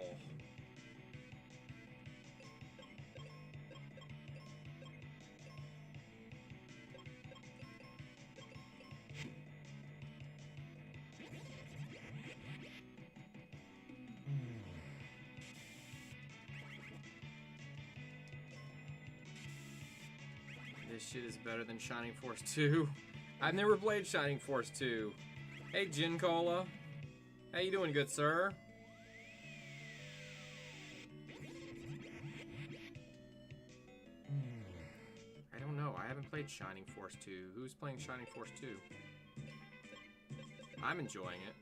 This shit is better than Shining Force 2. I've never played Shining Force 2. Hey, Gin Cola. How you doing, good sir? I don't know. I haven't played Shining Force 2. Who's playing Shining Force 2? I'm enjoying it.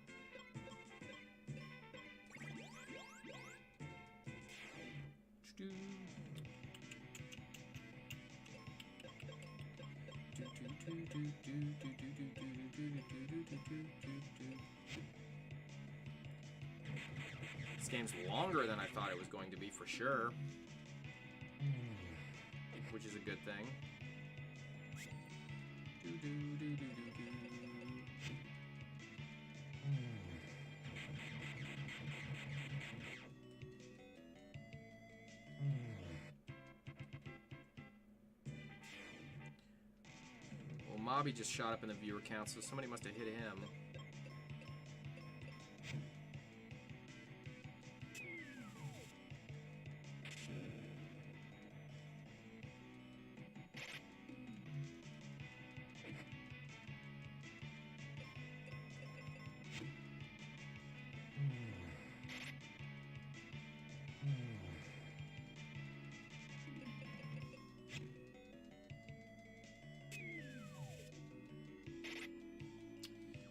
This game's longer than I thought it was going to be for sure, which is a good thing. Well, Mobby just shot up in the viewer count, so somebody must have hit him.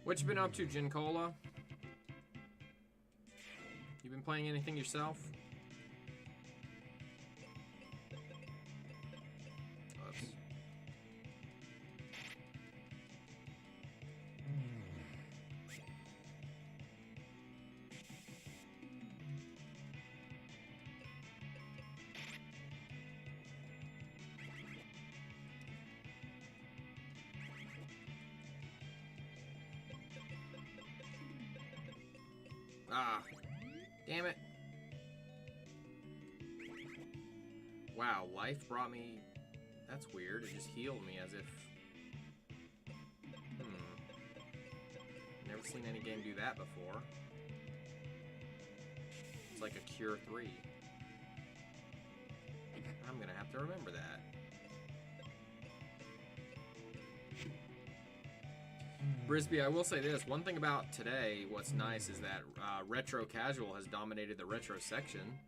What you been up to, Gin Cola? You been playing anything yourself? Oops. Ah, damn it. Wow, life brought me... That's weird, it just healed me as if... Never seen any game do that before. It's like a Cure 3. I'm gonna have to remember that. Brisby, I will say this. One thing about today, what's nice is that Retro Casual has dominated the retro section.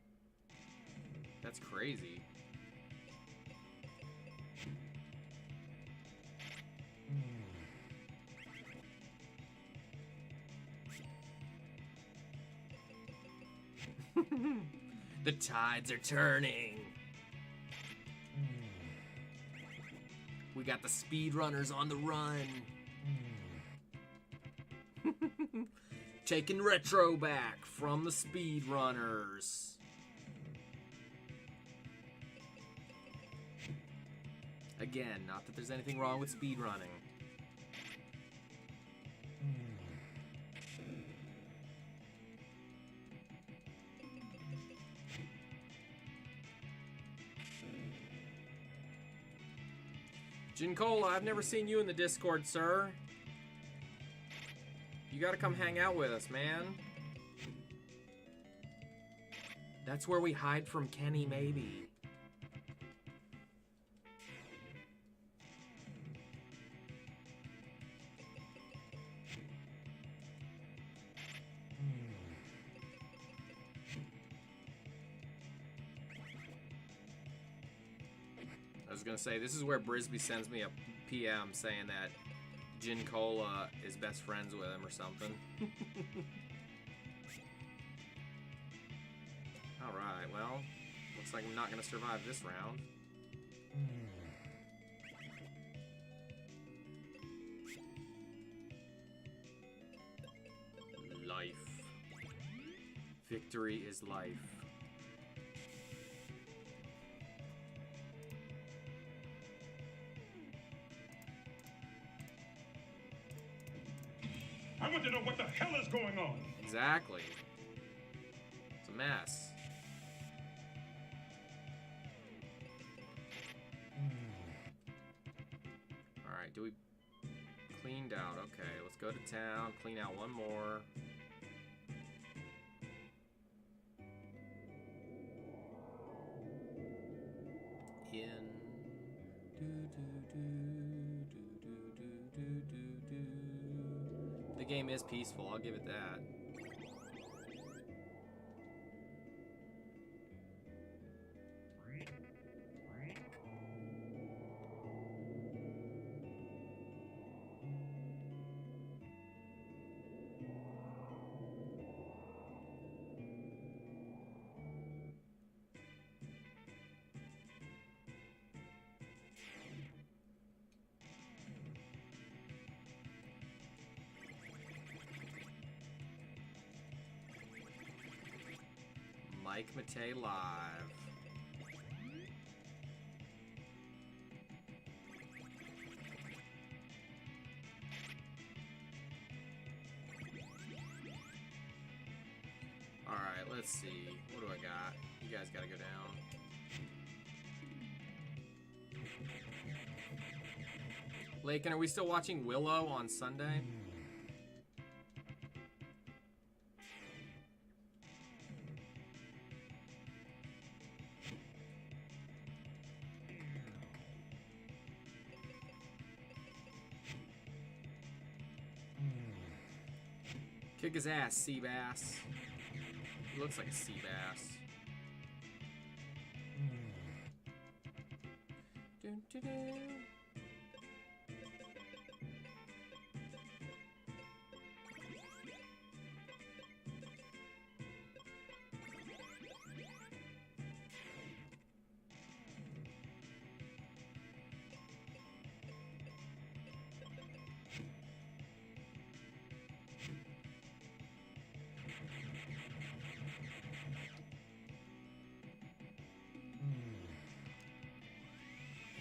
That's crazy. The tides are turning. We got the speedrunners on the run. Taking retro back from the speedrunners. Again, not that there's anything wrong with speedrunning. Gin Cola, I've never seen you in the Discord, sir. You gotta come hang out with us, man. That's where we hide from Kenny, maybe. I was gonna say, this is where Brisby sends me a PM saying that Gin Cola is best friends with him or something. Alright, well, looks like I'm not gonna survive this round. Life. Victory is life. I want to know what the hell is going on. Exactly. It's a mess. Alright, do we... Cleaned out. Okay, let's go to town. Clean out one more. In... The game is peaceful, I'll give it that. Mike Matei live. Alright, let's see. What do I got? You guys gotta go down. Lakin, are we still watching Willow on Sunday? Kick his ass, sea bass. He looks like a sea bass. Dun, dun, dun.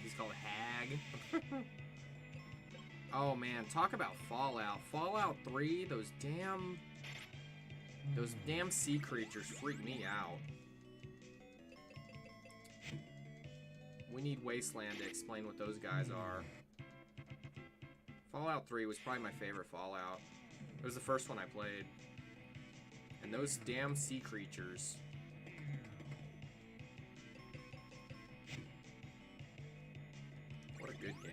He's called Hag. Oh man, talk about Fallout. Fallout 3, those damn sea creatures freak me out. We need Wasteland to explain what those guys are. Fallout 3 was probably my favorite Fallout. It was the first one I played. And those damn sea creatures. What a good game.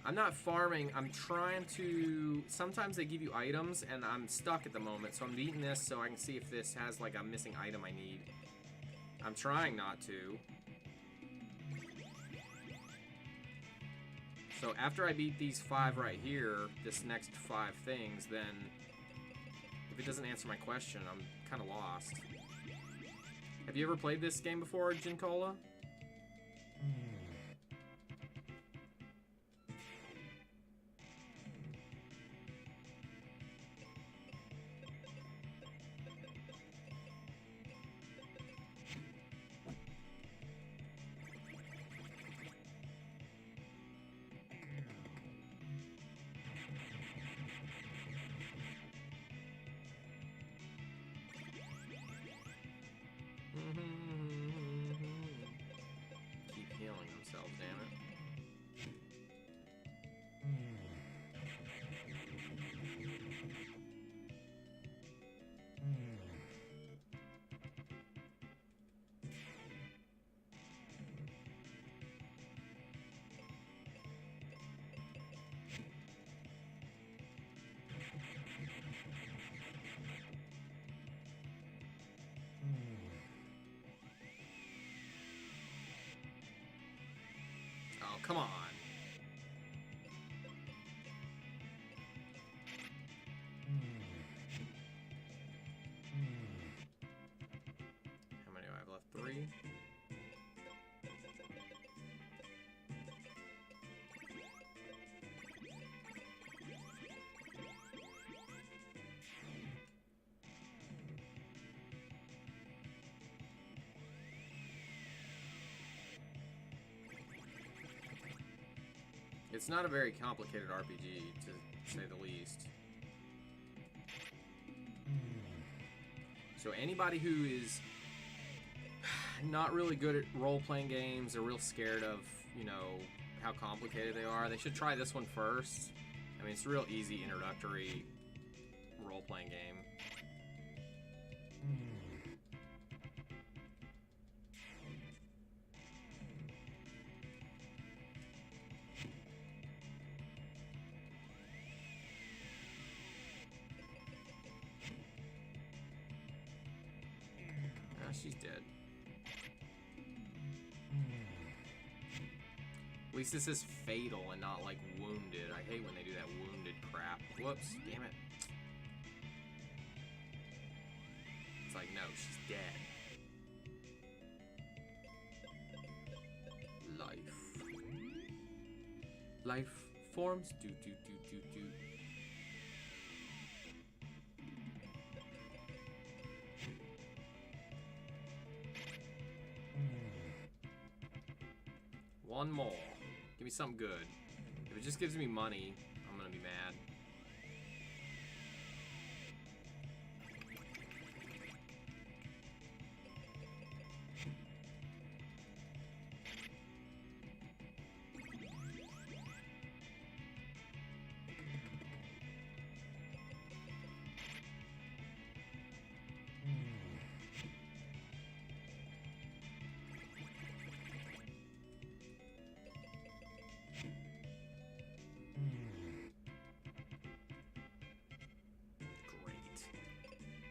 I'm not farming, I'm trying to... Sometimes they give you items, and I'm stuck at the moment, so I'm beating this so I can see if this has, like, a missing item I need. I'm trying not to. So after I beat these 5 right here, this next 5 things, then... If it doesn't answer my question, I'm kind of lost. Have you ever played this game before, Gin Cola? come on. How many do I have left? 3? It's not a very complicated RPG, to say the least. So anybody who is not really good at role-playing games, or real scared of, you know, how complicated they are, they should try this one first. I mean, it's a real easy introductory role-playing game. She's dead. At least this is fatal and not like wounded. I hate when they do that wounded crap. Whoops, damn it. It's like, no, she's dead. Life. Life forms. Do. One more. Give me something good. If it just gives me money, I'm gonna be mad.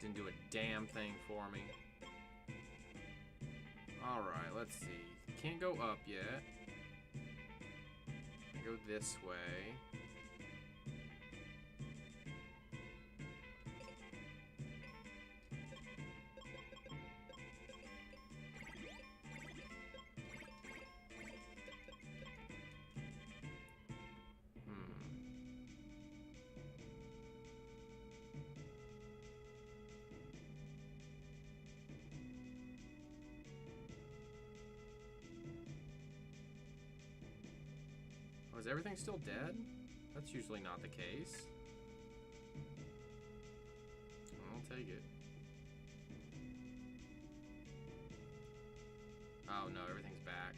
Didn't do a damn thing for me. Alright, let's see. Can't go up yet. Go this way. Is everything still dead? That's usually not the case. I'll take it. Oh no, everything's back.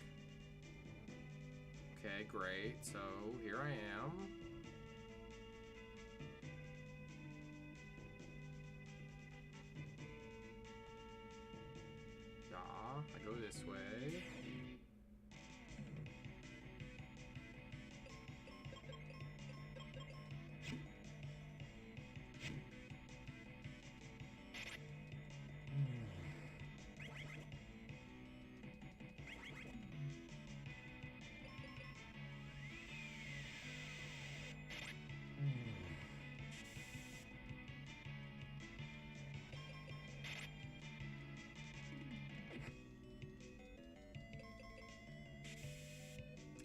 Okay, great. So here I am. Yeah, I go this way.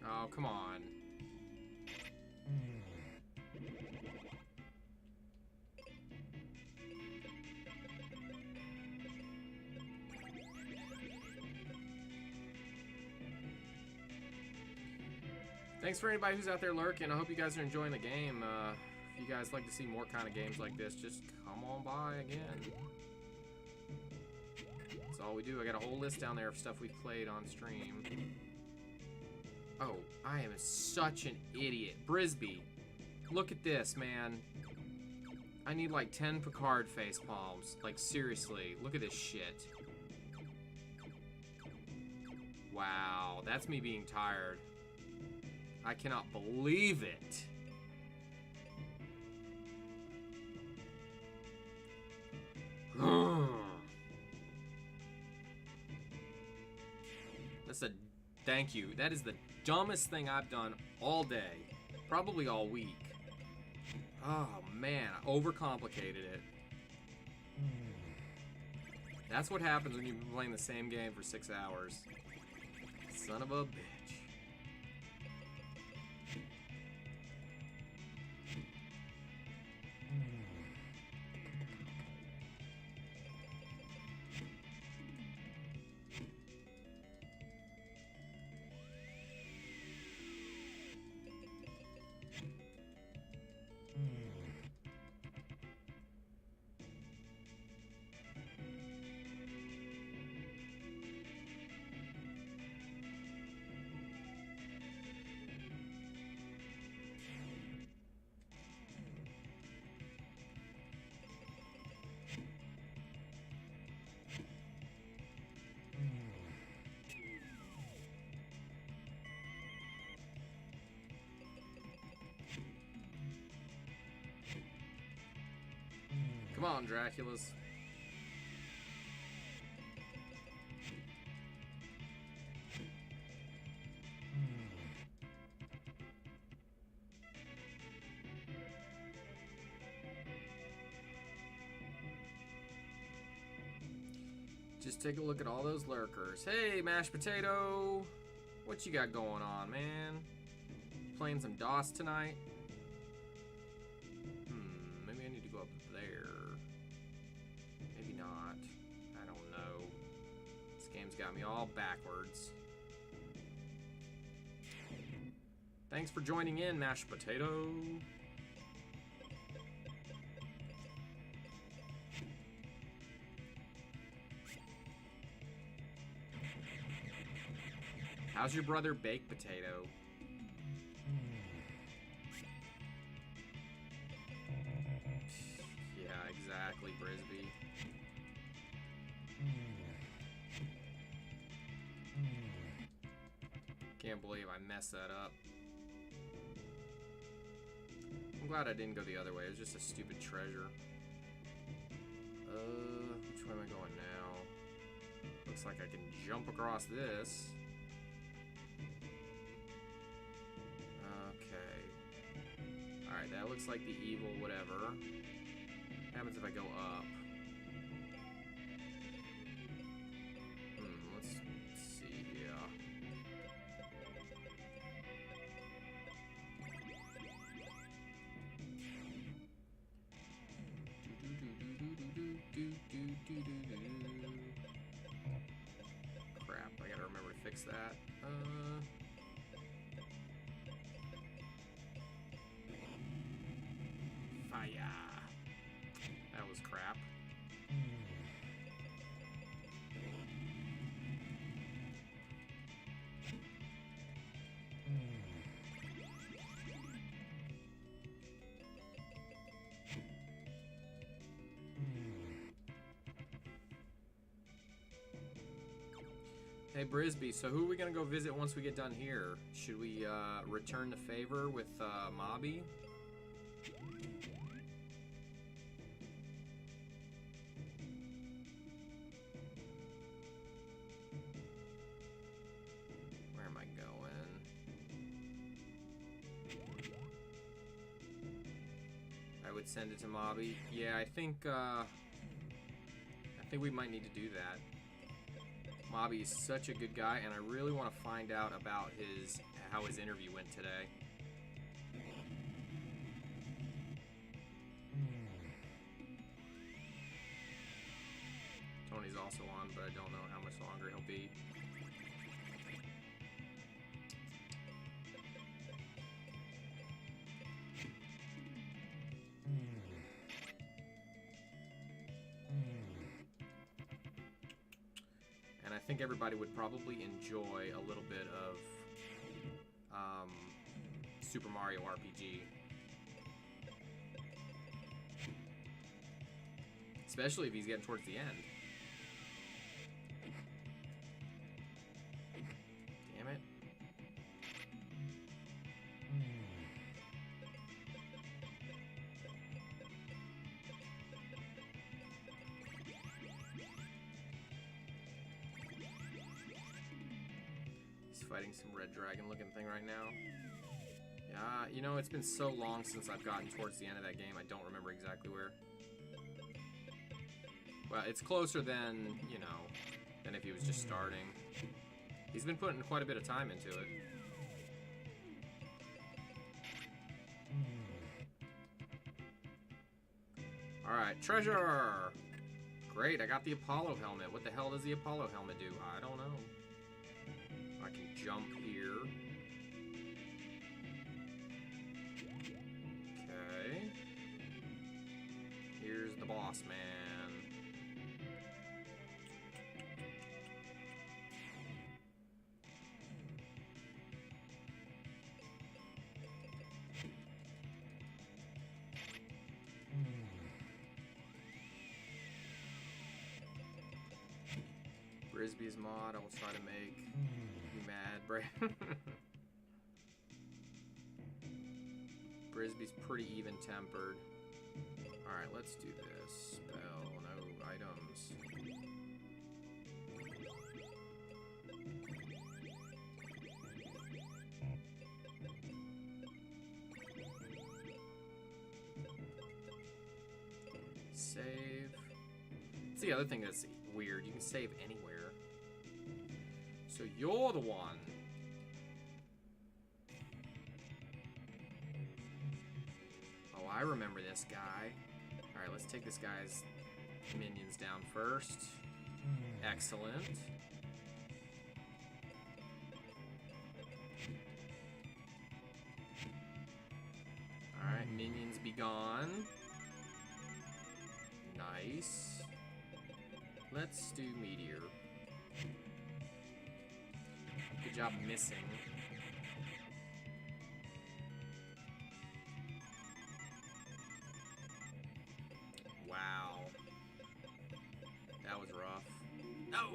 Oh, come on. Thanks for anybody who's out there lurking. I hope you guys are enjoying the game. If you guys like to see more kind of games like this, just come on by again. That's all we do. I got a whole list down there of stuff we've played on stream. Oh, I am such an idiot. Brisby, look at this, man. I need like 10 Picard face palms. Like, seriously, look at this shit. Wow, that's me being tired. I cannot believe it. That's a Thank you. That is the dumbest thing I've done all day. Probably all week. Oh, man. I overcomplicated it. That's what happens when you've been playing the same game for 6 hours. Son of a bitch. Come on, Draculas. Just take a look at all those lurkers. Hey, mashed potato! What you got going on, man? Playing some DOS tonight? Maybe I need to go up there. Maybe not. I don't know. This game's got me all backwards. Thanks for joining in, mashed potato. How's your brother baked potato? Yeah, exactly, Brisby. Can't believe I messed that up. I'm glad I didn't go the other way. It was just a stupid treasure. Which way am I going now? Looks like I can jump across this. Okay. Alright, that looks like the evil whatever. What happens if I go up? Let's see here. Crap, I gotta remember to fix that. Fire. That was crap. Hey Brisby, so who are we gonna go visit once we get done here? Should we return the favor with Mobby? Where am I going? I would send it to Mobby. Yeah, I think we might need to do that. Mobby is such a good guy, and I really want to find out about how his interview went today. Tony's also on, but I don't know how much longer he'll be. And I think everybody would probably enjoy a little bit of Super Mario RPG. Especially if he's getting towards the end. Damn it. These fighting some red dragon looking thing right now. Yeah, you know, it's been so long since I've gotten towards the end of that game, I don't remember exactly where. Well, it's closer than, you know, than if he was just starting. He's been putting quite a bit of time into it. Alright, treasure! Great, I got the Apollo helmet. What the hell does the Apollo helmet do? I don't know. I can jump here. Okay. Here's the boss man. Frisbee's mod, I will try to make you mad, Bray. Frisbee's pretty even-tempered. Alright, let's do this. Spell, no items. Save. It's the other thing that's weird. You can save anywhere. So you're the one. Oh, I remember this guy. Alright, let's take this guy's minions down first. Excellent. Alright, minions be gone. Nice. Let's do meteor. Good job missing. Wow. That was rough. No!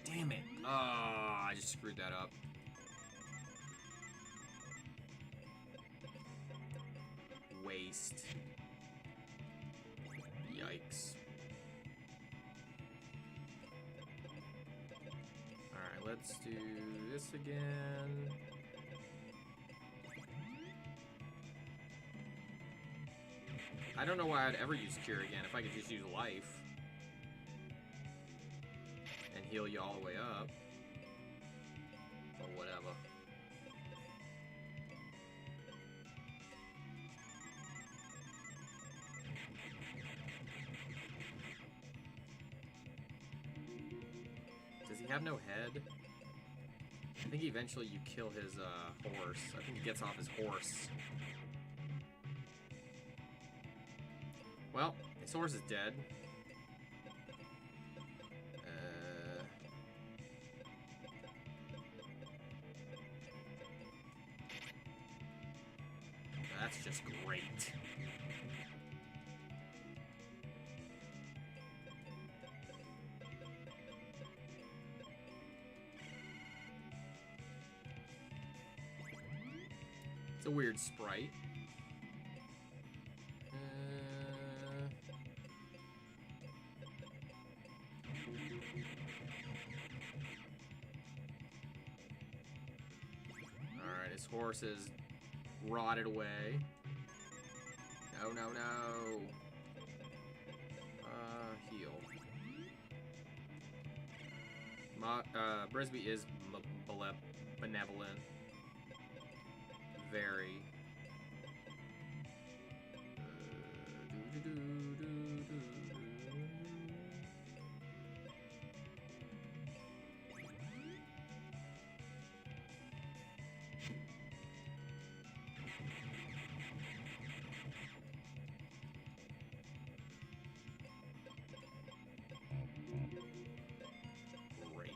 Damn it! Oh, I just screwed that up. Waste. Yikes. Alright, let's do this again. I don't know why I'd ever use Cure again if I could just use Life. And heal you all the way up. Or whatever. Does he have no head? I think eventually you kill his horse. I think he gets off his horse. Well, his horse is dead. That's just great. It's a weird sprite. Alright, his horse is rotted away. No, no, no. Heal. Brisby is benevolent. Very. Great.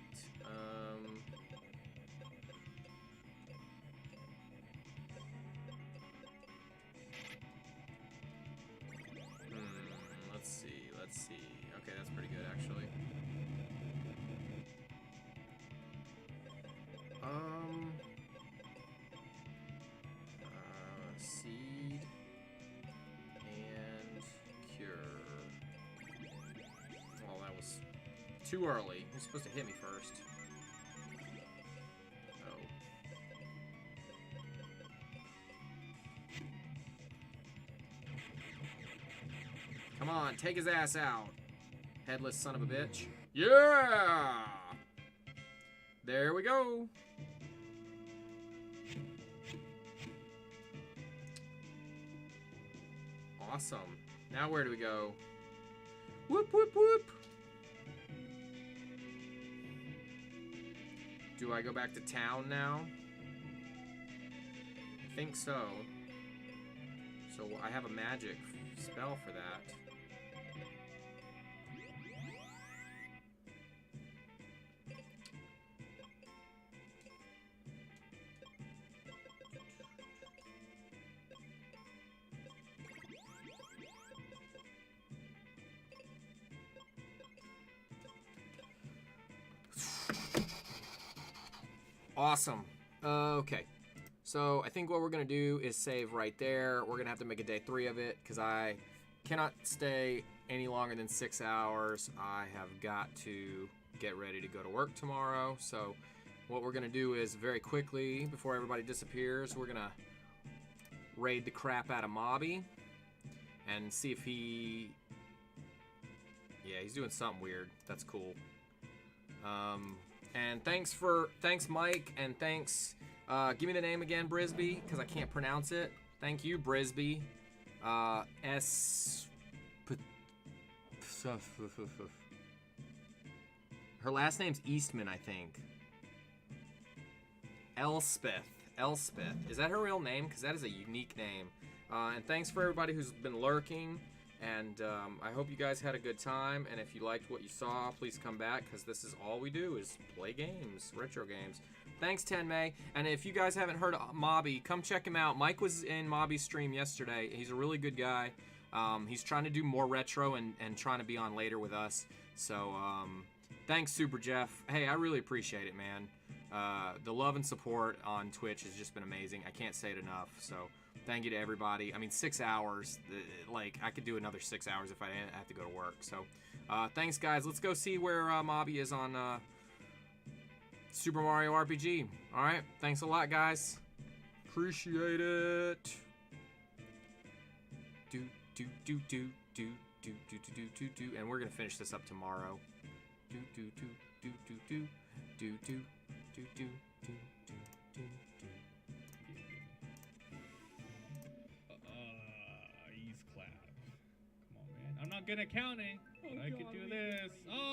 Let's see. Okay, that's pretty good, actually. Seed and cure. Well, that was too early. He was supposed to hit me first. Oh. on, take his ass out. Headless son of a bitch. Yeah! There we go. Awesome. Now where do we go? Whoop, whoop, whoop. Do I go back to town now? I think so. So I have a magic spell for that. Awesome. Okay. So I think what we're going to do is save right there. We're going to have to make a day 3 of it because I cannot stay any longer than 6 hours. I have got to get ready to go to work tomorrow. So what we're going to do is very quickly, before everybody disappears, we're going to raid the crap out of Mobby and see if he... Yeah, he's doing something weird. That's cool. And thanks Mike, and thanks, give me the name again, Brisby, because I can't pronounce it. Thank you, Brisby. Her last name's Eastman, I think. Elspeth. Is that her real name? Because that is a unique name. And thanks for everybody who's been lurking. And I hope you guys had a good time, and if you liked what you saw, please come back, because this is all we do is play games, retro games. Thanks, 10 May, and if you guys haven't heard of Mobby, come check him out. Mike was in Mobby's stream yesterday. He's a really good guy. He's trying to do more retro and trying to be on later with us. So thanks, Super Jeff. Hey, I really appreciate it, man. The love and support on Twitch has just been amazing. I can't say it enough, so... Thank you to everybody. I mean, 6 hours. Like, I could do another 6 hours if I didn't have to go to work. So, thanks, guys. Let's go see where Mobby is on Super Mario RPG. All right. Thanks a lot, guys. Appreciate it. And we're gonna finish this up tomorrow. I'm not good at counting, but I could do this. Oh!